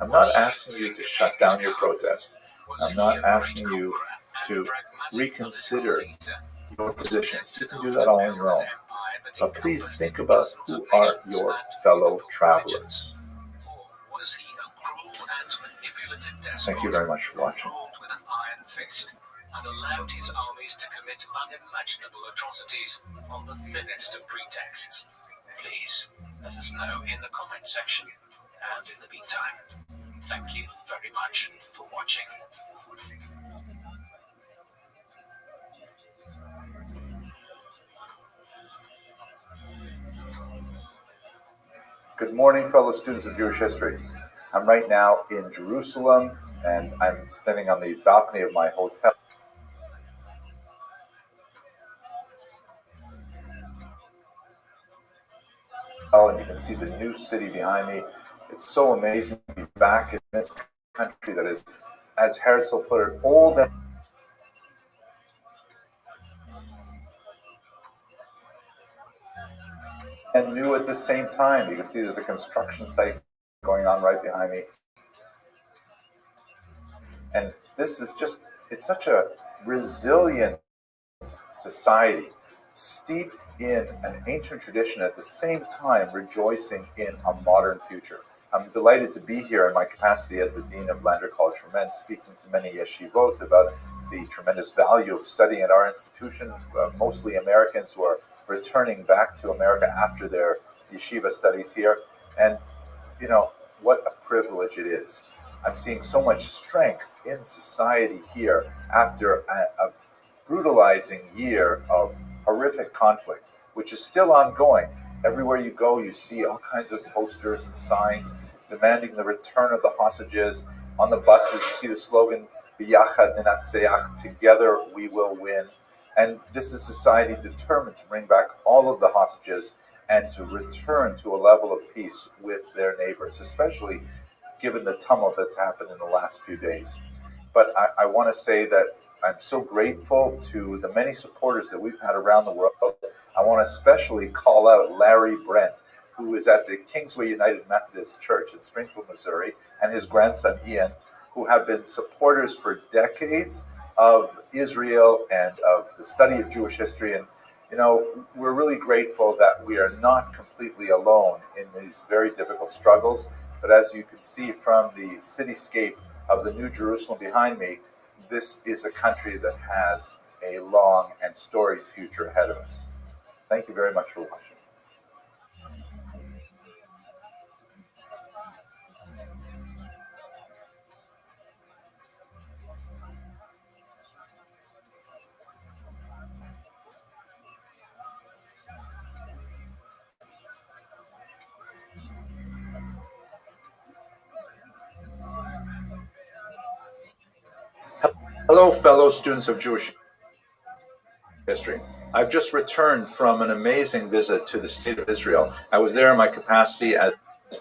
I'm not asking you to shut down your protest. I'm not asking you to reconsider your positions. You can do that all on your own. But please think about who are your fellow travelers. Thank you very much for watching.
And allowed his armies to commit unimaginable atrocities on the thinnest of pretexts. Please let us know in the comment section. And in the meantime, thank you very much for watching.
Good morning, fellow students of Jewish history. I'm right now in Jerusalem, and I'm standing on the balcony of my hotel. And you can see the new city behind me. It's so amazing to be back in this country that is, as Herzl put it, old and new at the same time. You can see there's a construction site going on right behind me. And this is just, it's such a resilient society, steeped in an ancient tradition, at the same time rejoicing in a modern future. I'm delighted to be here in my capacity as the Dean of Lander College for Men, speaking to many yeshivot about the tremendous value of studying at our institution, mostly Americans who are returning back to America after their yeshiva studies here. And, you know, what a privilege it is. I'm seeing so much strength in society here after a brutalizing year of horrific conflict, which is still ongoing. Everywhere you go, you see all kinds of posters and signs demanding the return of the hostages. On the buses, you see the slogan, B'yachad ninatzeach, together we will win. And this is society determined to bring back all of the hostages and to return to a level of peace with their neighbors, especially given the tumult that's happened in the last few days. But I want to say that I'm so grateful to the many supporters that we've had around the world. I want to especially call out Larry Brent, who is at the Kingsway United Methodist Church in Springfield, Missouri, and his grandson Ian, who have been supporters for decades of Israel and of the study of Jewish history. And, you know, we're really grateful that we are not completely alone in these very difficult struggles. But as you can see from the cityscape of the New Jerusalem behind me, this is a country that has a long and storied future ahead of us. Thank you very much for watching. Hello, fellow students of Jewish history. I've just returned from an amazing visit to the state of Israel. I was there in my capacity as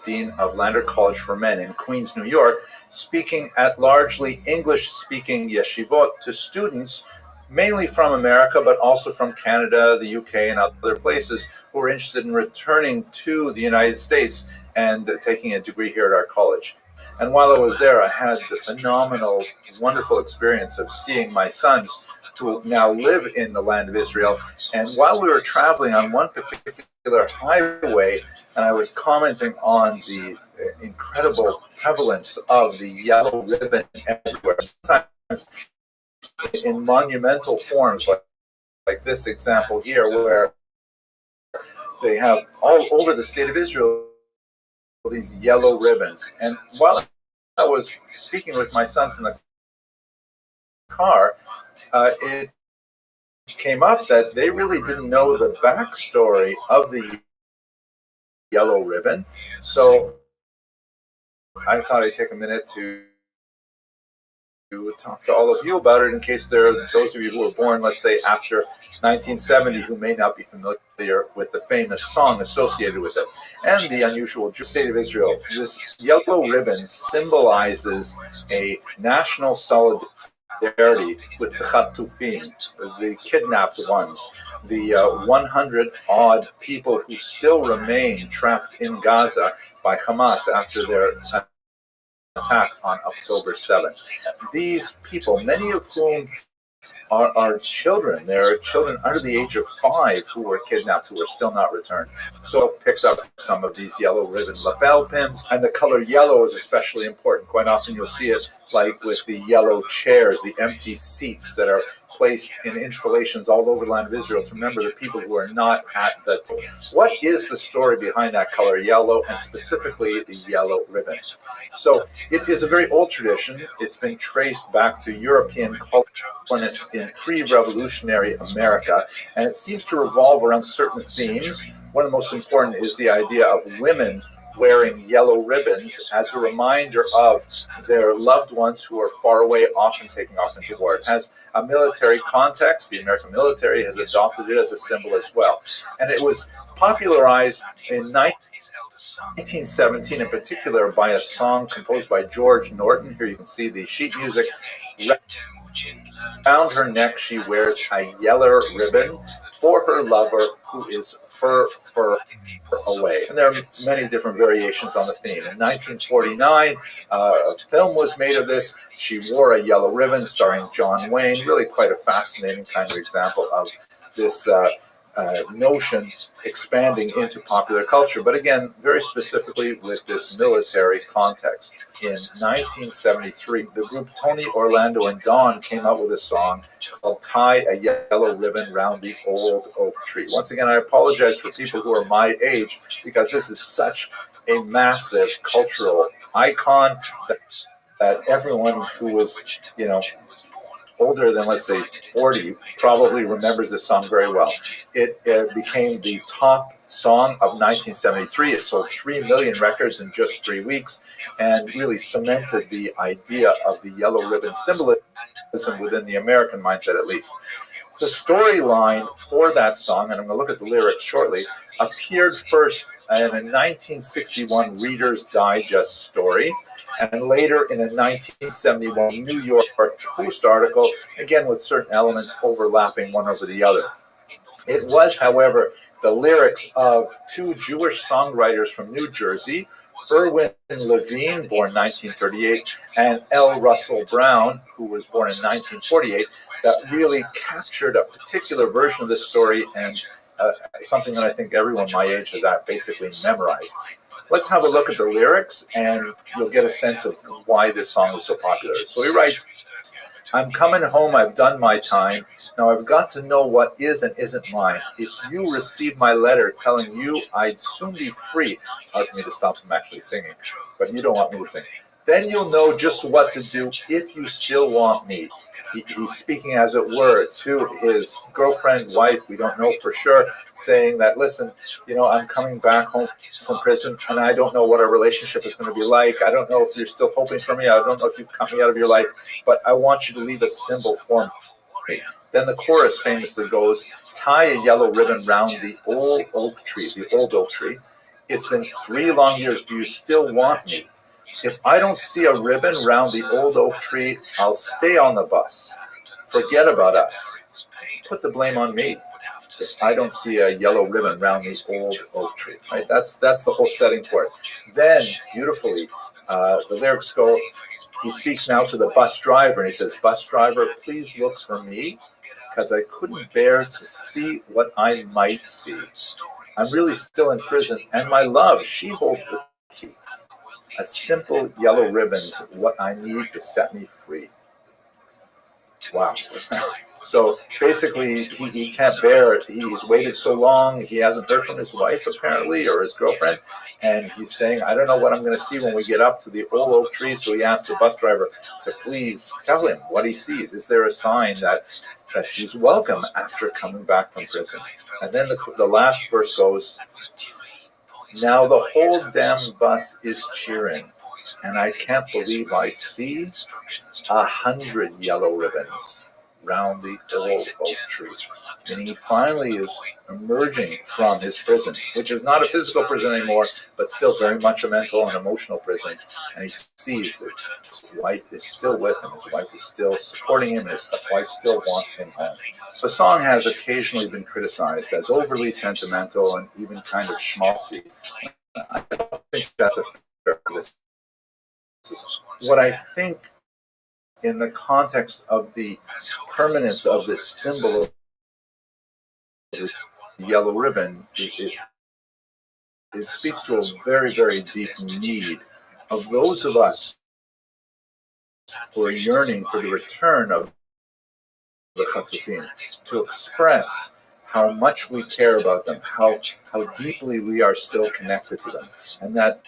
Dean of Lander College for Men in Queens, New York, speaking at largely English-speaking yeshivot to students, mainly from America, but also from Canada, the UK, and other places who are interested in returning to the United States and taking a degree here at our college. And while I was there, I had the phenomenal, wonderful experience of seeing my sons who now live in the land of Israel. And while we were traveling on one particular highway, and I was commenting on the incredible prevalence of the yellow ribbon everywhere, sometimes in monumental forms like this example here, where they have all over the state of Israel these yellow ribbons. And while I was speaking with my sons in the car, it came up that they really didn't know the backstory of the yellow ribbon. So I thought I'd take a minute to talk to all of you about it in case there are those of you who were born, let's say, after 1970 who may not be familiar with the famous song associated with it and the unusual state of Israel. This yellow ribbon symbolizes a national solidarity with the Chatufim, the kidnapped ones, the 100-odd people who still remain trapped in Gaza by Hamas after their attack on October 7th. These people, many of whom are children. There are children under the age of 5 who were kidnapped, who are still not returned. So I've picked up some of these yellow ribbon lapel pins, and the color yellow is especially important. Quite often you'll see it like with the yellow chairs, the empty seats that are placed in installations all over the land of Israel to remember the people who are not at the table. What is the story behind that color yellow, and specifically the yellow ribbon? So it is a very old tradition. It's been traced back to European colonists in pre-revolutionary America, and it seems to revolve around certain themes. One of the most important is the idea of women wearing yellow ribbons as a reminder of their loved ones who are far away, often taking off into war. It has a military context. The American military has adopted it as a symbol as well. And it was popularized in 1917 in particular by a song composed by George Norton. Here you can see the sheet music. Around her neck she wears a yellow ribbon for her lover who is far away. And there are many different variations on the theme. In 1949, a film was made of this. She wore a yellow ribbon starring John Wayne. Really quite a fascinating kind of example of this notion expanding into popular culture, but again, very specifically with this military context. In 1973, the group Tony, Orlando, and Dawn came out with a song called Tie a Yellow Ribbon Round the Old Oak Tree. Once again, I apologize for people who are my age because this is such a massive cultural icon that everyone who was, older than, let's say, 40 probably remembers this song very well. It became the top song of 1973. It sold 3 million records in just 3 weeks and really cemented the idea of the yellow ribbon symbolism within the American mindset, at least. The storyline for that song, and I'm going to look at the lyrics shortly, appeared first in a 1961 Reader's Digest story, and later in a 1971 New York Post article, again with certain elements overlapping one over the other. It was, however, the lyrics of 2 Jewish songwriters from New Jersey, Erwin Levine, born 1938, and L. Russell Brown, who was born in 1948, that really captured a particular version of this story and something that I think everyone my age has basically memorized. Let's have a look at the lyrics, and you'll get a sense of why this song was so popular. So he writes, "I'm coming home, I've done my time. Now I've got to know what is and isn't mine. If you receive my letter telling you I'd soon be free," it's hard for me to stop from actually singing, but you don't want me to sing, "then you'll know just what to do if you still want me." He's speaking, as it were, to his girlfriend, wife, we don't know for sure, saying that, listen, I'm coming back home from prison, and I don't know what our relationship is going to be like. I don't know if you're still hoping for me. I don't know if you've cut me out of your life, but I want you to leave a symbol for me. Then the chorus famously goes, "Tie a yellow ribbon round the old oak tree," the old oak tree. "It's been 3 long years. Do you still want me? If I don't see a ribbon round the old oak tree, I'll stay on the bus. Forget about us. Put the blame on me if I don't see a yellow ribbon round the old oak tree." Right? That's the whole setting for it. Then, beautifully, the lyrics go, he speaks now to the bus driver, and he says, "Bus driver, please look for me, because I couldn't bear to see what I might see. I'm really still in prison, and my love, she holds the key. A simple yellow ribbon's what I need to set me free." Wow. So basically, he can't bear it. He's waited so long. He hasn't heard from his wife, apparently, or his girlfriend. And he's saying, I don't know what I'm going to see when we get up to the old oak tree. So he asked the bus driver to please tell him what he sees. Is there a sign that he's welcome after coming back from prison? And then the last verse goes, now the whole damn bus is cheering, and I can't believe I see 100 yellow ribbons round the old oak tree. And he finally is emerging from his prison, which is not a physical prison anymore, but still very much a mental and emotional prison. And he sees that his wife is still with him, his wife is still supporting him, and his wife still wants him home. The song has occasionally been criticized as overly sentimental and even kind of schmaltzy. I don't think that's a fair criticism. What I think, in the context of the permanence of this symbol of the yellow ribbon, it speaks to a very, very deep need of those of us who are yearning for the return of the Chatufim, to express how much we care about them, how deeply we are still connected to them, and that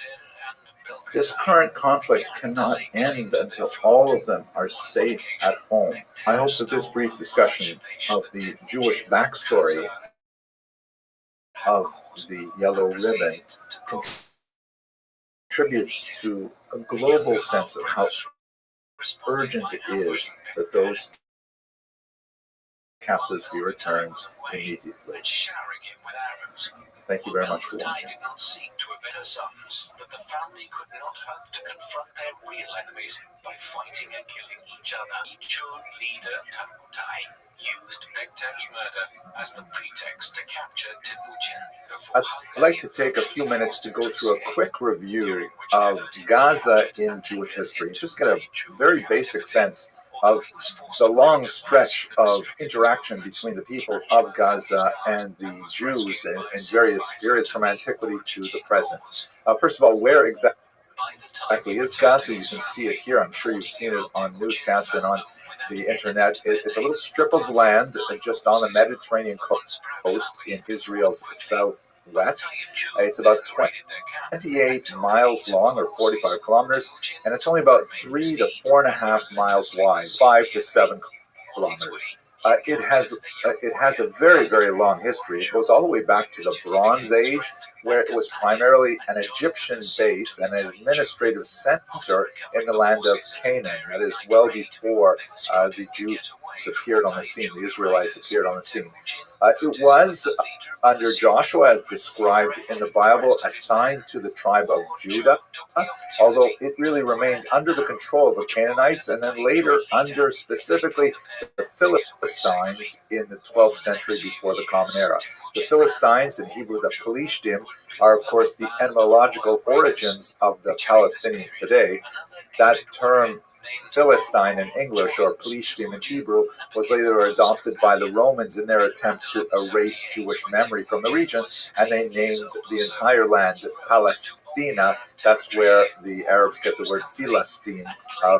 this current conflict cannot end until all of them are safe at home. I hope that this brief discussion of the Jewish backstory of the yellow ribbon contributes to a global sense of how urgent it is that those captives be returned immediately. Thank you very much for watching.
Did not seek to avenge her sons, that the family could not hope to confront their real enemies by fighting and killing each other. Each leader, Tamutai, used Bektem's murder as the pretext to capture Temujin.
I'd like to take a few minutes to go through a quick review of Gaza in Jewish history. Just get a very basic sense of the long stretch of interaction between the people of Gaza and the Jews in various periods from antiquity to the present. First of all, where exactly is Gaza? You can see it here. I'm sure you've seen it on newscasts and on the internet. It's a little strip of land just on the Mediterranean coast in Israel's southwest. It's about 28 miles long, or 45 kilometers, and it's only about 3 to 4.5 miles wide, 5 to 7 kilometers. It has a very, very long history. It goes all the way back to the Bronze Age, where it was primarily an Egyptian base and an administrative center in the land of Canaan. That is well before the Jews appeared on the scene, the Israelites appeared on the scene. It was, under Joshua, as described in the Bible, assigned to the tribe of Judah, although it really remained under the control of the Canaanites, and then later under specifically the Philistines in the 12th century before the Common Era. The Philistines, in Hebrew the Pelishtim, are of course the etymological origins of the Palestinians today. That term Philistine in English, or Pelishtim in Hebrew, was later adopted by the Romans in their attempt to erase Jewish memory from the region, and they named the entire land Palestina. That's where the Arabs get the word Philistine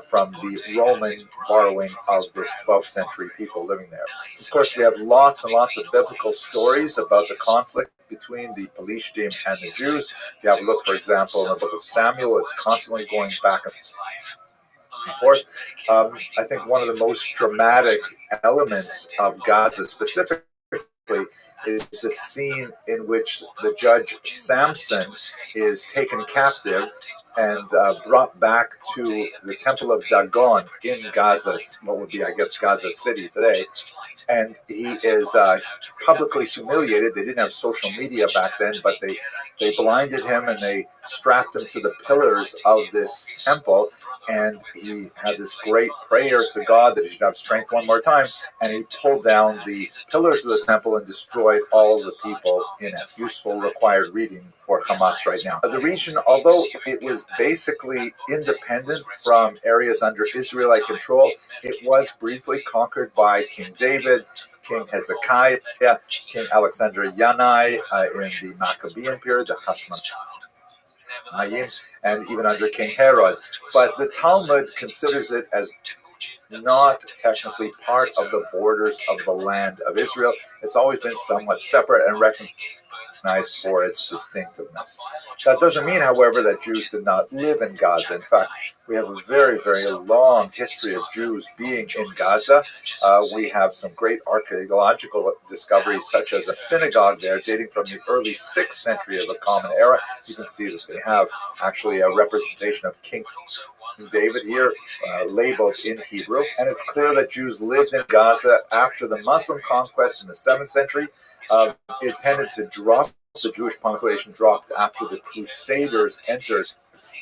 from the Roman borrowing of this 12th century people living there. Of course, we have lots and lots of biblical stories about the conflict between the Pelishtim and the Jews. If you have a look, for example, in the book of Samuel, it's constantly going back and forth. I think one of the most dramatic elements of Gaza specifically is the scene in which the judge Samson is taken captive and brought back to the temple of Dagon in Gaza, what would be, I guess, Gaza City today. And he is publicly humiliated. They didn't have social media back then, but they blinded him and they strapped him to the pillars of this temple. And he had this great prayer to God that he should have strength one more time. And he pulled down the pillars of the temple and destroyed all of the people in it. Useful required reading for Hamas right now. The region, although it was basically independent from areas under Israelite control, it was briefly conquered by King David, King Hezekiah, King Alexander Yanai in the Maccabean period, the Hashmonaim, and even under King Herod. But the Talmud considers it as not technically part of the borders of the land of Israel. It's always been somewhat separate and recognized for its distinctiveness. That doesn't mean, however, that Jews did not live in Gaza. In fact, we have a very, very long history of Jews being in Gaza. We have some great archaeological discoveries, such as a synagogue there dating from the early 6th century of the Common Era. You can see that they have actually a representation of King David here, labeled in Hebrew. And it's clear that Jews lived in Gaza after the Muslim conquest in the 7th century. It tended to drop. The Jewish population dropped after the Crusaders entered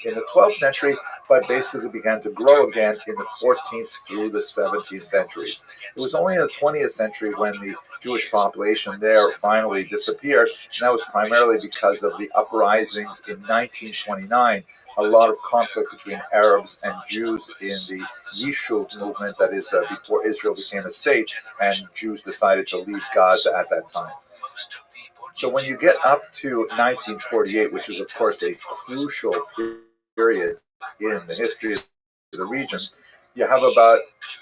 in the 12th century, but basically began to grow again in the 14th through the 17th centuries. It was only in the 20th century when the Jewish population there finally disappeared, and that was primarily because of the uprisings in 1929, a lot of conflict between Arabs and Jews in the Yishuv movement, that is, before Israel became a state, and Jews decided to leave Gaza at that time. So when you get up to 1948, which is, of course, a crucial period in the history of the region, you have about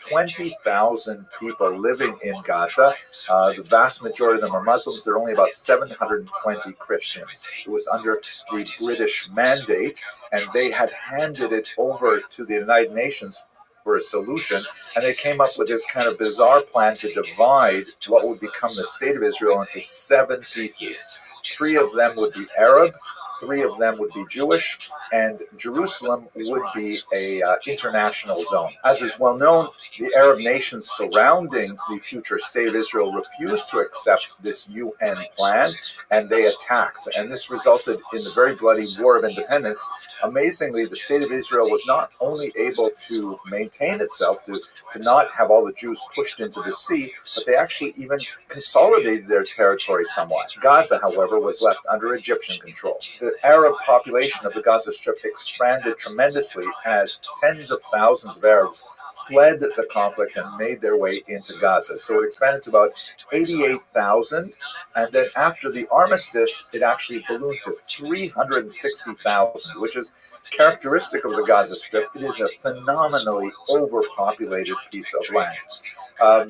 20,000 people living in Gaza. The vast majority of them are Muslims. There are only about 720 Christians. It was under the British mandate, and they had handed it over to the United Nations for a solution, and they came up with this kind of bizarre plan to divide what would become the state of Israel into 7 pieces. 3 of them would be Arab, 3 of them would be Jewish, and Jerusalem would be a international zone. As is well known, the Arab nations surrounding the future state of Israel refused to accept this UN plan, and they attacked. And this resulted in the very bloody War of Independence. Amazingly, the state of Israel was not only able to maintain itself, to not have all the Jews pushed into the sea, but they actually even consolidated their territory somewhat. Gaza, however, was left under Egyptian control. The Arab population of the Gaza Strip expanded tremendously as tens of thousands of Arabs fled the conflict and made their way into Gaza. So it expanded to about 88,000, and then after the armistice, it actually ballooned to 360,000, which is characteristic of the Gaza Strip. It is a phenomenally overpopulated piece of land.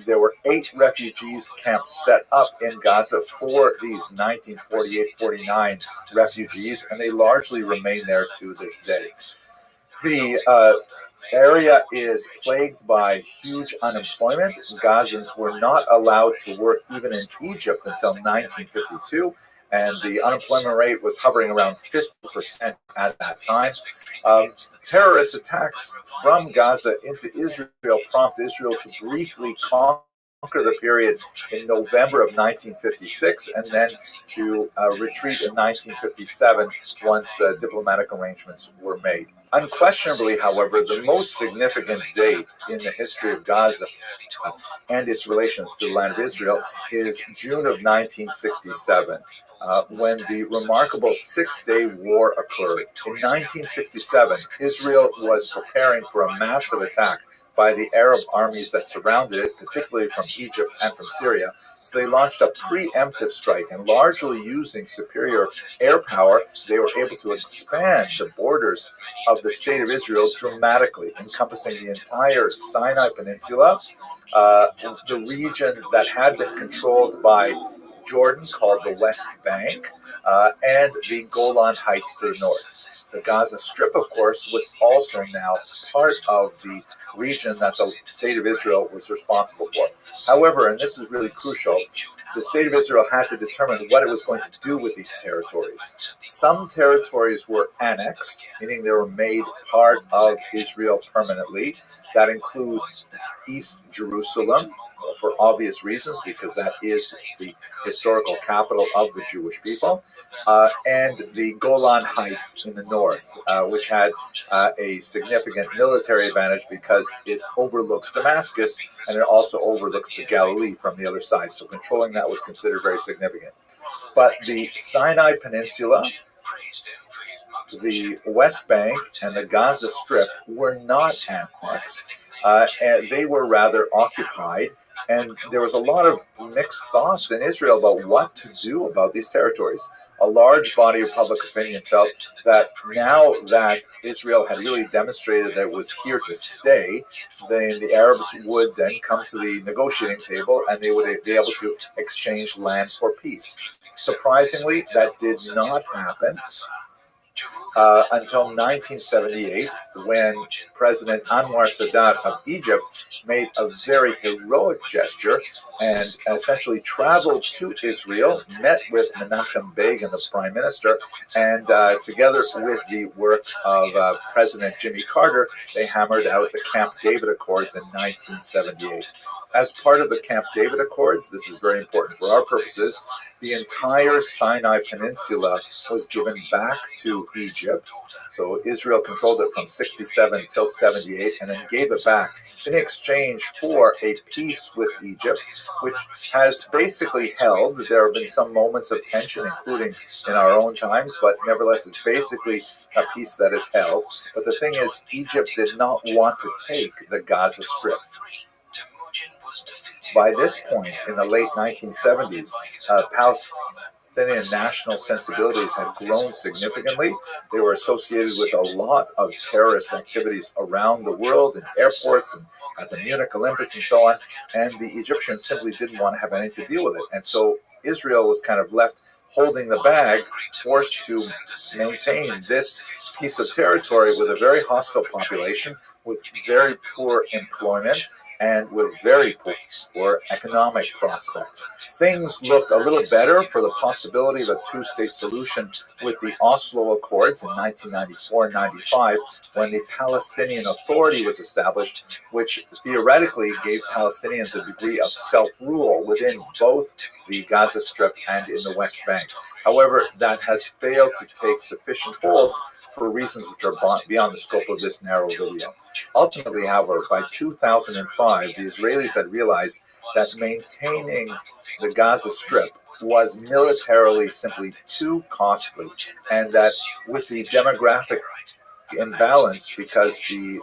There were 8 refugees camps set up in Gaza for these 1948-49 refugees, and they largely remain there to this day. The area is plagued by huge unemployment. Gazans were not allowed to work even in Egypt until 1952, and the unemployment rate was hovering around 50% at that time. Terrorist attacks from Gaza into Israel prompted Israel to briefly conquer the period in November of 1956, and then to retreat in 1957 once diplomatic arrangements were made. Unquestionably, however, the most significant date in the history of Gaza and its relations to the land of Israel is June of 1967. When the remarkable 6-day war occurred. In 1967, Israel was preparing for a massive attack by the Arab armies that surrounded it, particularly from Egypt and from Syria. So they launched a preemptive strike, and largely using superior air power, they were able to expand the borders of the state of Israel dramatically, encompassing the entire Sinai Peninsula, the region that had been controlled by Jordan, called the West Bank, and the Golan Heights to the north. The Gaza Strip, of course, was also now part of the region that the state of Israel was responsible for. However, and this is really crucial, the state of Israel had to determine what it was going to do with these territories. Some territories were annexed, meaning they were made part of Israel permanently. That includes East Jerusalem, for obvious reasons, because that is the historical capital of the Jewish people, and the Golan Heights in the north, which had a significant military advantage because it overlooks Damascus and it also overlooks the Galilee from the other side. So controlling that was considered very significant. But the Sinai Peninsula, the West Bank, and the Gaza Strip were not annexed, and they were rather occupied. And there was a lot of mixed thoughts in Israel about what to do about these territories. A large body of public opinion felt that now that Israel had really demonstrated that it was here to stay, then the Arabs would then come to the negotiating table and they would be able to exchange land for peace. Surprisingly, that did not happen until 1978, when President Anwar Sadat of Egypt made a very heroic gesture and essentially traveled to Israel, met with Menachem Begin, the prime minister, and together with the work of President Jimmy Carter, they hammered out the Camp David Accords in 1978. As part of the Camp David Accords, this is very important for our purposes, the entire Sinai Peninsula was given back to Egypt. So Israel controlled it from 67 till 78 and then gave it back in exchange for a peace with Egypt, which has basically held. There have been some moments of tension, including in our own times, but nevertheless, it's basically a peace that is held. But the thing is, Egypt did not want to take the Gaza Strip. By this point, in the late 1970s, Palestinian national sensibilities had grown significantly. They were associated with a lot of terrorist activities around the world, in airports and at the Munich Olympics and so on, and the Egyptians simply didn't want to have anything to deal with it. And so Israel was kind of left holding the bag, forced to maintain this piece of territory with a very hostile population, with very poor employment, and with very poor economic prospects. Things looked a little better for the possibility of a two-state solution with the Oslo Accords in 1994-95, when the Palestinian Authority was established, which theoretically gave Palestinians a degree of self-rule within both the Gaza Strip and in the West Bank. However, that has failed to take sufficient hold for reasons which are beyond the scope of this narrow video. Ultimately, however, by 2005, the Israelis had realized that maintaining the Gaza Strip was militarily simply too costly, and that with the demographic imbalance, because the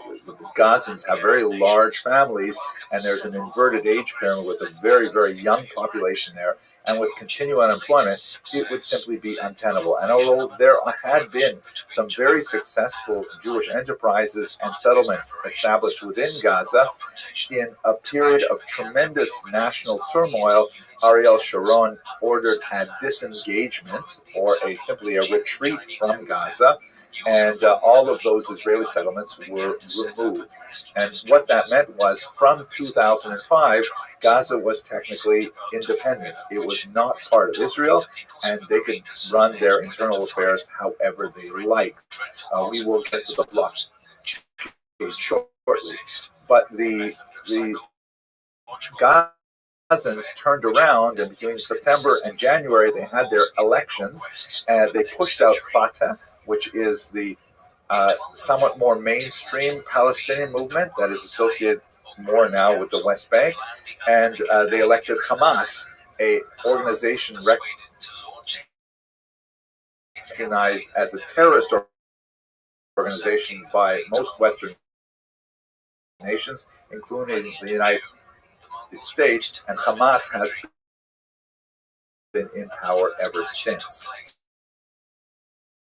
Gazans have very large families and there's an inverted age pyramid with a very, very young population there, and with continued unemployment, it would simply be untenable. And although there had been some very successful Jewish enterprises and settlements established within Gaza, in a period of tremendous national turmoil, Ariel Sharon ordered a disengagement, or simply a retreat from Gaza, and all of those Israeli settlements were removed. And what that meant was, from 2005, Gaza was technically independent. It was not part of Israel, and they could run their internal affairs however they liked. We will get to the blockade shortly. But the Gazans turned around, and between September and January, they had their elections, and they pushed out Fatah, which is the somewhat more mainstream Palestinian movement that is associated more now with the West Bank, and they elected Hamas, a organization recognized as a terrorist organization by most Western nations, including the United States, and Hamas has been in power ever since.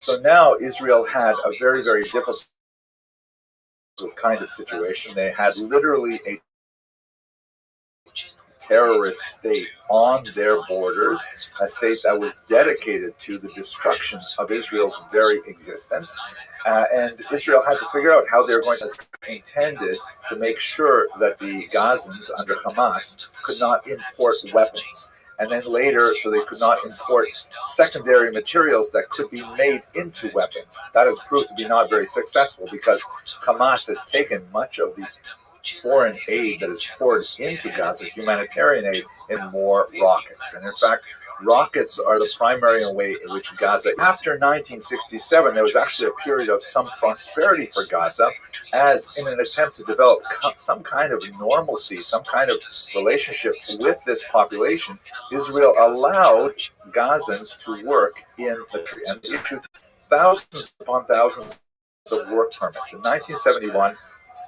So now Israel had a very, very difficult kind of situation. They had literally a terrorist state on their borders, a state that was dedicated to the destruction of Israel's very existence. And Israel had to figure out how they were going to intended to make sure that the Gazans under Hamas could not import weapons. And then later, so they could not import secondary materials that could be made into weapons. That has proved to be not very successful, because Hamas has taken much of the foreign aid that is poured into Gaza, humanitarian aid, in more rockets. And in fact, rockets are the primary way in which Gaza, after 1967, there was actually a period of some prosperity for Gaza, as in an attempt to develop some kind of normalcy, some kind of relationship with this population, Israel allowed Gazans to work in the tree and issued thousands upon thousands of work permits. In 1971,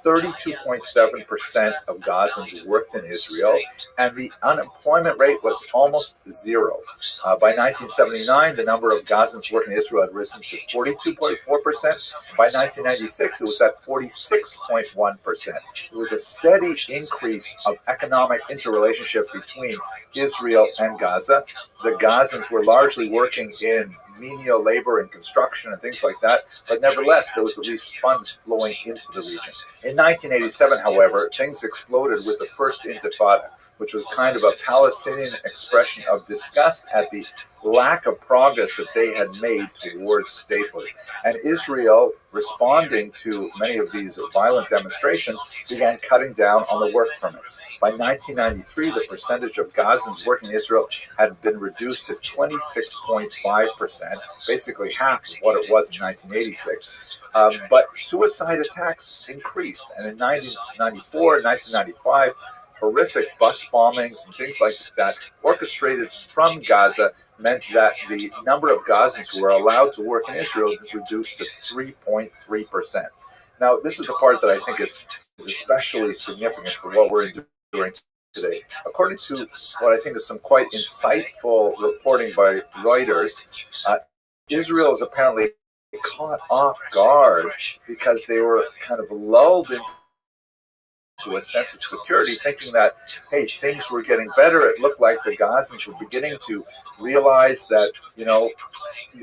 32.7% of Gazans worked in Israel, and the unemployment rate was almost zero. By 1979, the number of Gazans working in Israel had risen to 42.4%. By 1996, it was at 46.1%. It was a steady increase of economic interrelationship between Israel and Gaza. The Gazans were largely working in menial labor and construction and things like that, but nevertheless, there was at least funds flowing into the region. In 1987, however, things exploded with the First Intifada, which was kind of a Palestinian expression of disgust at the lack of progress that they had made towards statehood. And Israel, responding to many of these violent demonstrations, began cutting down on the work permits. By 1993, the percentage of Gazans working in Israel had been reduced to 26.5%, basically half of what it was in 1986. But suicide attacks increased, and in 1994 and 1995, horrific bus bombings and things like that, orchestrated from Gaza, meant that the number of Gazans who were allowed to work in Israel reduced to 3.3%. Now, this is the part that I think is especially significant for what we're doing today. According to what I think is some quite insightful reporting by Reuters, Israel is apparently caught off guard because they were kind of lulled into a sense of security, thinking that, hey, things were getting better. It looked like the Gazans were beginning to realize that,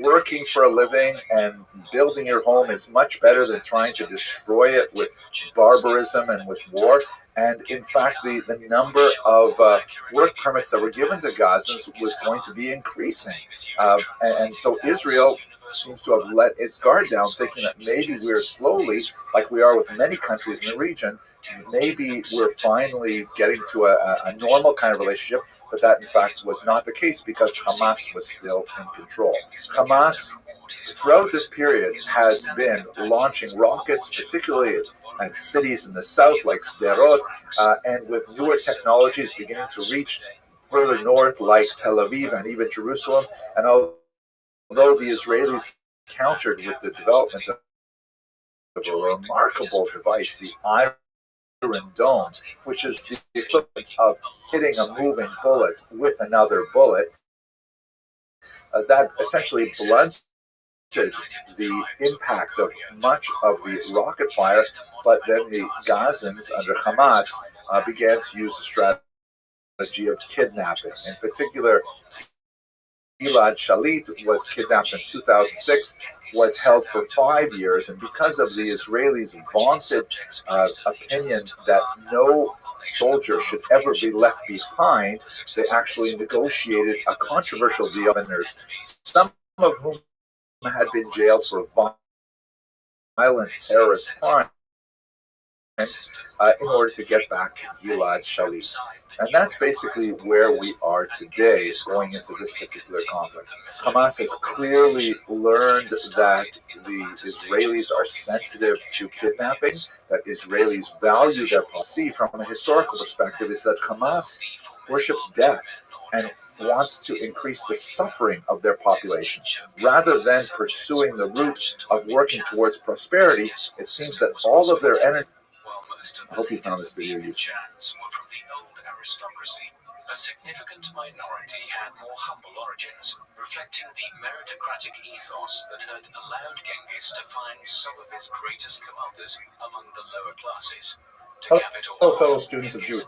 working for a living and building your home is much better than trying to destroy it with barbarism and with war. And in fact, the number of work permits that were given to Gazans was going to be increasing. And so Israel seems to have let its guard down, thinking that maybe we're slowly, like we are with many countries in the region, maybe we're finally getting to a normal kind of relationship, but that in fact was not the case because Hamas was still in control. Hamas, throughout this period, has been launching rockets, particularly at cities in the south like Sderot, and with newer technologies beginning to reach further north like Tel Aviv and even Jerusalem. And although the Israelis countered with the development of a remarkable device, the Iron Dome, which is the equivalent of hitting a moving bullet with another bullet, that essentially blunted the impact of much of the rocket fire. But then the Gazans under Hamas began to use the strategy of kidnapping. In particular, Gilad Shalit was kidnapped in 2006, was held for 5 years, and because of the Israelis' vaunted opinion that no soldier should ever be left behind, they actually negotiated a controversial deal with governors, some of whom had been jailed for violent terrorist crimes, in order to get back Gilad Shalit. And that's basically where we are today, going into this particular conflict. Hamas has clearly learned that the Israelis are sensitive to kidnapping, that Israelis value their policy. From a historical perspective, is that Hamas worships death and wants to increase the suffering of their population. Rather than pursuing the route of working towards prosperity, it seems that all of their energy... I hope you found this video useful.
Aristocracy, a significant minority had more humble origins, reflecting the meritocratic ethos that had allowed Genghis to find some of his greatest commanders among the lower classes.
Hello, fellow students of Jewish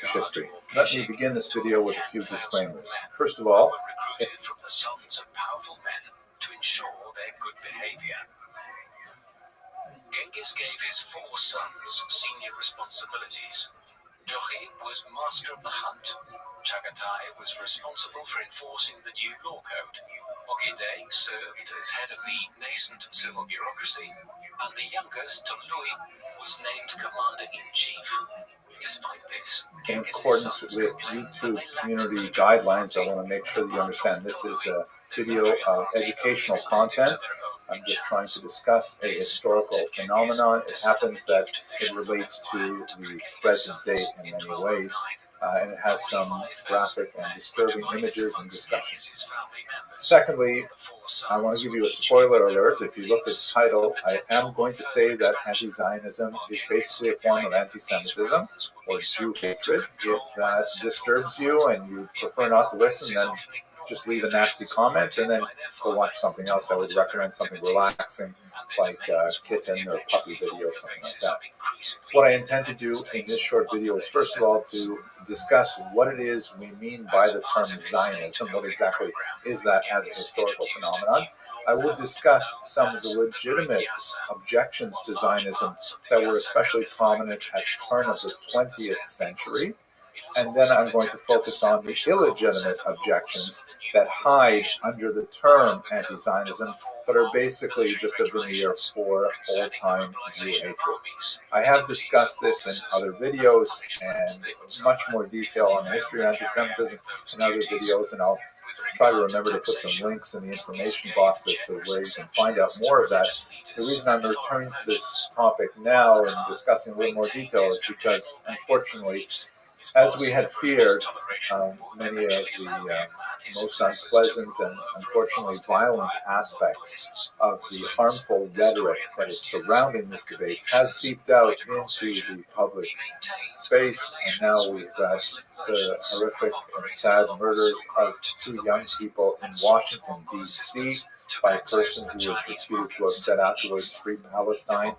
history. Let me begin this video with a few disclaimers. First of all,
recruited from the sons of powerful men to ensure their good behavior. Genghis gave his 4 sons senior responsibilities. Joachim was master of the hunt. Chagatai was responsible for enforcing the new law code. Ogedei served as head of the nascent civil bureaucracy, and the youngest, Tolui, was named commander-in-chief. Despite this,
in accordance with YouTube community guidelines, I want to make sure that you understand this is a video of educational content. I'm just trying to discuss a historical phenomenon. It happens that it relates to the present day in many ways.
and it has some graphic and disturbing images and discussions. Secondly, I want to give you a spoiler alert. If you look at the title, I am going to say that anti-Zionism is basically a form of anti-Semitism or Jew hatred. If that disturbs you and you prefer not to listen, then just leave a nasty comment and then go watch something else. I would recommend something relaxing like kitten or puppy video or something like that. What I intend to do in this short video is, first of all, to discuss what it is we mean by the term Zionism. What exactly is that as a historical phenomenon? I will discuss some of the legitimate objections to Zionism that were especially prominent at the turn of the 20th century. And then I'm going to focus on the illegitimate objections that hide under the term anti-Zionism, but are basically just a veneer for old-time Jew hatred. I have discussed this in other videos and much more detail on the history of anti-Semitism in other videos, and I'll try to remember to put some links in the information box as to where you can find out more of that. The reason I'm returning to this topic now and discussing a little more detail is because, unfortunately, as we had feared, many of the most unpleasant and unfortunately violent aspects of the harmful rhetoric that is surrounding this debate has seeped out into the public space, and now we've got the horrific and sad murders of 2 young people in Washington, D.C., by a person who was reputed to have said afterwards, "Free Palestine."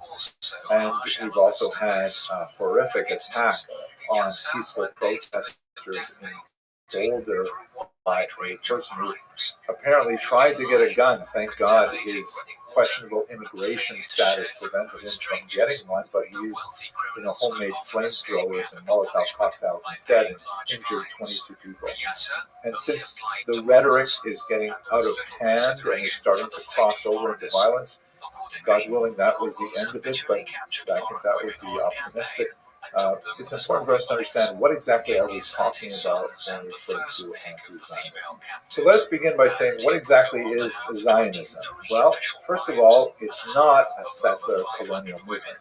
And we've also had a horrific attack on peaceful protesters in Boulder by a person who apparently tried to get a gun. Thank God his questionable immigration status prevented him from getting one, but he used homemade flamethrowers and Molotov cocktails instead and injured 22 people. And since the rhetoric is getting out of hand and is starting to cross over into violence, God willing, that was the end of it, but I think that would be optimistic. It's important for us to understand what exactly are we talking about when we refer to anti-Zionism. So let's begin by saying, what exactly is Zionism? Well, first of all, it's not a settler colonial movement.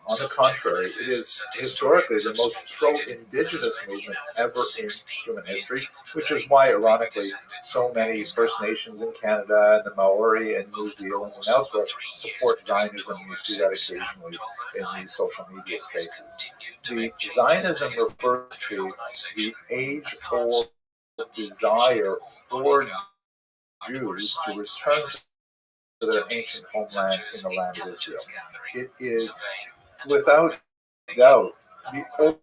On the contrary, it is historically the most pro-indigenous movement ever in human history, which is why, ironically, so many First Nations in Canada and the Maori in New Zealand and elsewhere support Zionism. You see that occasionally in the social media spaces. The Zionism refers to the age-old desire for Jews to return to their ancient homeland in the land of Israel. It is, without doubt, the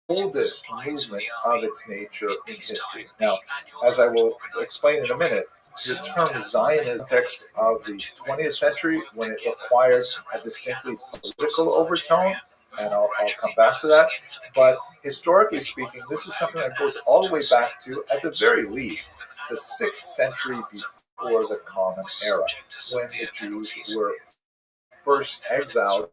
oldest movement of its nature in history. Now, as I will explain in a minute, the term Zionism text of the 20th century, when it acquired a distinctly political overtone, and I'll come back to that. But historically speaking, this is something that goes all the way back to, at the very least, the 6th century before the Common Era, when the Jews were first exiled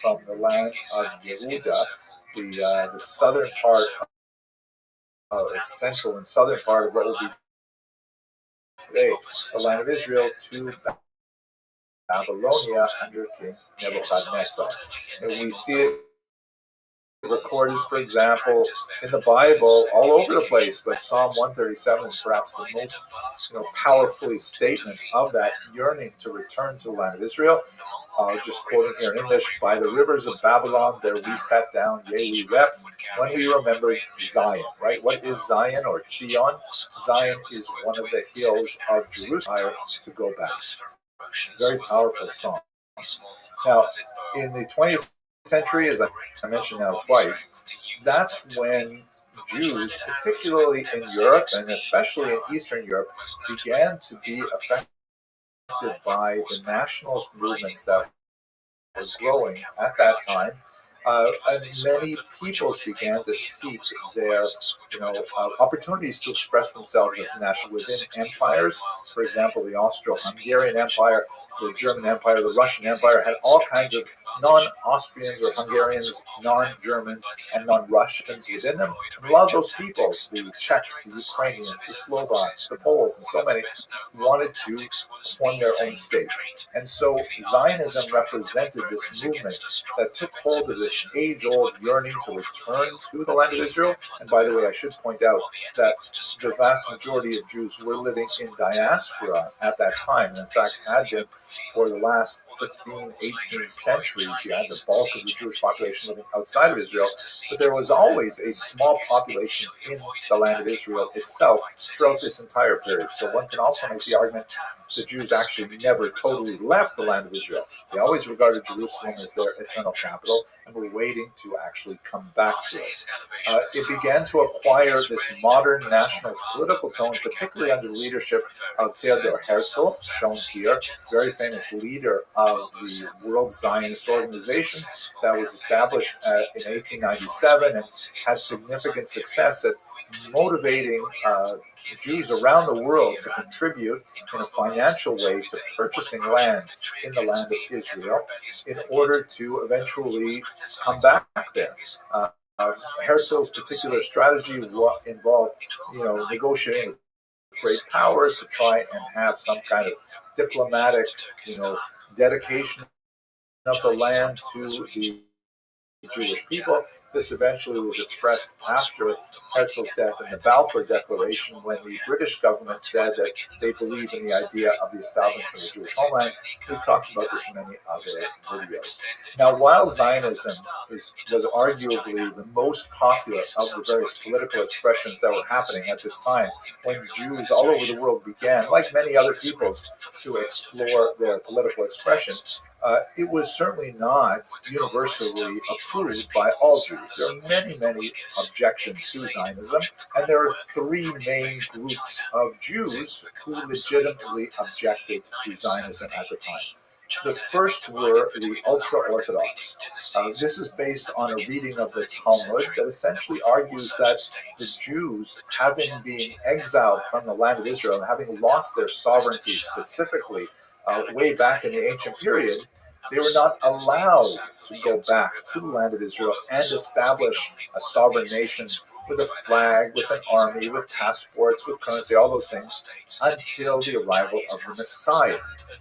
from the land of Yehuda, the southern part, central and southern part of what will be today the land of Israel, to Babylonia under King Nebuchadnezzar. And we see it recorded, for example, in the Bible all over the place, but Psalm 137 is perhaps the most powerfully statement of that yearning to return to the land of Israel. Just quoting here in English, "By the rivers of Babylon there we sat down, yea, we wept, when we remembered Zion." Right? What is Zion or Zion? Zion is one of the hills of Jerusalem to go back. Very powerful song. Now, in the 20th century, as I mentioned now twice, that's when Jews, particularly in Europe and especially in Eastern Europe, began to be affected by the nationalist movements that were growing at that time. And many peoples began to seek their, opportunities to express themselves as national within empires. For example, the Austro-Hungarian Empire, the German Empire, the Russian Empire had all kinds of
non-Austrians or Hungarians, non-Germans, and non-Russians within them. And a lot of those people, the Czechs, the Ukrainians, the Slovaks, the Poles, and so many, wanted to form their own state. And so Zionism represented this movement that took hold of this age-old yearning to return to the land of Israel. And by the way, I should point out that the vast majority of Jews were living in diaspora at that time, and in fact had been for the last 15, 18 centuries. You had the bulk of the Jewish population living outside of Israel, but there was always a small population in the land of Israel itself throughout this entire period. So one can also make the argument the Jews actually never totally left the land of Israel. They always regarded Jerusalem as their eternal capital and were waiting to actually come back to it. It began to acquire this modern nationalist political tone, particularly under the leadership of Theodor Herzl, shown here, very famous leader of the World Zionist Organization that was established in 1897 and had significant success at motivating Jews around the world to contribute in a financial way to purchasing land in the land of Israel in order to eventually come back there. Herzl's particular strategy involved, negotiating with great powers to try and have some kind of diplomatic, dedication of the land to the Jewish people. This eventually was expressed after Herzl's death in the Balfour Declaration, when the British government said that they believe in the idea of the establishment of the Jewish homeland. We've talked about this in many other videos. Now, while Zionism was arguably the most popular of the various political expressions that were happening at this time, when Jews all over the world began, like many other peoples, to explore their political expression, it was certainly not universally approved by all Jews. There are many, many objections to Zionism, and there are three main groups of Jews who legitimately objected to Zionism at the time. The first were the ultra-Orthodox. This is based on a reading of the Talmud that essentially argues that the Jews, having been exiled from the land of Israel and having lost their sovereignty specifically way back in the ancient period, they were not allowed to go back to the land of Israel and establish a sovereign nation with a flag, with an army, with passports, with currency, all those things, until the arrival of the Messiah.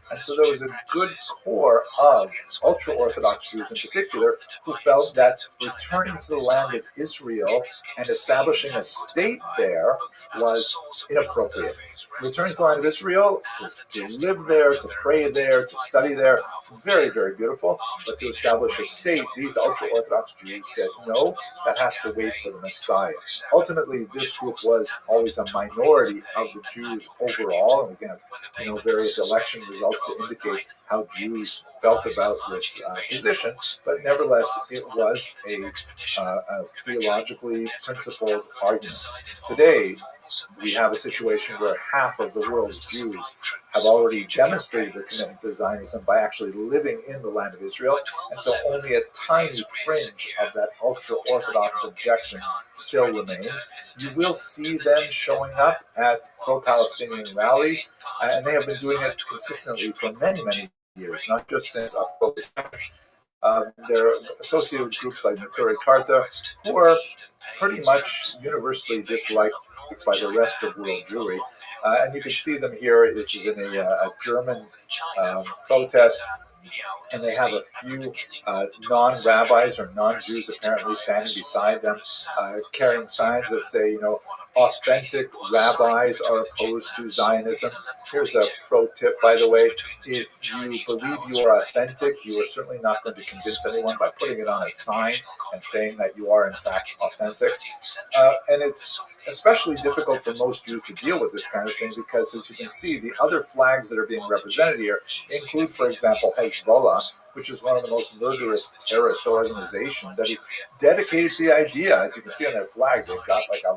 And so there was a good core of ultra-Orthodox Jews in particular who felt that returning to the land of Israel and establishing a state there was inappropriate. Returning to the land of Israel, to live there, to pray there, to study there, very, very beautiful. But to establish a state, these ultra-Orthodox Jews said, no, that has to wait for the Messiah. Ultimately, this group was always a minority of the Jews overall. And again, various election results to indicate how Jews felt about this position. But nevertheless, it was a theologically principled argument. Today, we have a situation where half of the world's Jews have already demonstrated their commitment to Zionism by actually living in the land of Israel, and so only a tiny fringe of that ultra-Orthodox objection still remains. You will see them showing up at pro-Palestinian rallies, and they have been doing it consistently for many, many years, not just since October. They're associated with groups like Neturei Karta, who are pretty much universally disliked by the rest of world Jewry. And you can see them here. This is in a German protest, and they have a few non-rabbis or non-Jews apparently standing beside them, carrying signs that say, authentic rabbis are opposed to Zionism. Here's a pro tip, by the way. If you believe you are authentic, you are certainly not going to convince anyone by putting it on a sign and saying that you are, in fact, authentic. And it's especially difficult for most Jews to deal with this kind of thing because, as you can see, the other flags that are being represented here include, for example, Hezbollah, which is one of the most murderous terrorist organizations that is dedicated to the idea. As you can see on their flag, they've got like a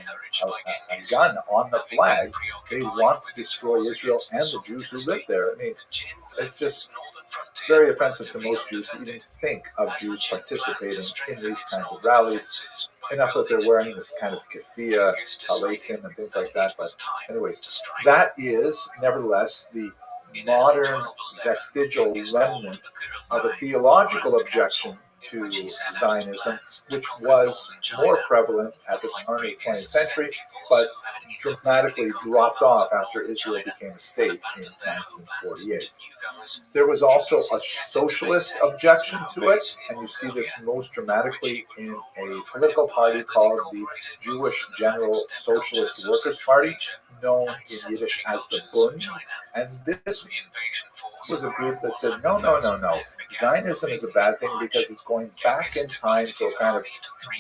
gun on the flag. They want to destroy Israel and the Jews who live there. I mean, it's just very offensive to most Jews to even think of Jews participating in these kinds of rallies. Enough that they're wearing this kind of keffiyeh, talesim, and things like that. But anyways, that is, nevertheless, the modern vestigial remnant of a theological objection to Zionism, which was more prevalent at the turn of the 20th century, but dramatically dropped off after Israel became a state in 1948. There was also a socialist objection to it, and you see this most dramatically in a political party called the Jewish General Socialist Workers' Party, known in Yiddish as the Bund. And this was a group that said, no. Zionism is a bad thing because it's going back in time to a kind of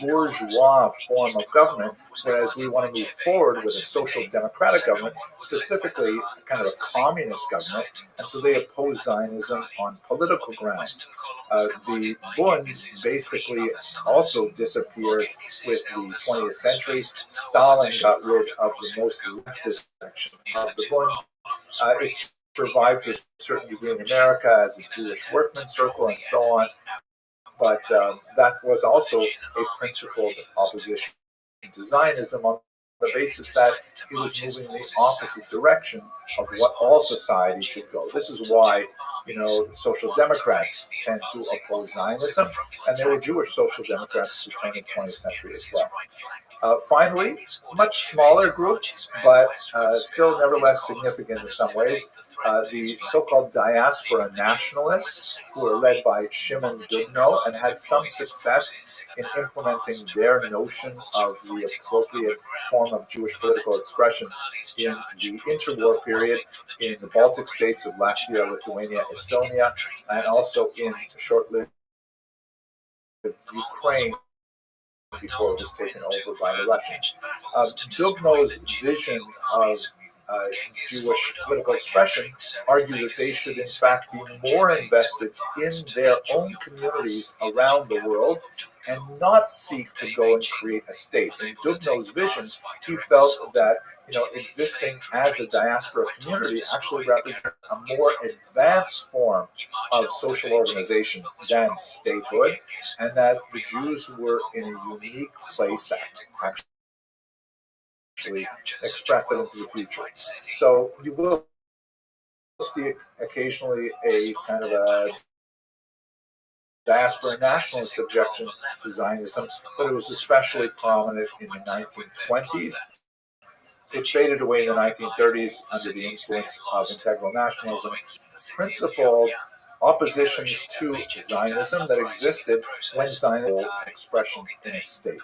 bourgeois form of government, whereas we want to move forward with a social democratic government, specifically kind of a communist government. And so they oppose Zionism on political grounds. The Bund basically also disappeared with the 20th century. Stalin got rid of the most leftist section of the Bund. It survived to a certain degree in America as a Jewish workman's circle and so on. But that was also a principled opposition to Zionism on the basis that it was moving in the opposite direction of what all society should go. This is why, the Social Democrats tend to oppose Zionism, and there were Jewish Social Democrats at the turn of the 20th century as well. Finally, much smaller group, but still nevertheless significant in some ways, the so-called diaspora nationalists, who were led by Shimon Dubno and had some success in implementing their notion of the appropriate form of Jewish political expression in the interwar period in the Baltic states of Latvia, Lithuania, Estonia, and also in short-lived Ukraine before it was taken over by the Russians. Dubno's vision of Jewish political expression argued that they should in fact be more invested in their own communities around the world and not seek to go and create a state. In Dubno's vision, he felt that existing as a diaspora community actually represents a more advanced form of social organization than statehood, and that the Jews were in a unique place to actually express it into the future. So you will see occasionally a kind of a diaspora nationalist objection to Zionism, but it was especially prominent in the 1920s. It faded away in the 1930s under the influence of integral nationalism. Principled oppositions to Zionism that existed when Zionism was an expression in a state.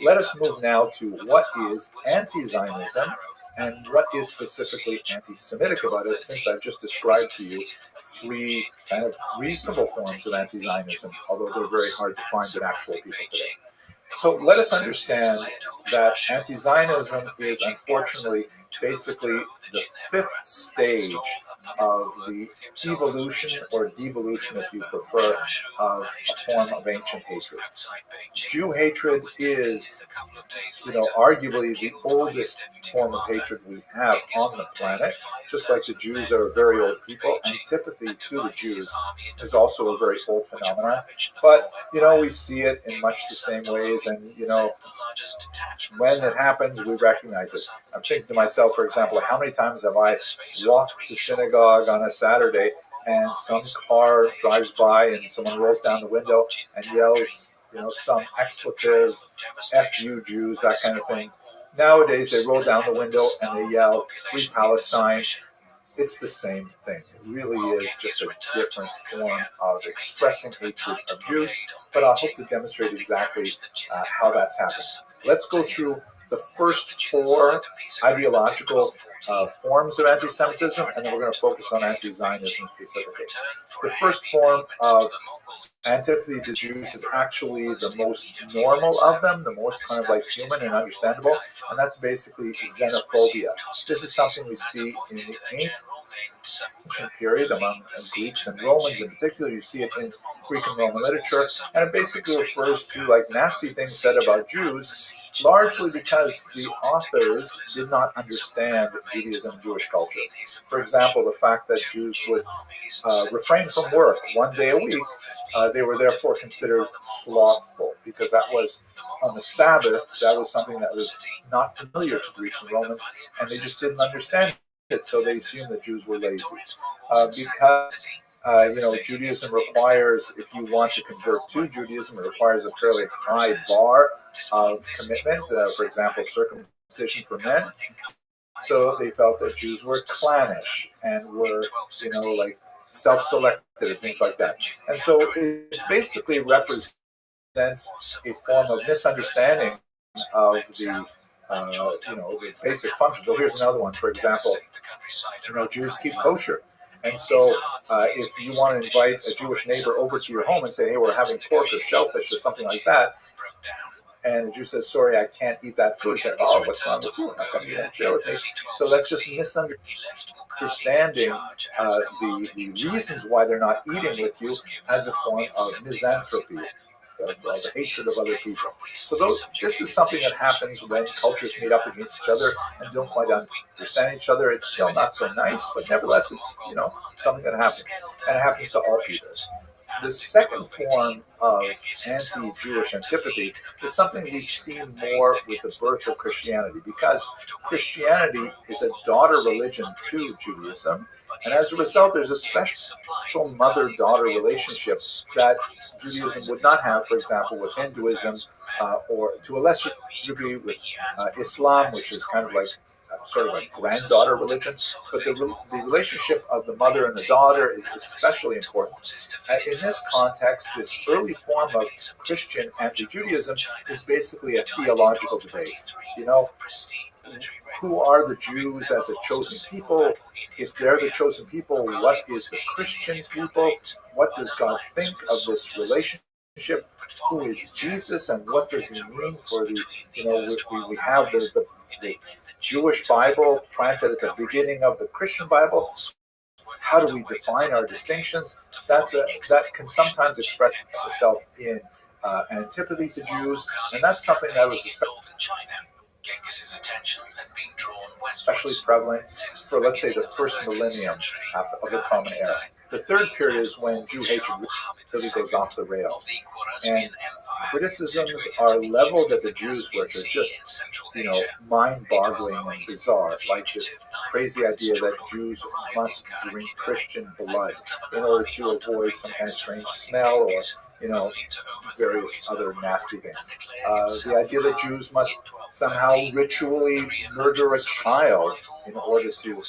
Let us move now to what is anti-Zionism and what is specifically anti-Semitic about it, since I've just described to you three kind of reasonable forms of anti-Zionism, although they're very hard to find in actual people today. So let us understand that anti-Zionism is unfortunately basically the fifth stage of the evolution or devolution, if you prefer, of a form of ancient hatred. Jew hatred is, arguably the oldest form of hatred we have on the planet, just like the Jews are a very old people, antipathy to the Jews is also a very old phenomenon. But, we see it in much the same ways, and, when it happens, we recognize it. I'm thinking to myself, for example, how many times have I walked to synagogue on a Saturday and some car drives by and someone rolls down the window and yells, some expletive, F you Jews, that kind of thing. Nowadays, they roll down the window and they yell, Free Palestine. It's the same thing. It really is just a different form of expressing hatred of Jews, but I'll hope to demonstrate exactly how that's happened. Let's go through the first four ideological forms of anti-Semitism, and then we're going to focus on anti-Zionism specifically. The first form of antipathy to Jews is actually the most normal of them, the most kind of like human and understandable, and that's basically xenophobia. This is something we see in the ancient period among Greeks and Romans in particular. You see it in Greek and Roman literature, and it basically refers to like nasty things said about Jews, largely because the authors did not understand Judaism and Jewish culture. For example, the fact that Jews would refrain from work one day a week, they were therefore considered slothful, because that was on the Sabbath, that was something that was not familiar to Greeks and Romans, and they just didn't understand so they assumed that Jews were lazy. Because Judaism requires, if you want to convert to Judaism, it requires a fairly high bar of commitment. For example, circumcision for men. So they felt that Jews were clannish and were, like self-selected and things like that. And so it basically represents a form of misunderstanding of the basic functions. So here's another one. For example, Jews keep kosher. And so if you want to invite a Jewish neighbor over to your home and say, hey, we're having pork or shellfish or something like that, and a Jew says, sorry, I can't eat that food. Say, oh, what's wrong with you? How come you won't share with me? So that's just misunderstanding the reasons why they're not eating with you as a form of misanthropy, of the hatred of other people. So this is something that happens when cultures meet up against each other and don't quite understand each other. It's still not so nice, but nevertheless, it's something that happens, and it happens to all people. The second form of anti-Jewish antipathy is something we see more with the birth of Christianity, because Christianity is a daughter religion to Judaism, and as a result, there's a special mother-daughter relationship that Judaism would not have, for example, with Hinduism, or to a lesser degree with Islam, which is kind of like sort of a granddaughter religion. But the relationship of the mother and the daughter is especially important. In this context, this early form of Christian anti-Judaism is basically a theological debate. Who are the Jews as a chosen people? If they're the chosen people, what is the Christian people? What does God think of this relationship? Who is Jesus, and what does he mean for the, we have the Jewish Bible planted at the beginning of the Christian Bible. How do we define our distinctions? That can sometimes express itself in antipathy to Jews, and that's something that was especially prevalent for, let's say, the first millennium of the Common Era. The third period is when Jew hatred really goes off the rails, and criticisms are leveled at the Jews, which are just, mind-boggling and bizarre, like this crazy idea that Jews must drink Christian blood in order to avoid some kind of strange smell or, various other nasty things. The idea that Jews must somehow ritually murder a child in order to,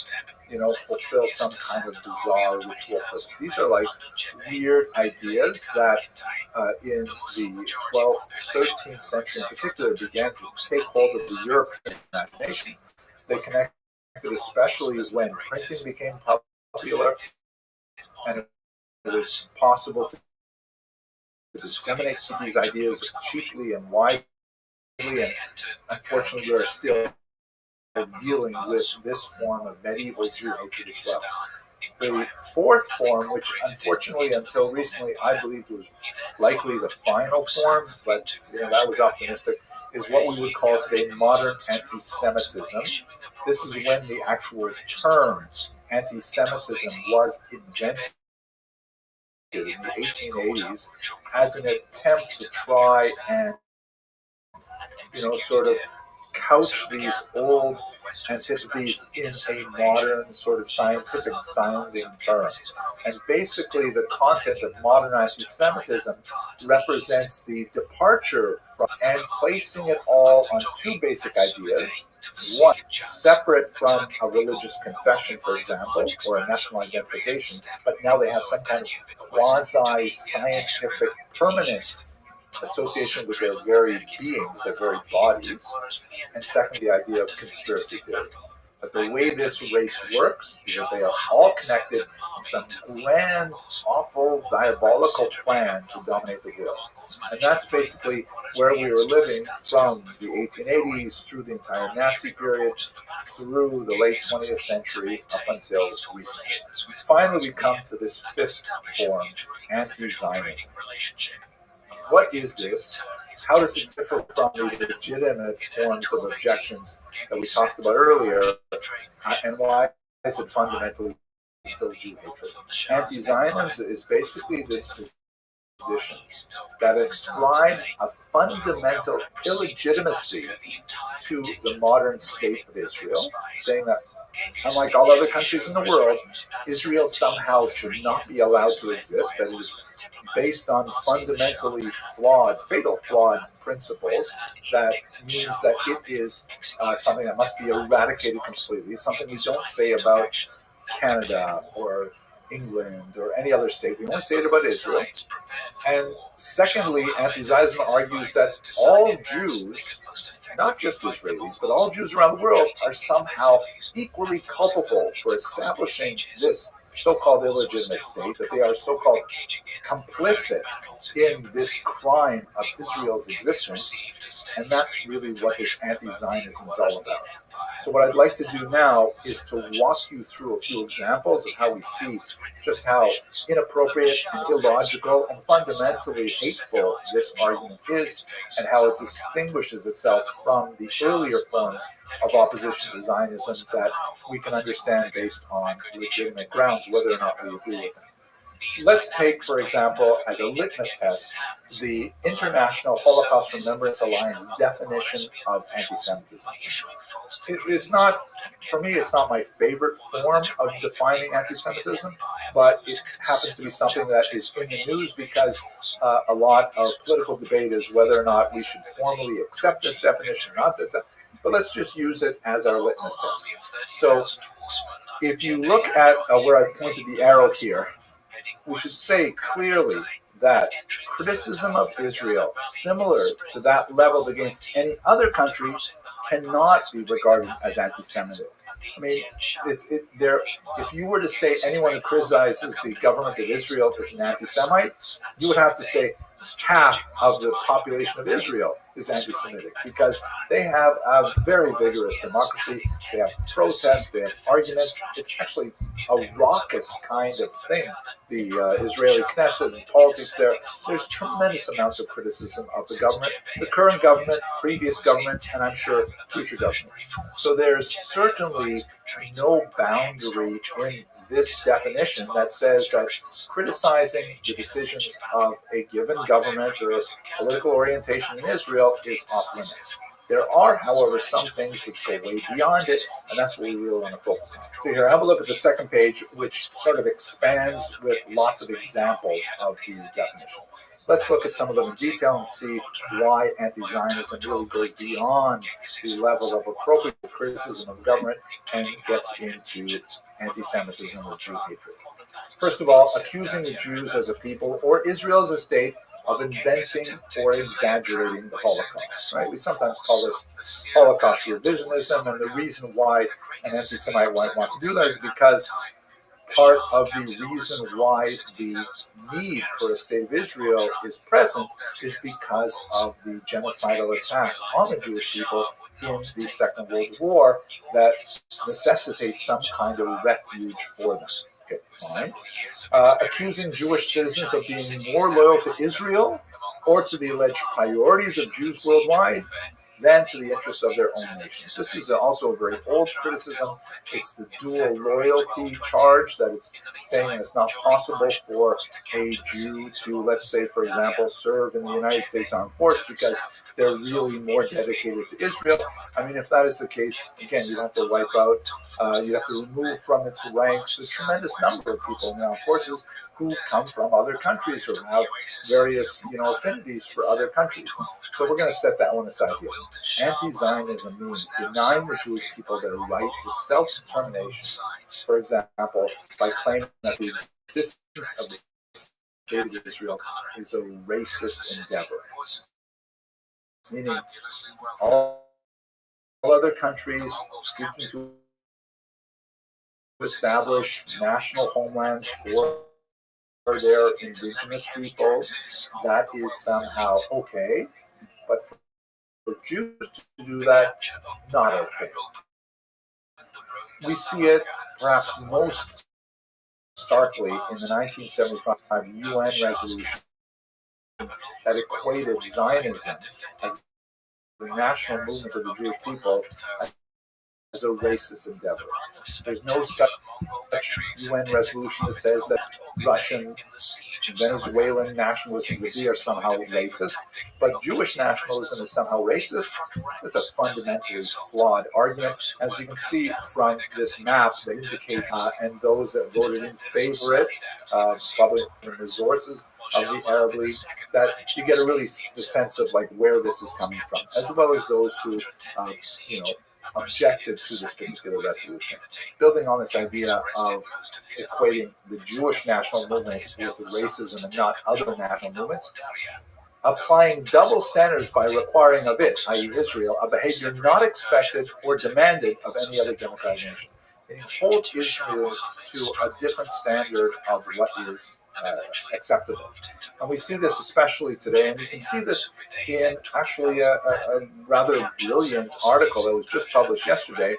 fulfill some kind of bizarre ritual purpose. These are like weird ideas that in the 12th, 13th century in particular began to take hold of the European imagination. They connected especially when printing became popular, and it was possible to disseminate these ideas cheaply and widely, and unfortunately we are still dealing with this form of medieval Jew hatred as well. The fourth form, which unfortunately until recently I believed was likely the final form, but that was optimistic, is what we would call today modern anti-Semitism. This is when the actual term anti-Semitism was invented in the 1880s as an attempt to try and sort of couch these old antipathies in a modern sort of scientific sounding term. And basically the content of modern anti-Semitism represents the departure from and placing it all on two basic ideas. One, separate from a religious confession, for example, or a national identification, but now they have some kind of quasi-scientific permanent association with their very beings, their very bodies. And second, the idea of conspiracy theory. But the way this race works is that they are all connected in some grand, awful, diabolical plan to dominate the world. And that's basically where we were living from the 1880s through the entire Nazi period, through the late 20th century, up until recently. Finally, we come to this fifth form, anti-Zionism. What is this? How does it differ from the legitimate forms of objections that we talked about earlier? And why is it fundamentally still Jew hatred? Anti-Zionism is basically this position that ascribes a fundamental illegitimacy to the modern state of Israel, saying that, unlike all other countries in the world, Israel somehow should not be allowed to exist, that it is based on fundamentally flawed, fatal flawed principles, that means that it is something that must be eradicated completely, something we don't say about Canada or England or any other state. We only say it about Israel. And secondly, anti-Zionism argues that all Jews, not just Israelis, but all Jews around the world, are somehow equally culpable for establishing this so-called illegitimate state, that they are so-called complicit in this crime of Israel's existence, and that's really what this anti-Zionism is all about. So what I'd like to do now is to walk you through a few examples of how we see just how inappropriate and illogical and fundamentally hateful this argument is, and how it distinguishes itself from the earlier forms of opposition to Zionism that we can understand based on legitimate grounds, whether or not we agree with them. Let's take, for example, as a litmus test, the International Holocaust Remembrance Alliance definition of anti-Semitism. It's not, for me, it's not my favorite form of defining anti-Semitism, but it happens to be something that is in the news because a lot of political debate is whether or not we should formally accept this definition or not this. But let's just use it as our litmus test. So if you look at where I pointed the arrow here, we should say clearly that criticism of Israel, similar to that leveled against any other country, cannot be regarded as anti-Semitic. I mean, if you were to say anyone who criticizes the government of Israel is an anti-Semite, you would have to say half of the population of Israel is anti-Semitic, because they have a very vigorous democracy, they have protests, they have arguments. It's actually a raucous kind of thing, the Israeli Knesset and politics there. There's tremendous amounts of criticism of the government, the current government, previous governments, and I'm sure future governments. So there's certainly no boundary in this definition that says that criticizing the decisions of a given government or political orientation in Israel is off limits. There are, however, some things which go way beyond it, and that's what we really want to focus on. So here, have a look at the second page, which sort of expands with lots of examples of the definition. Let's look at some of them in detail and see why anti-Zionism really goes beyond the level of appropriate criticism of the government and gets into anti-Semitism or Jew hatred. First of all, accusing the Jews as a people or Israel as a state of inventing or exaggerating the Holocaust. Right? We sometimes call this Holocaust revisionism, and the reason why an anti-Semite might want to do that is because part of the reason why the need for a state of Israel is present is because of the genocidal attack on the Jewish people in the Second World War that necessitates some kind of refuge for them. Okay, fine. Accusing Jewish citizens of being more loyal to Israel or to the alleged priorities of Jews worldwide than to the interests of their own nations. This is also a very old criticism. It's the dual loyalty charge, that it's saying it's not possible for a Jew to, let's say, for example, serve in the United States Armed Forces because they're really more dedicated to Israel. I mean, if that is the case, again, you'd have to wipe out, you'd have to remove from its ranks a tremendous number of people in the armed forces who come from other countries or have various, affinities for other countries. So we're going to set that one aside here. Anti-Zionism means denying the Jewish people their right to self-determination, for example, by claiming that the existence of the state of Israel is a racist endeavor, meaning all other countries seeking to establish national homelands for their indigenous peoples, that is somehow okay, but for Jews to do that, not okay. We see it perhaps most starkly in the 1975 UN resolution that equated Zionism as the national movement of the Jewish people as a racist endeavor. There's no such UN resolution that says that Russian, Venezuelan nationalism would be are somehow racist, but Jewish nationalism is somehow racist. It's a fundamentally flawed argument. As you can see from this map that indicates, and those that voted in favor it, probably the resources of the Arab League, that you get a really the sense of like where this is coming from, as well as those who, objected to this particular resolution. Building on this idea of equating the Jewish national movement with racism and not other national movements, applying double standards by requiring of it, i.e. Israel, a behavior not expected or demanded of any other democratic nation. It holds Israel to a different standard of what is acceptable. And we see this especially today, and you can see this in actually a rather brilliant article that was just published yesterday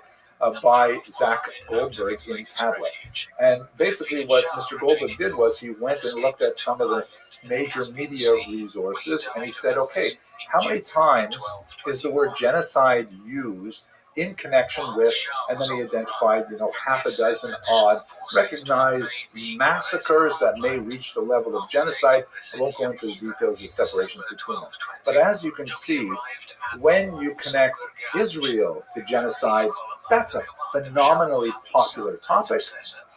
by Zach Goldberg in Tablet. And basically what Mr. Goldberg did was he went and looked at some of the major media resources, and he said, okay, how many times is the word genocide used in connection with, and then he identified, half a dozen odd recognized massacres that may reach the level of genocide. I won't go into the details of separations between them. But as you can see, when you connect Israel to genocide, that's a phenomenally popular topic,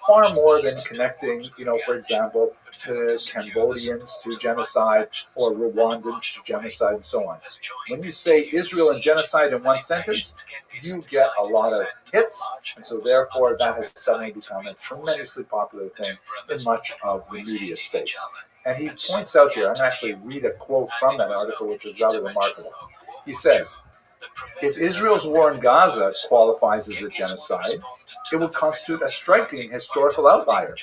far more than connecting, for example, the Cambodians to genocide or Rwandans to genocide and so on. When you say Israel and genocide in one sentence, you get a lot of hits, and so therefore that has suddenly become a tremendously popular thing in much of the media space. And he points out here, I'm going to actually read a quote from that article, which is rather remarkable. He says, if Israel's war in Gaza qualifies as a genocide, it would constitute a striking historical outlier,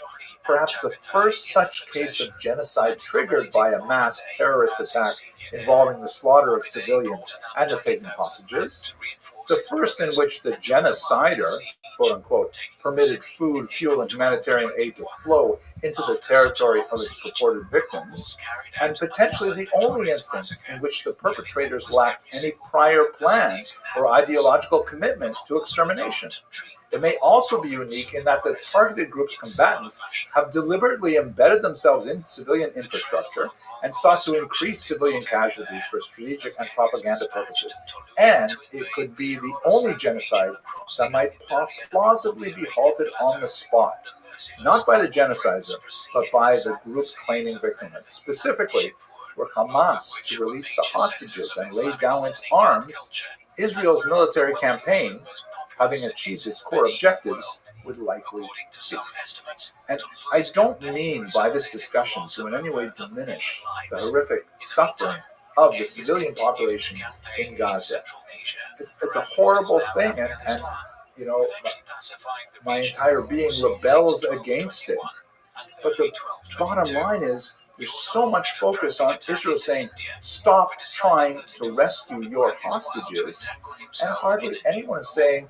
perhaps the first such case of genocide triggered by a mass terrorist attack involving the slaughter of civilians and the taking of hostages, the first in which the genocider, quote-unquote, permitted food, fuel, and humanitarian aid to flow into the territory of its purported victims, and potentially the only instance in which the perpetrators lacked any prior plan or ideological commitment to extermination. It may also be unique in that the targeted group's combatants have deliberately embedded themselves in civilian infrastructure and sought to increase civilian casualties for strategic and propaganda purposes. And it could be the only genocide that might plausibly be halted on the spot, not by the genocider, but by the group claiming victimhood. Specifically, were Hamas to release the hostages and lay down its arms, Israel's military campaign, having achieved its core objectives, would likely cease. And I don't mean by this discussion to in any way diminish the horrific suffering of the civilian population in Gaza. It's a horrible thing, and my entire being rebels against it. But the bottom line is, there's so much focus on Israel saying, stop trying to rescue your hostages, and hardly anyone saying,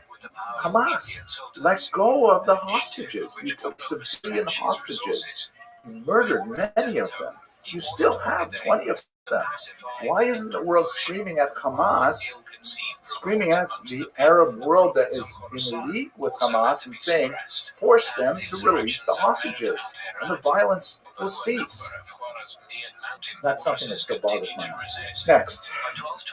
Hamas, let go of the hostages. You took civilian hostages. You murdered many of them. You still have 20 of them. Why isn't the world screaming at Hamas, screaming at the Arab world that is in league with Hamas and saying, force them to release the hostages, and the violence will cease? That's something that still bothers my mind. Next,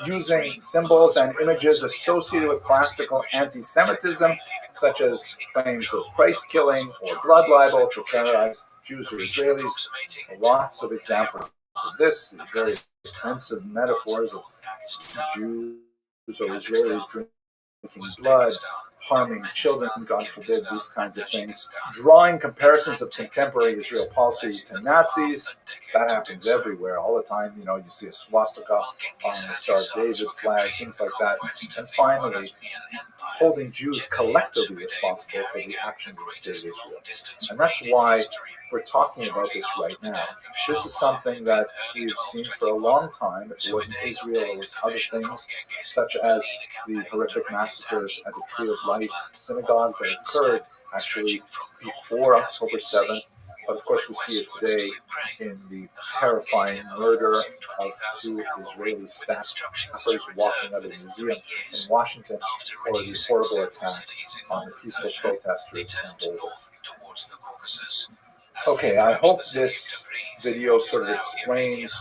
using symbols and images associated with classical anti-Semitism, such as claims of Christ killing or blood libel to terrorize Jews or Israelis. Lots of examples of this, very offensive metaphors of Jews or Israelis drinking blood, harming children, God forbid, these kinds of things. Drawing comparisons of contemporary Israel policy to Nazis. That happens everywhere, all the time. You see a swastika on the Star of David flag, things like that. And finally, holding Jews collectively responsible for the actions of the state of Israel. And that's why we're talking about this right now. This is something that we've seen for a long time. If it wasn't Israel, it was other things, such as the horrific massacres at the Tree of Life synagogue that occurred actually before October 7th. But of course, we see it today in the terrifying murder of two Israeli staffers walking out of the museum in Washington, or the horrible attack on the peaceful protesters in Boulder. Okay, I hope this video sort of explains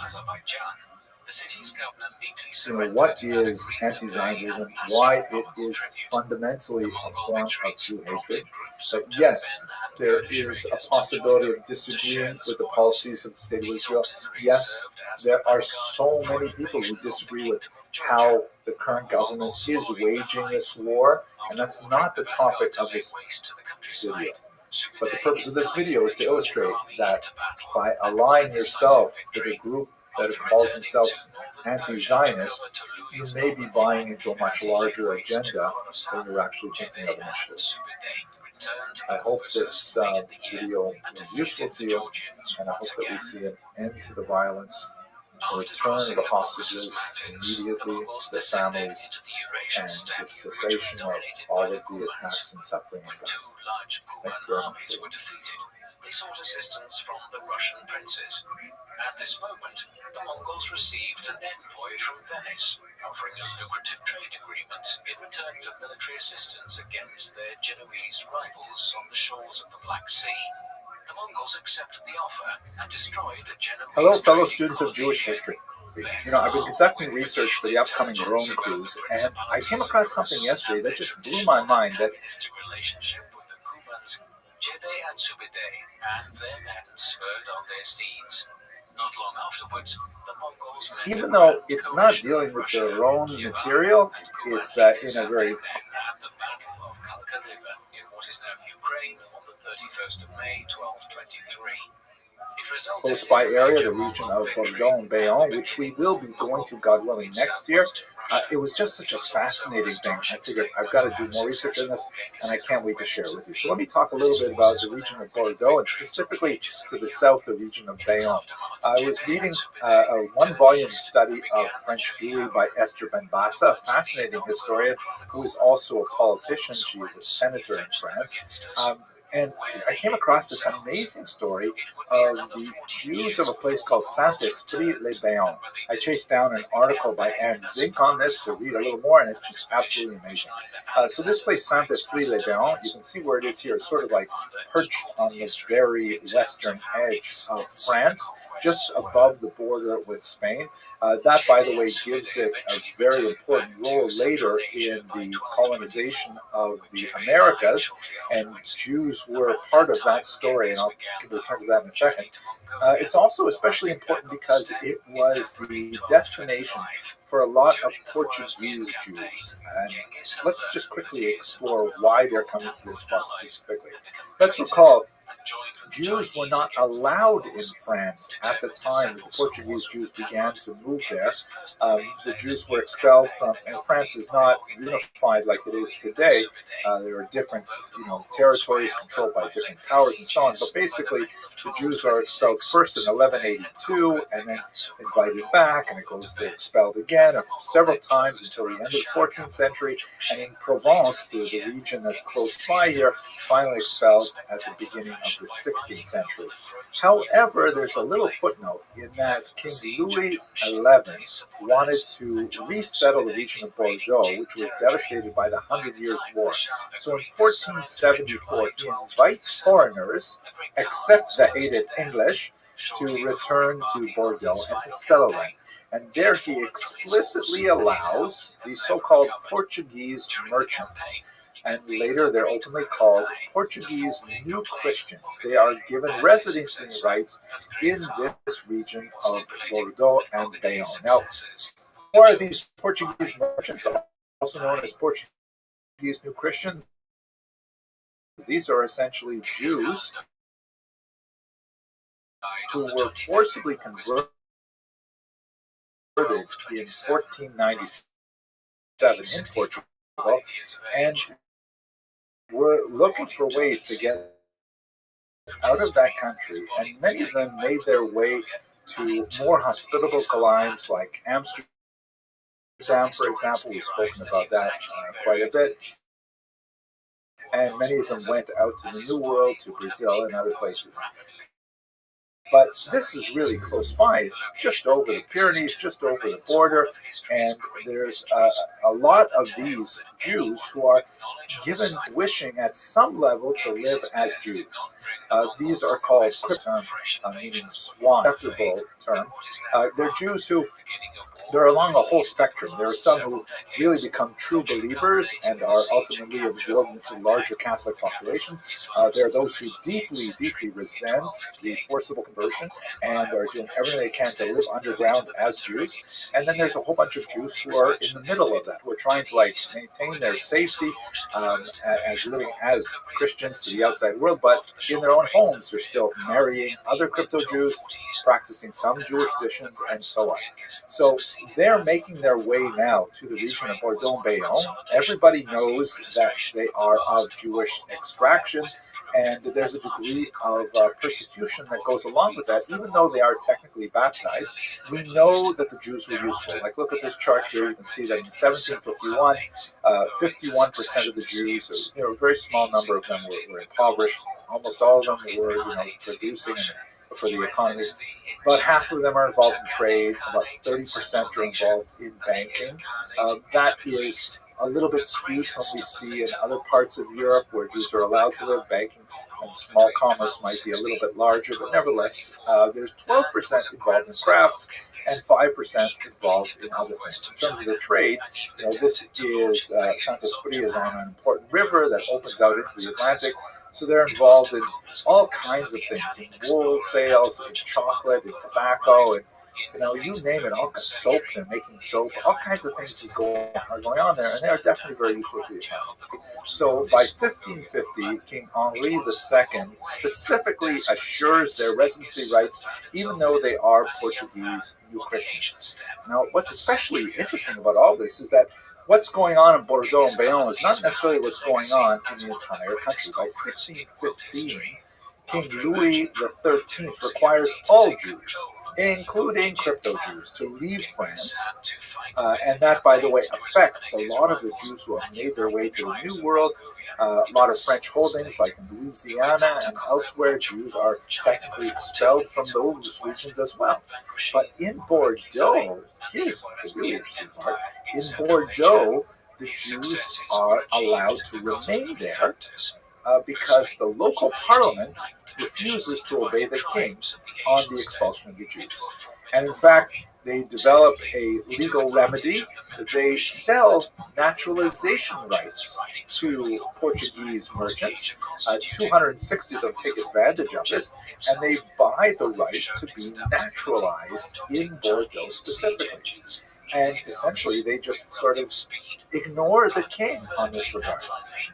what is anti-Zionism, why it is fundamentally a form of Jew hatred. But yes, there is a possibility of disagreeing with the policies of the State of Israel. Yes, there are so many people who disagree with how the current government is waging this war, and that's not the topic of this video. But the purpose of this video is to illustrate that by allying yourself with a group that calls themselves anti-Zionist, you may be buying into a much larger agenda than you're actually thinking of initially. I hope this video was useful to you, and I hope that we see an end to the violence, a return of the hostages immediately to their families, and the cessation of all of the attacks and suffering in Gaza. Thank you very much. They sought assistance from the Russian princes. At this moment, the Mongols received an envoy from Venice, offering a lucrative trade agreement in return for military assistance against their Genoese rivals on the shores of the Black Sea. The Mongols accepted the offer and destroyed a Genoese. Hello, fellow students of Jewish history. I've been conducting research for the upcoming Rome cruise, and I came across something yesterday that just blew my mind. That relationship with the Cumans, Jebe and Subide, and their men spurred on their steeds. Not long afterwards, the Mongols, even though it's not dealing with their own material, it's in a very at the Battle of Kalka River in what is now Ukraine on the 31st of May, 1223. Close by area, the region of Bordeaux and Bayonne, which we will be going to, God willing, next year. It was just such a fascinating thing. I figured I've got to do more research on this, and I can't wait to share it with you. So let me talk a little bit about the region of Bordeaux, and specifically to the south, the region of Bayonne. I was reading a one-volume study of French Jewry by Esther Benbassa, a fascinating historian who is also a politician. She is a senator in France. And I came across this amazing story of the Jews of a place called Saint-Esprit-les-Bayonnes. I chased down an article by Anne Zink on this to read a little more, and it's just absolutely amazing. So this place, Saint-Esprit-les-Bayonnes, you can see where it is here. It's sort of like perched on the very western edge of France, just above the border with Spain. That, by the way, gives it a very important role later in the colonization of the Americas, and Jews were part of that story, and I'll return to that in a second. It's also especially important because it was the destination for a lot of Portuguese Jews. And let's just quickly explore why they're coming to this spot specifically. Let's recall, Jews were not allowed in France at the time that the Portuguese Jews began to move there. The Jews were expelled from, and France is not unified like it is today. There are different, territories controlled by different powers and so on. But basically, the Jews are expelled first in 1182, and then invited back, and they're expelled again several times until the end of the 14th century. And in Provence, the region that's close by here, finally expelled at the beginning of the 16th century. However, there's a little footnote in that King Louis XI wanted to resettle the region of Bordeaux, which was devastated by the 100 Years' War. So in 1474, he invites foreigners, except the hated English, to return to Bordeaux and to settle them. And there he explicitly allows these so-called Portuguese merchants. And later they're openly called Portuguese New Christians. They are given residency rights in this region of Bordeaux and Bayonne. Now, who are these Portuguese merchants, also known as Portuguese New Christians? These are essentially Jews who were forcibly converted in 1497 in Portugal, and were looking for ways to get out of that country, and many of them made their way to more hospitable climes like Amsterdam, for example. We've spoken about that quite a bit. And many of them went out to the New World, to Brazil and other places. But this is really close by. It's just over the Pyrenees, just over the border, and there's a lot of these Jews who are given wishing at some level to live as Jews. These are called term, meaning swan, acceptable term. They're Jews who they're along a whole spectrum. There are some who really become true believers and are ultimately absorbed into larger Catholic population. There are those who deeply, deeply resent the forcible conversion and are doing everything they can to live underground as Jews. And then there's a whole bunch of Jews who are in the middle of that, who are trying to maintain their safety as living as Christians to the outside world, but in their own homes they're still marrying other crypto Jews, practicing some Jewish traditions, and so on. So they're making their way now to the region of Bordeaux and Bayonne. Everybody knows that they are of Jewish extraction, and there's a degree of persecution that goes along with that. Even though they are technically baptized, we know that the Jews were useful. Like, look at this chart here. You can see that in 1751, 51% of the Jews, a very small number of them were impoverished. Almost all of them were, producing for the economy. About half of them are involved in trade. About 30% are involved in banking. That is a little bit skewed from what we see in other parts of Europe where Jews are allowed to live. Banking and small commerce might be a little bit larger, but nevertheless, there's 12% involved in crafts and 5% involved in other things. In terms of the trade, this is Saint-Esprit is on an important river that opens out into the Atlantic. So they're involved in all kinds of things, in wool sales, in chocolate, in tobacco, and you name it, all kinds of soap. They're making soap. All kinds of things are going on there, and they are definitely very useful to the economy. So by 1550, King Henri II specifically assures their residency rights, even though they are Portuguese New Christians. Now, what's especially interesting about all this is that what's going on in Bordeaux and Bayonne is not necessarily what's going on in the entire country. By 1615, King Louis XIII requires all Jews, including crypto Jews, to leave France. And that, by the way, affects a lot of the Jews who have made their way to the New World. A lot of French holdings, like in Louisiana and elsewhere, Jews are technically expelled from those regions as well. But in Bordeaux, here's the really interesting part. In Bordeaux, the Jews are allowed to remain there because the local parliament refuses to obey the king on the expulsion of the Jews. And in fact, they develop a legal remedy. They sell naturalization rights to Portuguese merchants. 260 of them take advantage of this, and they buy the right to be naturalized in Bordeaux specifically. And essentially, they just sort of ignore the king on this regard.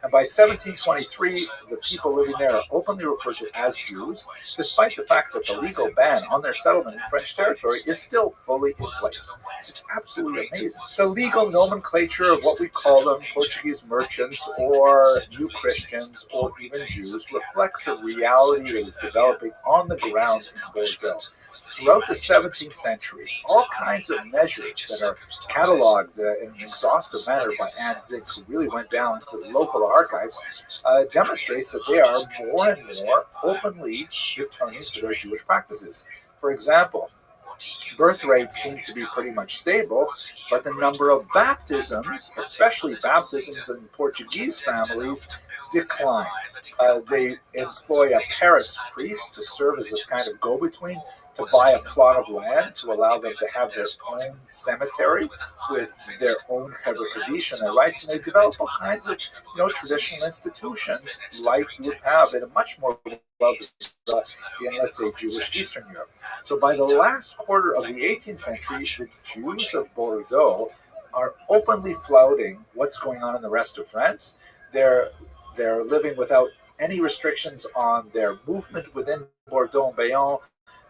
And by 1723, the people living there are openly referred to as Jews, despite the fact that the legal ban on their settlement in French territory is still fully in place. It's absolutely amazing. The legal nomenclature of what we call them, Portuguese merchants or New Christians or even Jews, reflects a reality that is developing on the ground in Bordeaux. Throughout the 17th century, all kinds of measures that are cataloged in an exhaustive manner by Anne Zink, who really went down to the local archives, demonstrates that they are more and more openly returning to their Jewish practices. For example, birth rates seem to be pretty much stable, but the number of baptisms, especially baptisms in Portuguese families, declines. They employ a Paris priest to serve as a kind of go-between, to buy a plot of land to allow them to have their own cemetery with their own Chevra Kaddish and their rights, and they develop all kinds of traditional institutions like you would have in a much more well-developed in, let's say, Jewish Eastern Europe. So by the last quarter of the 18th century, the Jews of Bordeaux are openly flouting what's going on in the rest of France. They're living without any restrictions on their movement within Bordeaux and Bayonne.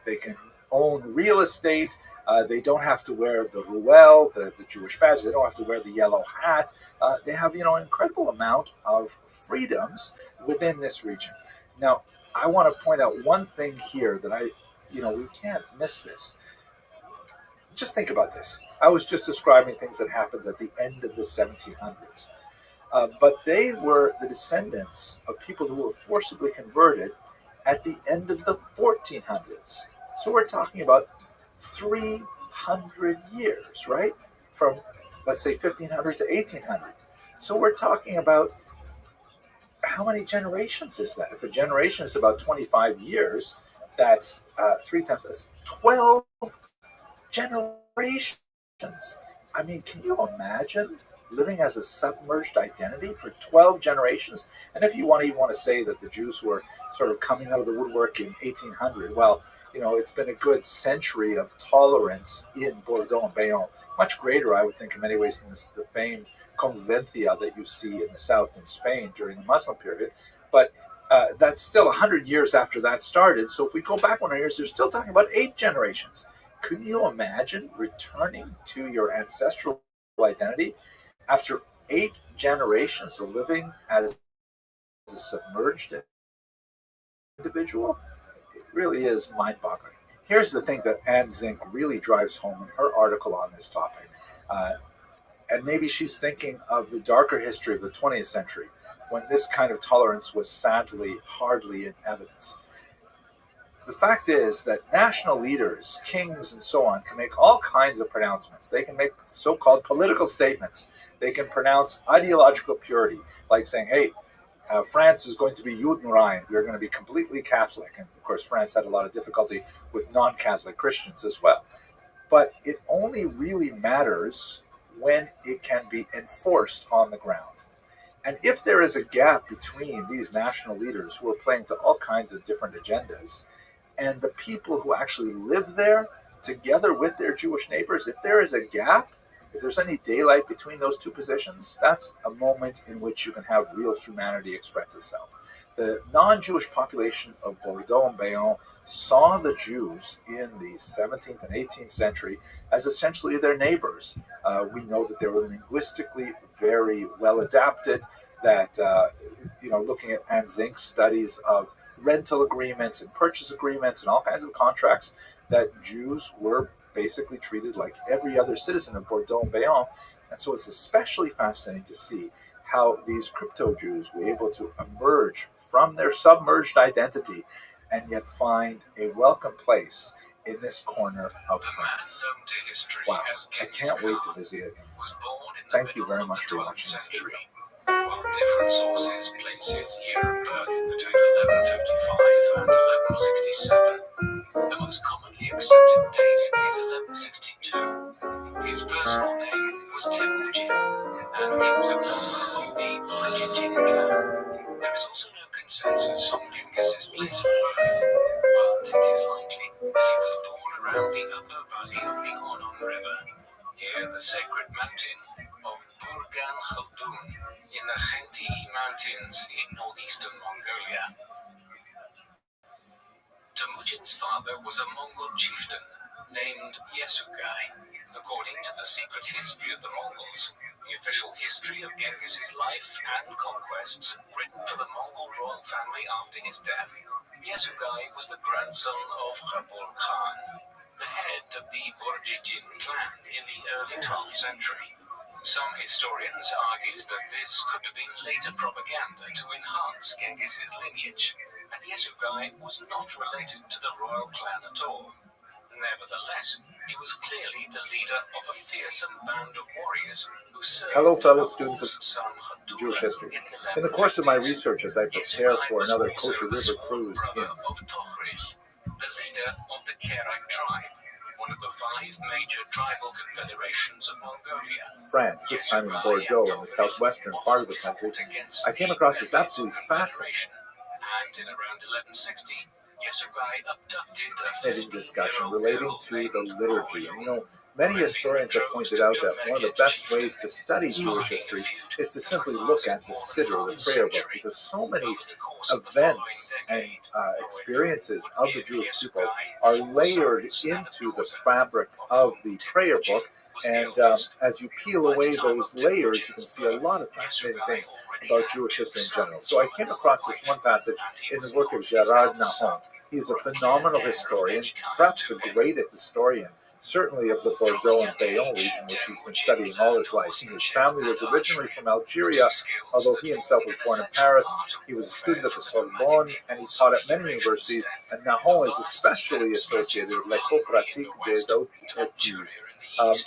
They can own real estate. They don't have to wear the ruelle, the Jewish badge. They don't have to wear the yellow hat. They have, an incredible amount of freedoms within this region. Now, I want to point out one thing here that we can't miss this. Just think about this. I was just describing things that happened at the end of the 1700s. But they were the descendants of people who were forcibly converted at the end of the 1400s. So we're talking about 300 years, right? From, let's say, 1500 to 1800. So we're talking about how many generations is that? If a generation is about 25 years, that's 3 times, that's 12 generations. I mean, can you imagine living as a submerged identity for 12 generations? And if you even want to say that the Jews were sort of coming out of the woodwork in 1800, well, it's been a good century of tolerance in Bordeaux and Bayonne, much greater, I would think, in many ways than the famed conventia that you see in the south in Spain during the Muslim period. But that's still 100 years after that started. So if we go back 100 years, they're still talking about 8 generations. Could you imagine returning to your ancestral identity after 8 generations of living as a submerged individual? It really is mind-boggling. Here's the thing that Anne Zink really drives home in her article on this topic. And maybe she's thinking of the darker history of the 20th century, when this kind of tolerance was sadly hardly in evidence. The fact is that national leaders, kings, and so on can make all kinds of pronouncements. They can make so-called political statements. They can pronounce ideological purity, like saying, hey, France is going to be Judenrein. We're going to be completely Catholic. And of course, France had a lot of difficulty with non-Catholic Christians as well. But it only really matters when it can be enforced on the ground. And if there is a gap between these national leaders who are playing to all kinds of different agendas and the people who actually live there together with their Jewish neighbors, if there is a gap, if there's any daylight between those two positions, that's a moment in which you can have real humanity express itself. The non-Jewish population of Bordeaux and Bayonne saw the Jews in the 17th and 18th century as essentially their neighbors. We know that they were linguistically very well adapted, that, looking at Anne Zink's studies of rental agreements and purchase agreements and all kinds of contracts, that Jews were basically treated like every other citizen of Bordeaux and Bayonne. And so it's especially fascinating to see how these crypto-Jews were able to emerge from their submerged identity and yet find a welcome place in this corner of France. Wow, I can't wait to visit it. Thank you very much for watching this video.
While different sources place his year of birth between 1155 and 1167, the most commonly accepted date is 1162. His personal name was Temujin, and he was a member of the Borjigin clan. There is also no consensus on Genghis's place of birth, but it is likely that he was born around the upper valley of the Onon River, near the sacred mountain of Burgan Khaldun in the Khenti Mountains in northeastern Mongolia. Temujin's father was a Mongol chieftain named Yesugai. According to the secret history of the Mongols, the official history of Genghis's life and conquests written for the Mongol royal family after his death, Yesugai was the grandson of Rabur Khan, the head of the Borjigin clan in the early 12th century. Some historians argued that this could have been later propaganda to enhance Genghis's lineage, and Yesugai was not related to the royal clan at all. Nevertheless, he was clearly the leader of a fearsome band of warriors who served.
Hello, fellow students of Jewish history. In the course of my research, as I prepare for another Kosher River cruise in
the leader of the Kerak tribe, one of the 5 major tribal confederations of Mongolia,
France, this time in Bordeaux, in the southwestern part of the country, I came across this absolutely fascinating
and in around 1160, Yesugai abducted a
discussion relating to the liturgy. And many historians have pointed out that one of the best ways to study Jewish history is to simply look at the Siddur, the prayer book, because so many events and experiences of the Jewish people are layered into the fabric of the prayer book. And as you peel away those layers, you can see a lot of fascinating things about Jewish history in general. So I came across this one passage in the work of Gerard Nahon. He's a phenomenal historian, perhaps the greatest historian, certainly of the Bordeaux and Bayonne region, which he's been studying all his life. His family was originally from Algeria, although he himself was born in Paris. He was a student at the Sorbonne, and he taught at many universities, and Nahon is especially associated with L'École Pratique des Hautes Études.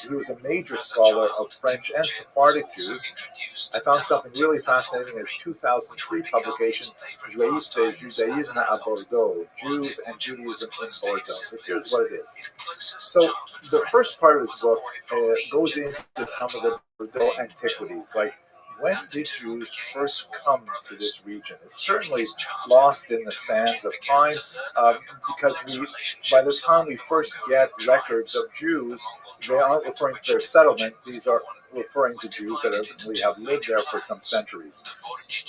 He was a major scholar of French and Sephardic Jews. I found something really fascinating in his 2003 publication, Juifs et Judaïsme à Bordeaux, Jews and Judaism in Bordeaux. So here's what it is. So the first part of his book goes into some of the Bordeaux antiquities, like when did Jews first come to this region? It's certainly lost in the sands of time because by the time we first get records of Jews, they aren't referring to their settlement. These are referring to Jews that evidently have lived there for some centuries.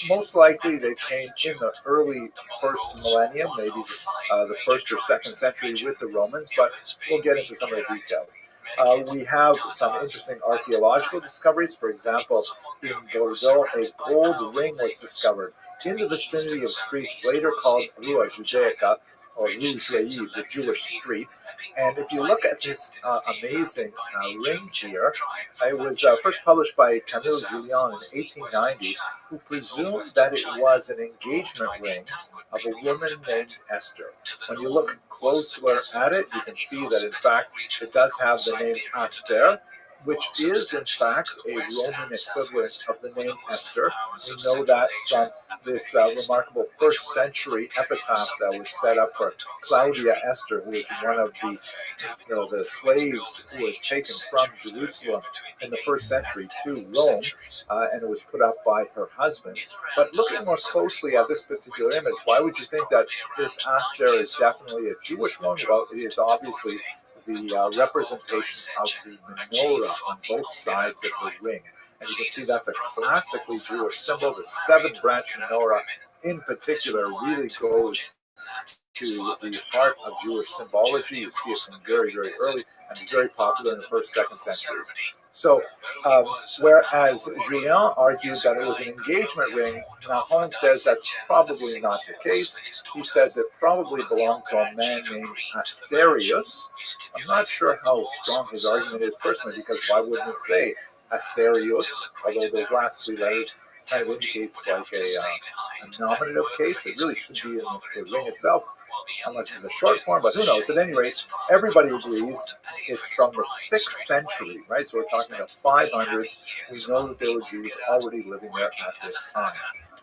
Most likely they came in the early first millennium, maybe the first or second century with the Romans, but we'll get into some of the details. We have some interesting archaeological discoveries. For example, in Bordeaux, a gold ring was discovered in the vicinity of streets later called Rue Judaica, or Rue Juive, the Jewish street. And if you look at this amazing ring here, it was first published by Camille Jullian in 1890, who presumed that it was an engagement ring of a woman named Esther. When you look closer at it, you can see that, in fact, it does have the name Aster, which is, in fact, a Roman equivalent of the name Esther. We know that from this remarkable first century epitaph that was set up for Claudia Esther, who was one of the slaves who was taken from Jerusalem in the first century to Rome, and it was put up by her husband. But looking more closely at this particular image, why would you think that this Aster is definitely a Jewish one? Well, it is obviously the representation of the menorah on both sides of the ring. And you can see that's a classically Jewish symbol. The seven-branch menorah in particular really goes to the heart of Jewish symbology. You see it from very, very early and very popular in the first, second centuries. So, whereas Jullian argued that it was an engagement ring, Nahon says that's probably not the case. He says it probably belonged to a man named Asterius. I'm not sure how strong his argument is personally, because why wouldn't it say Asterius, although those last three letters kind of indicates like a nominative case. It really should be in the ring itself, unless it's a short form, but who knows? At any rate, everybody agrees it's from the 6th century, right? So we're talking about 500s. We know that there were Jews already living there at this time.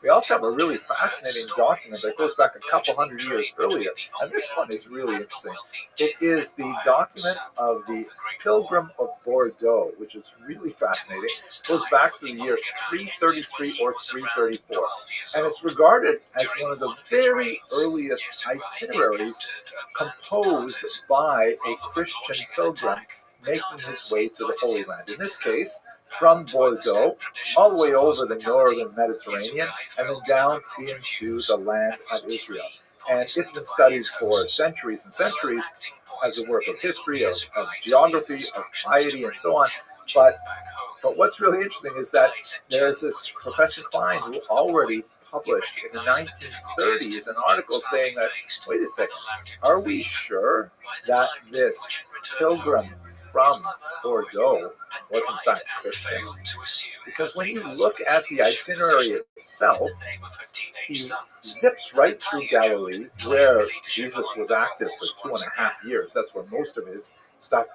We also have a really fascinating document that goes back a couple hundred years earlier, and this one is really interesting. It is the document of the Pilgrim of Bordeaux, which is really fascinating. It goes back to the years 333 or 334, and it's regarded as one of the very earliest itineraries composed by a Christian pilgrim making his way to the Holy Land. In this case, from Bordeaux, all the way over the northern Mediterranean, and then down into the land of Israel. And it's been studied for centuries and centuries as a work of history, of geography, of piety, and so on. But what's really interesting is that there's this Professor Klein who already published in the 1930s an article saying that, wait a second, are we sure that this pilgrim from Bordeaux was in fact Christian? Because when you look at the itinerary itself, he zips right through Galilee, where Jesus was active for 2.5 years. That's where most of his stuff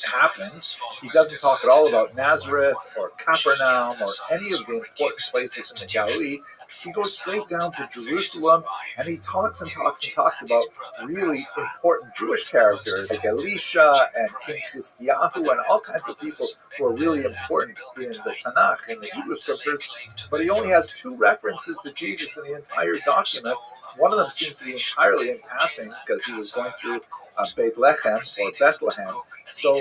happens. He doesn't talk at all about Nazareth or Capernaum or any of the important places in the Galilee. He goes straight down to Jerusalem, and he talks and talks and talks about really important Jewish characters like Elisha and King Chizkiyahu and all kinds of people who are really important in the Tanakh, in the Hebrew scriptures. But he only has 2 references to Jesus in the entire document, one of them seems to be entirely in passing because he was going through Bethlehem or Bethlehem. So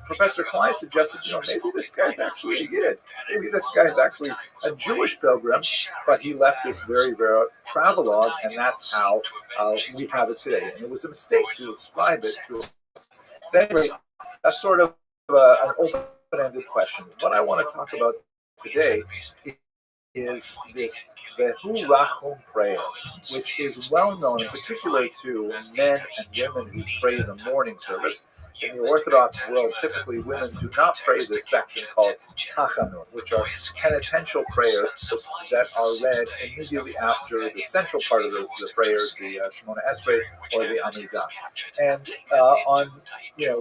Professor Klein suggested, maybe this guy's actually a Yid. Maybe this guy's actually a Jewish pilgrim, but he left this very rare travelogue, and that's how we have it today. And it was a mistake to ascribe it to. But anyway, that's sort of an open-ended question. What I want to talk about today is this Vehu Rachum prayer, which is well known, in particular to men and women who pray in the morning service. In the Orthodox world, typically women do not pray this section called Tachanun, which are penitential prayers that are read immediately after the central part of the prayers, the Shemona Esrei or the Amidah. And on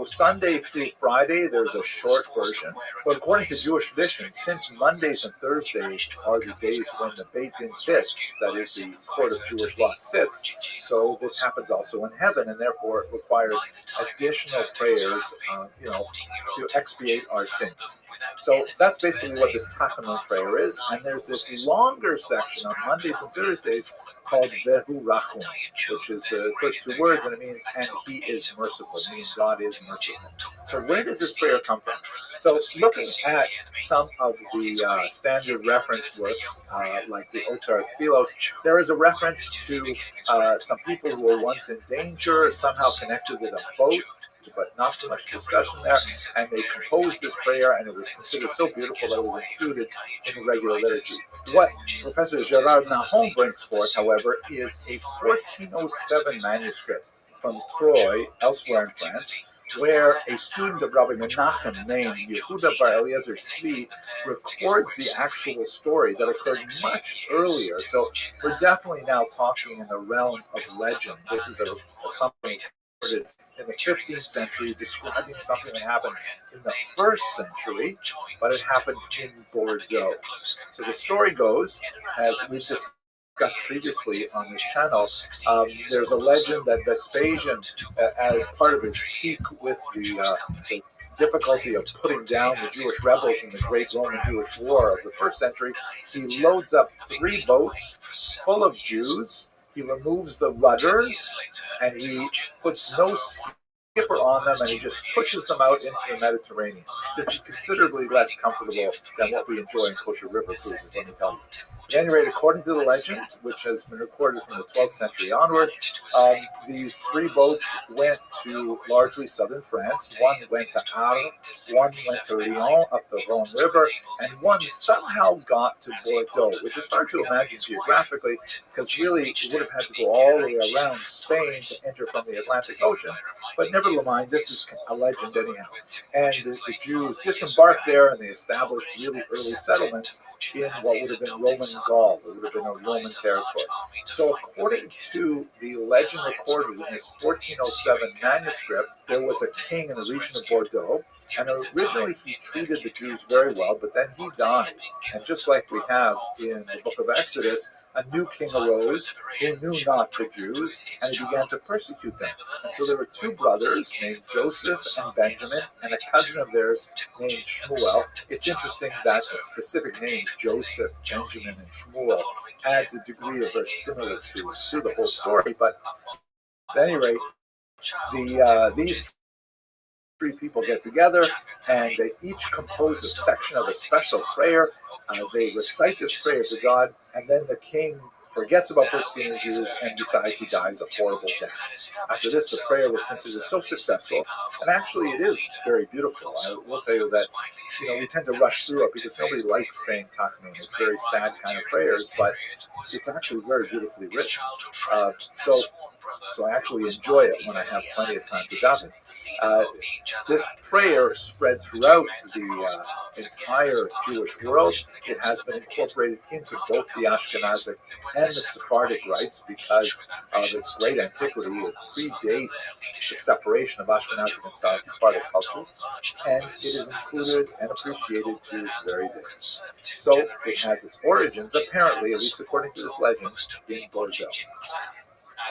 Sunday through Friday, there's a short version. But according to Jewish tradition, since Mondays and Thursdays are the days when the Beit Din sits, that is, the court of Jewish law sits, so this happens also in heaven, and therefore it requires additional prayers, to expiate our sins. So that's basically what this Tachanun prayer is, and there's this longer section on Mondays and Thursdays called Vehu Rachum, which is the first two words, and it means, and he is merciful. It means God is merciful. So where does this prayer come from? So looking at some of the standard reference works, like the ROTHSCHILD, there is a reference to some people who were once in danger, somehow connected with a boat, but not too much discussion there, and they composed this prayer, and it was considered so beautiful that it was included in the regular liturgy. What Professor Gerard Nahon brings forth, however, is a 1407 manuscript from Troyes, elsewhere in France, where a student of Rabbi Menachem named Yehuda Bar Eliezer Tzvi records the actual story that occurred much earlier. So we're definitely now talking in the realm of legend. This is something in the 15th century, describing something that happened in the 1st century, but it happened in Bordeaux. So the story goes, as we've discussed previously on this channel, there's a legend that Vespasian, as part of his peak with the difficulty of putting down the Jewish rebels in the Great Roman Jewish War of the 1st century, he loads up 3 boats full of Jews. He removes the rudders, and he puts no skipper on them, and he just pushes them out into the Mediterranean. This is considerably less comfortable than what we enjoy in kosher river cruises, let me tell you. At any rate, according to the legend, which has been recorded from the 12th century onward, these 3 boats went to largely southern France. One went to Arles, one went to Lyon up the Rhone River, and one somehow got to Bordeaux, which is hard to imagine geographically, because really it would have had to go all the way around Spain to enter from the Atlantic Ocean. But never mind, this is a legend anyhow. And the Jews disembarked there, and they established really early settlements in what would have been Roman Gaul. It would have been a Roman territory. So according to the legend recorded in this 1407 manuscript, there was a king in the region of Bordeaux, and originally he treated the Jews very well, but then he died. And just like we have in the book of Exodus, a new king arose who knew not the Jews, and he began to persecute them. And so there were 2 brothers named Joseph and Benjamin, and a cousin of theirs named Shmuel. It's interesting that the specific names Joseph, Benjamin, and Shmuel adds a degree of verisimilitude to the whole story. But at any rate, these 3 people get together, and they each compose a section of a special prayer. They recite this prayer to God, and then the king forgets about persecuting the Jews and decides he dies a horrible death. After this, the prayer was considered so successful, and actually it is very beautiful. I will tell you that we tend to rush through it because nobody likes saying Tachanun. It's very sad kind of prayers, but it's actually very beautifully written. So I actually enjoy it when I have plenty of time to daven. This prayer spread throughout the entire Jewish world. It has been incorporated into both the Ashkenazic and the Sephardic rites because of its great antiquity. It predates the separation of Ashkenazic and Sephardic cultures, and it is included and appreciated to this very day. So it has its origins, apparently, at least according to this legend, in Bordeaux.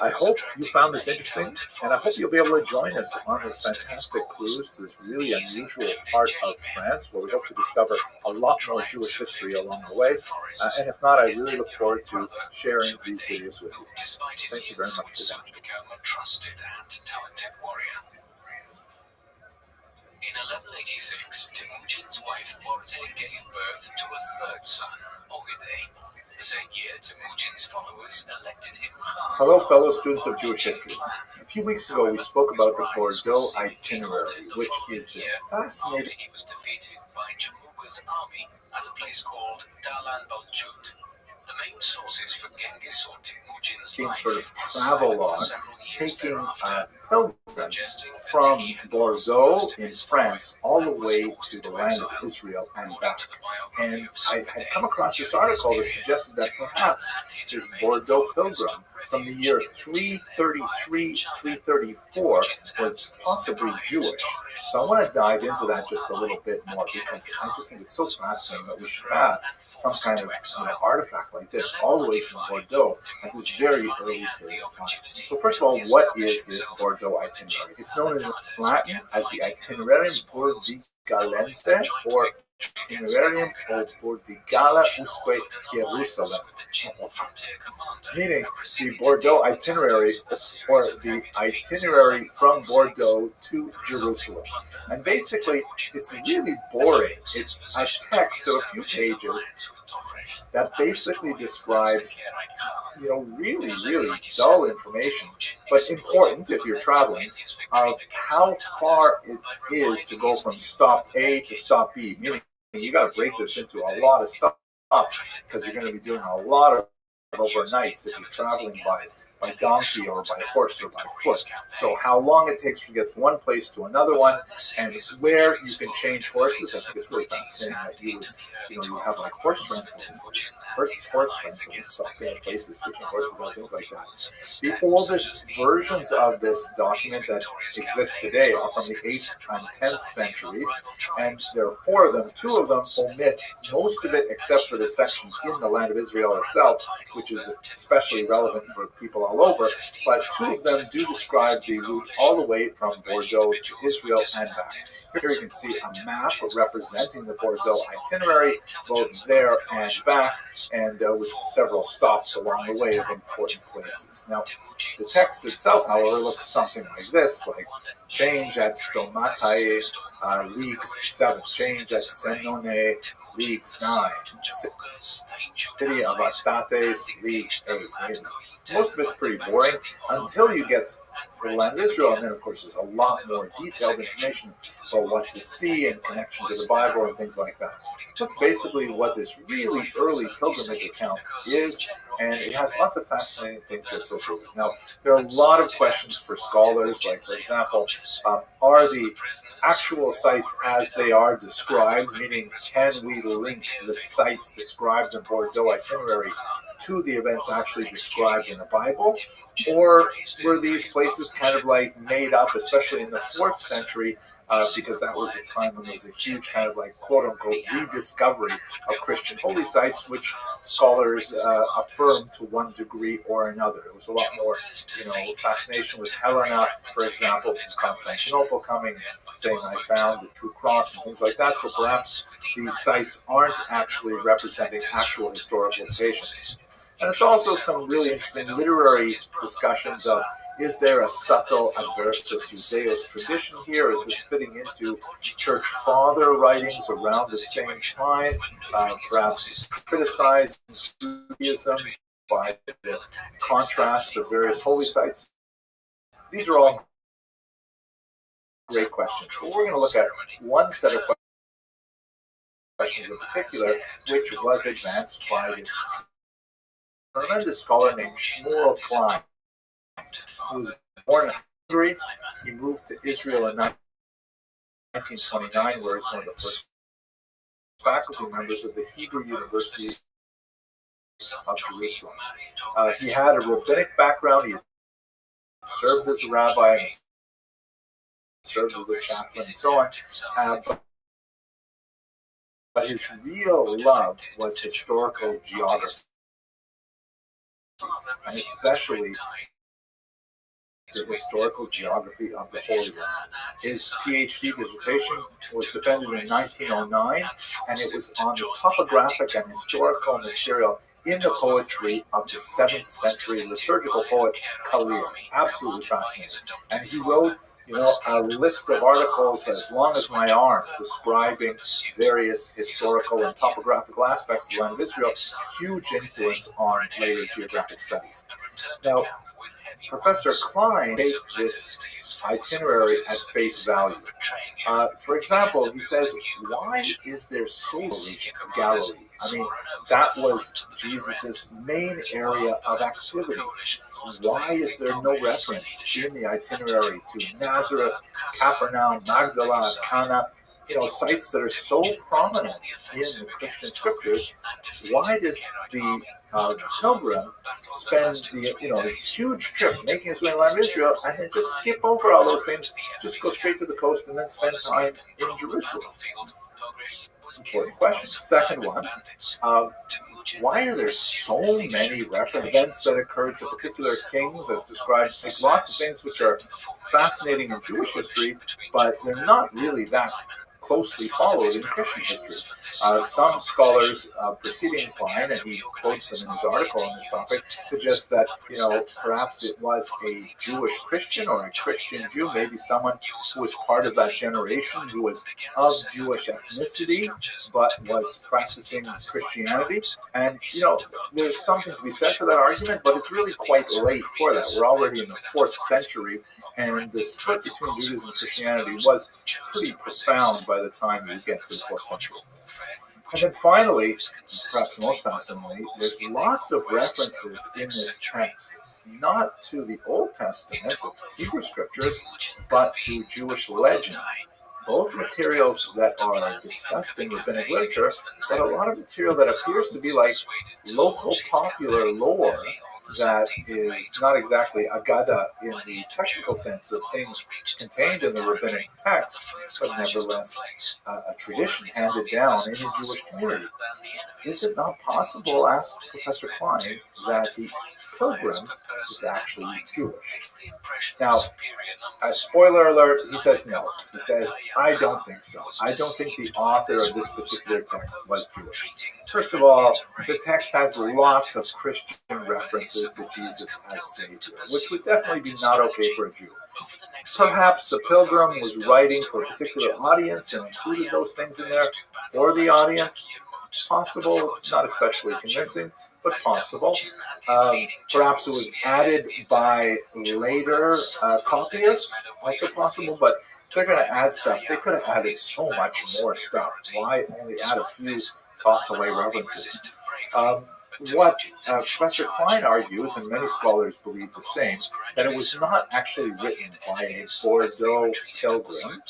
I hope you found this interesting, and I hope you'll be able to join us on this fantastic cruise to this really unusual part of France, where we hope to discover a lot more Jewish history along the way. And if not, I really look forward to sharing these videos with you.
Despite his
Thank you very
youth,
much
would
for
soon
that.
become a trusted and talented warrior. In 1186, Temujin's wife Borte gave birth to a third son, Ogedei. The same year, Temujin's followers elected him Khan.
Hello, fellow students of Jewish history. A few weeks ago, we spoke about the Bordeaux itinerary, which is this fascinating.
After he was defeated by Jamuga's army at a place called Dalan Balchut. The main sources for Genghis or Temujin's life
sort of travelogue taking a pilgrim from Bordeaux in France all the way to the land of Israel and back. And I had come across this article that suggested that perhaps this Bordeaux pilgrim from the year 333-334 was possibly Jewish. So I want to dive into that just a little bit more because I just think it's so fascinating that we should have some kind of artifact like this all the way from Bordeaux at this very early period of time. So first of all, what is this Bordeaux itinerary? It's known in Latin as the Itinerarium Burdigalense or Itinerarium Burdigala usque Jerusalem, meaning the Bordeaux itinerary or the itinerary from Bordeaux to Jerusalem. And basically, it's really boring. It's a text of a few pages that basically describes, really, really dull information, but important if you're traveling, of how far it is to go from stop A to stop B, meaning you got to break this into a lot of stops because you're going to be doing a lot of overnights if you're traveling by donkey or by horse or by foot. So how long it takes to get from one place to another one, and where you can change horses. I think it's really fascinating that you have like horse rentals, places, switching horses and things like that. The oldest versions of this document that exist today are from the 8th and 10th centuries, and there are 4 of them. 2 of them omit most of it except for the section in the land of Israel itself, which is especially relevant for people all over, but 2 of them do describe the route all the way from Bordeaux to Israel and back. Here you can see a map representing the Bordeaux itinerary, both there and back, and with several stops along the way of important places. Now, the text itself, however, looks something like this, like change at Stomatae, leagues 7, change at Senone, leagues 9, city of Astates, leagues 8. Most of it's pretty boring until you get to the land of Israel, and then of course there's a lot more detailed information about what to see in connection to the Bible and things like that. So that's basically what this really early pilgrimage account is, and it has lots of fascinating things to associate with. Now, there are a lot of questions for scholars, like for example, are the actual sites as they are described, meaning can we link the sites described in Bordeaux itinerary to the events actually described in the Bible? Or were these places kind of like made up, especially in the 4th century, because that was a time when there was a huge kind of like quote-unquote rediscovery of Christian holy sites, which scholars affirm to one degree or another. There was a lot more, fascination with Helena, for example, from Constantinople coming, saying I found the true cross and things like that. So perhaps these sites aren't actually representing actual historical locations. And it's also some really interesting literary discussions of, is there a subtle adversus Judaeus tradition here? Is this fitting into church father writings around the same time, perhaps criticizing Judaism by the contrast of various holy sites? These are all great questions. But we're going to look at one set of questions in particular, which was advanced by this tremendous scholar named Shmuel Klein, who was born in Hungary. He moved to Israel in 1929, where he's one of the first faculty members of the Hebrew University of Jerusalem. He had a rabbinic background. He served as a rabbi, and served as a chaplain, and so on. But his real love was historical geography, and especially the historical geography of the Holy Land. His PhD dissertation was defended in 1909, and it was on the topographic and historical material in the poetry of the 7th century liturgical poet Kalir. Absolutely fascinating. And he wrote, a list of articles as long as my arm describing various historical and topographical aspects of the land of Israel. Huge influence on later geographic studies. Now, Professor Klein takes this itinerary at face value. For example, he says, why is there so little Galilee? I mean, that was Jesus' main area of activity. Why is there no reference in the itinerary to Nazareth, Capernaum, Magdala, Cana, sites that are so prominent in the Christian scriptures? Why does the pilgrim spend this huge trip making his way around Israel and then just skip over all those things, just go straight to the coast and then spend time in Jerusalem? Important question. Second one, why are there so many reference events that occurred to particular kings as described? Like lots of things which are fascinating in Jewish history, but they're not really that closely followed in Christian history. Some scholars preceding Klein, and he quotes them in his article on this topic, suggest that perhaps it was a Jewish Christian or a Christian Jew, maybe someone who was part of that generation who was of Jewish ethnicity but was practicing Christianity. And there's something to be said for that argument, but it's really quite late for that. We're already in the 4th century, and the split between Judaism and Christianity was pretty profound by the time you get to the 4th century. And then finally, perhaps most fascinatingly, there's lots of references in this text, not to the Old Testament, the Hebrew scriptures, but to Jewish legend. Both materials that are discussed in rabbinic literature, but a lot of material that appears to be like local popular lore that is not exactly agada in the technical sense of things contained in the rabbinic text, but nevertheless a tradition handed down in the Jewish community. Is it not possible, asked Professor Klein, that the pilgrim is actually Jewish? Now, spoiler alert, he says no. He says, I don't think so. I don't think the author of this particular text was Jewish. First of all, the text has lots of Christian references to Jesus as Savior, which would definitely be not okay for a Jew. Perhaps the pilgrim was writing for a particular audience and included those things in there for the audience. Possible, not especially convincing, but possible. Perhaps it was added by later copyists, also possible, but if they're going to add stuff, they could have added so much more stuff. Why only add a few toss-away references? What Professor Klein argues, and many scholars believe the same, that it was not actually written by a Bordeaux pilgrim.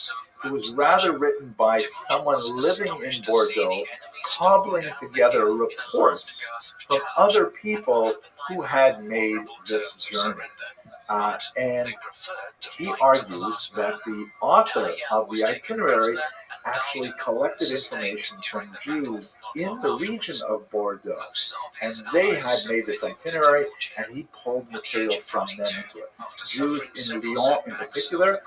It was rather written by someone living in Bordeaux, cobbling together reports from other people who had made this journey. And he argues that the author of the itinerary actually collected information from Jews in the region of Bordeaux. And they had made this itinerary, and he pulled material from them into it. Jews in Lyon in particular,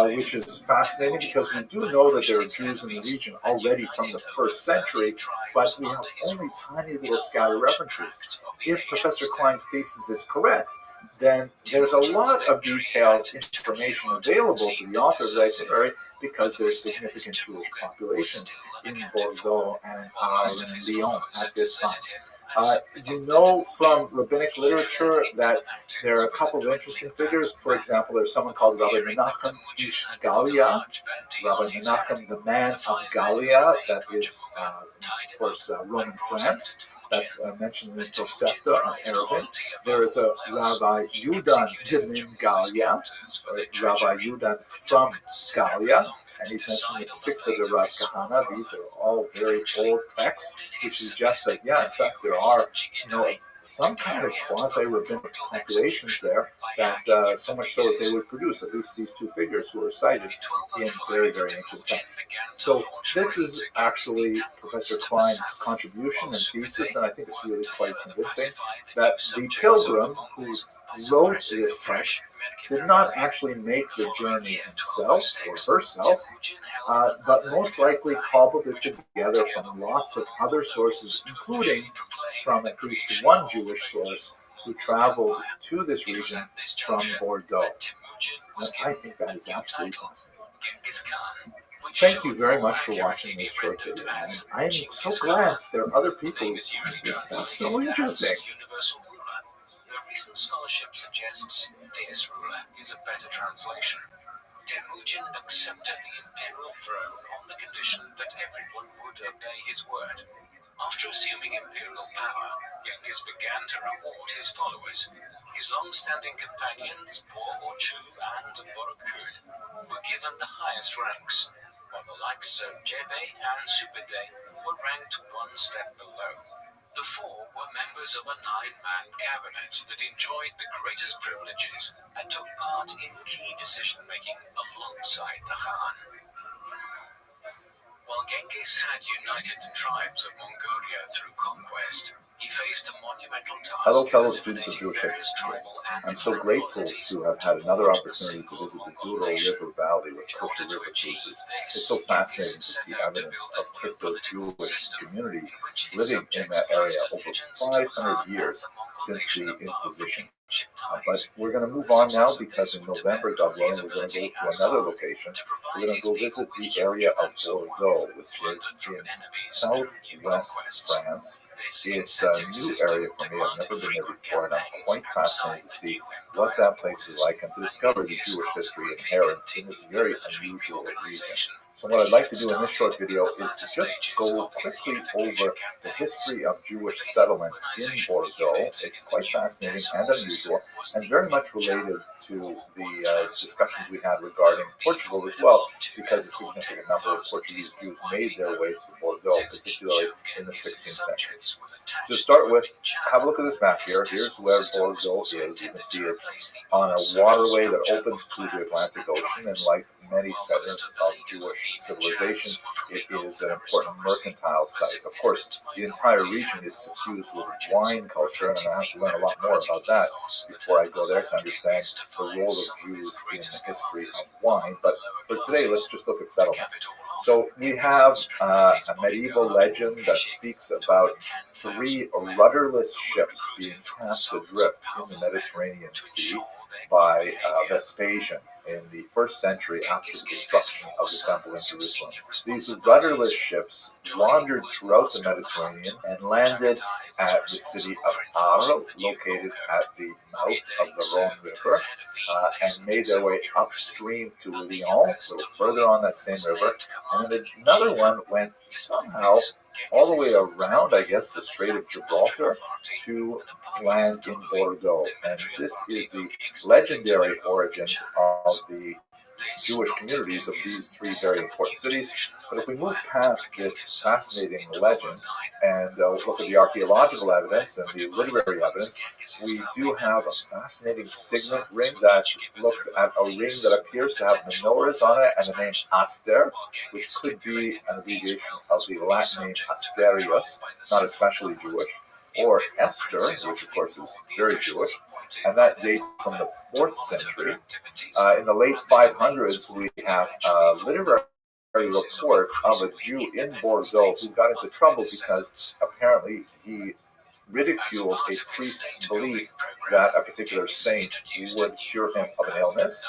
which is fascinating because we do know that there are Jews in the region already from the 1st century, but we have only tiny little scattered references. If Professor Klein's thesis is correct, then there's a lot of detailed information available to the author of the itinerary because there's significant Jewish populations in Bordeaux and Lyon at this time. You know from rabbinic literature that there are a couple of interesting figures. For example, there's someone called Rabbi Menachem Ish Galia, Rabbi Menachem, the man of Galia, that is, of course, Roman France. That's mentioned in the Tosefta on Eruvin. There is a Rabbi Yudan Dimin Galia, Rabbi Yudan from Galia, and he's mentioned the Psikta de Rav Kahana. These are all very old texts, which suggest that, yeah, in fact, there are, some kind of quasi-rabbinic populations there that so much so that they would produce at least these two figures who are cited in very, very ancient texts. So this is actually Professor Klein's contribution and thesis, and I think it's really quite convincing that the pilgrim who wrote this text did not actually make the journey himself or herself, but most likely cobbled it together from lots of other sources, including from at least one Jewish source who traveled to this region from Bordeaux. And I think that is absolutely fascinating. Thank you very much for watching this short video, and I am so glad there are other people who find this stuff so interesting.
The recent scholarship suggests this ruler is a better translation. Temujin accepted the imperial throne on the condition that everyone would obey his word. After assuming imperial power, Genghis began to reward his followers. His long-standing companions, Borchu and Borokur, were given the highest ranks, while the likes of Jebe and Subede were ranked one step below. The four were members of a 9-man cabinet that enjoyed the greatest privileges and took part in key decision-making alongside the Khan. While Genghis had united the tribes of Mongolia through conquest, he faced a monumental task.
Hello, fellow students of Jewish history. I'm so grateful to have had another opportunity to visit the Douro River Valley with Kosher River cruises. It's so fascinating to see evidence of crypto-Jewish communities living in that area over 500 years since the Inquisition. But we're going to move on now because in November, God willing, we're going to go to another location. We're going to go visit the area of Bordeaux, which is in southwest France. It's a new area for me. I've never been there before, and I'm quite fascinated to see what that place is like and to discover the Jewish history inherent in this very unusual region. So what I'd like to do in this short video is to just go quickly over the history of Jewish settlement in Bordeaux. It's quite fascinating and unusual, and very much related to the discussions we had regarding Portugal as well, because a significant number of Portuguese Jews made their way to Bordeaux, particularly in the 16th century. To start with, have a look at this map here. Here's where Bordeaux is. You can see it's on a waterway that opens to the Atlantic Ocean, and like many centers of Jewish civilization, it is an important mercantile site. Of course, the entire region is suffused with wine culture, and I'm going to have to learn a lot more about that before I go there to understand the role of Jews in the history of wine. But for today, let's just look at settlement. So we have a medieval legend that speaks about 3 rudderless ships being cast adrift in the Mediterranean Sea by Vespasian in the 1st century after the destruction of the temple in Jerusalem. These rudderless ships wandered throughout the Mediterranean and landed at the city of Arles, located at the mouth of the Rhone River, and made their way upstream to Lyon, a little further on that same river, and then another one went somehow all the way around, I guess, the Strait of Gibraltar to land in Bordeaux. And this is the legendary origins of the Jewish communities of these 3 very important cities. But if we move past this fascinating legend and look at the archaeological evidence and the literary evidence, we do have a fascinating signet ring that looks at a ring that appears to have menorahs on it and the name Aster, which could be an abbreviation of the Latin name Asterius, not especially Jewish, or Esther, which of course is very Jewish, and that dates from the 4th century. In the late 500s, we have a literary report of a Jew in Bordeaux who got into trouble because apparently he ridiculed a priest's belief that a particular saint would cure him of an illness.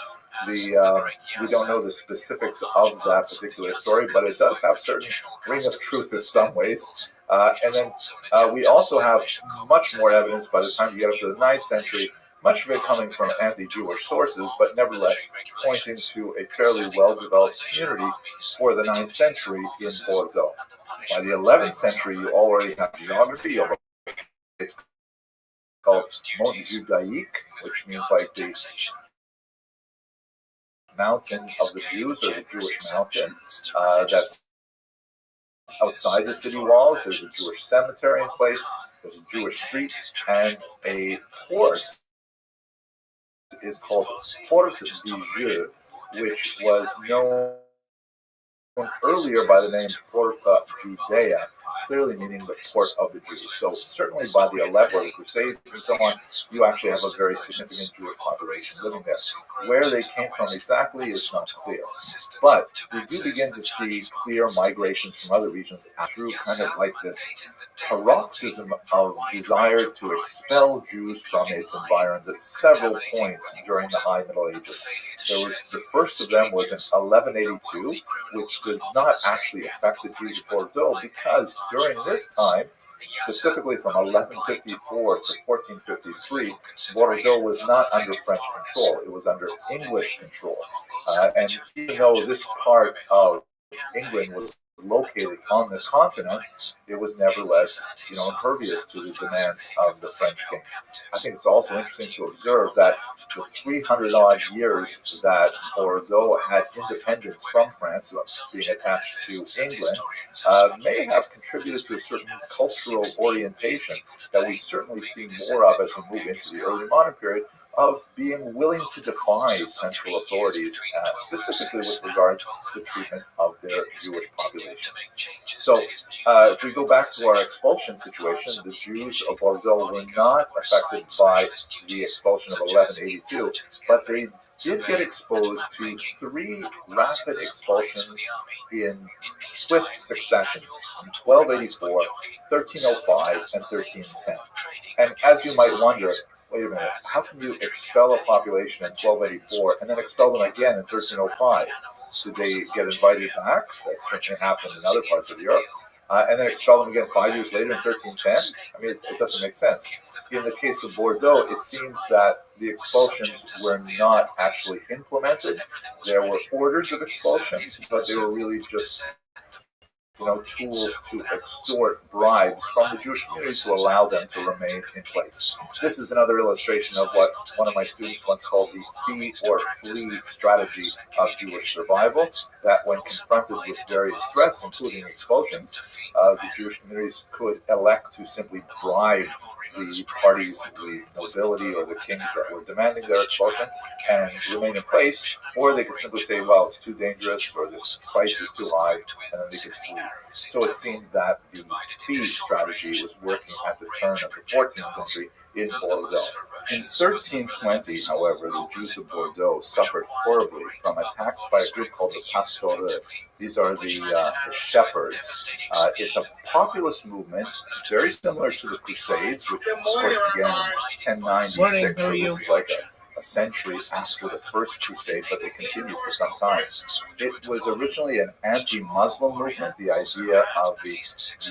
We don't know the specifics of that particular story, but it does have certain ring of truth in some ways. And then we also have much more evidence by the time you get up to the 9th century, much of it coming from anti-Jewish sources, but nevertheless pointing to a fairly well-developed community for the 9th century in Bordeaux. By the 11th century, you already have geography of a place called Mont Judaïque, which means like the mountain of the Jews, or the Jewish mountain. That's outside the city walls. There's a Jewish cemetery in place. There's a Jewish street, and a port is called Port du Jeu, which was known earlier by the name Porta Judea, clearly meaning the port of the Jews. So certainly by the 11th, or the Crusades and so on, you actually have a very significant Jewish population living there. Where they came from exactly is not clear. But we do begin to see clear migrations from other regions through kind of like this paroxysm of desire to expel Jews from its environs at several points during the High Middle Ages. The first of them was in 1182, which did not actually affect the Jews of Bordeaux, because during this time, specifically from 1154 to 1453, Bordeaux was not under French control. It was under English control. And even though this part of England was located on the continent, it was nevertheless, impervious to the demands of the French kings. I think it's also interesting to observe that the 300-odd years that Bordeaux had independence from France, being attached to England, may have contributed to a certain cultural orientation that we certainly see more of as we move into the early modern period, of being willing to defy central authorities, specifically with regard to the treatment of their Jewish populations. So, if we go back to our expulsion situation, the Jews of Bordeaux were not affected by the expulsion of 1182, but they did get exposed to 3 rapid expulsions in swift succession in 1284, 1305, and 1310. And as you might wonder, wait a minute, how can you expel a population in 1284 and then expel them again in 1305? Did they get invited back? That certainly happened in other parts of Europe. And then expel them again 5 years later in 1310? I mean, it doesn't make sense. In the case of Bordeaux, it seems that the expulsions were not actually implemented. There were orders of expulsions, but they were really just tools to extort bribes from the Jewish community to allow them to remain in place. This is another illustration of what one of my students once called the fee or flee strategy of Jewish survival, that when confronted with various threats, including expulsions, the Jewish communities could elect to simply bribe the parties, the nobility or the kings that were demanding their expulsion, and remain in place, or they could simply say, well, it's too dangerous, or the price is too high, and then they could flee. So it seemed that the fee strategy was working at the turn of the 14th century in Bordeaux. In 1320, however, the Jews of Bordeaux suffered horribly from attacks by a group called the Pasteurs. These are the shepherds. It's a populist movement, very similar to the Crusades, which of course began in 1096. So this is like a century after the First Crusade, but they continued for some time. It was originally an anti-Muslim movement, the idea of the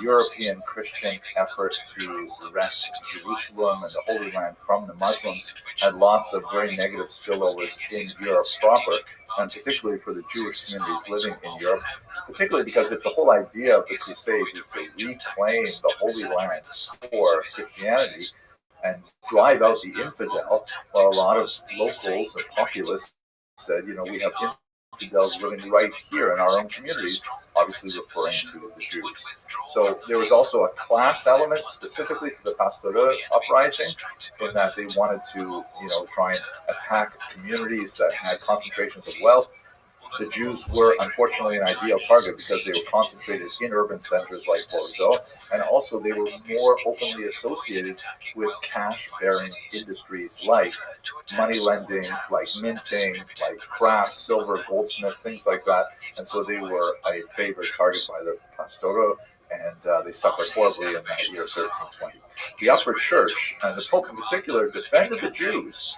European Christian effort to wrest Jerusalem and the Holy Land from the Muslims had lots of very negative spillovers in Europe proper, and particularly for the Jewish communities living in Europe, particularly because if the whole idea of the Crusades is to reclaim the Holy Land for Christianity and drive out the infidel, well, a lot of locals and populists said, we have infidels living right here in our own communities, obviously referring to the Jews. So there was also a class element specifically to the Pasteurs uprising, in that they wanted to, try and attack communities that had concentrations of wealth. The Jews were unfortunately an ideal target because they were concentrated in urban centers like Bordeaux, and also they were more openly associated with cash-bearing industries like money lending, like minting, like crafts, silver, goldsmith, things like that. And so they were a favorite target by the Pasteurs, and they suffered horribly in that year 1320. The upper church, and the Pope in particular, defended the Jews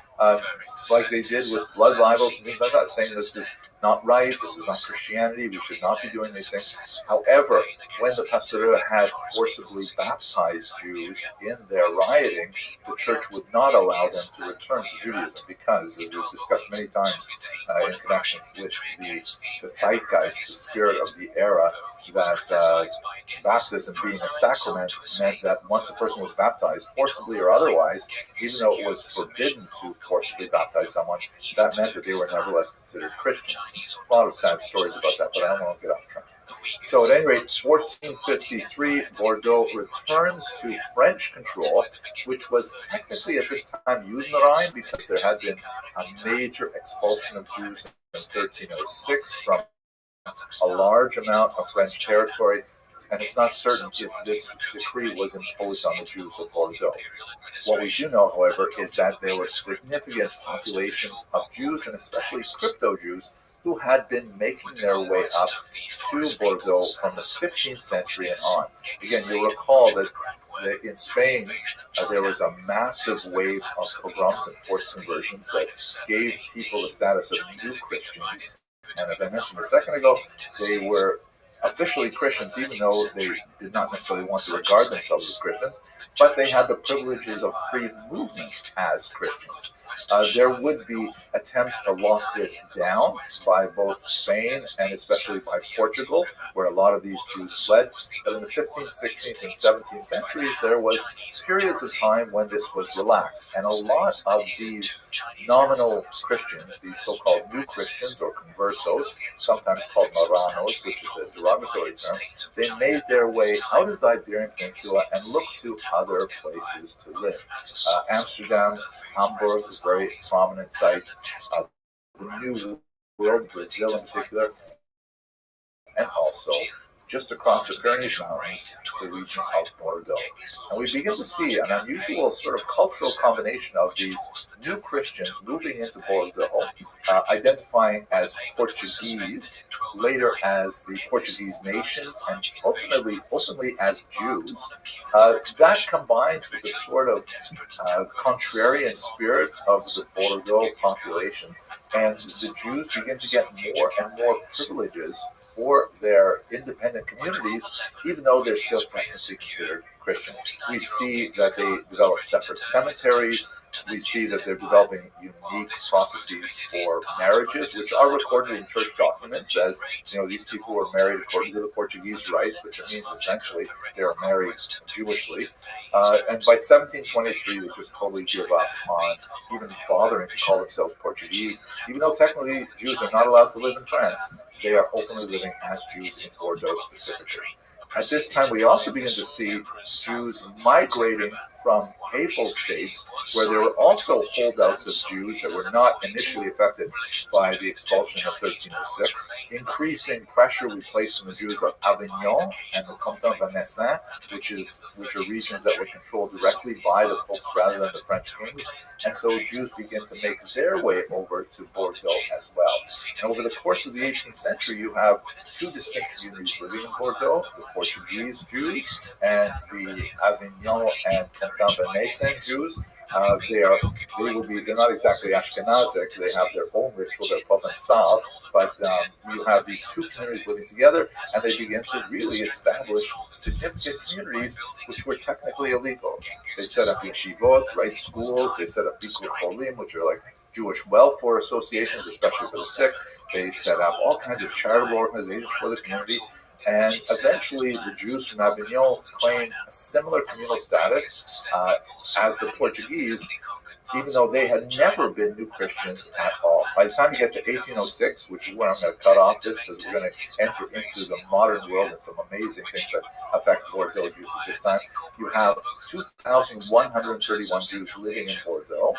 like they did with blood libels and things like that, saying this is not right, this is not Christianity, we should not be doing these things. However, when the Pasteurs had forcibly baptized Jews in their rioting, the church would not allow them to return to Judaism because, as we've discussed many times in connection with the zeitgeist, the spirit of the era, that baptism being a sacrament meant that once a person was baptized, forcibly or otherwise, even though it was forbidden to forcibly baptize someone, that meant that they were nevertheless considered Christians. A lot of sad stories about that, but I don't want to get off track. So at any rate, 1453, Bordeaux returns to French control, which was technically at this time Judenrein, because there had been a major expulsion of Jews in 1306 from a large amount of French territory. and it's not certain if this decree was imposed on the Jews of Bordeaux. What we do know, however, is that there were significant populations of Jews, and especially crypto-Jews, who had been making their way up to Bordeaux from the 15th century and on. Again, you'll recall that in Spain, there was a massive wave of pogroms and forced conversions that gave people the status of new Christians. And as I mentioned a second ago, they were officially Christians, even though they did not necessarily want to regard themselves as Christians, but they had the privileges of free movement as Christians. There would be attempts to lock this down by both Spain and especially by Portugal, where a lot of these Jews fled. But in the 15th, 16th, and 17th centuries, there was periods of time when this was relaxed. And a lot of these nominal Christians, these so-called new Christians or conversos, sometimes called Marranos, which is a derogatory term, they made their way out of the Iberian Peninsula and looked to other places to live. Amsterdam, Hamburg, very prominent sites, the New World, Brazil in particular, and also just across the Pyrenees Mountains, the region of Bordeaux. And we begin to see an unusual sort of cultural combination of these new Christians moving into Bordeaux, identifying as Portuguese, later as the Portuguese nation, and ultimately openly as Jews. That combines with the sort of contrarian spirit of the Bordeaux population, and the Jews begin to get more and more privileges for their independent communities, even though they're still technically considered Christians. We see that they develop separate cemeteries. We see that they're developing unique processes for marriages, which are recorded in church documents as, these people were married according to the Portuguese rite, which means essentially they were married Jewishly. And by 1723, they just totally give up on even bothering to call themselves Portuguese, even though technically Jews are not allowed to live in France. They are openly living as Jews in Bordeaux specifically. At this time, we also begin to see Jews migrating from papal states, where there were also holdouts of Jews that were not initially affected by the expulsion of 1306. Increasing pressure we placed on the Jews of Avignon and the Canton Venessin, which are regions that were controlled directly by the popes rather than the French kings. And so Jews begin to make their way over to Bordeaux as well. And over the course of the 18th century, you have two distinct communities living in Bordeaux: the Portuguese Jews and the Avignon and Canton Venesin Jews. They're not exactly Ashkenazic. They have their own ritual, their Provençal, but you have these two communities living together, and they begin to really establish significant communities which were technically illegal. They set up yeshivot, right, schools. They set up bikur cholim, which are like Jewish welfare associations, especially for the sick. They set up all kinds of charitable organizations for the community. And eventually, the Jews from Avignon claim a similar communal status as the Portuguese, even though they had never been new Christians at all. By the time you get to 1806, which is where I'm going to cut off this, because we're going to enter into the modern world and some amazing things that affect Bordeaux Jews at this time, you have 2,131 Jews living in Bordeaux.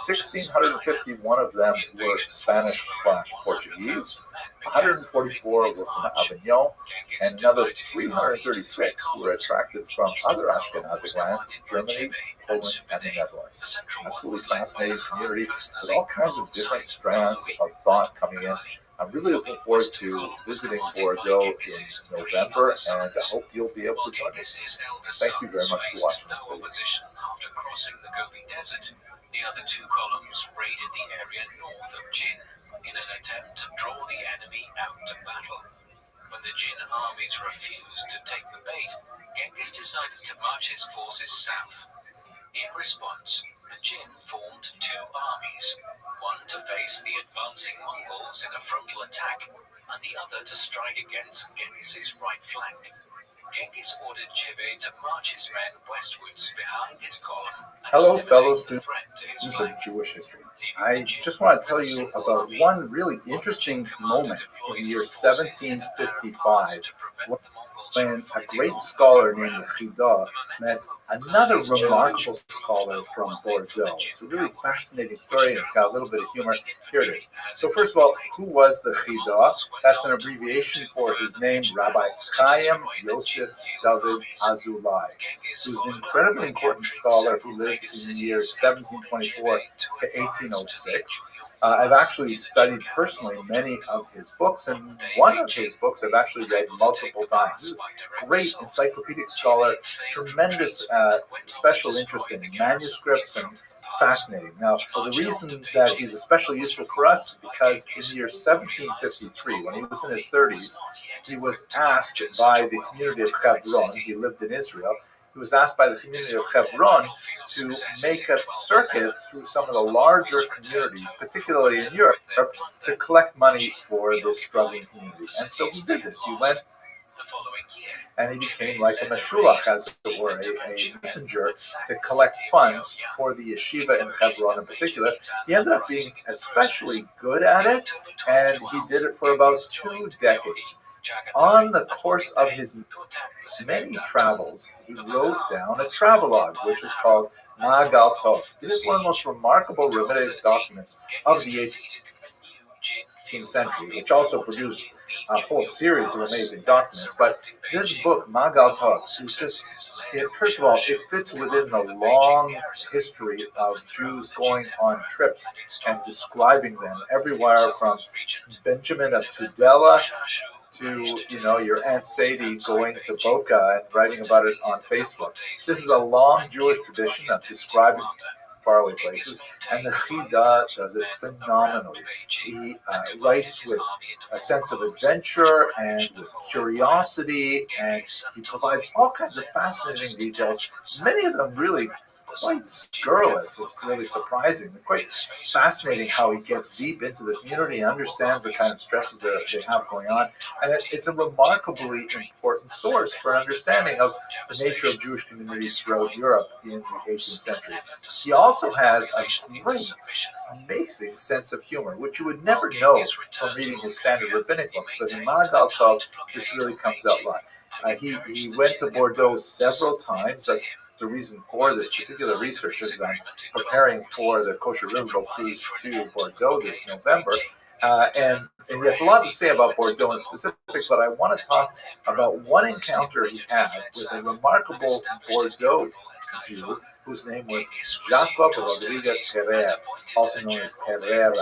1,651 of them were Spanish/Portuguese. 144 were from Avignon, and another 336 were attracted from other Ashkenazic lands, Germany, Poland, and the Netherlands. Absolutely fascinating community with all kinds of different strands of thought coming in. I'm really looking forward to visiting Bordeaux in November, and I hope you'll be able to join us. Thank you very much for watching this video.
After crossing the Gobi Desert, the other two columns raided the area north of Jin in an attempt to draw the enemy out to battle. When the Jin armies refused to take the bait, Genghis decided to march his forces south. In response, the Jin formed two armies, one to face the advancing Mongols in a frontal attack, and the other to strike against Genghis's right flank. Genghis ordered Jebe to march his men westwards behind his column.
Hello, fellow students of Jewish history. I just want to tell you about one really interesting moment in the year 1755 when a great scholar named Chida met
another remarkable scholar from Bordeaux. It's a really fascinating story, and it's got a little bit of humor. Here it is. So first of all, who was the Chida? That's an abbreviation for his name, Rabbi Chaim Yosef David Azulai. He was an incredibly important scholar who lived in the years 1724 to 1806. I've actually studied personally many of his books, and one of his books I've actually read multiple times. Great encyclopedic scholar, tremendous special interest in manuscripts, and fascinating. Now, the reason that he's especially useful for us is because in the year 1753, when he was in his 30s, he was asked by the community of Hebron, he lived in Israel, he was asked by the community of Hebron to make a circuit through some of the larger communities, particularly in Europe, to collect money for this struggling community. And so he did this. He went and he became like a meshulach, as it were, a messenger to collect funds for the yeshiva in Hebron in particular. He ended up being especially good at it, and he did it for about 2 decades. On the course of his many travels, he wrote down a travelogue, which is called Magal Tov. This is one of the most remarkable rabbinic documents of the 18th century, which also produced a whole series of amazing documents. But this book, Magal Tov, is just, first of all, it fits within the long history of Jews going on trips and describing them everywhere from Benjamin of Tudela to, your Aunt Sadie going to Boca and writing about it on Facebook. This is a long Jewish tradition of describing faraway places, and the Chida does it phenomenally. He writes with a sense of adventure and with curiosity, and he provides all kinds of fascinating details, many of them really quite scurrilous. It's really surprising. It's quite fascinating how he gets deep into the community and understands the kind of stresses that they have going on. And it's a remarkably important source for understanding of the nature of Jewish communities throughout Europe in the 18th century. He also has a great, amazing sense of humor, which you would never know from reading his standard rabbinic books. But in Magal Tov, this really comes out live. He went to Bordeaux several times. That's the reason for this particular research is I'm preparing for the Kosher Riverboat cruise to Bordeaux this November. And there's a lot to say about Bordeaux in specific, but I want to talk about one encounter he had with a remarkable Bordeaux Jew whose name was Jacob Rodriguez Pereira, also known as Pereira.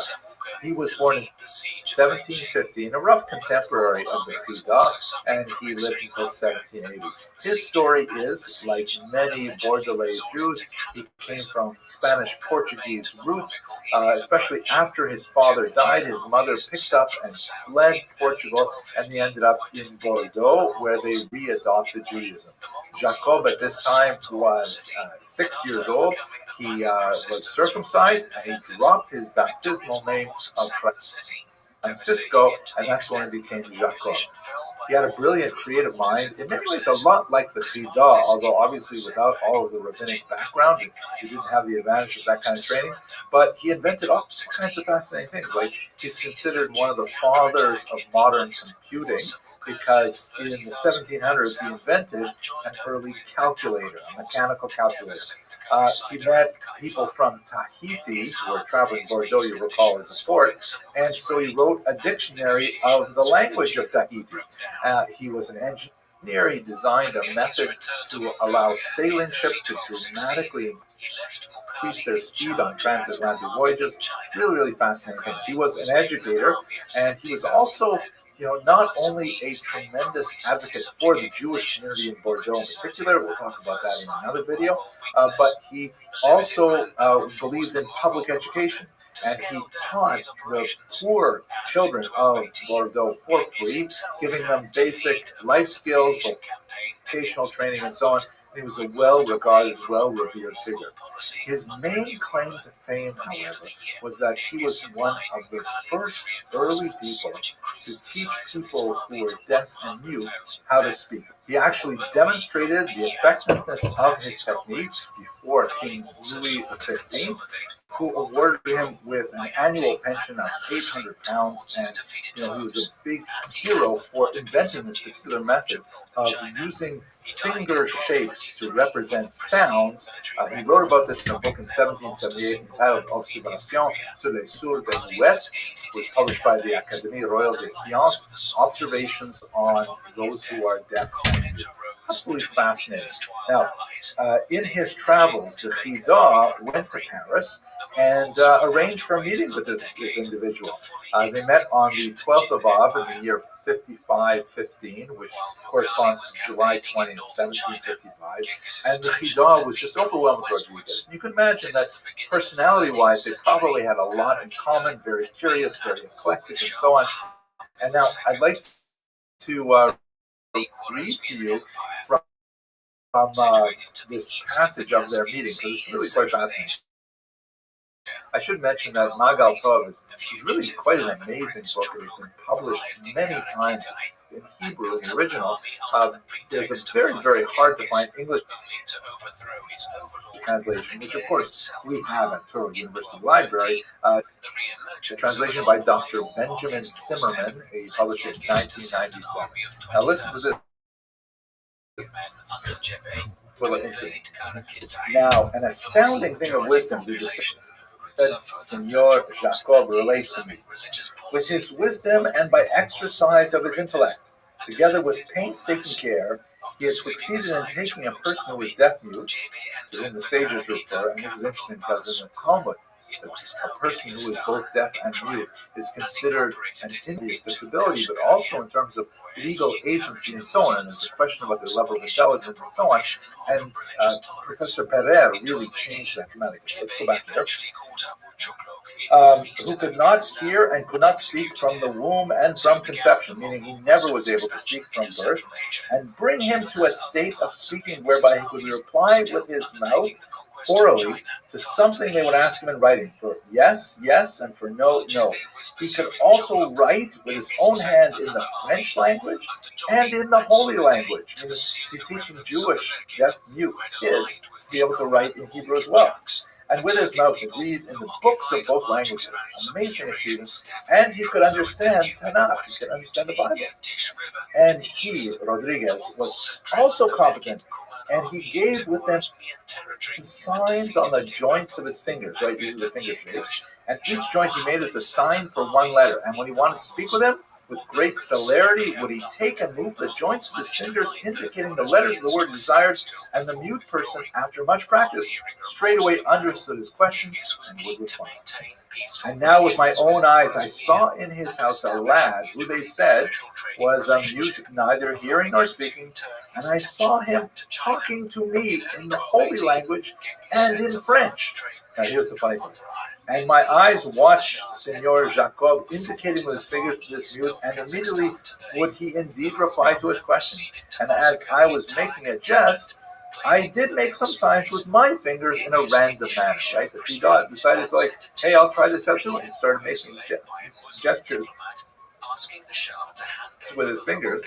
He was born in 1750, a rough contemporary of the Chida, and he lived until 1780. His story is, like many Bordelais Jews, he came from Spanish-Portuguese roots, especially after his father died. His mother picked up and fled Portugal, and he ended up in Bordeaux, where they readopted Judaism. Jacob at this time was 6 years old. He was circumcised, and he dropped his baptismal name of Francisco, and that's when he became Jacob. He had a brilliant creative mind, in many ways a lot like the Chida, although obviously without all of the rabbinic background, he didn't have the advantage of that kind of training. But he invented all kinds of fascinating things. Like, he's considered one of the fathers of modern computing, because in the 1700s he invented an early calculator, a mechanical calculator. He met people from Tahiti who were traveling Bordeaux, you recall, as a sport, and so he wrote a dictionary of the language of Tahiti. He was an engineer. He designed a method to allow sailing ships to dramatically increase their speed on transatlantic voyages. Really, really fascinating things. He was an educator, and he was also not only a tremendous advocate for the Jewish community in Bordeaux in particular, we'll talk about that in another video, but he also believed in public education, and he taught the poor children of Bordeaux for free, giving them basic life skills, vocational training, and so on. And he was a well-regarded, well-revered figure. His main claim to fame, however, was that he was one of the first early people to teach people who were deaf and mute how to speak. He actually demonstrated the effectiveness of his techniques before King Louis XV, who awarded him with an annual pension of £800, and he was a big hero for inventing this particular method of using finger shapes to represent sounds. He wrote about this in a book in 1778 entitled Observations sur les sourds et muettes, was published by the Académie Royale des Sciences, Observations on Those Who Are Deaf and Mute. Absolutely fascinating. Now, in his travels, the Chida went to Paris and arranged for a meeting with this individual. They met on the 12th of Av in the year 5515, which corresponds to July 20th, 1755. And the Chida was just overwhelmed with Rodriguez. And you can imagine that personality-wise, they probably had a lot in common, very curious, very eclectic, and so on. And now I'd like to read to you from this passage of their meeting, because it's really quite fascinating. I should mention that Magal Tov is really quite an amazing book. It has been published many times in Hebrew, in the original. There's a very, very hard to find English translation, which of course we have at Touro University Library. A translation by Dr. Benjamin Zimmerman. He published it in 1997. Now listen to this. Now, an astounding thing of wisdom did the Senor Jacob relate to me. With his wisdom and by exercise of his intellect, together with painstaking care, he had succeeded in taking a person who was deaf-mute, to whom the sages refer, and this is interesting because in the Talmud, a person who is both deaf and mute is considered an injurious disability, but also in terms of legal agency and so on. And there's a question about their level of intelligence and so on. And Professor Pereira really changed that dramatically. Let's go back there. Who could not hear and could not speak from the womb and from conception, meaning he never was able to speak from birth, and bring him to a state of speaking whereby he could reply with his mouth orally to something they would ask him in writing, for yes, yes, and for no, no. He could also write with his own hand in the French language and in the Holy Language. He's teaching Jewish deaf-mute kids to be able to write in Hebrew as well. And with his mouth, he could read in the books of both languages. Amazing achievements. And he could understand Tanakh. He could understand the Bible. And he, Rodriguez, was also competent. And he gave with them signs on the joints of his fingers, right? These are the finger shapes. And each joint he made as a sign for one letter. And when he wanted to speak with him, with great celerity would he take and move the joints of his fingers, indicating the letters of the word desired, and the mute person, after much practice, straightway understood his question and would reply. And now with my own eyes I saw in his house a lad who they said was a mute, neither hearing nor speaking, and I saw him talking to me in the Holy Language and in French. Now here's the funny part. And my eyes watched Senor Jacob, indicating with his fingers to this mute, and immediately would he indeed reply to his question. And as I was making a jest, I did make some signs with my fingers in a random manner, right? But he decided to hey, I'll try this out too, and started making gestures with his fingers.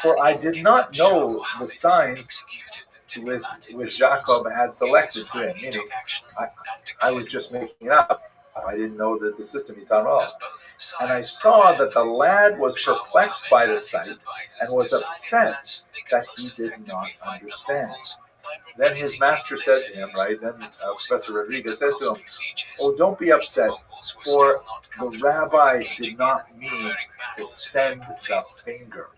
For I did not know the signs which Jacob had selected to him, meaning I was just making it up. I didn't know that the system he taught all. And I saw that the lad was perplexed by the sight and was upset that he did not understand. Then his master said to him, right, then Professor Rodriguez said to him, oh, don't be upset, for the rabbi did not mean to send the finger.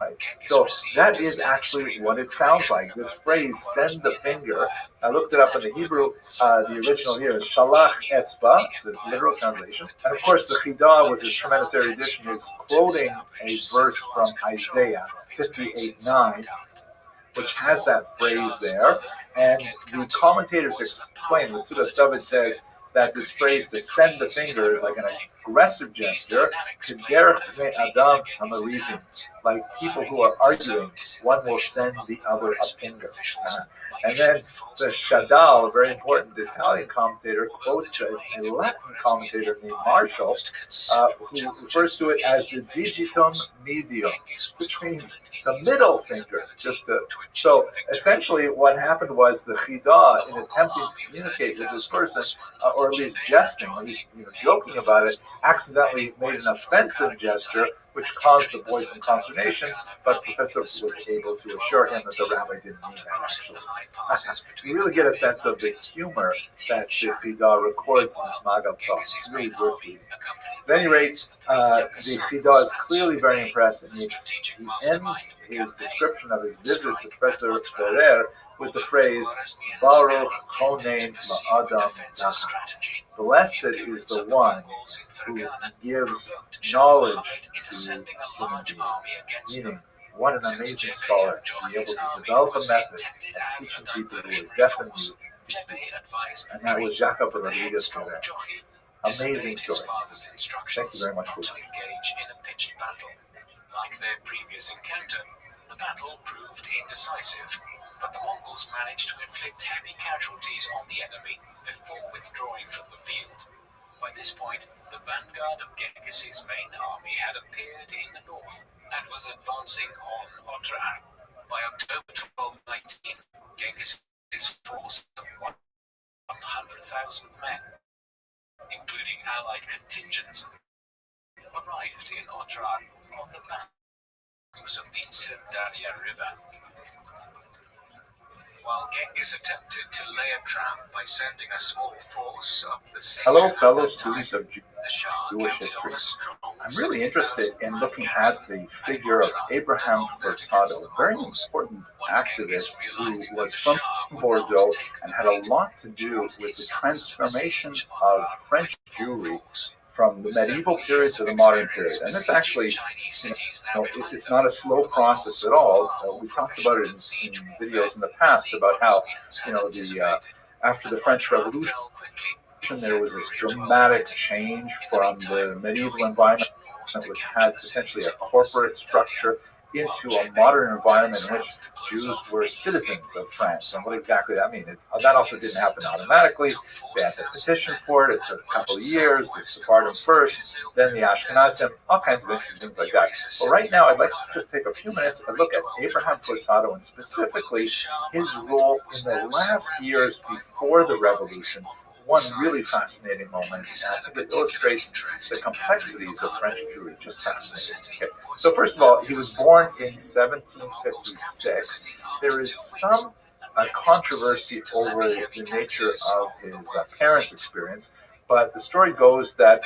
Right? So that is actually what it sounds like. This phrase, send the finger, I looked it up in the Hebrew, the original here is shalach etzba, it's the literal translation. And of course the Chidah, with his tremendous erudition, is quoting a verse from Isaiah 58:9, which has that phrase there. And the commentators explain, Matsudas David says that this phrase, to send the finger, is like an aggressive gesture, to derech bnei adam hamarivim, like people who are arguing, one will send the other a finger. And then the Shadal, a very important Italian commentator, quotes a Latin commentator named Marshall, who refers to it as the digitum medium, which means the middle finger. So essentially what happened was the Chida, in attempting to communicate with this person, or at least jesting, at least joking about it, accidentally made an offensive gesture, which caused the boy some consternation, but Professor was able to assure him that the rabbi didn't mean that actually. You really get a sense of the humor that the Chida records in this Magav talk. It's really worth reading. At any rate, the Chida is clearly very impressed, and he ends his description of his visit to Professor Ferrer with the phrase, Baruch Chonein La'adam Nachat. Blessed is the one who gives knowledge to human beings. Meaning, what an amazing scholar to be able to develop a method of teaching people who are deaf and mute to speak. And that was Jacob Rodriguez Ferrer. Amazing story. Thank you very much for watching.
Like their previous encounter, the battle proved indecisive, but the Mongols managed to inflict heavy casualties on the enemy before withdrawing from the field. By this point, the vanguard of Genghis's main army had appeared in the north and was advancing on Otrar. By October 1219, Genghis's force of 100,000 men, including allied contingents, arrived in Otrar on the banks of the Sirdarya River. While Genghis attempted to lay a trap by sending a small force up the section.
Hello, fellow students of Jewish history. I'm really interested in looking at the figure of Abraham Furtado, a very important activist who was from Bordeaux and had a lot to do with the transformation of French Jewry from the medieval period to the modern period. And this actually, it's not a slow process at all. We talked about it in videos in the past about how, after the French Revolution, there was this dramatic change from the medieval environment, which had essentially a corporate structure, into a modern environment in which Jews were citizens of France. And what exactly that means? That also didn't happen automatically. They had to petition for it. It took a couple of years. The Sephardim first, then the Ashkenazim, all kinds of interesting things like that. But right now, I'd like to just take a few minutes and look at Abraham Furtado and specifically his role in the last years before the revolution. One really fascinating moment that illustrates the complexities of French Jewry. Just fascinating. Okay. So first of all, he was born in 1756. There is some controversy over the nature of his parents' experience, but the story goes that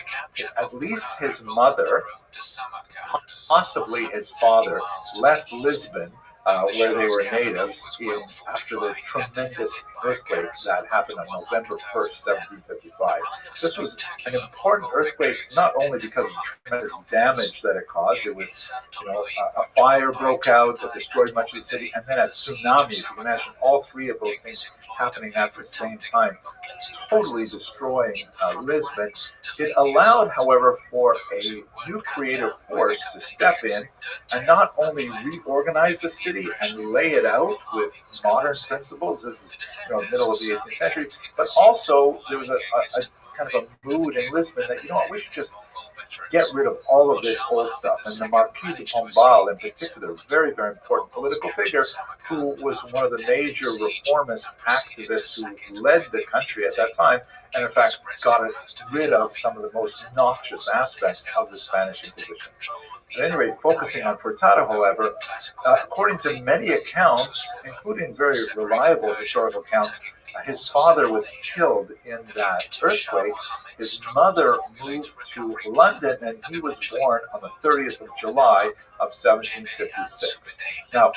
at least his mother, possibly his father, left Lisbon, where they were natives, after the tremendous earthquake that happened on November 1st, 1755. This was an important earthquake, not only because of the tremendous damage that it caused. It was, a fire broke out that destroyed much of the city, and then a tsunami. If you can imagine all three of those things happening at the same time, totally destroying Lisbon. It allowed, however, for a new creative force to step in and not only reorganize the city and lay it out with modern principles. This is middle of the 18th century, but also there was a kind of a mood in Lisbon that we should just get rid of all of this old stuff. And the Marquis de Pombal, in particular, very, very important political figure, who was one of the major reformist activists who led the country at that time, and in fact got rid of some of the most noxious aspects of the Spanish Inquisition. At any rate, focusing on Furtado, however, according to many accounts, including very reliable historical accounts, his father was killed in that earthquake. His mother moved to London, and he was born on the 30th of July of 1756. Now,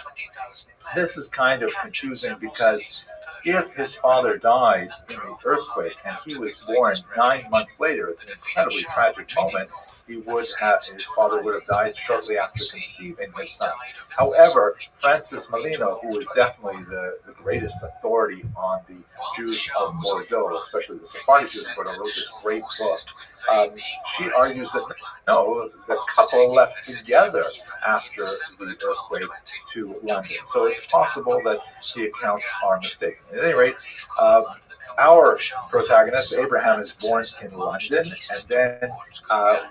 this is kind of confusing because if his father died in the earthquake and he was born 9 months later, it's an incredibly tragic moment. His father would have died shortly after conceiving his son. However, Francis Molino, who was definitely the greatest authority on the
Jews of Bordeaux, especially the Sephardic Jews of Bordeaux, wrote this great book. She argues that no, the couple left together after the earthquake to London. So it's possible that the accounts are mistaken. At any rate, our protagonist, Abraham, is born in London, and then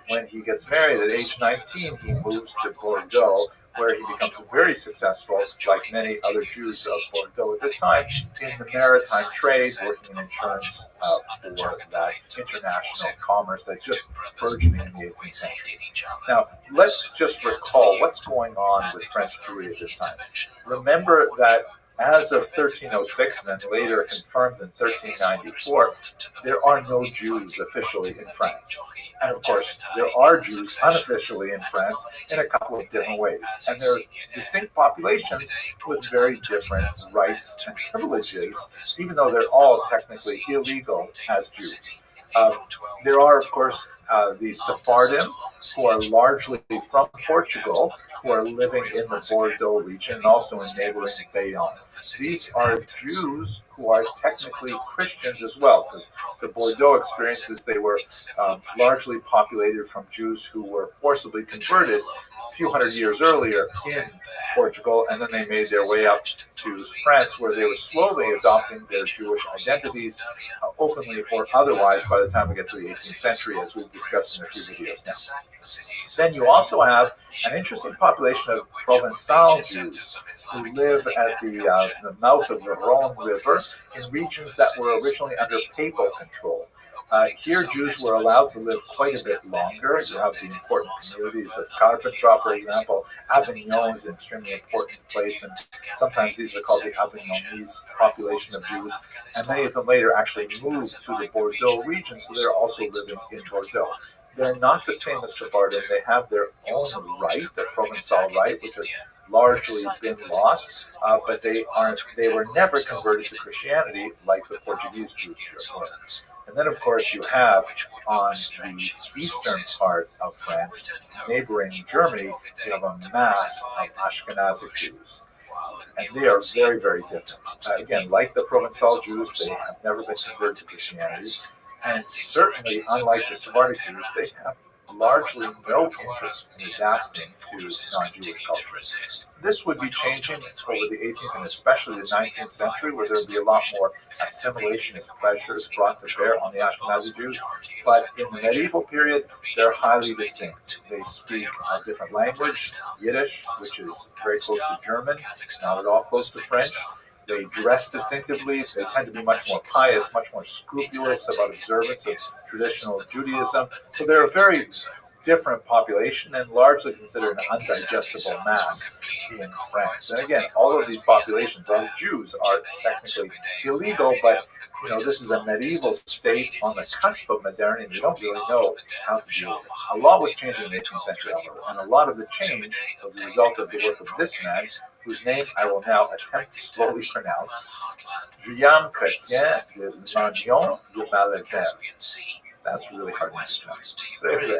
when he gets married at age 19, he moves to Bordeaux, where he becomes very successful, like many other Jews of Bordeaux at this time, in the maritime trade, working in insurance for that international commerce that's just burgeoning in the 18th century. Now, let's just recall what's going on with French Jewry at this time. Remember that as of 1306, and then later confirmed in 1394, there are no Jews officially in France. And of course, there are Jews unofficially in France in a couple of different ways. And they're distinct populations with very different rights and privileges, even though they're all technically illegal as Jews. There are, of course, the Sephardim, who are largely from Portugal, who are living in the Bordeaux region and also in neighboring Bayonne. These are Jews who are technically Christians as well, because the Bordeaux experiences, they were largely populated from Jews who were forcibly converted a few hundred years earlier in Portugal, and then they made their way up to France, where they were slowly adopting their Jewish identities, openly or otherwise, by the time we get to the 18th century, as we've discussed in a few videos now. Then you also have an interesting population of Provençal Jews who live at the mouth of the Rhone River in regions that were originally under papal control. Here, Jews were allowed to live quite a bit longer. You have the important communities of Carpentras, for example. Avignon is an extremely important place, and sometimes these are called the Avignonese population of Jews. And many of them later actually moved to the Bordeaux region, so they're also living in Bordeaux. They're not the same as Sephardim. They have their own right, the Provençal right, which has largely been lost, but they were never converted to Christianity like the Portuguese Jews were. And then, of course, you have on the eastern part of France, neighboring Germany, you have a mass of Ashkenazic Jews. And they are very, very different. Again, like the Provençal Jews, they have never been converted to Christianity. And certainly, unlike the Sephardic Jews, they have largely no interest in adapting to non-Jewish culture. This would be changing over the 18th and especially the 19th century, where there would be a lot more assimilationist pressures brought to bear on the Ashkenazi Jews. But in the medieval period, they're highly distinct. They speak a different language, Yiddish, which is very close to German, not at all close to French. They dress distinctively. They tend to be much more pious, much more scrupulous about observance of traditional Judaism. So they're a very different population and largely considered an undigestible mass in France. And again, all of these populations, as Jews, are technically illegal, but this is a medieval state on the cusp of modernity, and they don't really know how to deal with it. A lot was changing in the 18th century, however, and a lot of the change was a result of the work of this man, whose name I will now attempt to slowly pronounce, Guillaume Chrétien de Landion de Malesherbes. That's really hard to pronounce.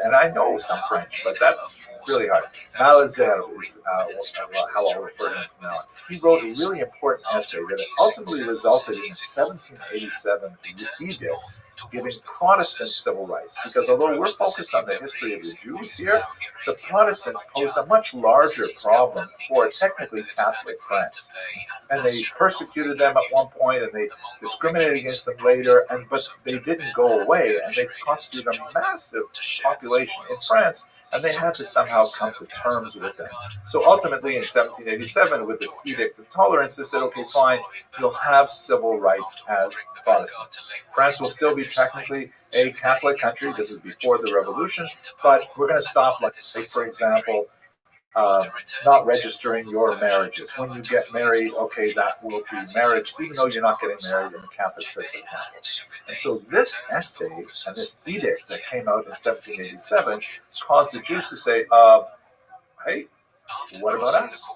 And I know some French, but that's really hard. Malesherbes is how I'll refer to him from now on. He wrote a really important essay that ultimately resulted in a 1787 edict giving Protestants civil rights. Because although we're focused on the history of the Jews here, the Protestants posed a much larger problem for technically Catholic France. And they persecuted them at one point, and they discriminated against them later, but they didn't go away, and they constituted a massive population in France, and they had to somehow come to terms with them. So ultimately, in 1787, with this Edict of Tolerance, they said, okay, fine, you'll have civil rights as Protestants. France will still be technically a Catholic country. This is before the Revolution, but we're going to stop, like, for example, not registering your marriages. When you get married, okay, that will be marriage, even though you're not getting married in the Catholic Church, for example. And so this essay and this edict that came out in 1787 caused the Jews to say, hey, what about us?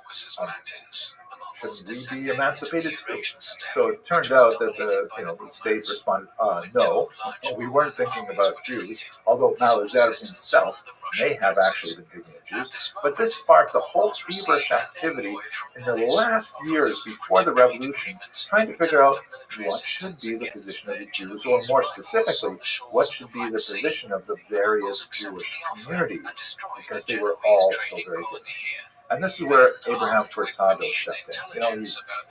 shouldn't we be emancipated too? So it turned out that the state responded, no, we weren't thinking about Jews, although Malazar himself may have actually been thinking of Jews. But this sparked a whole feverish activity in the last years before the revolution, trying to figure out what should be the position of the Jews, or more specifically, what should be the position of the various Jewish communities, because they were all so very different. And this is where Abraham Furtado stepped in.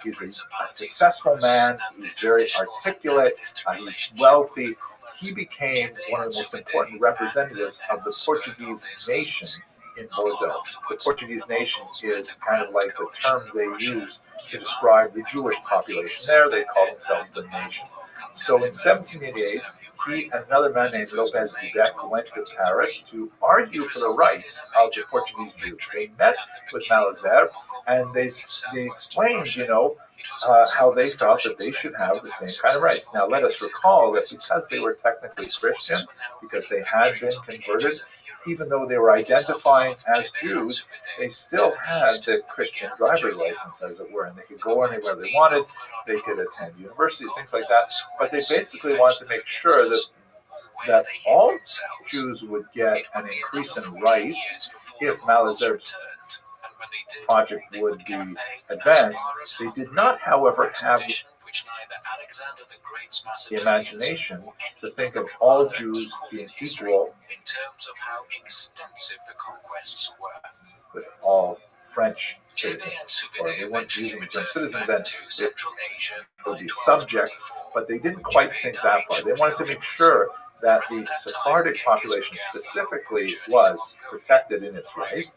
He's a successful man, he's very articulate, he's wealthy. He became one of the most important representatives of the Portuguese nation in Bordeaux. The Portuguese nation is kind of like the term they use to describe the Jewish population there. They call themselves the nation. So in 1788, he and another man named Lopez Dudek went to Paris to argue for the rights of the Portuguese Jews. They met with Malazar and they explained, how they felt that they should have the same kind of rights. Now, let us recall that because they were technically Christian, because they had been converted, even though they were identifying as Jews, they still had the Christian driver's license, as it were, and they could go anywhere they wanted. They could attend universities, things like that. But they basically wanted to make sure that all Jews would get an increase in rights if Malazar's project would be advanced. They did not, however, have the imagination to think of all Jews being equal with all French citizens, or they weren't using the term citizens, and they would be subjects, but they didn't quite think that far. They wanted to make sure that the Sephardic population specifically was protected in its rights,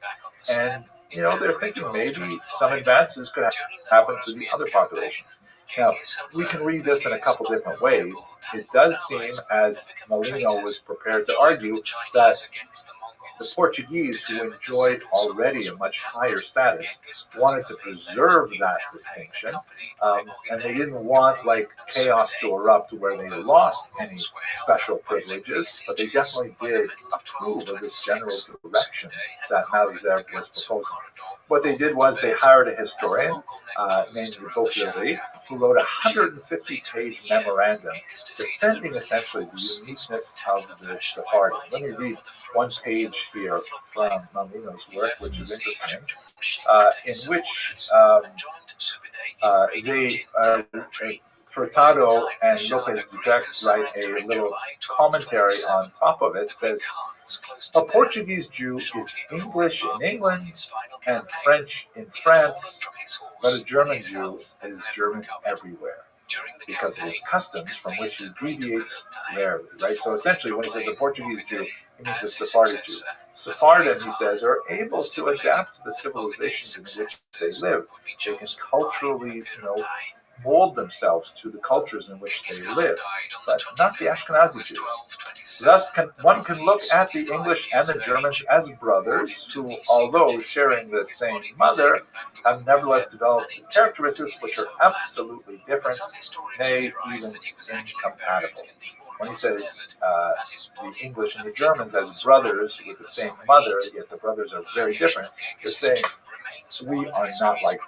and they're thinking maybe some advances could happen to the other populations. Now, we can read this in a couple different ways. It does seem, as Molino was prepared to argue, that the Portuguese, who enjoyed already a much higher status, wanted to preserve that distinction, and they didn't want chaos to erupt where they lost any special privileges, but they definitely did approve of this general direction that Malazar was proposing. What they did was they hired a historian named Rabbi, who wrote a 150-page memorandum defending essentially the uniqueness of the Sephardim. Let me read one page here from Molino's work, which is interesting, in which Furtado and Lopez Dudek write a little commentary on top of it. It says, "A Portuguese Jew is English in England and French in France, but a German Jew is German everywhere because of his customs from which he deviates rarely," right? So essentially, when he says a Portuguese Jew, he means a Sephardic Jew. Sephardim, he says, are able to adapt to the civilizations in which they live. They can culturally, mold themselves to the cultures in which they live, but not the Ashkenazi Jews. Thus, one can look at the English and the Germans as brothers who, although sharing the same mother, have nevertheless developed characteristics which are absolutely different, nay, even incompatible. When he says the English and the Germans as brothers with the same mother, yet the brothers are very different, they're saying we are not like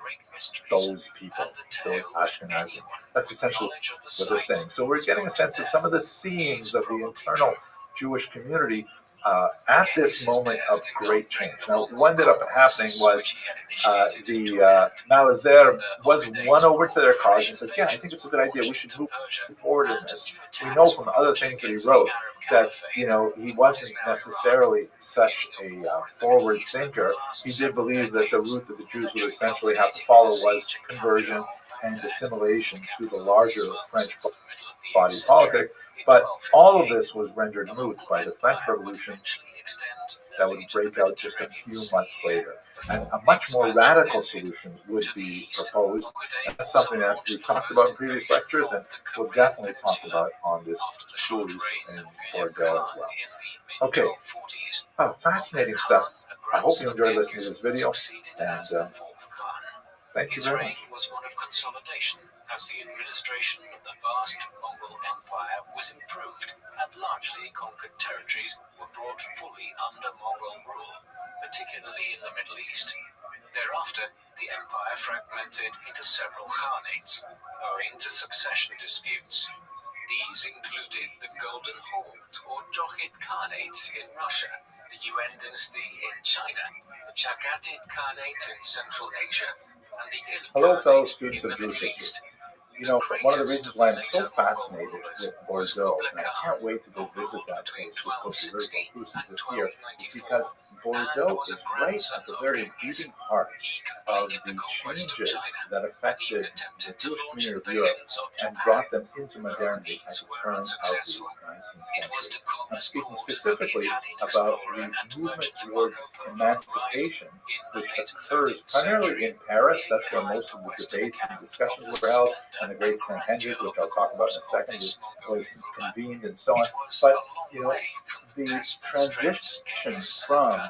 those people, those Ashkenazim. That's essentially what they're saying. So we're getting a sense of some of the seams of the internal Jewish community at this moment of great change. Now, what ended up happening was the Malazar was won over to their cause and says, yeah, I think it's a good idea. We should move forward in this. We know from other things that he wrote that, he wasn't necessarily such a forward thinker. He did believe that the route that the Jews would essentially have to follow was conversion and assimilation to the larger French body politic. But all of this was rendered moot by the French Revolution that would break out just a few months later. And a much more radical solution would be proposed. And that's something that we've talked about in previous lectures, and we'll definitely talk about on this cruise in Bordeaux as well. Okay, fascinating stuff. I hope you enjoyed listening to this video, and thank you very much.
Was one of consolidation, as the administration of the vast Mongol Empire was improved, and largely conquered territories were brought fully under Mongol rule, particularly in the Middle East. Thereafter, the empire fragmented into several khanates, owing to succession disputes. These included the Golden Horde or Jochid Khanate in Russia, the Yuan dynasty in China, the Chagatid Khanate in Central Asia, and the Il
Hello, fellow
Khanate
students
in
of
the Middle
Jewish
East.
history. You know, one of the reasons why I'm so fascinated with Bordeaux, and I can't wait to go visit that place, which will be very close since this year, is because Bordeaux is right at the very beating heart of the changes that affected the Jewish community of Europe and brought them into modernity at the turn of the 19th century. I'm speaking specifically about the movement towards emancipation, which occurs primarily in Paris. That's where most of the debates and discussions were held, and the great St. Hendrik, which I'll talk about in a second, was convened and so on. But, you know, the transition from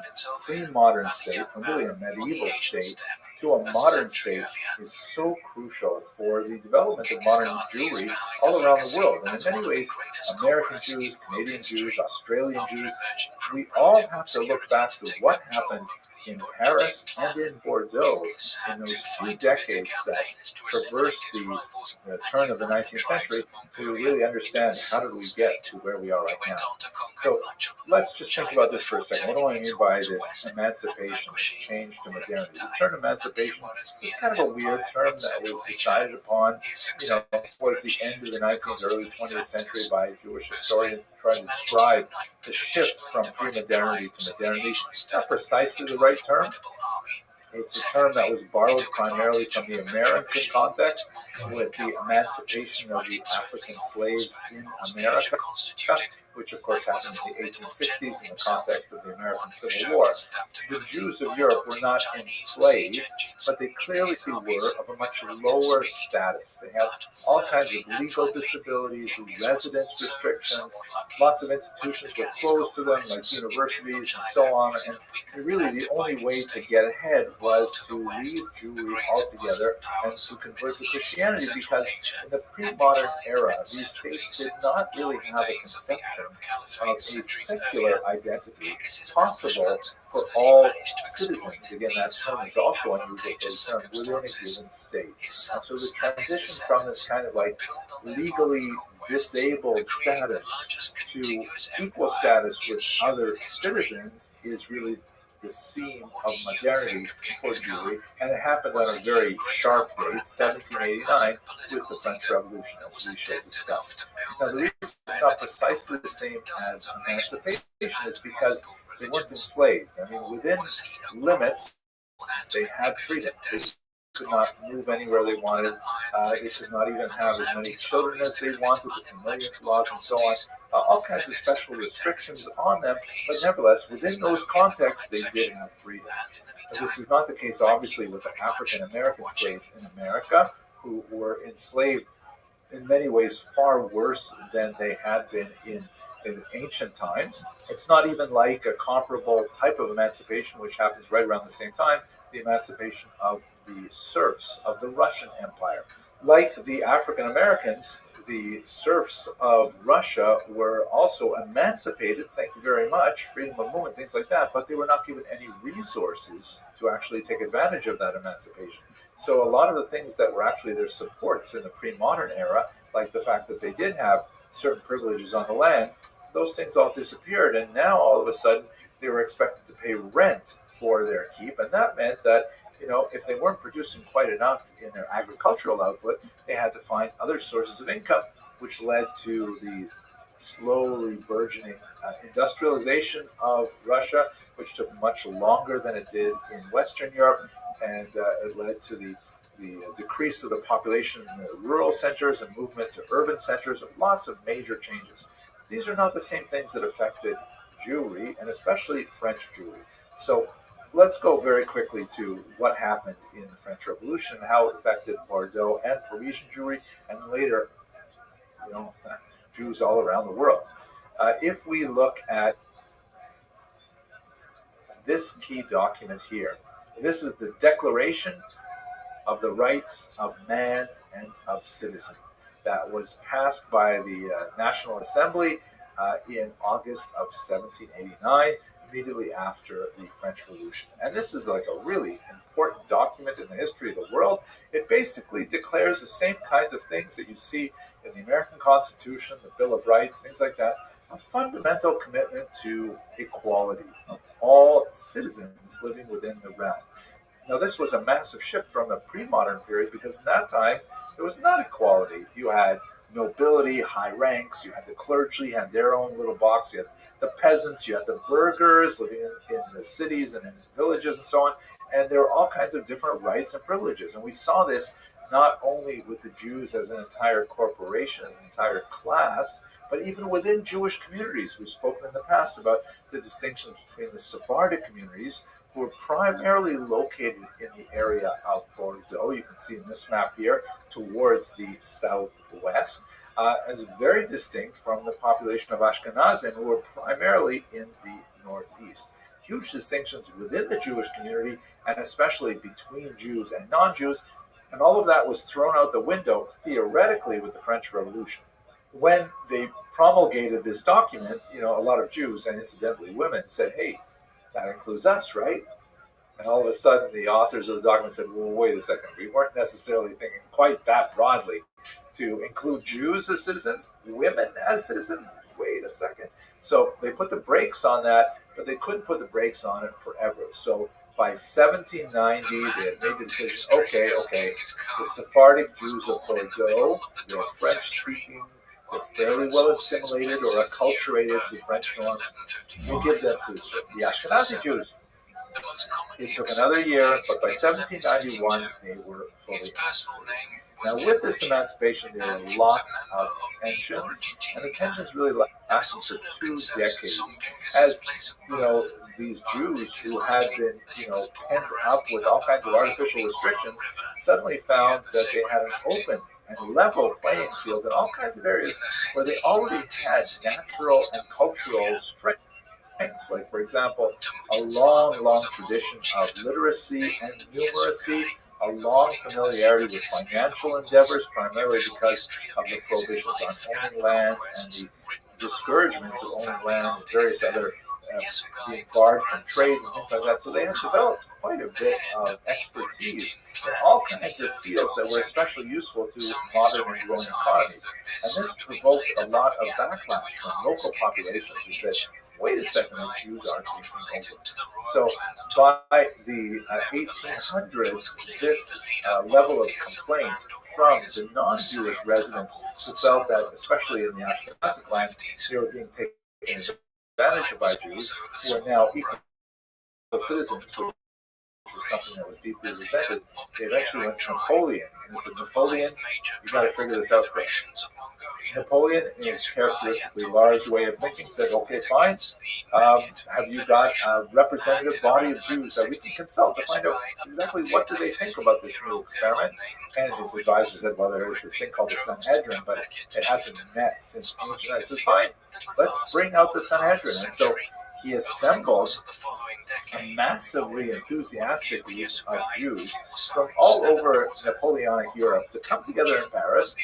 pre-modern state, from really a medieval state, to a modern state is so crucial for the development of modern Jewry all around the world. And in many ways, American Jews, Canadian Jews, Australian Jews, we all have to look back to what happened in Paris and in Bordeaux in those few decades that traversed the turn of the 19th century to really understand how did we get to where we are right now. So let's just think about this for a second. What do I mean by this emancipation, this change to modernity? The term emancipation is kind of a weird term that was decided upon, towards the end of the 19th, early 20th century by Jewish historians to try to describe the shift from pre-modernity to modernity. It's not precisely the right term. It's a term that was borrowed primarily from the American context with the emancipation of the African slaves in America, which of course happened in the 1860s in the context of the American Civil War. The Jews of Europe were not enslaved, but they clearly were of a much lower status. They had all kinds of legal disabilities, residence restrictions, lots of institutions were closed to them, like universities and so on, and really the only way to get ahead was to leave Jewry altogether and to convert to Christianity, because in the pre-modern era, these states did not really have a conception of a secular identity possible for all citizens. Again, that term is also unusual for the term within a given state. And so the transition from this kind of like legally disabled status to equal status with other citizens is really the seam of modernity for Jewry, and it happened on a very sharp date, 1789, with the French Revolution, as we shall discuss. Now, the reason it's not precisely the same as emancipation is because they weren't enslaved. I mean, within limits, they had freedom. They could not move anywhere they wanted. They could not even have as many children as they wanted, the familiarity laws and so on. All kinds of special restrictions on them, but nevertheless, within those contexts, they did have freedom. Now, this is not the case, obviously, with the African American slaves in America, who were enslaved in many ways far worse than they had been in ancient times. It's not even like a comparable type of emancipation, which happens right around the same time, the emancipation of the serfs of the Russian Empire. Like the African Americans, the serfs of Russia were also emancipated, thank you very much, freedom of movement, things like that, but they were not given any resources to actually take advantage of that emancipation. So a lot of the things that were actually their supports in the pre-modern era, like the fact that they did have certain privileges on the land, those things all disappeared, and now all of a sudden they were expected to pay rent for their keep, and that meant that if they weren't producing quite enough in their agricultural output, they had to find other sources of income, which led to the slowly burgeoning industrialization of Russia, which took much longer than it did in Western Europe, and it led to the decrease of the population in the rural centers and movement to urban centers, lots of major changes. These are not the same things that affected Jewry, and especially French Jewry. So let's go very quickly to what happened in the French Revolution, how it affected Bordeaux and Parisian Jewry, and later, Jews all around the world. If we look at this key document here, this is the Declaration of the Rights of Man and of Citizen that was passed by the National Assembly in August of 1789.
immediately after the French Revolution. And this is like a really important document in the history of the world. It basically declares the same kinds of things that you see in the American Constitution, the Bill of Rights, things like that, a fundamental commitment to equality of all citizens living within the realm. Now, this was a massive shift from the pre-modern period because in that time, there was not equality. You had nobility, high ranks, you had the clergy, had their own little box, you had the peasants, you had the burghers living in the cities and in villages and so on, and there were all kinds of different rights and privileges. And we saw this not only with the Jews as an entire corporation, as an entire class, but even within Jewish communities. We've spoken in the past about the distinctions between the Sephardic communities, who are primarily located in the area of Bordeaux. You can see in this map here towards the southwest, as very distinct from the population of Ashkenazim, who are primarily in the northeast. Huge distinctions within the Jewish community, and especially between Jews and non-Jews, and all of that was thrown out the window, theoretically, with the French Revolution. When they promulgated this document, a lot of Jews, and incidentally women, said, hey, that includes us, right? And all of a sudden, the authors of the document said, well, wait a second. We weren't necessarily thinking quite that broadly to include Jews as citizens, women as citizens. Wait a second. So they put the brakes on that, but they couldn't put the brakes on it forever. So by 1790, they had made the decision, okay, the Sephardic Jews of Bordeaux, they're French-speaking, they're fairly well assimilated or acculturated to French norms. We give them citizenship. The Ashkenazi Jews, it took another year, but by 1791, they were fully. Now, with this emancipation, there were lots of tensions, and the tensions really lasted for 2 decades. As these Jews who had been, pent up with all kinds of artificial restrictions, suddenly found that they had an open and level playing field in all kinds of areas where they already had natural and cultural strengths. Like, for example, a long tradition of literacy and numeracy, a long familiarity with financial endeavors, primarily because of the prohibitions on owning land and the discouragements of owning land and various other being barred from trades and things like that. So they have developed quite a bit of expertise in all kinds of fields that were especially useful to modern and growing economies. And this provoked a lot of backlash from local populations who said, wait a second, the Jews are taking over. So by the 1800s, this level of complaint from the non-Jewish residents who felt that, especially in the Ashkenazic lands, they were being taken advantage of by Jews, who are now equal citizens, which was something that was deeply resented. They eventually went to Napoleon, and he said, Napoleon, you got to figure this out for us. Napoleon, in his characteristically large way of thinking, said, okay, fine, have you got a representative body of Jews that we can consult to find out exactly what do they think about this new experiment? And his advisor said, well, there is this thing called the Sanhedrin, but it hasn't met since ancient. He says, fine, let's bring out the Sanhedrin. And so he assembled a massively enthusiastic group of Jews from all over Napoleonic Europe to come together in Paris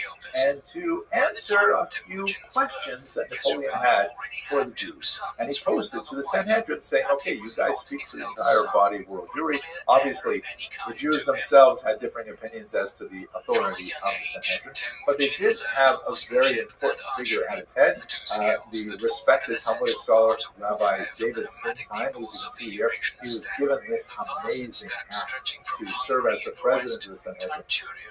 and to answer a few questions that Napoleon had for the Jews. And he posed it to the Sanhedrin saying, okay, you guys speak for the entire body of world Jewry. Obviously, the Jews themselves had differing opinions as to the authority of the Sanhedrin, but they did have a very important figure at its head, the respected Talmudic scholar Rabbi David Sintheim, who you can see here. He was given this amazing act to serve as the president of the Sanhedrin.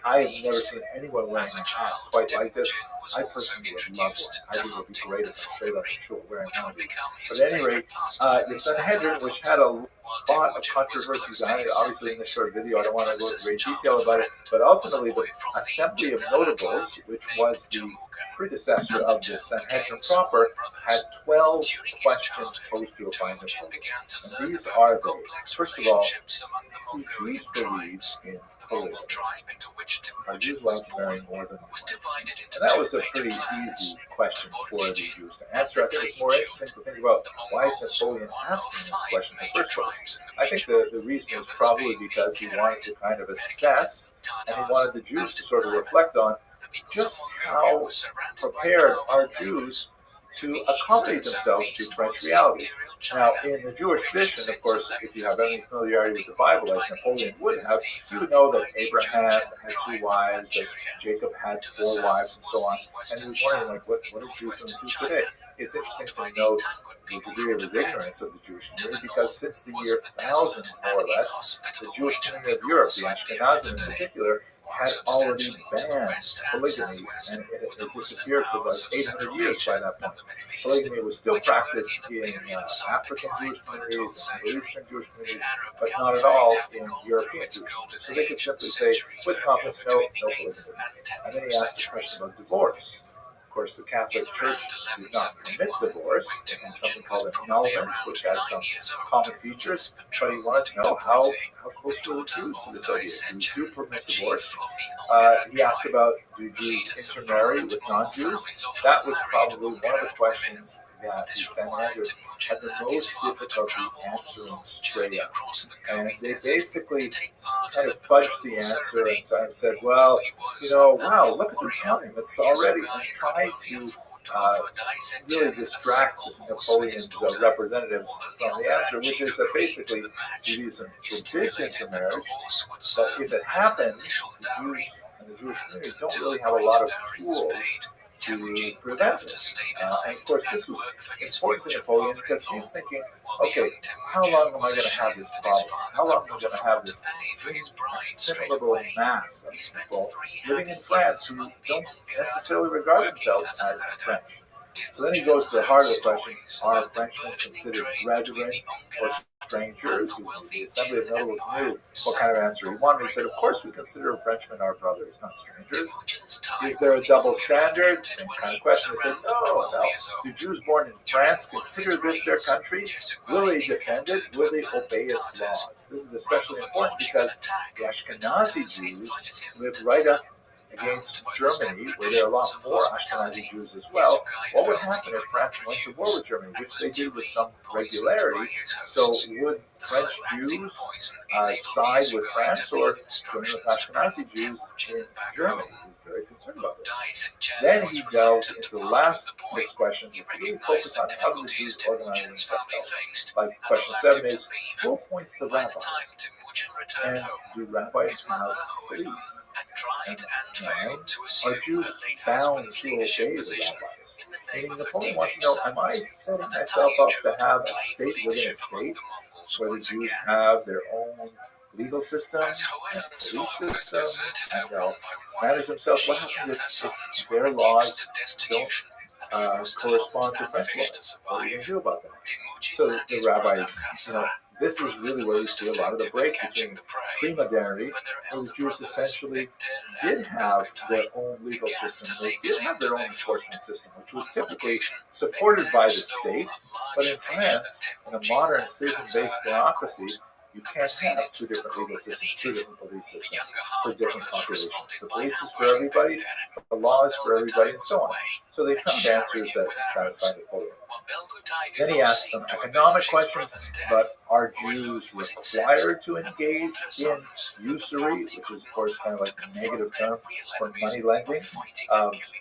I have never seen anyone wearing a hat quite like this. I personally would love one. I think it would be great if I showed up in short wearing one of these. But at any rate, the Sanhedrin, which had a lot of controversies behind it, obviously in this short video, I don't want to go into great detail about it, but ultimately the Assembly of Notables, which was the predecessor of the Sanhedrin proper, had 12 questions posed to a fine Napoleon. And these are they. First of all, do Jews believe in polygamy? Are Jews allowed to marry more than one? And that was a pretty easy question for the Jews to answer. I think it's more interesting to think about why is Napoleon asking this question in the first place. I think the reason is probably because he wanted to kind of assess, and he wanted the Jews to sort of reflect on just how prepared are Jews
to accommodate themselves to French realities. Now, in the Jewish tradition, of course, if you have any familiarity with the Bible, as Napoleon would have, you would know that Abraham had 2 wives, that Jacob had 4 wives, and so on. And he was wondering, like, what are Jews going to do today? It's interesting to note the degree of his ignorance of the Jewish community, because since the year 1000, more or less, the Jewish community of Europe, the Ashkenazim in particular, had already banned polygamy, and it disappeared for about 800 years by that point. Polygamy was still practiced in African Jewish communities, Middle Eastern Jewish communities, but not at all in European Jewish communities. So they could simply say, with confidence, no polygamy. And then he asked a question about divorce. Of course, the Catholic Church did not permit divorce in something called an annulment, which has some common features, but he wanted to know how close were the Jews to this idea. Jews do permit divorce. He asked about, do Jews intermarry with non-Jews? That was probably one of the questions that the Sanhedrin had the most difficulty answering straight up. And they basically kind of fudged the answer and said, well, wow, look at the time, it's already, and tried to really distract Napoleon's representatives from the answer, which is that basically Judaism forbids intermarriage, but if it happens, the Jews and the Jewish community don't really have a lot of tools to prevent it. And of course, this was important to Napoleon because he's thinking, okay, how long am I going to have this problem? How long am I going to have this assimilable mass of people living in France who don't necessarily regard themselves as French? So then he goes to the heart of the question, are Frenchmen considered brethren or strangers? The Assembly of Notables knew what kind of answer he wanted. He said, of course we consider Frenchmen our brothers, not strangers. Is there a double standard? Same kind of question. They said, no. Do Jews born in France consider this their country? Will they defend it? Will they obey its laws? This is especially important because the Ashkenazi Jews live right up against Germany, where there are a lot more Ashkenazi Jews as well. What would happen if France went to war with Germany, which they did with some regularity? So would French Jews side with France or join with Ashkenazi Jews in Germany? He was very concerned about this. Then he delves into the last 6 questions, which really focus on how do the Jews organize themselves. Like question 7 is, who appoints the rabbis? And do rabbis have police? And 9, are Jews bound to obey the rabbis? Meaning Napoleon wants to know, am I setting myself up to have a state within a state where the Jews have their own legal system and police system and they'll manage themselves? What happens if their laws don't correspond to French laws? What are you going to do about that? So the rabbis, this is really where you see a lot of the break between pre-modernity, where the Jews essentially did have their own legal system. They did have their own enforcement system, which was typically supported by the state. But in France, in a modern citizen-based democracy, you can't have 2 different legal systems, 2 different police systems for different populations. The police is for everybody, the law is for everybody, and so on. So they found answers that satisfied Napoleon. Then he asked some economic questions, but are Jews required to engage in usury, which is, of course, kind of like a negative term for money lending?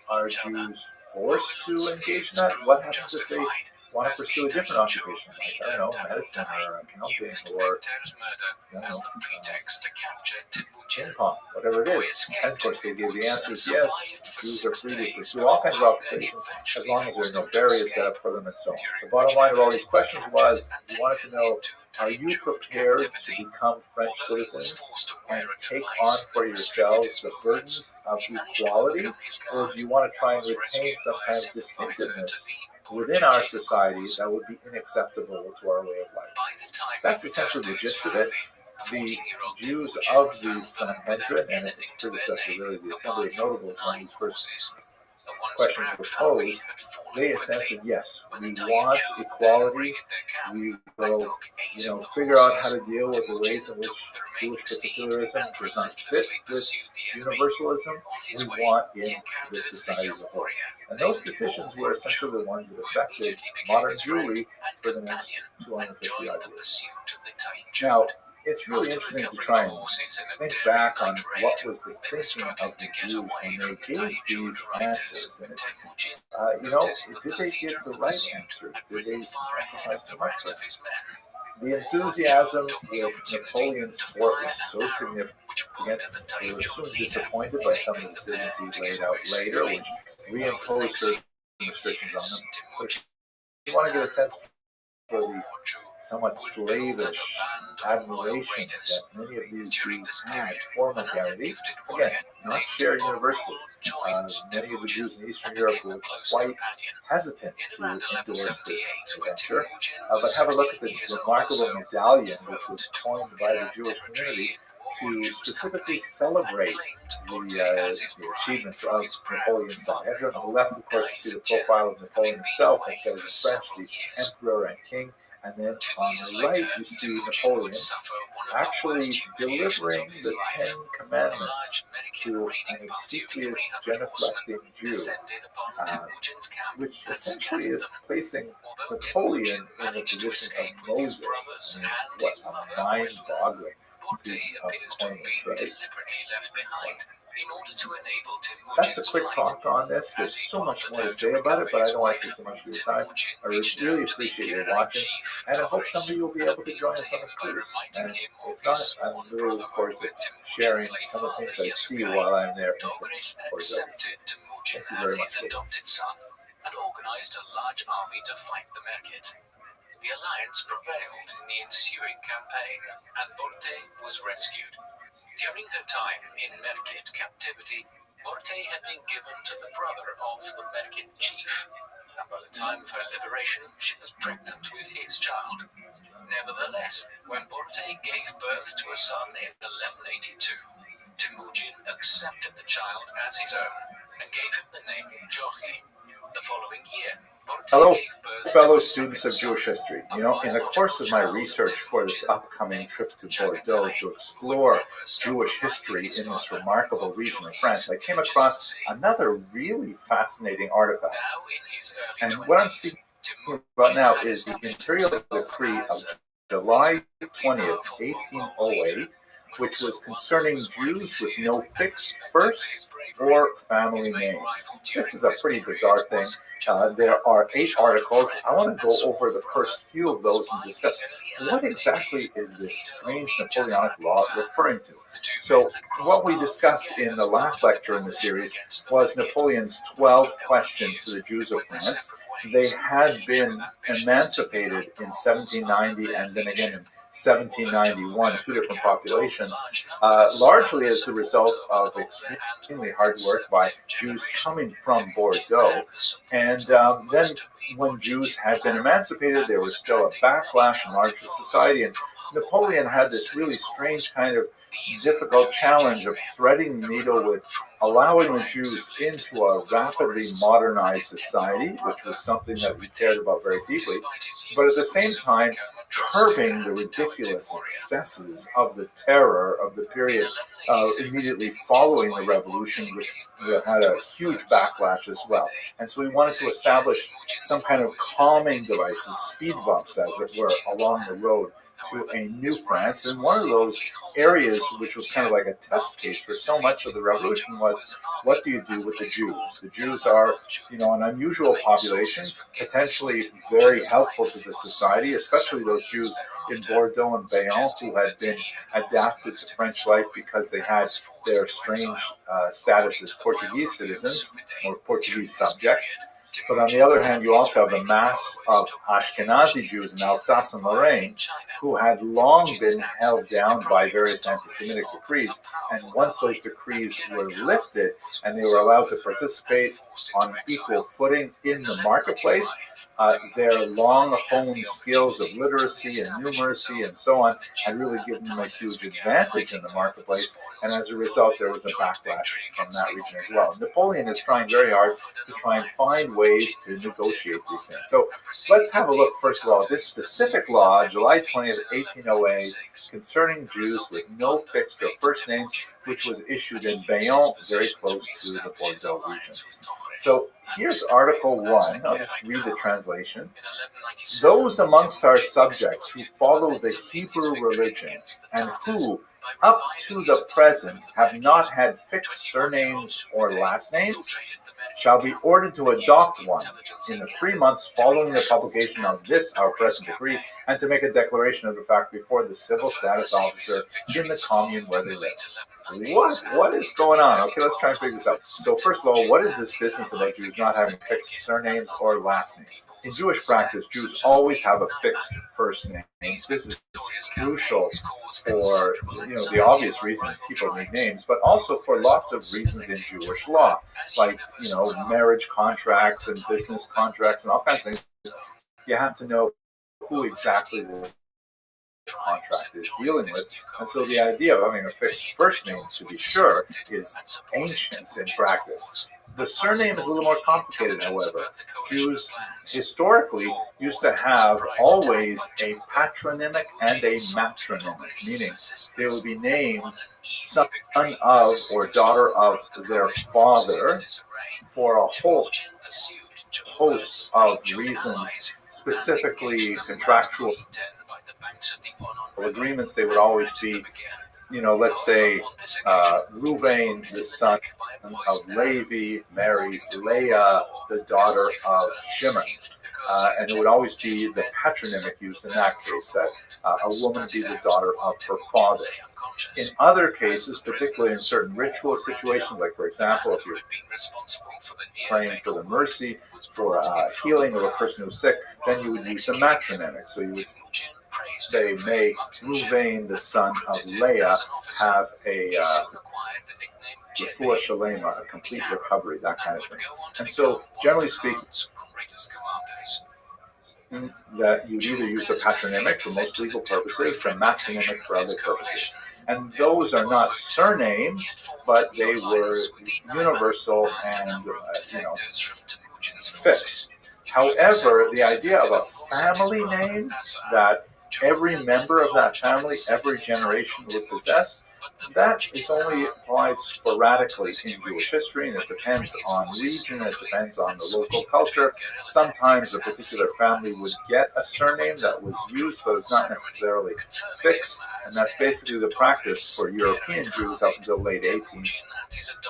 Are Jews forced to engage in that? What happens if they want to pursue a different occupation, like, I don't know, medicine or accounting or, ping pong, whatever it is? And of course, they gave the answers, yes, Jews are free to pursue all kinds of occupations as long as there are no barriers set up for them and so on. The bottom line of all these questions was, he wanted to know, are you prepared to become French citizens and take on for yourselves the burdens of equality, or do you want to try and retain some kind of distinctiveness within our society that would be unacceptable to our way of life? That's essentially the gist of it. The Jews of the Sanhedrin and its predecessor, really the Assembly of Notables, when these first questions were posed, they essentially, yes, we want equality. We will, figure out how to deal with the ways in which Jewish particularism does not fit with universalism. We want in this society as a whole. And those decisions were essentially the ones that affected modern Jewry for the next 250 odd years. Now, it's really interesting to try and think back on what was the thinking of the Jews when they gave these answers. And did they give the right answers? Did they sacrifice too much? The enthusiasm with Napoleon's fort was so significant. They were soon disappointed by some of the decisions he laid out later, which reimposed certain restrictions on them. But if you want to get a sense for the somewhat slavish admiration that many of these Jews had for modernity, again, not shared universally. Many of the Jews in Eastern Europe were quite hesitant to endorse this venture. But have a look at this remarkable medallion, which was coined by the Jewish community to specifically celebrate the achievements of Napoleon Saavedra. On the left, of course, you see the profile of Napoleon himself, and says in French, the emperor and king. And then on the right, you see Napoleon actually delivering the 10 Commandments to an obsequious, genuflecting Jew, which essentially is placing Napoleon in the position of Moses. I mean, what a mind-boggling piece of coinage, right? That's a quick talk on this. There's so much more to say about it, but I don't want to take too much of your time. I really appreciate you watching, and I hope some of you will be able to join us on this cruise. And if not, I'm really looking forward to sharing some of the things I see while I'm there in Bordeaux. Thank you very much.
And organized a large army to fight the Merkit. The alliance prevailed in the ensuing campaign, and Borte was rescued. During her time in Merkit captivity, Borte had been given to the brother of the Merkit chief, and by the time of her liberation, she was pregnant with his child. Nevertheless, when Borte gave birth to a son in 1182, Temujin accepted the child as his own and gave him the name Jochi. The following year,
Hello, fellow students of Jewish history. In the course of my research for this upcoming trip to Bordeaux to explore Jewish history in this remarkable region of France, I came across another really fascinating artifact. And what I'm speaking about now is the imperial decree of July 20th, 1808, which was concerning Jews with no fixed first or family names. This is a pretty bizarre thing. There are 8 articles. I want to go over the first few of those and discuss what exactly is this strange Napoleonic law referring to. So what we discussed in the last lecture in the series was Napoleon's 12 questions to the Jews of France. They had been emancipated in 1790 and then again in 1791, 2 different populations, largely as a result of extremely hard work by Jews coming from Bordeaux. And then when Jews had been emancipated, there was still a backlash in larger society, and Napoleon had this really strange kind of difficult challenge of threading the needle with allowing the Jews into a rapidly modernized society, which was something that we cared about very deeply, but at the same time curbing the ridiculous excesses of the terror of the period immediately following the revolution, which had a huge backlash as well. And so we wanted to establish some kind of calming devices, speed bumps, as it were, along the road to a new France. And one of those areas, which was kind of like a test case for so much of the revolution, was what do you do with the Jews? The Jews are, an unusual population, potentially very helpful to the society, especially those Jews in Bordeaux and Bayonne who had been adapted to French life because they had their strange status as Portuguese citizens or Portuguese subjects. But on the other hand, you also have the mass of Ashkenazi Jews in Alsace and Lorraine who had long been held down by various anti-Semitic decrees. And once those decrees were lifted and they were allowed to participate on equal footing in the marketplace, their long-honed skills of literacy and numeracy and so on had really given them a huge advantage in the marketplace, and as a result there was a backlash from that region as well. Napoleon is trying very hard to try and find ways to negotiate these things. So let's have a look first of all at this specific law, July 20th, 1808, concerning Jews with no fixed or first names, which was issued in Bayonne, very close to the Bordeaux region. So here's Article 1. I'll just read the translation. Those amongst our subjects who follow the Hebrew religion and who, up to the present, have not had fixed surnames or last names, shall be ordered to adopt one in the 3 months following the publication of this our present decree, and to make a declaration of the fact before the civil status officer in the commune where they live. What is going on? Okay, let's try and figure this out. So first of all, what is this business about Jews not having fixed surnames or last names? In Jewish practice, Jews always have a fixed first name. This is crucial for the obvious reasons people need names, but also for lots of reasons in Jewish law, like marriage contracts and business contracts and all kinds of things. You have to know who exactly the contract is dealing with, and so the idea of having a fixed first name, to be sure, is ancient in practice. The surname is a little more complicated, however. Jews historically used to have always a patronymic and a matronymic, meaning they would be named son of or daughter of their father for a whole host of reasons, specifically contractual agreements. They would always be, let's say Ruvain, the son of Levi, marries Leah, the daughter of Shimon. And it would always be the patronymic used in that case, that a woman would be the daughter of her father. In other cases, particularly in certain ritual situations, like for example, if you're praying for the mercy, for healing of a person who's sick, then you would use the matronymic. So you would say, may Ruvain, the son of Leah, have a refuah shalema, a complete recovery, that kind of thing. And so, generally speaking, that you either use the patronymic for most legal purposes, the matronymic for other purposes. And those are not surnames, but they were universal and, fixed. However, the idea of a family name that every member of that family, every generation would possess, that is only applied sporadically in Jewish history, and it depends on region, it depends on the local culture. Sometimes a particular family would get a surname that was used, but it's not necessarily fixed, and that's basically the practice for European Jews up until late 18th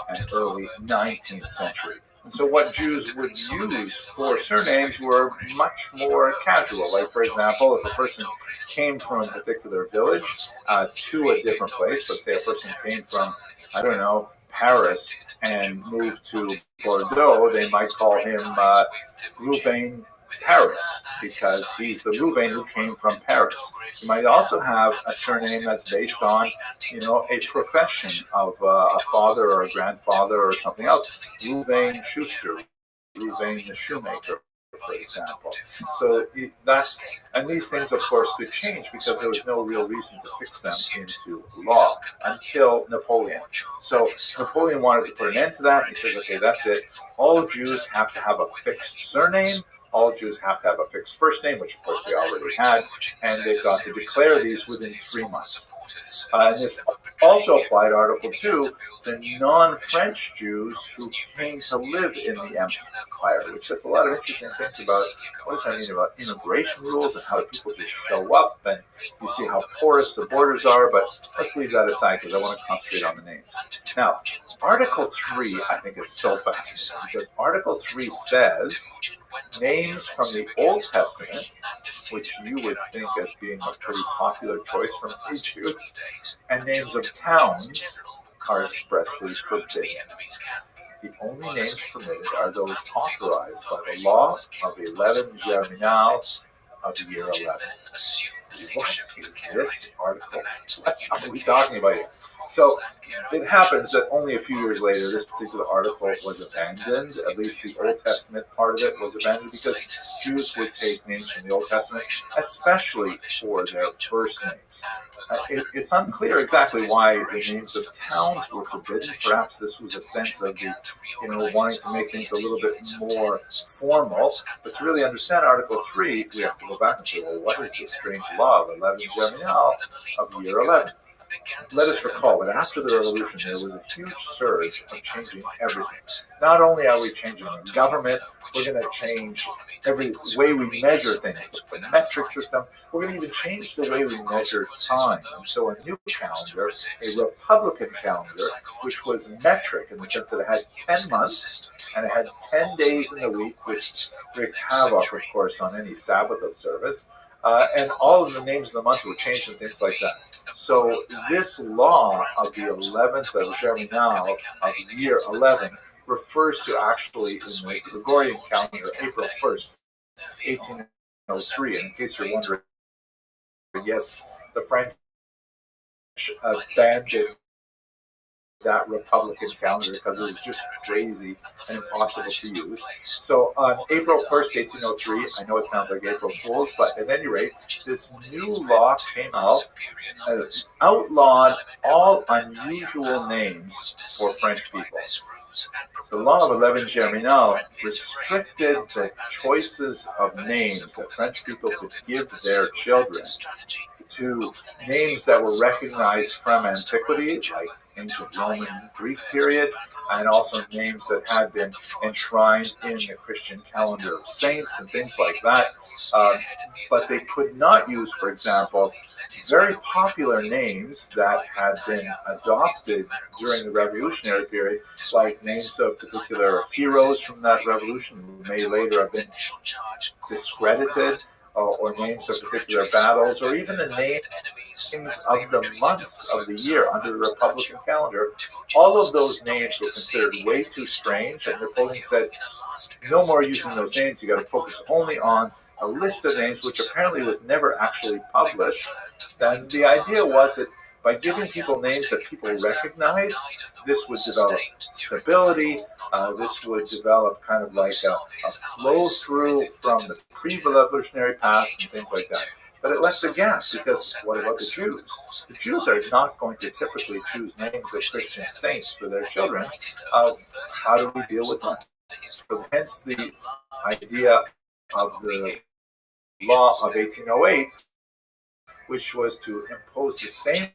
and early 19th century. And so what Jews would use for surnames were much more casual. Like, for example, if a person came from a particular village to a different place, let's say a person came from, Paris and moved to Bordeaux, they might call him Ruvain Paris, because he's the Ruvain who came from Paris. You might also have a surname that's based on, a profession of a father or a grandfather or something else. Ruvain Schuster, Ruvain the shoemaker, for example. So and these things, of course, could change because there was no real reason to fix them into law until Napoleon. So Napoleon wanted to put an end to that. He says, okay, that's it. All Jews have to have a fixed surname. All Jews have to have a fixed first name, which of course they already had, and they've got to declare these within 3 months. And this also applied Article 2 to non-French Jews who came to live in the empire, which has a lot of interesting things about what does that mean about immigration rules and how do people just show up, and you see how porous the borders are, but let's leave that aside because I want to concentrate on the names. Now, Article 3 I think is so fascinating because Article 3 says names from the Old Testament, which you would think as being a pretty popular choice from many Jews, and names of towns are expressly forbidden. The only names permitted are those authorized by the law of 11 Germinal of the year 11. What is this article? What are we talking about here? So it happens that only a few years later, this particular article was abandoned. At least the Old Testament part of it was abandoned because Jews would take names from the Old Testament, especially for their first names. It's unclear exactly why the names of towns were forbidden. Perhaps this was a sense of the, wanting to make things a little bit more formal. But to really understand Article 3, we have to go back and say, well, what is this strange law of 11 Germinal of the year 11? let us recall that after the revolution, there was a huge surge of changing everything. Not only are we changing the government, we're going to change every way we measure things, the metric system. We're going to even change the way we measure time. And so a new calendar, a Republican calendar, which was metric in the sense that it had 10 months and it had 10 days in the week, which wreaked havoc, of course, on any Sabbath observance. And all of the names of the months were changed and things like that. So this law of the 11th of Germinal of year 11 refers to actually in the Gregorian calendar, April 1st, 1803. And in case you're wondering, yes, the French abandoned that Republican calendar because it was just crazy and impossible to use. So on April 1st, 1803, I know it sounds like April Fool's, but at any rate, this new law came out and outlawed all unusual names for French people. The law of 11 Germinal restricted the choices of names that French people could give their children to names that were recognized from antiquity, like ancient Roman Greek period, and also names that had been enshrined in the Christian calendar of saints and things like that. But they could not use, for example, very popular names that had been adopted during the revolutionary period, like names of particular heroes from that revolution who may later have been discredited, or names of particular battles, or even the names of the months of the year under the Republican calendar. All of those names were considered way too strange, and Napoleon said, no more using those names, you got to focus only on a list of names, which apparently was never actually published. And the idea was that by giving people names that people recognized, this would develop stability. This would develop kind of like a flow through from the pre-revolutionary past and things like that. But it left a gap, because what about the Jews? The Jews are not going to typically choose names of Christian saints for their children. How do we deal with that? So hence the idea of the law of 1808, which was to impose the same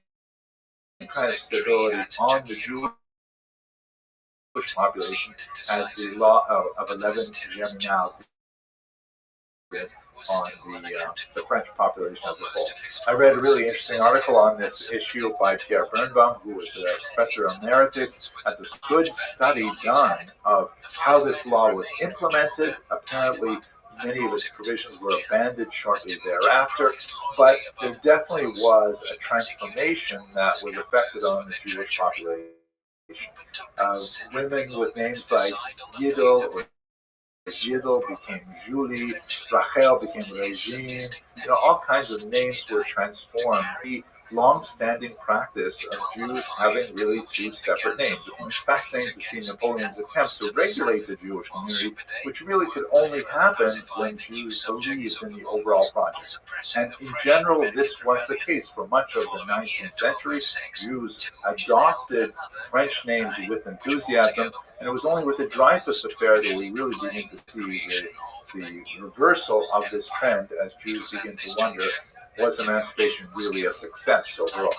kind of stability on the Jewish population as the law of 11 Germinal did on the French population as a whole. I read a really interesting article on this issue by Pierre Birnbaum, who was a professor emeritus, at this good study done of how this law was implemented. Apparently, many of its provisions were abandoned shortly thereafter, but there definitely was a transformation that was effected on the Jewish population. Women with names like Yidel became Julie, Rachel became Regine. All kinds of names were transformed. The long-standing practice of Jews having really two separate names. It's fascinating to see Napoleon's attempt to regulate the Jewish community, which really could only happen when Jews believed in the overall project. And in general, this was the case for much of the 19th century. Jews adopted French names with enthusiasm, and it was only with the Dreyfus affair that we really begin to see the reversal of this trend as Jews begin to wonder, was emancipation really a success overall?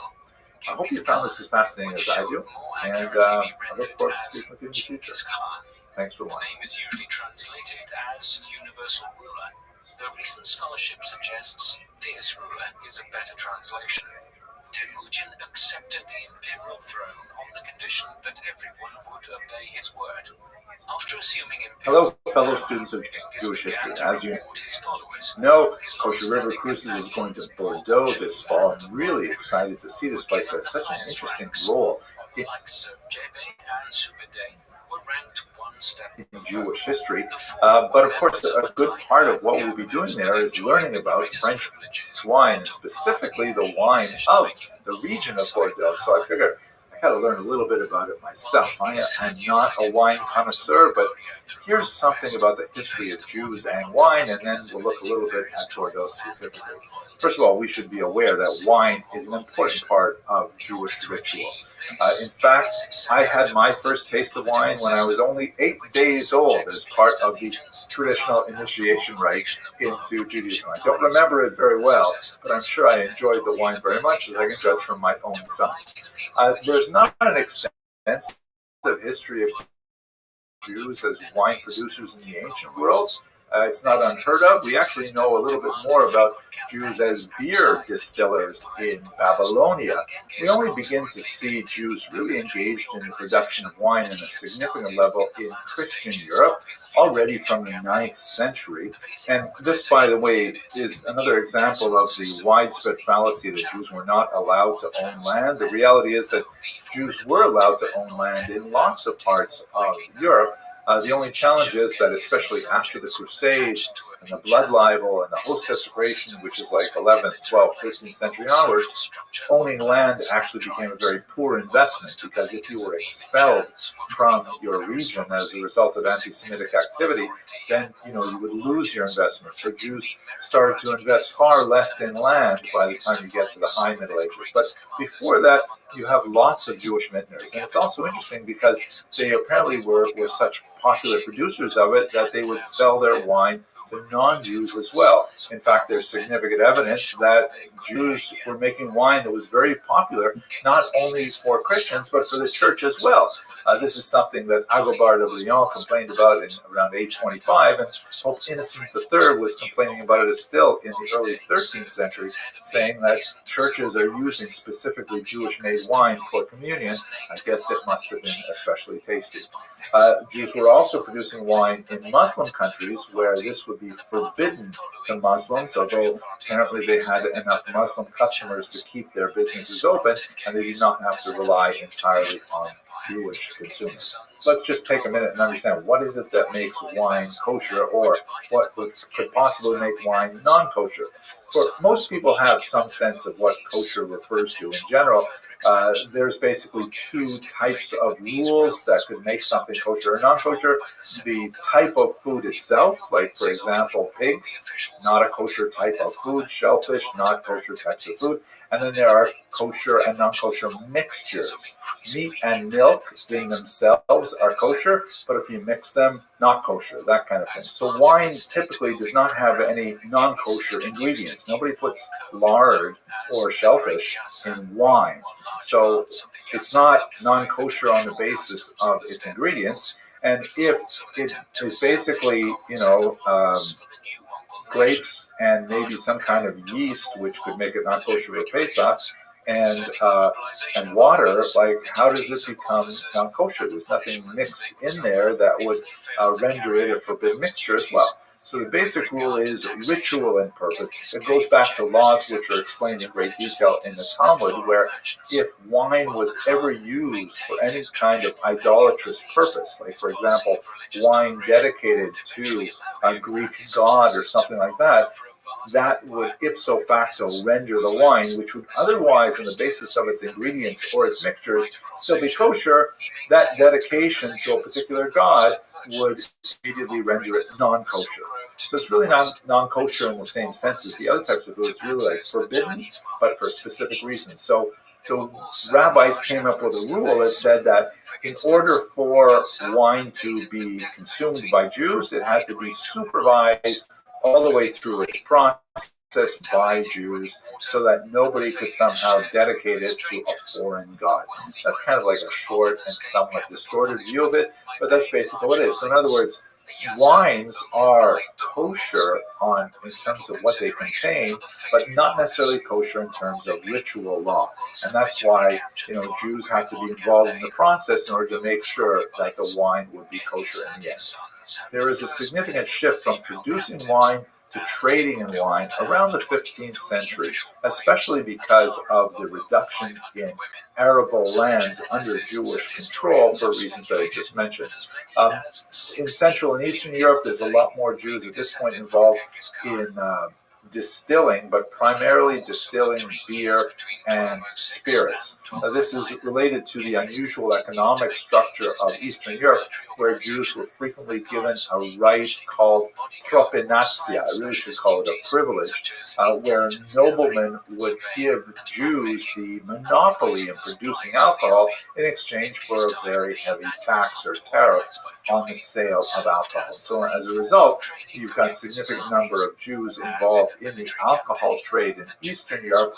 I hope you found this as fascinating as I do, and I look forward to speaking with you in the future. Thanks for watching.
The name is usually translated as universal ruler, though recent scholarship suggests this ruler is a better translation. Temujin accepted the imperial throne on the condition that everyone would obey his word. After assuming
Hello, fellow students of Jewish history. As you know, Kosher River Cruises is going to Bordeaux this fall. I'm really excited to see this place. It has such an interesting role in Jewish history. But of course, a good part of what we'll be doing there is learning about French wine, and specifically the wine of the region of Bordeaux. So I figured I got to learn a little bit about it myself. I'm not a wine connoisseur, but here's something about the history of Jews and wine, and then we'll look a little bit at Bordeaux specifically. First of all, we should be aware that wine is an important part of Jewish ritual. In fact, I had my first taste of wine when I was only 8 days old as part of the traditional initiation rite into Judaism. I don't remember it very well, but I'm sure I enjoyed the wine very much, as I can judge from my own son. There's not an extensive history of Jews as wine producers in the ancient world. It's not unheard of. We actually know a little bit more about Jews as beer distillers in Babylonia. We only begin to see Jews really engaged in the production of wine in a significant level in Christian Europe, already from the 9th century. And this, by the way, is another example of the widespread fallacy that Jews were not allowed to own land. The reality is that Jews were allowed to own land in lots of parts of Europe. The only challenge is that, especially after the Crusades and the blood libel and the host desecration, which is like 11th, 12th, 13th century onward, owning land actually became a very poor investment, because if you were expelled from your region as a result of anti-Semitic activity, then you would lose your investment. So Jews started to invest far less in land by the time you get to the High Middle Ages. But before that, you have lots of Jewish vintners. And it's also interesting because they apparently were such popular producers of it that they would sell their wine to non-Jews as well. In fact, there's significant evidence that Jews were making wine that was very popular, not only for Christians, but for the church as well. This is something that Agobard of Lyon complained about in around 825, and Pope Innocent III was complaining about it still in the early 13th century, saying that churches are using specifically Jewish-made wine for communion. I guess it must have been especially tasty. Jews were also producing wine in Muslim countries where this would be forbidden to Muslims, although apparently they had enough Muslim customers to keep their businesses open, and they did not have to rely entirely on Jewish consumers. Let's just take a minute and understand, what is it that makes wine kosher, or what could possibly make wine non-kosher? For most people have some sense of what kosher refers to in general. There's basically two types of rules that could make something kosher or non-kosher. The type of food itself, like for example pigs, not a kosher type of food. Shellfish, not kosher types of food. And then there are kosher and non-kosher mixtures. Meat and milk in themselves are kosher, but if you mix them, not kosher, that kind of thing. So wine typically does not have any non-kosher ingredients. Nobody puts lard or shellfish in wine. So it's not non-kosher on the basis of its ingredients. And if it is basically, grapes and maybe some kind of yeast, which could make it not kosher for Pesach, and water, like how does it become non-kosher? There's nothing mixed in there that would render it a forbidden mixture as well. So the basic rule is ritual and purpose. It goes back to laws which are explained in great detail in the Talmud, where if wine was ever used for any kind of idolatrous purpose, like for example, wine dedicated to a Greek god or something like that, that would ipso facto render the wine, which would otherwise, on the basis of its ingredients or its mixtures, still be kosher. That dedication to a particular god would immediately render it non-kosher. So it's really not non-kosher in the same sense as the other types of food. It's really like forbidden, but for specific reasons. So the rabbis came up with a rule that said that in order for wine to be consumed by Jews, it had to be supervised all the way through its process by Jews, so that nobody could somehow dedicate it to a foreign god. That's kind of like a short and somewhat distorted view of it, but that's basically what it is. So in other words, wines are kosher in terms of what they contain, but not necessarily kosher in terms of ritual law. And that's why, Jews have to be involved in the process in order to make sure that the wine would be kosher in the end. There is a significant shift from producing wine to trading in wine around the 15th century, especially because of the reduction in arable lands under Jewish control for reasons that I just mentioned. In Central and Eastern Europe, there's a lot more Jews at this point involved in distilling, but primarily distilling beer and spirits. This is related to the unusual economic structure of Eastern Europe, where Jews were frequently given a right called propinatia. I really should call it a privilege, where noblemen would give Jews the monopoly in producing alcohol in exchange for a very heavy tax or tariff on the sale of alcohol. So as a result, you've got a significant number of Jews involved in the alcohol trade in Eastern Europe.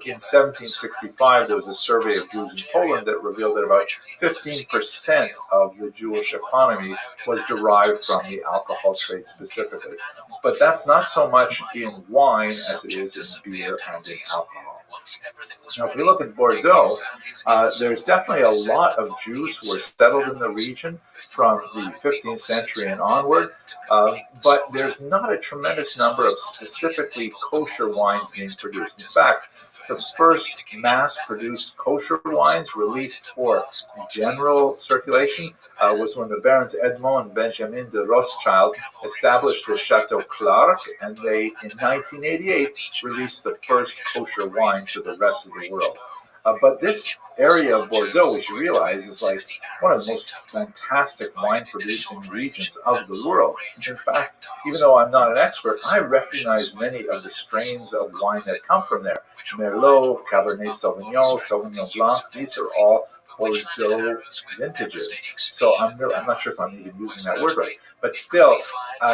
In 1765, there was a survey of Jews in Poland that revealed that about 15% of the Jewish economy was derived from the alcohol trade specifically. But that's not so much in wine as it is in beer and in alcohol. Now, if we look at Bordeaux, there's definitely a lot of Jews who were settled in the region from the 15th century and onward, but there's not a tremendous number of specifically kosher wines being produced. In fact, the first mass-produced kosher wines released for general circulation was when the Barons Edmond and Benjamin de Rothschild established the Chateau Clark, and they, in 1988, released the first kosher wine to the rest of the world. But this area of Bordeaux, we should realize, is like one of the most fantastic wine-producing regions of the world. In fact, even though I'm not an expert, I recognize many of the strains of wine that come from there. Merlot, Cabernet Sauvignon, Sauvignon Blanc, these are all Bordeaux vintages. So I'm not sure if I'm even using that word right. But still,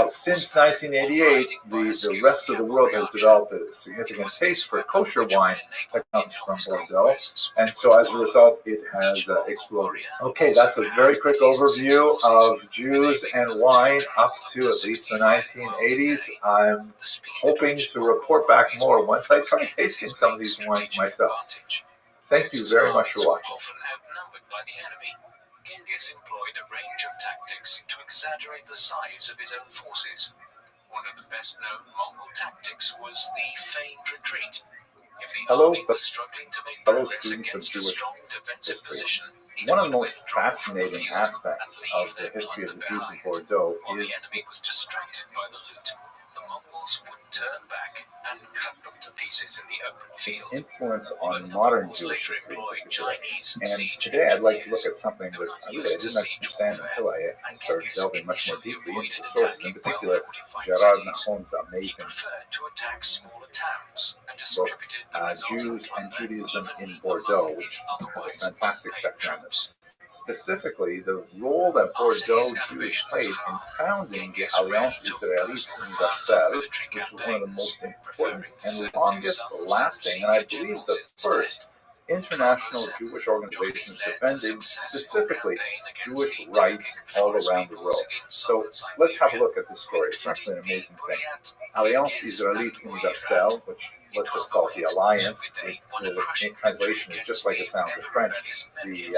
since 1988, the rest of the world has developed a significant taste for kosher wine that comes from Bordeaux. And so as a result, it has exploded. Okay, that's a very quick overview of Jews and wine up to at least the 1980s. I'm hoping to report back more once I try tasting some of these wines myself. Thank you very much for watching.
Genghis employed a range of tactics to exaggerate the size of his own forces. One of the best-known Mongol tactics was the feigned retreat. If the army was struggling to make progress against a strong defensive position,
one of the most fascinating aspects of the history of the Jews in Bordeaux
the
is
enemy was distracted by the loot. The Mongols would turn back and cut them to pieces in the open
its
field.
influence on modern Jewish history in particular. And today I'd like to look at something that I didn't understand until I started delving much more deeply into the sources, in particular Gerard Nahon's amazing book, Jews and Judaism in Bordeaux, which is a fantastic section on this. Specifically, the role that Bordeaux Jews played in founding the Alliance Israélite Universelle, which was one of the most important and longest lasting, and I believe the first international Jewish organizations defending specifically Jewish rights all around the world. So let's have a look at this story. It's actually an amazing thing. Alliance Israélite Universelle, which let's just call it the Alliance, the translation is just like it sounds in French, the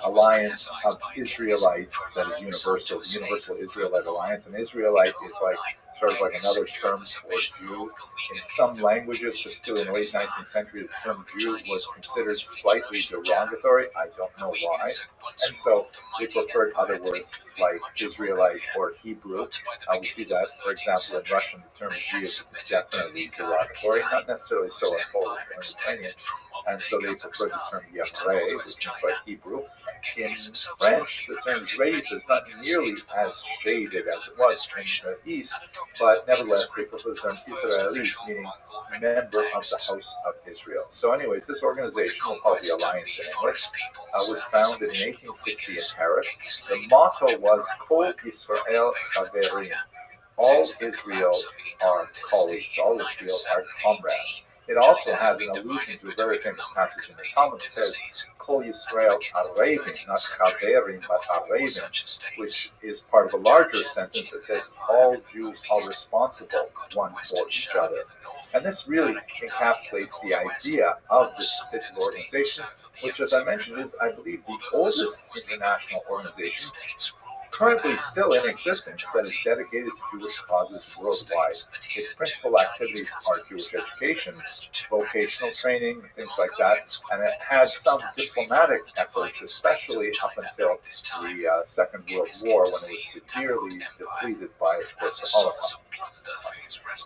alliance of Israelites that is universal, the Universal Israelite Alliance. And Israelite is like sort of like another term for Jew. In some languages, particularly in the late 19th century, the term Jew was considered slightly derogatory. I don't know why. And so they preferred other words like Israelite or Hebrew. We see that, for example, in Russian, the term Jew is definitely derogatory, not necessarily so in Polish or in Ukrainian. And so they prefer the term Yevrei, which means like Hebrew. In French, the term Juif is not nearly as shaded as it was in the East, but nevertheless, they prefer the term Israelite, meaning member of the House of Israel. So anyways, this organization, we'll call it the Alliance in English, was founded in 1860 in Paris. The motto was Kol Israel Chaverim. All Israel are colleagues, all Israel are comrades. It also has an allusion to a very famous passage in the Talmud that says, Kol Yisrael Arevim, not Chaverim, but Arevim, which is part of a larger sentence that says, all Jews are responsible one for each other. And this really encapsulates the idea of this particular organization, which, as I mentioned, is, I believe, the oldest international organization currently still in existence that is dedicated to Jewish causes worldwide. Its principal activities are Jewish education, vocational training, and things like that, and it had some diplomatic efforts, especially up until the Second World War, when it was severely depleted by, of course, the Holocaust.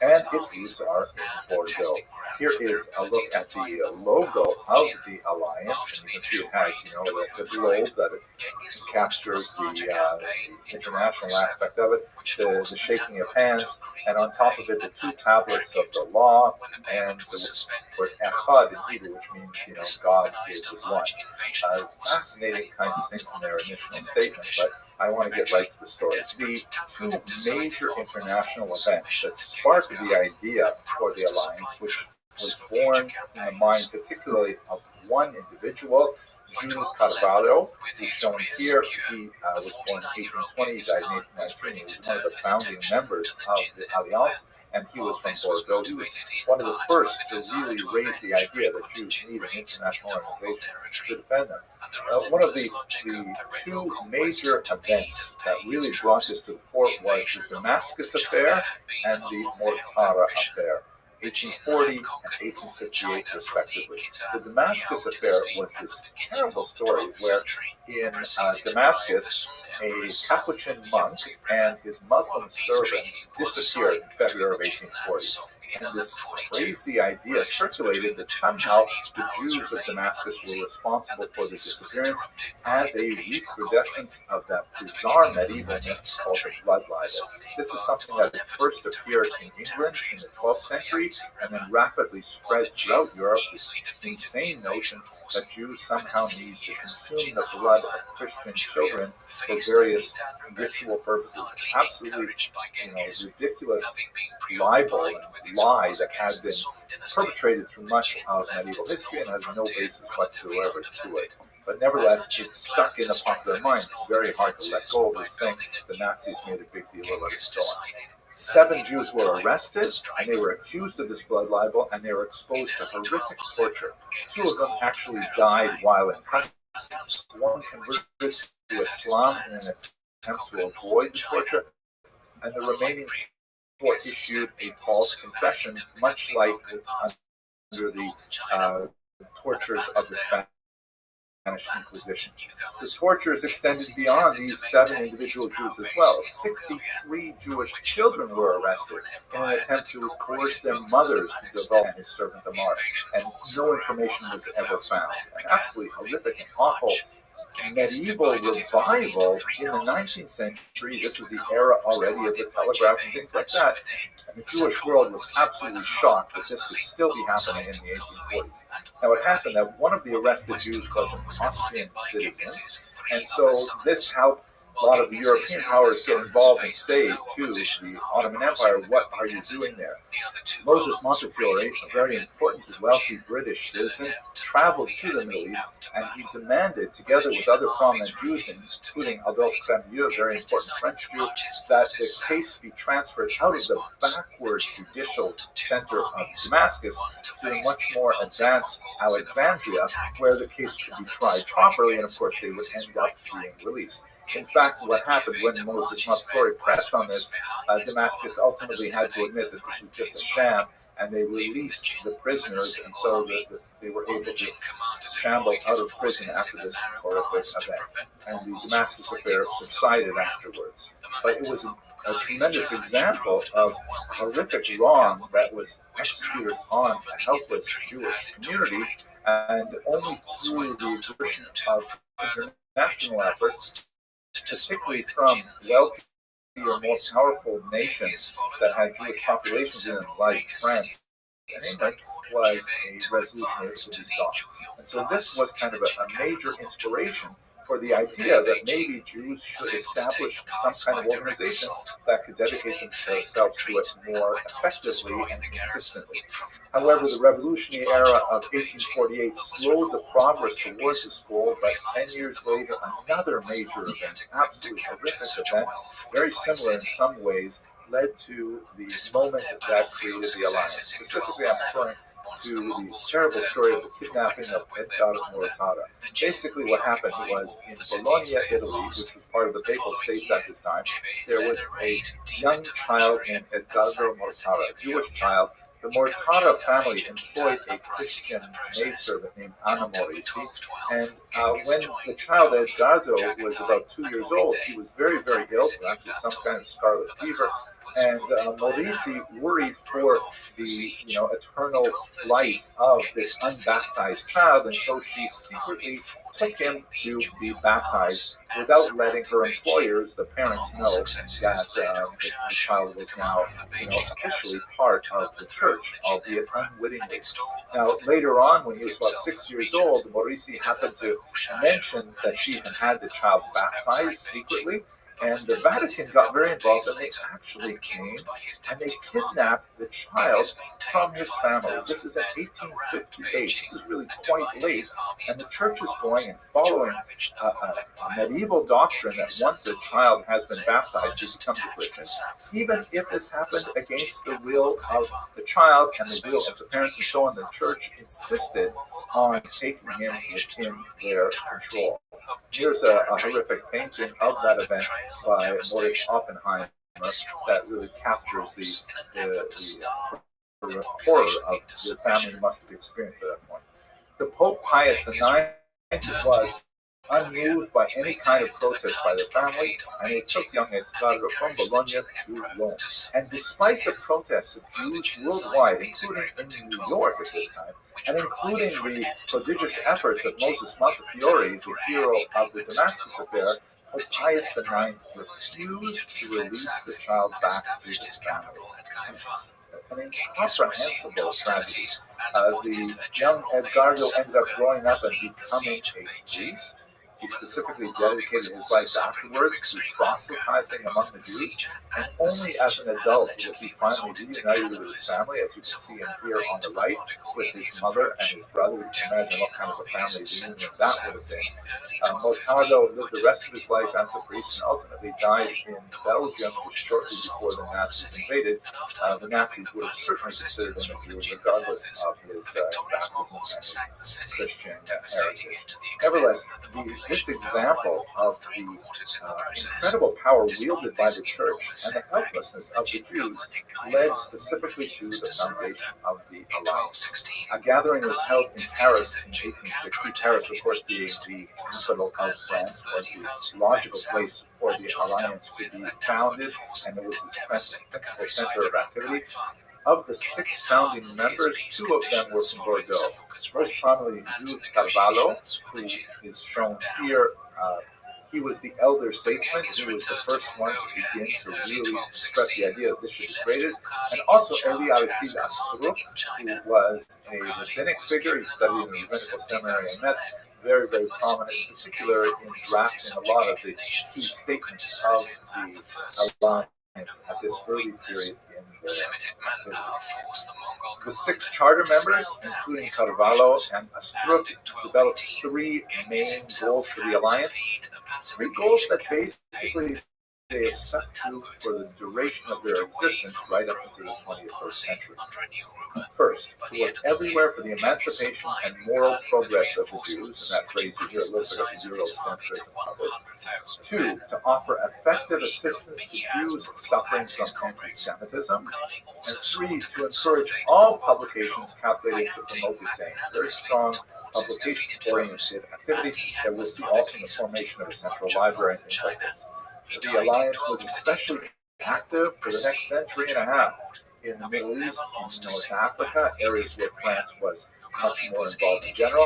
And its roots are in Bordeaux. Here is a look at the logo of the alliance, and you can see it has, the globe that it captures the international aspect of it, the shaking of hands, and on top of it, the two tablets of the law, and the word echad in Hebrew, which means, God is one. Fascinating kinds of things in their initial statement, but I want to get right to the story. The two major international events that sparked the idea for the alliance, which was born in the mind particularly of one individual, Jules Carvalho, who's shown here. He was born in 1820, died in 1819. He was one of the founding members of the Alliance, and he was from Bordeaux. He was one of the first to really raise the idea that Jews need an international organization to defend them. One of the two major events that really brought this to the fore was the Damascus affair and the Mortara affair, 1840 and 1858, respectively. The Damascus affair was this terrible story where in Damascus, a Capuchin monk and his Muslim servant disappeared in February of 1840. And this crazy idea circulated that somehow the Jews of Damascus were responsible for the disappearance as a recrudescence of that bizarre medieval myth called the blood libel. This is something that first appeared in England in the 12th century and then rapidly spread throughout Europe, this insane notion that Jews somehow need to consume the blood of Christian children for various ritual purposes. Absolutely, ridiculous libel and lie that has been perpetrated through much of medieval history and has no basis whatsoever to it. But nevertheless, it's stuck in the popular mind. It's very hard to let go of this thing. The Nazis made a big deal of it and so on. 7 Jews were arrested, and they were accused of this blood libel, and they were exposed to horrific torture. 2 of them actually died while in practice. 1 converted to Islam in an attempt to avoid the torture, and the remaining 4 issued a false confession, much like under the tortures of the Spanish Inquisition. The tortures extended beyond these 7 individual Jews as well. 63 Jewish children were arrested in an attempt to coerce their mothers to devote his servant Amar, and no information was ever found. An absolutely horrific and awful medieval revival in the 19th century. This is the era already of the telegraph and things like that. And the Jewish world was absolutely shocked that this could still be happening in the 1840s. Now, it happened that one of the arrested Jews was an Austrian citizen, and so this helped a lot of the European powers get involved and say to the Ottoman Empire, what are you doing there? Moses Montefiore, a very important, wealthy British citizen, traveled to the Middle East, and he demanded, together with other prominent Jews, including Adolphe Crémieux, a very important French Jew, that the case be transferred out of the backward judicial center of Damascus to a much more advanced Alexandria, where the case could be tried properly, and of course they would end up being released. In fact, what happened when Moses Montefiore pressed on this, Damascus ultimately had to admit that this was just a sham, and they released the prisoners, and so they were able to shamble out of prison after this horrific event. And the Damascus affair subsided afterwards. But it was a tremendous example of horrific wrong that was executed on a helpless Jewish community, and only through the exertion of international efforts, particularly from wealthier, more powerful nations that had Jewish populations in them, like France and England, was a resolution that could be sought. And so this was kind of a major inspiration for the idea that maybe Jews should establish some kind of organization that could dedicate themselves to it more effectively and consistently. However, the revolutionary era of 1848 slowed the progress towards this goal, but 10 years later, another major event, absolutely horrific event, very similar in some ways, led to the moment that created the alliance. Specifically, I'm referring to the terrible story of the kidnapping of Edgar Mortara. Basically what happened was in Bologna, Italy, which was part of the Papal States at this time, there was a young child named Edgardo Mortara, a Jewish child. The Mortara family employed a Christian maidservant named Anna Morisi, and when the child Edgardo was about 2 years old, he was very, very ill, perhaps with some kind of scarlet fever, and Morisi worried for the eternal life of this unbaptized child, and so she secretly took him to be baptized without letting her employers, the parents, know that the child was now officially part of the church, albeit unwittingly. Now, later on, when he was about 6 years old, Morisi happened to mention that she had the child baptized secretly, and the Vatican got very involved, and they actually came and they kidnapped the child from his family. This is in 1858. This is really quite late, and the church is going and following a medieval doctrine that once a child has been baptized, he becomes a Christian, even if this happened against the will of the child and the will of the parents and so on. The church insisted on taking him within their control. Here's a horrific painting of that event by Moritz Oppenheimer that really captures the horror of the family must have experienced at that point. The Pope Pius IX was unmoved by any kind of protest by the family, and they took young Edgardo from Bologna to Rome. And despite the protests of Jews worldwide, including in New York at this time, and including the prodigious efforts of Moses Montefiore, the hero of the Damascus affair, Pope Pius IX refused to release the child back to his family. An incomprehensible tragedy. The young Edgardo ended up growing up and becoming a priest. He specifically dedicated his life afterwards to proselytizing among the Jews, and only as an adult was he finally reunited with his family, as you can see him here on the right, with his mother and his brother. You can imagine what kind of a family reunion that would have been. Mortara lived the rest of his life as a priest and ultimately died in Belgium just shortly before the Nazis invaded. The Nazis would have certainly considered him a Jew, regardless of his baptism and his Christian heritage. Nevertheless, this example of the incredible power wielded by the church and the helplessness of the Jews led specifically to the foundation of the Alliance. A gathering was held in Paris in 1860. Paris, of course, being the capital of France, was the logical place for the Alliance to be founded, and it was its principal center of activity. Of the 6 founding members, 2 of them were from Bordeaux. Most prominently, Jules Carvalho, who is shown here. He was the elder statesman. He was the first one to begin to really stress the idea that this should be created. And also Elie Aristide Astruc, who was a rabbinic figure. He studied in the rabbinical seminary in Metz. Very, very prominent, in particular in drafting a lot of the key statements of the Alliance at this early period in the activity. The 6 charter members, including Carvalho and Astruc, developed 3 main goals for the Alliance. 3 goals that basically they have stuck to for the duration of their existence right up into the 21st century. First, to work everywhere for the emancipation and moral progress of the Jews, and that phrase you hear a little bit of Eurocentrism public. 2, to offer effective assistance to Jews suffering from anti-Semitism. And 3, to encourage all publications calculated to promote the same. Very strong publication-oriented activity that we'll see also in the formation of a central library and things like this. The Alliance was especially active for the next century and a half in the Middle East and North Africa, areas where France was much more involved in general.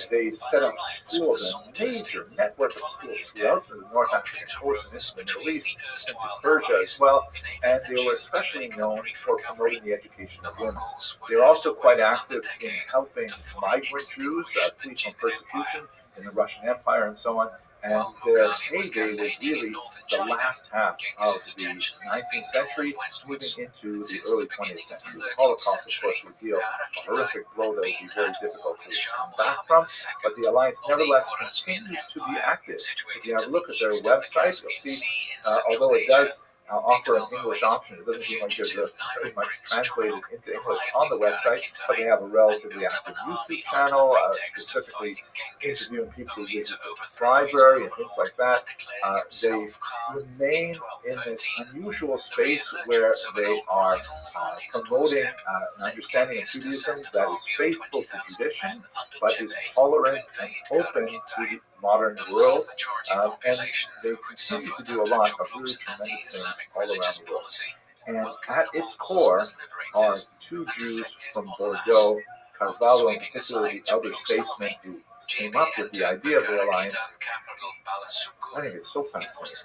They set up schools, a major network of schools throughout the North African coast and into the Middle East, into Persia as well, and they were especially known for promoting the education of women. They were also quite active in helping migrant Jews flee from persecution in the Russian Empire and so on, and their heyday was really the last half of the 19th century, moving into the early 20th century. The Holocaust, of course, would deal a horrific blow that would be very difficult to come back from, but the Alliance nevertheless continues to be active. If you have a look at their website, you'll see, although it does offer an English option. It doesn't seem like there's very much translated into English on the website, but they have a relatively active YouTube channel, specifically interviewing people who visit the library and things like that. They remain in this unusual space where they are promoting an understanding of Judaism that is faithful to tradition, but is tolerant and open to the modern world. And they continue to do a lot of really tremendous things all around the world. And at its core are two Jews from Bordeaux, Carvalho in particular, the elder statesman who came up with the idea of the alliance. I think it's so fascinating.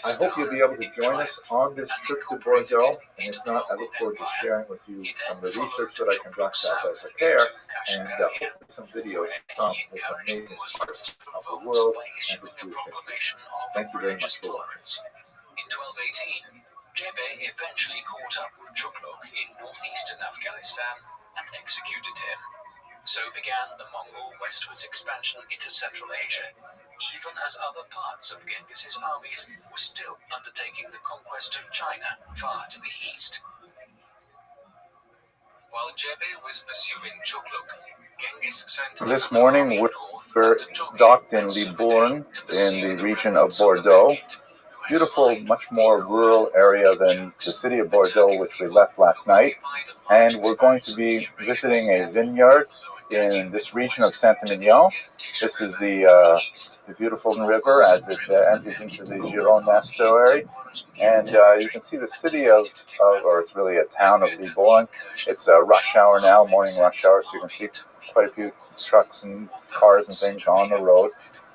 I hope you'll be able to join us on this trip to Bordeaux, and if not, I look forward to sharing with you some of the research that I conduct as I prepare, and hopefully some videos from this amazing part of the world and the Jewish history. Thank you very much for watching.
In 1218, Jebe eventually caught up with Chukluk in northeastern Afghanistan and executed him. So began the Mongol westwards expansion into Central Asia, even as other parts of Genghis's armies were still undertaking the conquest of China far to the east. While Jebe was pursuing Chukluk, Genghis sent...
This morning we're docked in Libourne in the region of Bordeaux. Beautiful, much more rural area than the city of Bordeaux, which we left last night. And we're going to be visiting a vineyard in this region of Saint-Emilion. This is the beautiful river as it empties into the Gironde estuary. And you can see the city or it's really a town of Libourne. It's rush hour now, morning rush hour, so you can see quite a few trucks and cars and things on the road.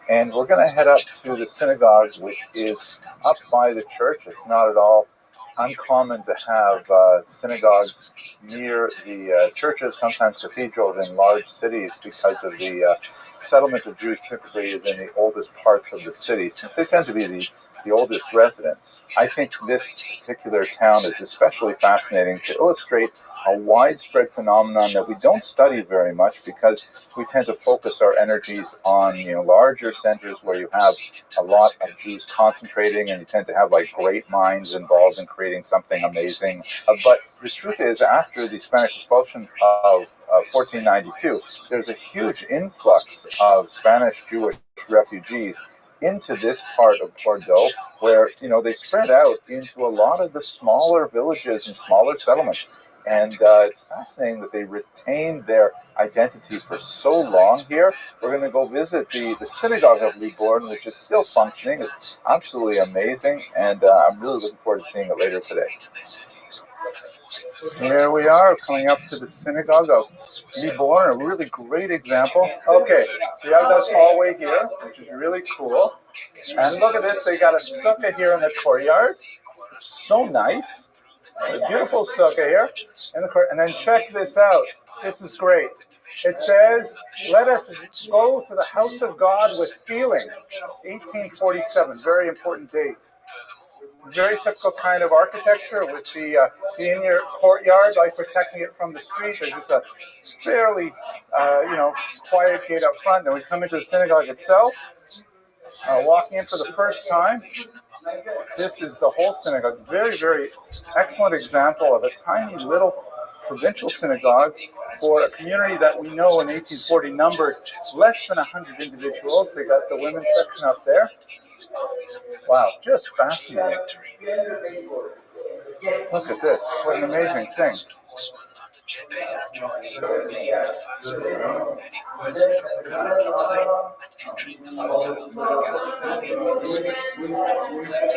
And we're going to head up to the synagogue, which is up by the church. It's not at all uncommon to have synagogues near the churches, sometimes cathedrals in large cities, because of the settlement of Jews typically is in the oldest parts of the city, since they tend to be the oldest residents. I think this particular town is especially fascinating to illustrate a widespread phenomenon that we don't study very much, because we tend to focus our energies on larger centers where you have a lot of Jews concentrating, and you tend to have like great minds involved in creating something amazing. But the truth is, after the Spanish expulsion of 1492, there's a huge influx of Spanish Jewish refugees into this part of Bordeaux, where they spread out into a lot of the smaller villages and smaller settlements. And it's fascinating that they retained their identity for so long here. We're going to go visit the synagogue of Libourne, which is still functioning. It's absolutely amazing, and I'm really looking forward to seeing it later today. Here we are, coming up to the synagogue of Libourne, a really great example. Okay, so you have this hallway here, which is really cool. And look at this, they got a sukkah here in the courtyard. It's so nice. A beautiful sukkah here in the court. And then check this out. This is great. It says, "Let us go to the house of God with feeling." 1847, very important date. Very typical kind of architecture with the inner courtyard, like protecting it from the street. There's just a fairly, quiet gate up front. Then we come into the synagogue itself. Walking in for the first time. This is the whole synagogue. Very, very excellent example of a tiny little provincial synagogue for a community that we know in 1840 numbered less than 100 individuals. They got the women's section up there. Wow, just fascinating. Look at this. What an amazing thing.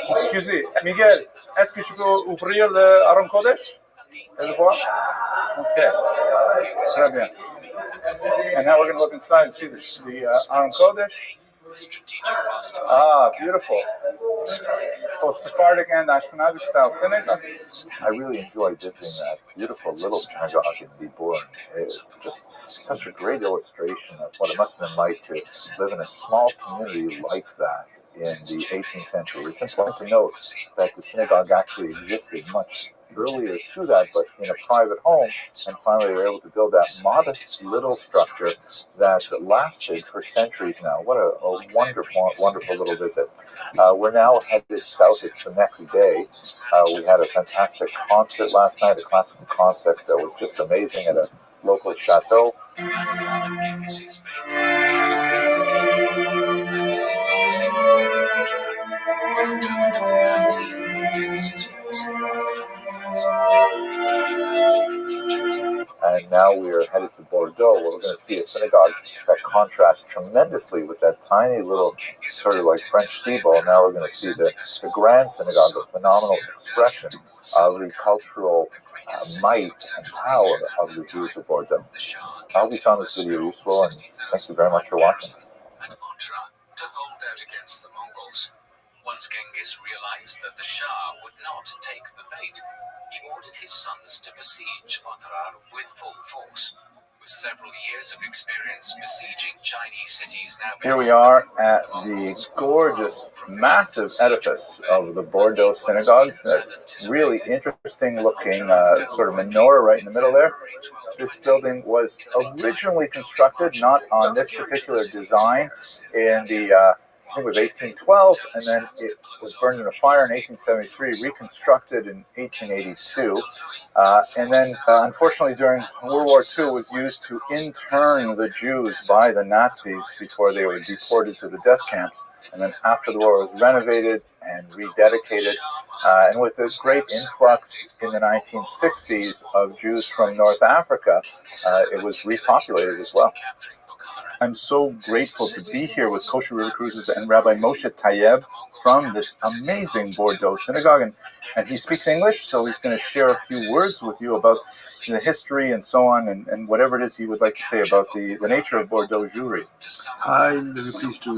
Excusez, Miguel, est-ce que je peux ouvrir le Aron Kodesh? Et le voir? Okay. Très bien. And now we're going to look inside and see the Aron Kodesh. Beautiful. Both Sephardic and Ashkenazic style synagogue. I really enjoyed visiting that beautiful little synagogue in Libourne. It's just such a great illustration of what it must have been like to live in a small community like that in the 18th century. It's important to note that the synagogue actually existed much earlier to that, but in a private home, and finally they were able to build that modest little structure that lasted for centuries now. What a wonderful, wonderful little visit. We're now headed south. It's the next day. We had a fantastic concert last night, a classical concert that was just amazing at a local chateau. And now we are headed to Bordeaux, where we're going to see a synagogue that contrasts tremendously with that tiny little sort of like French steeple. Now we're going to see the grand synagogue, a phenomenal expression of the cultural might and power of the Jews of Bordeaux. I hope you found this video useful, and thank you very much for watching.
To hold out against the Mongols. Once Genghis realized that the Shah would not take the bait, he ordered his sons to besiege Otrar with full force. With several years of experience besieging Chinese cities now...
Here we are at the gorgeous, massive edifice of the Bordeaux synagogue. That really interesting looking sort of menorah right in the middle there. This building was originally constructed not on this particular design in the, I think it was 1812, and then it was burned in a fire in 1873, reconstructed in 1882. And then, unfortunately, during World War II, it was used to intern the Jews by the Nazis before they were deported to the death camps. And then after the war, it was renovated and rededicated. And with the great influx in the 1960s of Jews from North Africa, it was repopulated as well. I'm so grateful to be here with Kosher River Cruises and Rabbi Moshe Tayeb from this amazing Bordeaux synagogue. And he speaks English, so he's going to share a few words with you about the history and so on, and whatever it is he would like to say about the nature of Bordeaux Jewry.
I'm very pleased to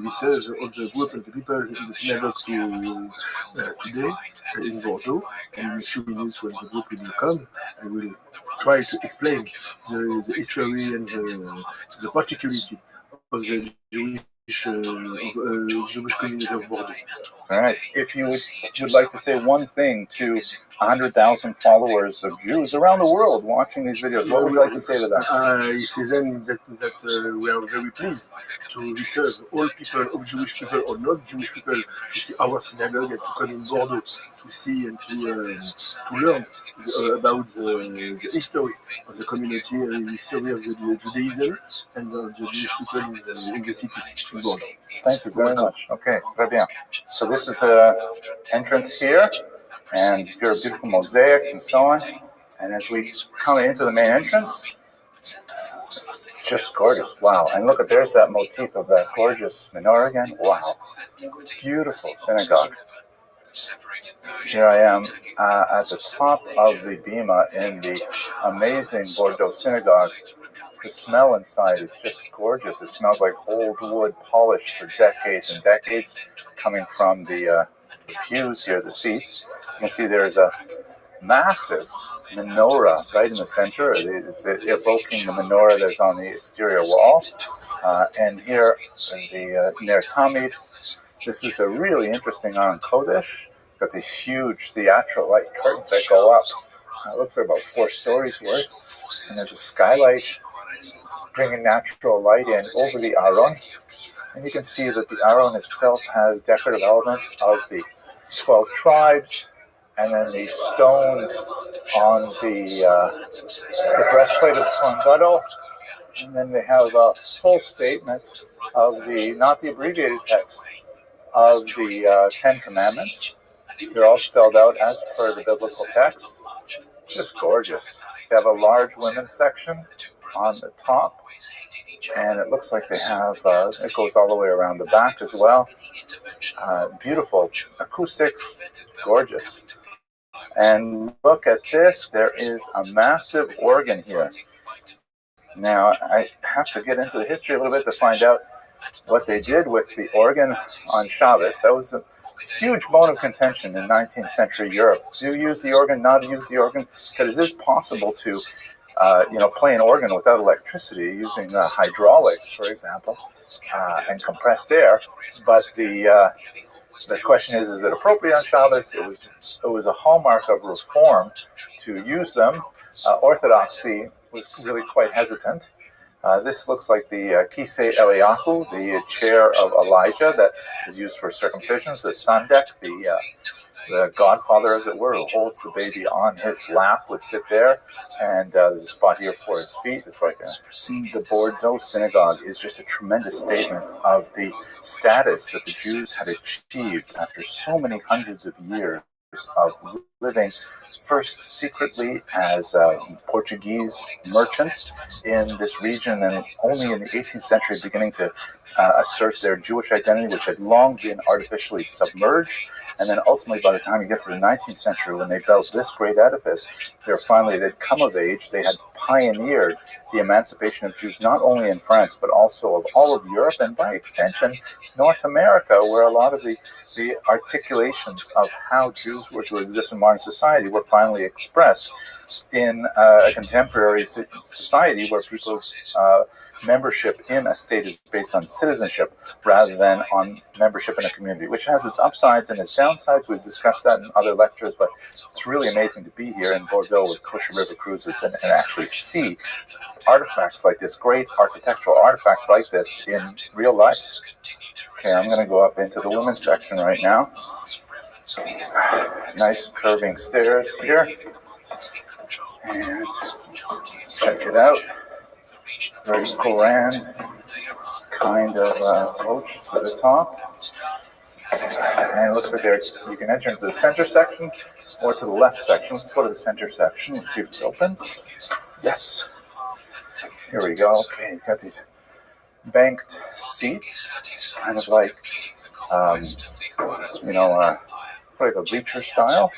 receive all the group of the people in the synagogue today in Bordeaux. And in a few minutes, when the group will come, I will try to explain the history and the particularity of the Jewish community of Bordeaux.
All right. If you would like to say one thing to 100,000 followers of Jews around the world watching these videos, what would you like to say to them?
I say then that we are very pleased to receive all people, of Jewish people or not Jewish people, to see our synagogue and to come in Bordeaux to see and to learn about the history of the community and the history of the Judaism and of the Jewish people in the city in Bordeaux.
Thank you very much. Okay, très bien. So this is the entrance here, and there are beautiful mosaics and so on. And as we come into the main entrance, it's just gorgeous. Wow. And look, there's that motif of that gorgeous menorah again. Wow. Beautiful synagogue. Here I am at the top of the bima in the amazing Bordeaux synagogue. The smell inside is just gorgeous. It smells like old wood polished for decades and decades, coming from the pews here, the seats. You can see there's a massive menorah right in the center. It's evoking the menorah that's on the exterior wall. And here is the Ner Tamid. This is a really interesting Aron Kodesh. Got these huge theatrical light curtains that go up. It looks like about 4 stories worth. And there's a skylight bringing natural light in over the Aron. And you can see that the Aron itself has decorative elements of the 12 tribes, and then the stones on the breastplate of the Kohen Gadol. And then they have a full statement of not the abbreviated text, of the 10 Commandments. They're all spelled out as per the biblical text. Just gorgeous. They have a large women's section on the top, and it looks like they have, it goes all the way around the back as well. Beautiful acoustics, gorgeous. And look at this, there is a massive organ here. Now, I have to get into the history a little bit to find out what they did with the organ on Shabbos. That was a huge bone of contention in 19th century Europe. Do you use the organ, not use the organ? Because it is possible to play an organ without electricity using hydraulics, for example, and compressed air. But the
The question is it appropriate on Shabbos? It was a hallmark of reform to use them. Orthodoxy was really quite hesitant. This looks like the Kisei Eliyahu, the chair of Elijah that is used for circumcisions, the Sandek, the godfather, as it were, who holds the baby on his lap, would sit there, and there's a spot here for his feet. It's like the Bordeaux synagogue is just a tremendous statement of the status that the Jews had achieved after so many hundreds of years of living first secretly as Portuguese merchants in this region, and only in the 18th century beginning to assert their Jewish identity, which had long been artificially submerged. And then ultimately, by the time you get to the 19th century, when they built this great edifice, they'd come of age. They had pioneered the emancipation of Jews, not only in France, but also of all of Europe, and by extension, North America, where a lot of the articulations of how Jews were to exist in modern society were finally expressed in a contemporary society where people's membership in a state is based on citizenship rather than on membership in a community, which has its upsides and its downsides. We've discussed that in other lectures, but it's really amazing to be here in Bordeaux with Kosher River Cruises and actually see artifacts like this, great architectural artifacts like this in real life. Okay, I'm going to go up into the women's section right now. Nice curving stairs here. And check it out. Very grand kind of approach to the top. And it looks like you can enter into the center section or to the left section. Let's go to the center section and see if it's open. Yes. Here we go. Okay, you've got these banked seats, kind of like, like a bleacher style.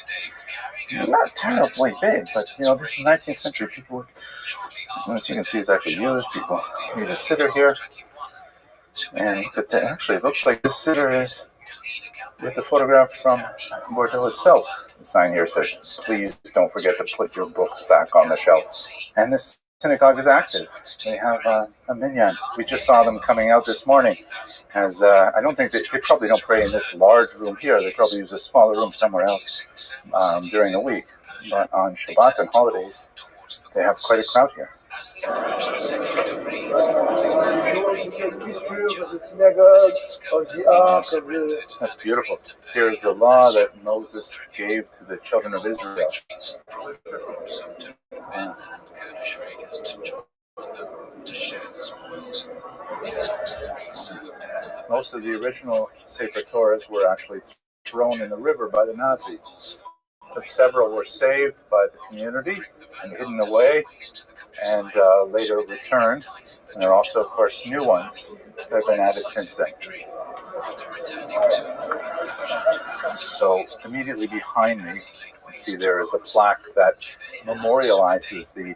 Not terribly big, but this is 19th century. People would, as you can see, it's actually used. People need a sitter here. And look at that. Actually, it looks like this sitter is with the photograph from Bordeaux itself. The sign here says, "Please don't forget to put your books back on the shelf." And this synagogue is active. They have a minyan. We just saw them coming out this morning. As I don't think they probably don't pray in this large room here. They probably use a smaller room somewhere else during the week. But on Shabbat and holidays, they have quite a crowd here. That's beautiful. Here's the law that Moses gave to the children of Israel. Most of the original Sefer Torahs were actually thrown in the river by the Nazis, but several were saved by the community and hidden away and later returned. And there are also, of course, new ones that have been added since then. So immediately behind me, you see there is a plaque that memorializes the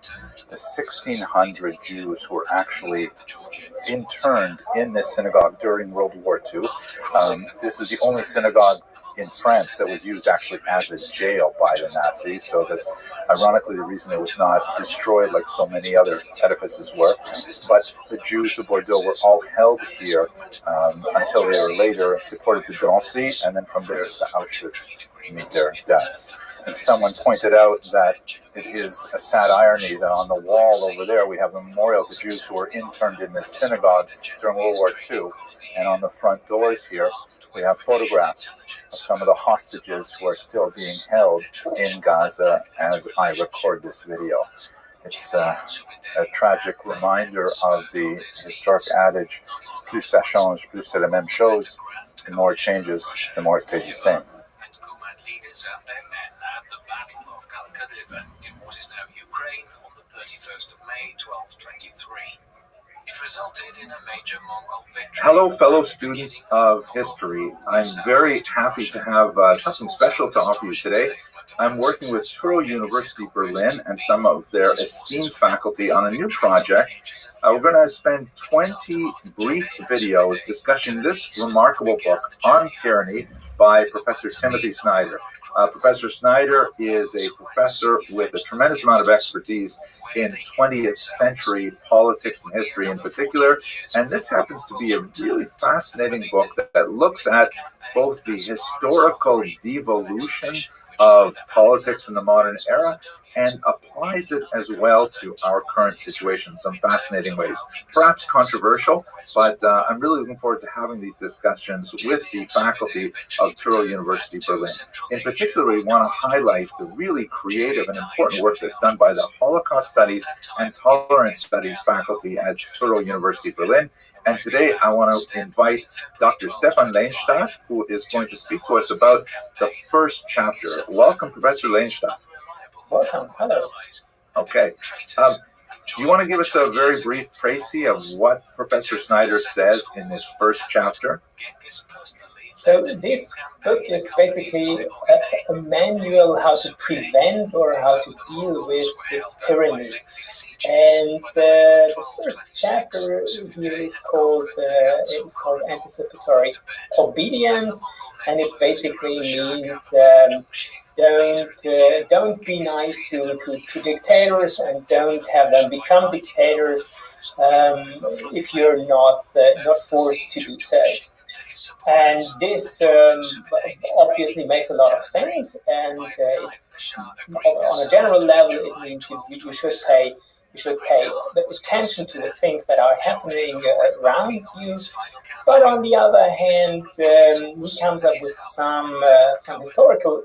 1,600 Jews who were actually interned in this synagogue during World War II. This is the only synagogue in France that was used actually as a jail by the Nazis, so that's ironically the reason it was not destroyed like so many other edifices were. But the Jews of Bordeaux were all held here until they were later deported to Drancy and then from there to Auschwitz to meet their deaths. And someone pointed out that it is a sad irony that on the wall over there we have a memorial to Jews who were interned in this synagogue during World War II, and on the front doors here we have photographs of some of the hostages who are still being held in Gaza as I record this video. It's a tragic reminder of the historic adage, plus ça change, plus c'est la même chose. The more it changes, the more it stays the same. Hello, fellow students of history. I'm very happy to have something special to offer you today. I'm working with Touro University Berlin and some of their esteemed faculty on a new project. We're going to spend 20 brief videos discussing this remarkable book on tyranny by Professor Timothy Snyder. Professor Snyder is a professor with a tremendous amount of expertise in 20th century politics and history in particular, and this happens to be a really fascinating book that looks at
both the historical devolution of politics in the modern era and applies it as well to our current situation in some fascinating ways. Perhaps controversial, but I'm really looking forward to having these discussions with the faculty of Touro University Berlin. In particular, we want to highlight the really creative and important work that's done by the Holocaust Studies and Tolerance Studies faculty at Touro University Berlin. And today I want to invite Dr. Stefan Lehnstadt, who is going to speak to us about the first chapter. Welcome, Professor Lehnstadt.
Welcome. Hello.
Okay. Do you want to give us a very brief précis of what Professor Snyder says in this first chapter?
So this book is basically a manual how to prevent or how to deal with tyranny. And the first chapter here is called Anticipatory Obedience, and it basically means don't be nice to dictators and don't have them become dictators if you're not forced to do so. And this obviously makes a lot of sense, and on a general level it means you should pay attention to the things that are happening around you. But on the other hand, he comes up with some historical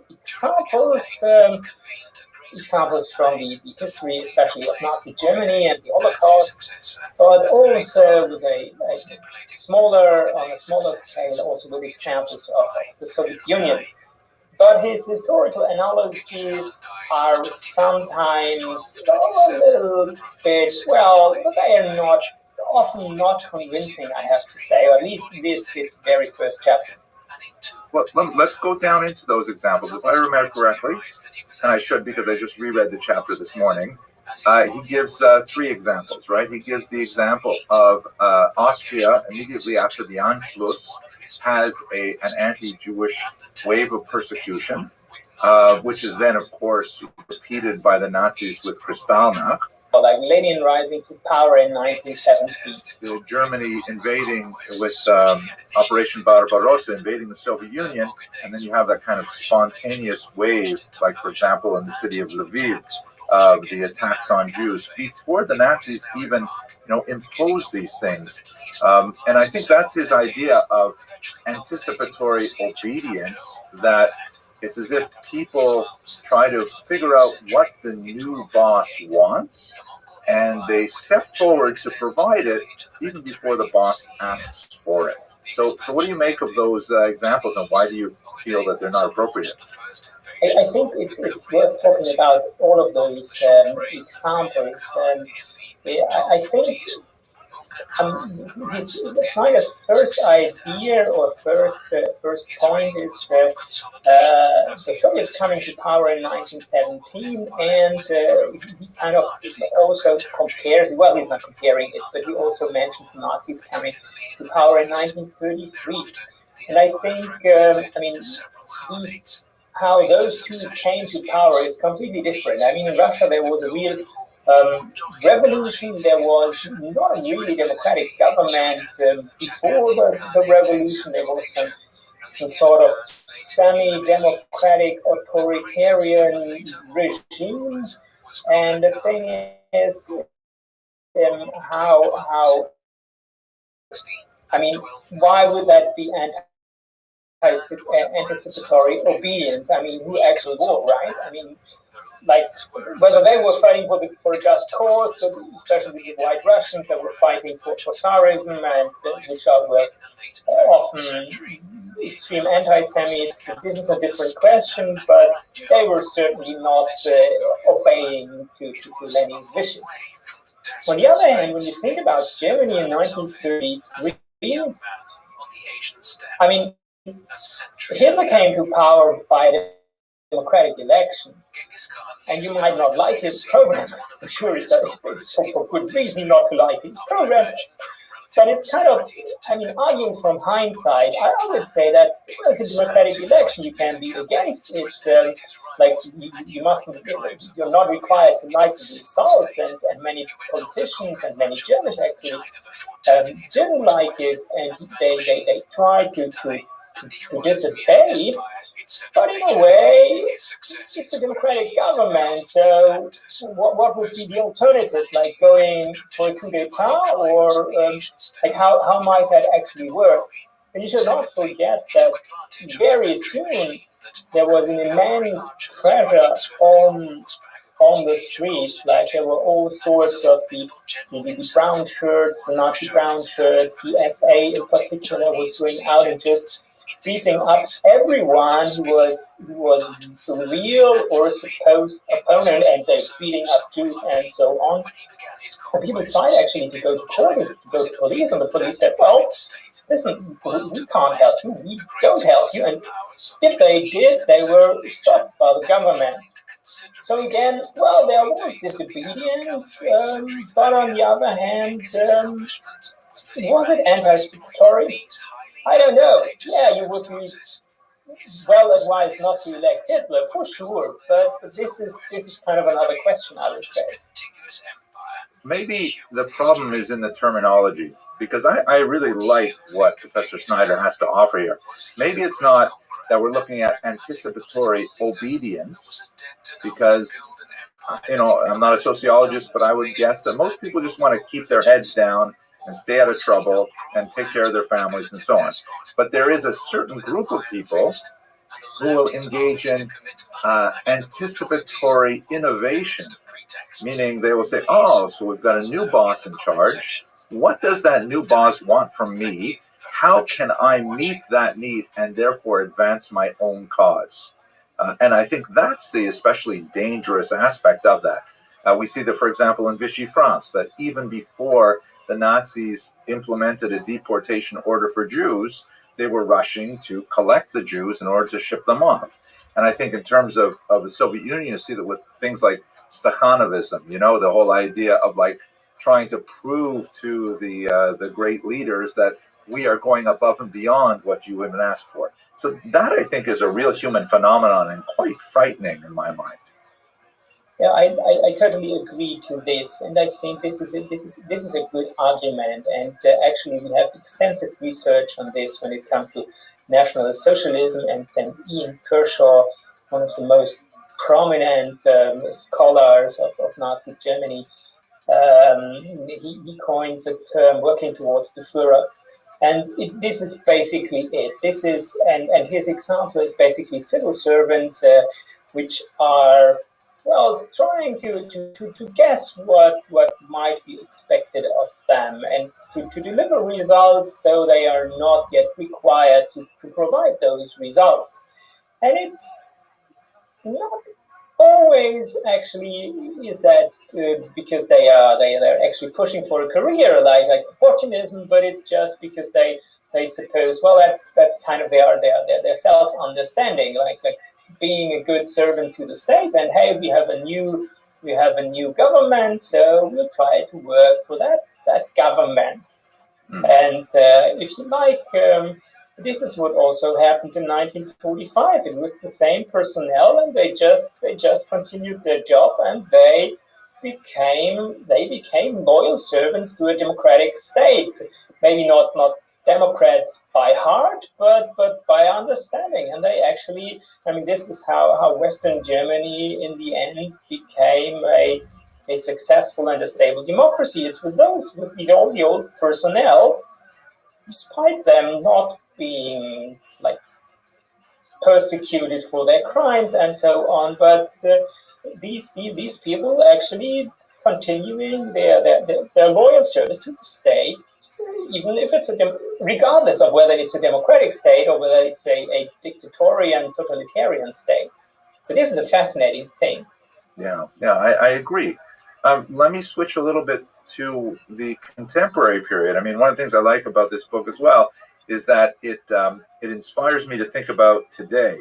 examples from the history, especially of Nazi Germany and the Holocaust, but also with on a smaller scale, also with examples of the Soviet Union. But his historical analogies are sometimes a little bit, well, they are often not convincing, I have to say, or at least this very first chapter.
Well, let's go down into those examples. If I remember correctly, and I should because I just reread the chapter this morning, he gives three examples, right? He gives the example of Austria immediately after the Anschluss has an anti-Jewish wave of persecution, which is then, of course, repeated by the Nazis with Kristallnacht.
Like Lenin rising to power in 1917.
Germany invading with Operation Barbarossa, invading the Soviet Union, and then you have that kind of spontaneous wave, like, for example, in the city of Lviv, the attacks on Jews, before the Nazis even impose these things. And I think that's his idea of anticipatory obedience, that it's as if people try to figure out what the new boss wants, and they step forward to provide it even before the boss asks for it. So what do you make of those examples, and why do you feel that they're not appropriate?
I think it's worth talking about all of those examples. I think Snyder's first idea or first point is the Soviets coming to power in 1917, and he kind of also compares, well, he's not comparing it, but he also mentions Nazis coming to power in 1933. And I think, how those two came to power is completely different. I mean, in Russia there was a real revolution. There was not a really democratic government before the revolution. There was some sort of semi-democratic authoritarian regime. And the thing is, why would that be anticipatory obedience? I mean, who actually war, right? I mean, like, whether they were fighting for a just cause, but especially the White Russians that were fighting for Tsarism, and which were often extreme anti-Semites. This is a different question, but they were certainly not obeying to Lenin's wishes. On the other hand, when you think about Germany in 1933, I mean, Hitler came to power by the democratic election, and you might not like his program. I'm sure it's for good reason not to like his program, but it's kind of, arguing from hindsight, I would say that as a democratic election, you can be against it. You're not required to like the result, and many politicians and many Germans actually didn't like it, and they tried to to disobey. But in a way, it's a democratic government, so what would be the alternative? Like going for a coup d'etat, or like how might that actually work? And you should not forget that very soon there was an immense pressure on the streets. Like there were all sorts of the brown shirts, the Nazi brown shirts, the SA in particular was going out and just beating up everyone who was the real or supposed opponent, and they're beating up Jews and so on. And people tried actually to go to court, to go to police, and the police said, well, listen, we can't help you, we don't help you. And if they did, they were stopped by the government. So again, well, there was disobedience, but on the other hand, was it anticipatory? I don't know. Yeah, you would be well advised not to elect Hitler, for sure, but this is kind of another question, I would say.
Maybe the problem is in the terminology, because I really like what Professor Snyder has to offer here. Maybe it's not that we're looking at anticipatory obedience, because, you know, I'm not a sociologist, but I would guess that most people just want to keep their heads down and stay out of trouble and take care of their families and so on. But there is a certain group of people who will engage in anticipatory innovation, meaning they will say, oh, so we've got a new boss in charge. What does that new boss want from me? How can I meet that need and therefore advance my own cause? And I think that's the especially dangerous aspect of that. We see that, for example, in Vichy France, that even before the Nazis implemented a deportation order for Jews, they were rushing to collect the Jews in order to ship them off. And I think in terms of the Soviet Union, you see that with things like Stakhanovism, you know, the whole idea of like trying to prove to the great leaders that we are going above and beyond what you women asked for. So that, I think, is a real human phenomenon and quite frightening in my mind.
Yeah, I totally agree to this, and I think this is a good argument. And actually, we have extensive research on this when it comes to National Socialism. And then Ian Kershaw, one of the most prominent scholars of Nazi Germany, he coined the term "working towards the Führer." And this is basically it. This is and his example is basically civil servants, which are, well, trying to guess what might be expected of them and to deliver results, though they are not yet required to provide those results. And it's not always actually is that because they're actually pushing for a career like opportunism, but it's just because they suppose, well, that's kind of their self-understanding, like being a good servant to the state, and hey, we have a new government, so we'll try to work for that government. And if you like, this is what also happened in 1945. It was the same personnel, and they just continued their job, and they became loyal servants to a democratic state. Maybe not Democrats by heart, but by understanding. And they actually, I mean, this is how Western Germany in the end became a successful and a stable democracy. It's with all the old personnel, despite them not being like persecuted for their crimes and so on, but these people actually continuing their loyal service to the state, even if it's regardless of whether it's a democratic state or whether it's a dictatorial and totalitarian state. So this is a fascinating thing.
Yeah, I agree. Let me switch a little bit to the contemporary period. I mean, one of the things I like about this book as well is that it inspires me to think about today.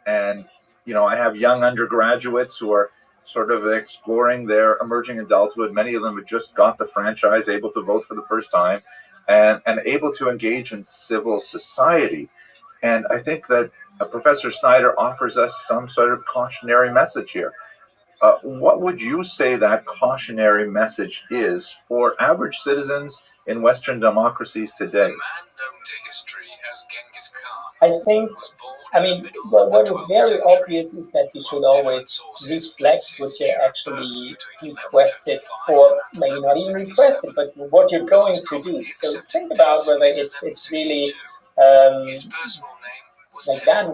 And, you know, I have young undergraduates who are sort of exploring their emerging adulthood. Many of them have just got the franchise, able to vote for the first time, and able to engage in civil society. And I think that Professor Snyder offers us some sort of cautionary message here. What would you say that cautionary message is for average citizens in Western democracies today?
I think, I mean, what is very obvious is that you should always reflect what you actually requested, or maybe not even requested, but what you're going to do. So think about whether it's really like that.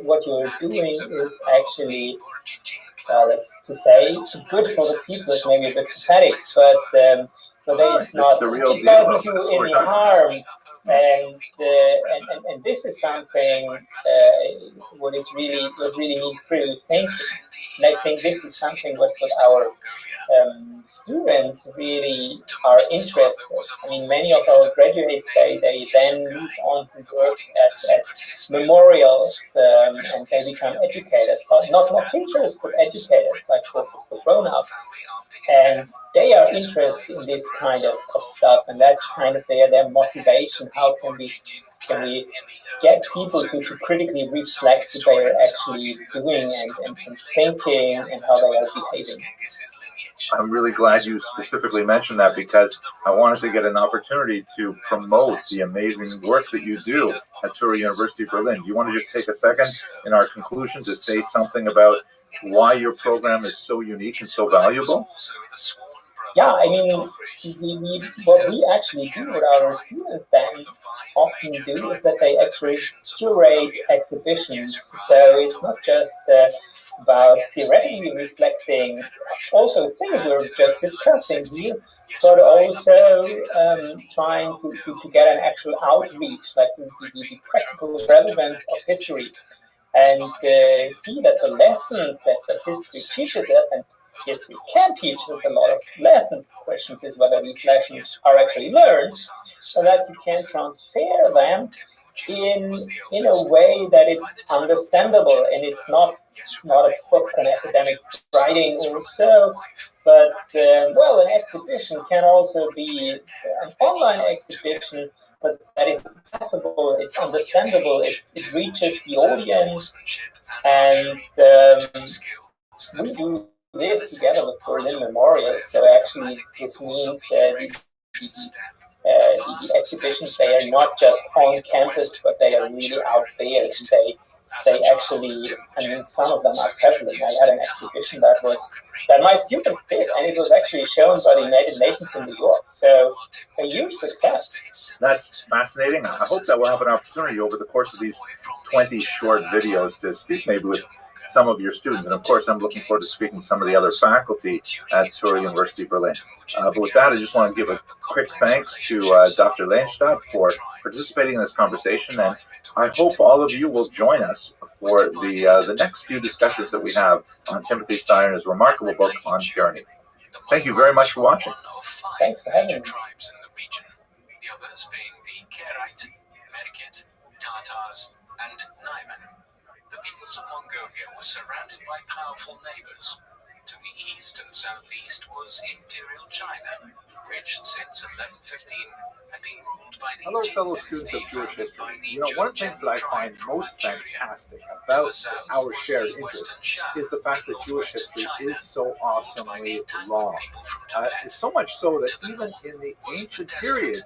What you're doing is actually, let's to say, good for the people is maybe a bit pathetic, but whether it's not, it doesn't do any harm. And this is something what really needs critical thinking. And I think this is something what our students really are interested. I mean, many of our graduates, they then move on to work at memorials, and they become educators, but not teachers, but educators, like for grown-ups. And they are interested in this kind of stuff, and that's kind of their motivation. How can we get people to critically reflect what they are actually doing and thinking and how they are behaving?
I'm really glad you specifically mentioned that, because I wanted to get an opportunity to promote the amazing work that you do at Tura University Berlin. Do you want to just take a second in our conclusion to say something about why your program is so unique and so valuable?
Yeah, I mean, what we actually do, what our students then often do, is that they actually curate exhibitions. So it's not just about theoretically reflecting also things we were just discussing here, but also trying to get an actual outreach, like the practical relevance of history, and see that the lessons that history teaches us, and history can teach us a lot of lessons. The question is whether these lessons are actually learned, so that you can transfer them in a way that it's understandable, and it's not a book on academic writing or so, but well, an exhibition can also be an online exhibition, but that is accessible, it's understandable, it reaches the audience, and we do this together with Berlin Memorial. So actually, this means the exhibitions, they are not just on campus, but they are really out there. And they actually, I mean, some of them are prevalent. I had an exhibition that my students did, and it was actually shown by the United Nations in New York. So a huge success.
That's fascinating. I hope that we'll have an opportunity over the course of these 20 short videos to speak maybe with some of your students. And of course, I'm looking forward to speaking to some of the other faculty at Tura University Berlin. But with that, I just want to give a quick thanks to Dr. Leinstadt for participating in this conversation. And I hope all of you will join us for the next few discussions that we have on Timothy Steiner's remarkable book on tyranny. Thank you very much for watching.
Thanks for having me.
Tribes in the region, the others being the Karaite, Merkit, Tatars, and Naiman. The peoples of Mongolia were surrounded by powerful neighbors. To the east and southeast was Imperial China, which since 1115 had been ruled by the
Hello, fellow students of Jewish history. You know, one of the things that I find most fantastic about our shared interest is the fact that Jewish history is so awesomely long. It's so much so that even in the ancient period,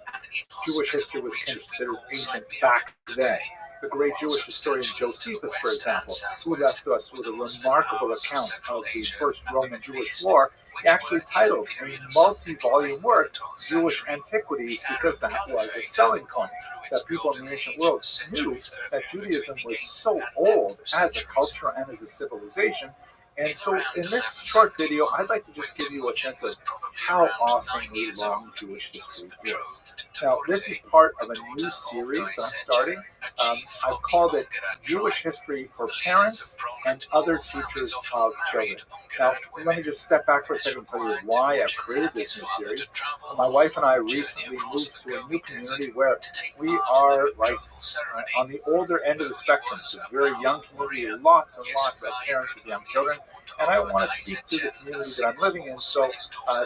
Jewish history was considered ancient back then. The great Jewish historian Josephus, for example, who left us with a remarkable account of the First Roman Jewish War, he actually titled a multi-volume work Jewish Antiquities, because that was a selling point, that people in the ancient world knew that Judaism was so old as a culture and as a civilization. And so in this short video, I'd like to just give you a sense of how awesomely long Jewish history is. Now, this is part of a new series I'm starting. I've called it Jewish History for Parents and Other Teachers of Children. Now, let me just step back for a second and tell you why I've created this new series. My wife and I recently moved to a new community where we are like on the older end of the spectrum. It's a very young community, lots and lots of parents with young children. And I want to speak to the community that I'm living in, so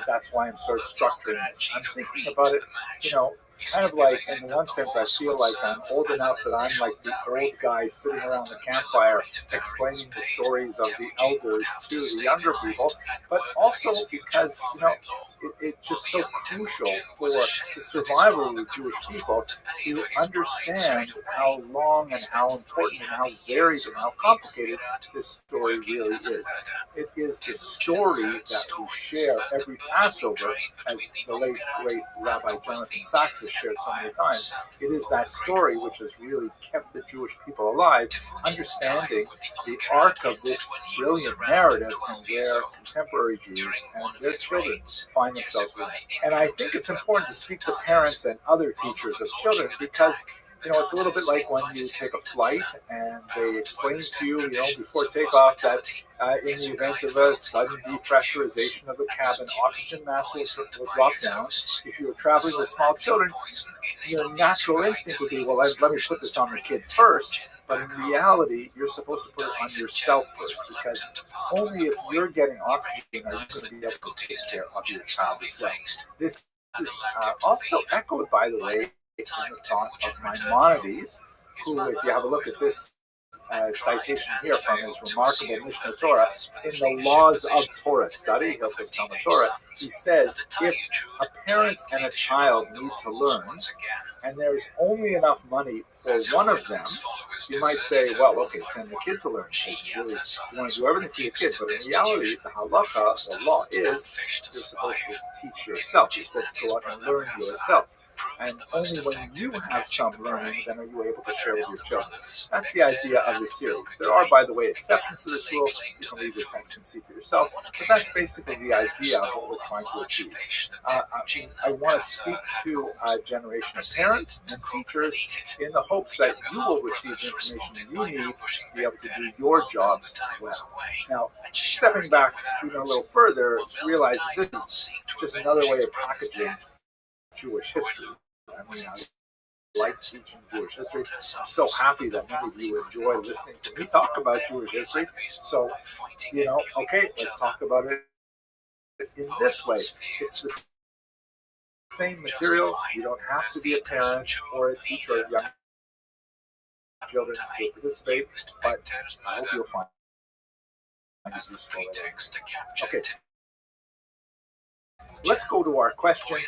that's why I'm sort of structuring this. I'm thinking about it, you know, kind of like, in one sense, I feel like I'm old enough that I'm like the old guy sitting around the campfire explaining the stories of the elders to the younger people, but also because, you know, it's just so crucial for the survival of the Jewish people to understand how long and how important and how varied and how complicated this story really is. It is the story that we share every Passover, as the late, great Rabbi Jonathan Sachs has shared so many times. It is that story which has really kept the Jewish people alive, understanding the arc of this brilliant narrative and where contemporary Jews and their children find themselves living. And I think it's important to speak to parents and other teachers of children because it's a little bit like when you take a flight and they explain to you, before takeoff that in the event of a sudden depressurization of the cabin, oxygen mask will drop down. If you were traveling with small children, your natural instinct would be, well, let me put this on the kid first. But in reality, you're supposed to put it on yourself first, because only if you're getting oxygen are you going to be able to take care of your child as well. This is also echoed, by the way, in the thought of Maimonides, who, if you have a look at this citation here from his remarkable Mishnah Torah, in the Laws of Torah study, Hilchos Talmud Torah, he says, if a parent and a child need to learn, and there's only enough money for one of them, you might say, well, okay, send the kid to learn. You want to do everything for your kid, but in reality, the halacha, the law is, you're supposed to teach yourself. You're supposed to go out and learn yourself. And only when you have some learning, then are you able to share with your children. That's the idea of this series. There are, by the way, exceptions to this rule. You can read the text and see for yourself. But that's basically the idea of what we're trying to achieve. I want to speak to a generation of parents and teachers in the hopes that you will receive the information you need to be able to do your jobs well. Now, stepping back even a little further, to realize this is just another way of packaging Jewish history. I mean, I like teaching Jewish history. I'm so happy that many of you enjoy listening to me talk about Jewish history. So, okay, let's talk about it in this way. It's the same material. You don't have to be a parent or a teacher of young children to participate, but I hope you'll find it useful. Okay. Let's go to our question.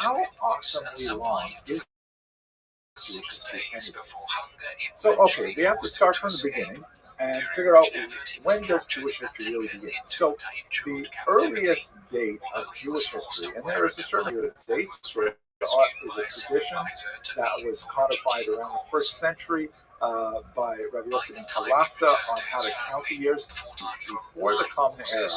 How awesomely long is Jewish history anyway? So, okay, we have to start from the beginning and figure out when does Jewish history really begin. So, the earliest date of Jewish history, and there is a certain date for it, is a tradition that was codified around the 1st century by Rabbi Yosef and Kalafta on how to count the years before the Common Era.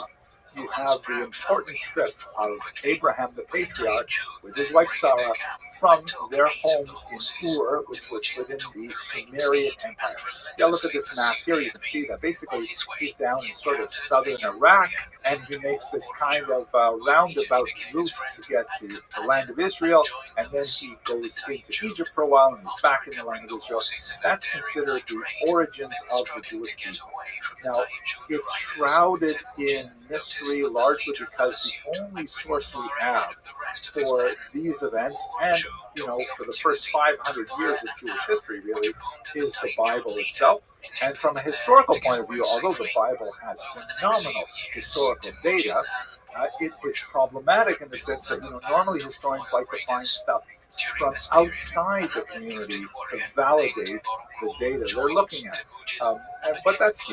You have the important trip of Abraham the patriarch with his wife Sarah from their home in Ur, which was within the Sumerian Empire. Yeah, look at this map here. You can see that basically he's down in sort of southern Iraq, and he makes this kind of roundabout route to get to the land of Israel, and then he goes into Egypt for a while, and he's back in the land of Israel. That's considered the origins of the Jewish people. Now, it's shrouded in mystery largely because the only source we have for these events, and for the first 500 years of Jewish history really, is the Bible itself. And from a historical point of view, although the Bible has phenomenal historical data, it is problematic in the sense that normally historians like to find stuff from outside the community to validate the data they're looking at. But that's,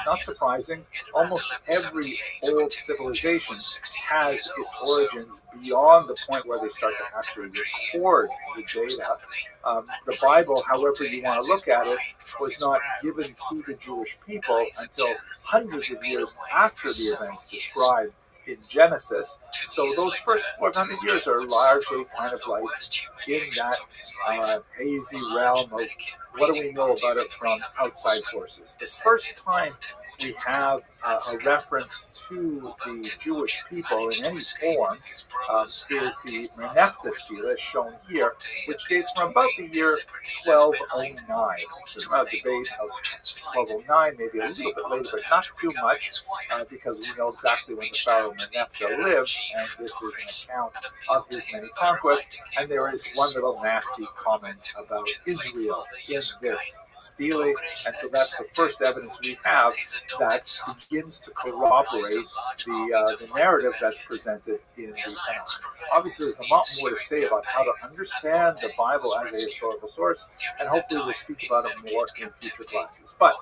not surprising. Almost every old civilization has its origins beyond the point where they start to actually record the data. The Bible, however you want to look at it, was not given to the Jewish people until hundreds of years after the events described in Genesis. So those first 400 years are largely kind of like in that hazy realm of what do we know about it from outside sources. The first time we have a reference to the Jewish people in any form is the Merneptah stele, as shown here, which dates from about the year 1209. There's a debate of 1209, maybe a little bit later, but not too much, because we know exactly when the Pharaoh Merneptah lived, and this is an account of his many conquests, and there is one little nasty comment about Israel in this stele, and so that's the first evidence we have that begins to corroborate the narrative that's presented in the Tanakh. Obviously, there's a lot more to say about how to understand the Bible as a historical source, and hopefully we'll speak about it more in future classes. But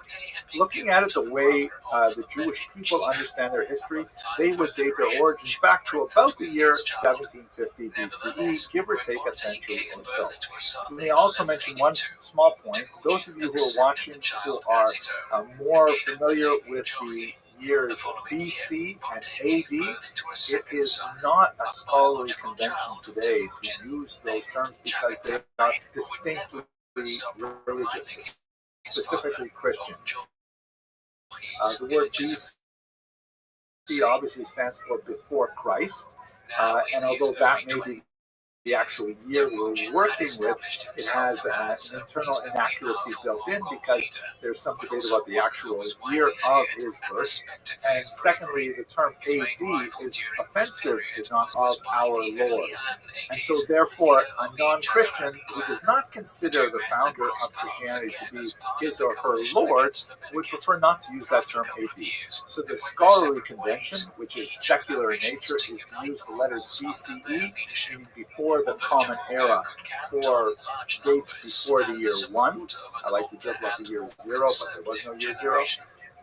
looking at it the way the Jewish people understand their history, they would date their origins back to about the year 1750 BCE, give or take a century or so. Let me also mention one small point. Those of you who are watching who are more familiar with the years BC and AD, it is not a scholarly convention today to use those terms because they are distinctly religious, specifically Christian. The word BC obviously stands for before Christ, and although that may be the actual year we're working with, it has an internal inaccuracy built in because there's some debate about the actual year of his birth. And secondly, the term AD is offensive to not of our Lord. And so therefore, a non-Christian who does not consider the founder of Christianity to be his or her Lord would prefer not to use that term AD. So the scholarly convention, which is secular in nature, is to use the letters BCE, meaning before the Common Era, for dates before the year 1. I like to joke about the year 0, but there was no year 0.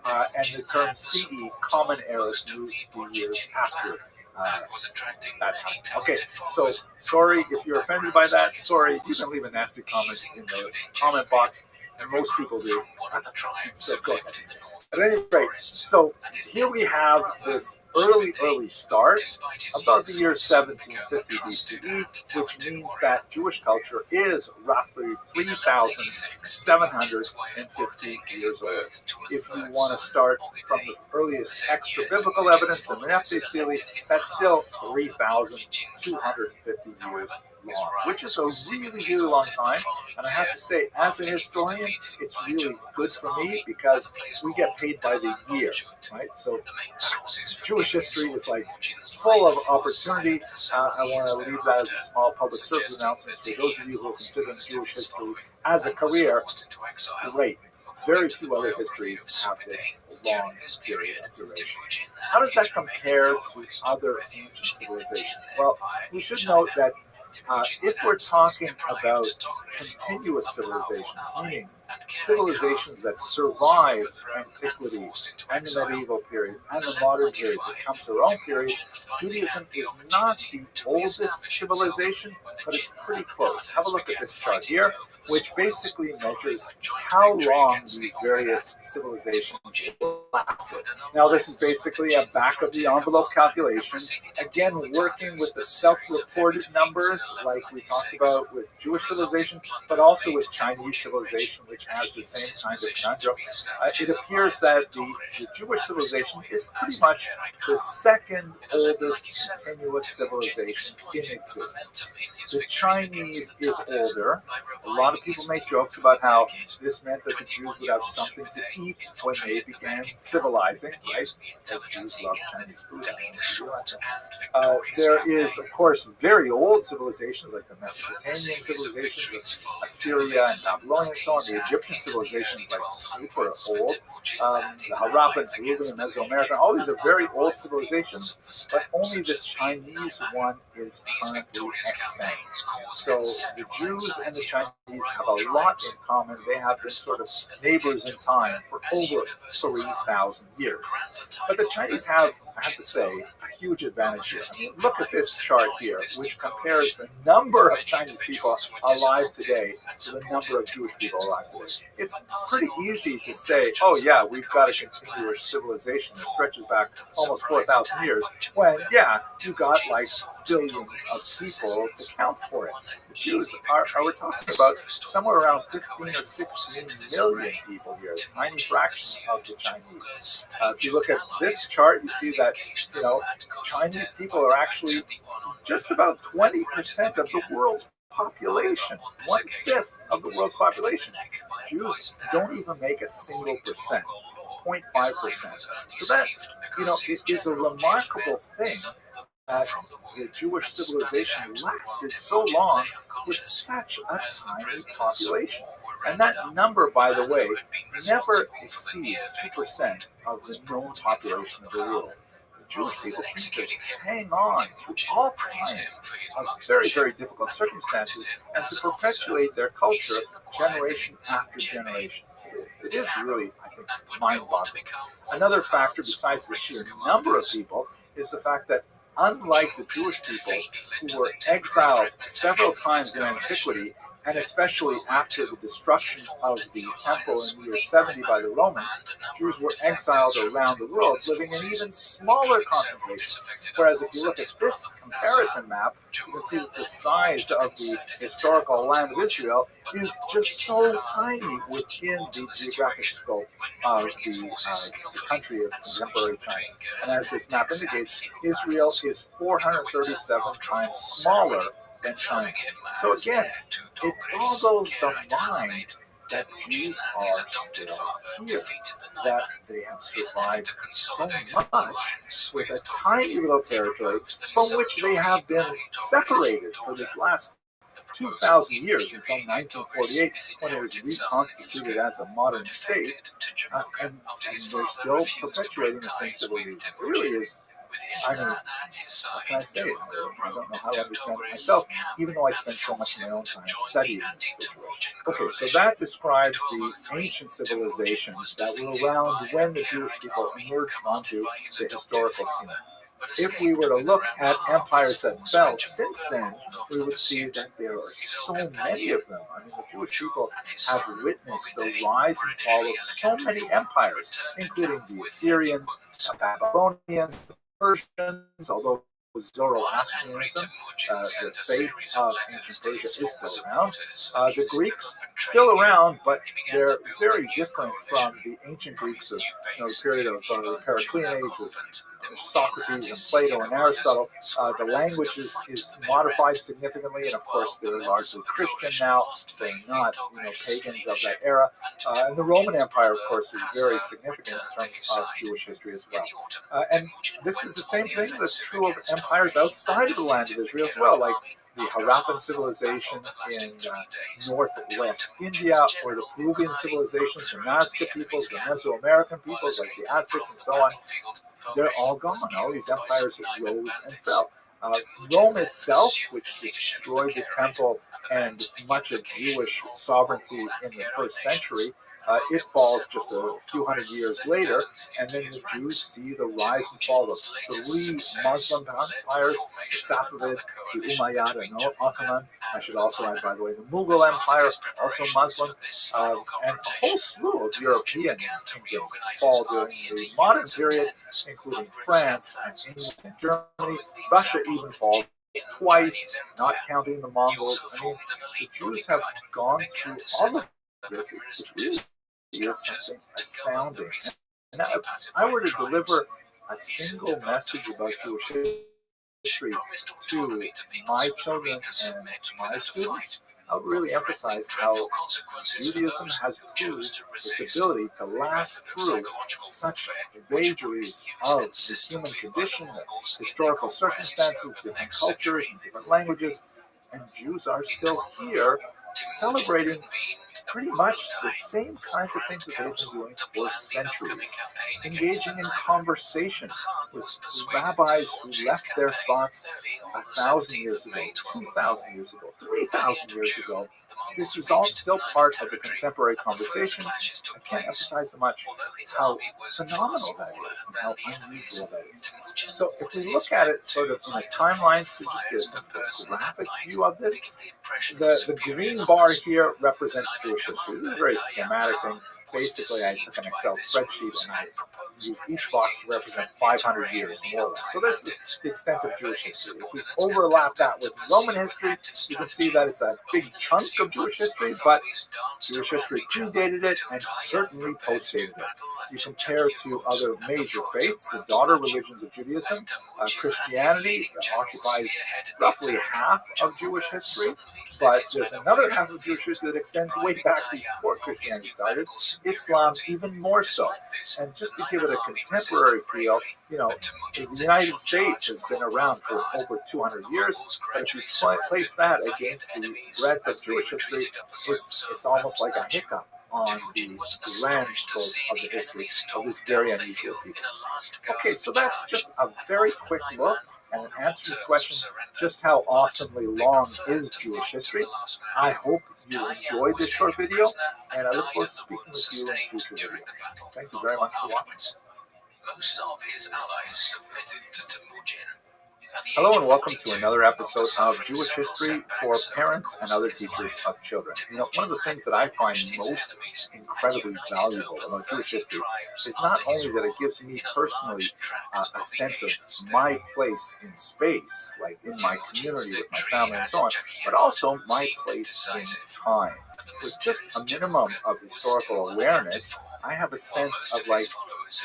And the term CE, Common Era, is used the years after that time. Okay, so sorry if you're offended by that. Sorry, you can leave a nasty comment in the comment box, and most people do. So go ahead. At any rate, so here we have this early start, about the year 1750 BCE, which means that Jewish culture is roughly 3,750 years old. If you want to start from the earliest extra-biblical evidence, the Meneptah stele, that's still 3,250 years long, which is a really long time. And I have to say, as a historian, it's really good for me because we get paid by the year, right? So Jewish history is like full of opportunity. I want to leave that as a small public service announcement for those of you who are considering Jewish history as a career. Great. Very few other histories have this long period of duration. How does that compare to other ancient civilizations? Well, we should note that if we're talking about continuous civilizations, meaning civilizations that survived antiquity and the medieval period and the modern period to come to our own period, Judaism is not the oldest civilization, but it's pretty close. Have a look at this chart here, which basically measures how long these various civilizations lasted. Now, this is basically a back-of-the-envelope calculation, again, working with the self-reported numbers, like we talked about with Jewish civilization, but also with Chinese civilization, which has the same kind of conundrum. It appears that the Jewish civilization is pretty much the second oldest continuous civilization in existence. The Chinese is older. A lot of people make jokes about how this meant that the Jews would have something to eat when they began civilizing, right? Because Jews love Chinese food. There is, of course, very old civilizations like the Mesopotamian civilizations of Assyria and Babylonia and so on. The Egyptian civilization is like super old. The Harappan, Peruvian, Mesoamerican, all these are very old civilizations, but only the Chinese one is currently extant. So the Jews and the Chinese have a lot in common. They have been sort of neighbors in time for over 3,000 years. But the Chinese have, I have to say, a huge advantage here. I mean, look at this chart here, which compares the number of Chinese people alive today to the number of Jewish people alive today. It's pretty easy to say, oh yeah, we've got a continuous civilization that stretches back almost 4,000 years, when, yeah, you got like billions of people to count for it. The Jews are we're talking about somewhere around 15 or 16 million people here, a tiny fraction of the Chinese. If you look at this chart, you see that, Chinese people are actually just about 20% of the world's population, 1/5 of the world's population. Jews don't even make a single percent, 0.5%. So that, it is a remarkable thing that the Jewish civilization lasted so long with such a tiny population. And that number, by the way, never exceeds 2% of the known population of the world. The Jewish people seem to hang on through all kinds of very, very difficult circumstances and to perpetuate their culture generation after generation. It is really, I think, mind-boggling. Another factor besides the sheer number of people is the fact that unlike the Jewish people who were exiled several times in antiquity, and especially after the destruction of the temple in the year 70 by the Romans, Jews were exiled around the world, living in even smaller concentrations. Whereas if you look at this comparison map, you can see that the size of the historical land of Israel is just so tiny within the geographic scope of the country of contemporary China. And as this map indicates, Israel is 437 times smaller than China. So again, it boggles the mind that Jews are still here, that they have survived so much with a tiny little territory from which they have been separated for the last 2,000 years until 1948, when it was reconstituted as a modern state, and they're still perpetuating the same civilization. It really is. I mean, what can I say? I don't know how to understand it myself, even though I spent so much of my own time studying this situation. Okay, so that describes the ancient civilizations that were around when the Jewish people emerged onto the historical scene. If we were to look at empires that fell since then, we would see that there are so many of them. I mean, the Jewish people have witnessed the rise and fall of so many empires, including the Assyrians, the Babylonians, Persians, although Zoroastrianism, the faith of ancient Persia is still around. The Greeks, still around, but they're very different from the ancient Greeks of the period of the Periclean age with Socrates and Plato and Aristotle. The language is modified significantly, and of course they're largely Christian now. They're not pagans of that era. And the Roman Empire, of course, is very significant in terms of Jewish history as well. And this is the same thing that's true of empires outside of the land of Israel as well, like the Harappan civilization in northwest India, or the Peruvian civilizations, the Nazca peoples, the Mesoamerican peoples like the Aztecs and so on. They're all gone. All these empires rose and fell. Rome itself, which destroyed the temple and much of Jewish sovereignty in the first century, it falls just a few hundred years later, and then the Jews see the rise and fall of three Muslim empires, the Safavid, the Umayyad, and Ottoman. I should also add, by the way, the Mughal Empire, also Muslim, and a whole slew of European kingdoms fall during the modern period, including France and England and Germany. Russia even falls twice, not counting the Mongols. I mean, the Jews have gone through all of this. It really is something astounding. And now, if I were to deliver a single message about Jewish history to my children and my students, I would really emphasize how Judaism has proved its ability to last through such vagaries of the human condition, the historical circumstances, different cultures and different languages, and Jews are still here celebrating pretty much the same kinds of things that they've been doing for centuries, engaging in conversation with rabbis who left their thoughts 1,000 years ago, 2,000 years ago, 3,000 years ago. This is all still part of the contemporary conversation. I can't emphasize much how phenomenal that is and how unusual that is. So if we look at it sort of in a timeline, to just get a sense of a graphic view of this, the green bar here represents Jewish history. This is a very schematic thing. Basically, I took an Excel spreadsheet and I used each box to represent 500 years, more or less. So this is the extent of Jewish history. If we overlap that with Roman history, you can see that it's a big chunk of Jewish history, but Jewish history predated it and certainly postdated it. you compare to other major faiths, the daughter religions of Judaism, Christianity occupies roughly half of Jewish history, but there's another half of Jewish history that extends way back before Christianity started, Islam even more so. And just to give it a contemporary feel, the United States has been around for over 200 years, but if you place that against the breadth of Jewish history, it's almost like a hiccup on the grand scope of the history of this very unusual people. Okay, so that's just a very quick look and an answer to the question, just how awesomely long is Jewish history. I hope you enjoyed this short video, and I look forward to speaking with you in future videos. Thank you very much for watching.
Most of his allies submitted to Temujin.
Hello and welcome to another episode of Jewish History for Parents and Other Teachers of Children. One of the things that I find most incredibly valuable about Jewish history is not only that it gives me personally a sense of my place in space, like in my community with my family and so on, but also my place in time. With just a minimum of historical awareness, I have a sense of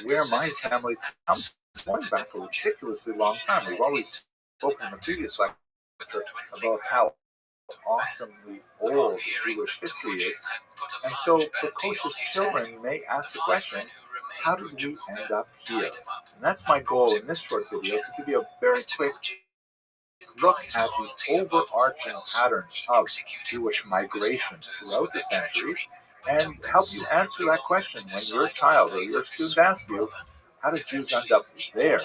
where my family comes from, going back a ridiculously long time. We've always spoken in the previous lecture about how awesomely old Jewish history is. And so precocious children may ask the question, how did we end up here? And that's my goal in this short video, to give you a very quick look at the overarching patterns of Jewish migration throughout the centuries and help you answer that question when your child or your student asks you, how did Jews end up there, or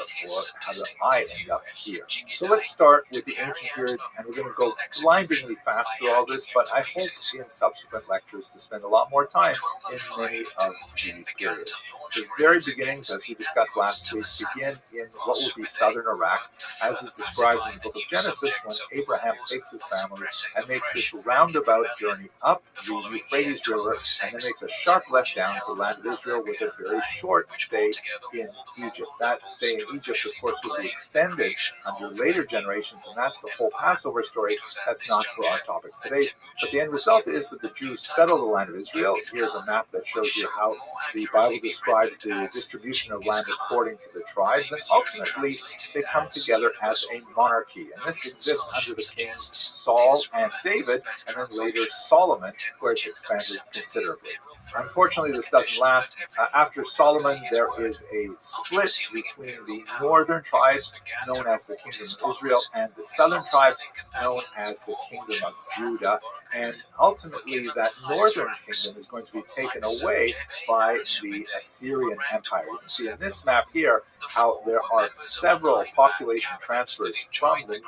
how did I end up here? So let's start with the ancient period, and we're going to go blindingly fast through all this, but I hope in subsequent lectures to spend a lot more time in many of these periods. The very beginnings, as we discussed last week, begin in what would be southern Iraq, as is described in the book of Genesis, when Abraham takes his family and makes this roundabout journey up the Euphrates River, and then makes a sharp left down to the land of Israel with a very short stay in Egypt. That stay in Egypt, of course, will be extended under later generations, and that's the whole Passover story. That's not for our topics today. But the end result is that the Jews settle the land of Israel. Here's a map that shows you how the Bible describes the distribution of land according to the tribes, and ultimately they come together as a monarchy. And this exists under the kings Saul and David, and then later Solomon, where it's expanded considerably. Unfortunately, this doesn't last. After Solomon, there is a split between the northern tribes, known as the Kingdom of Israel, and the southern tribes, known as the Kingdom of Judah. And ultimately, that northern kingdom is going to be taken away by the Assyrian Empire. You can see in this map here how there are several population transfers from the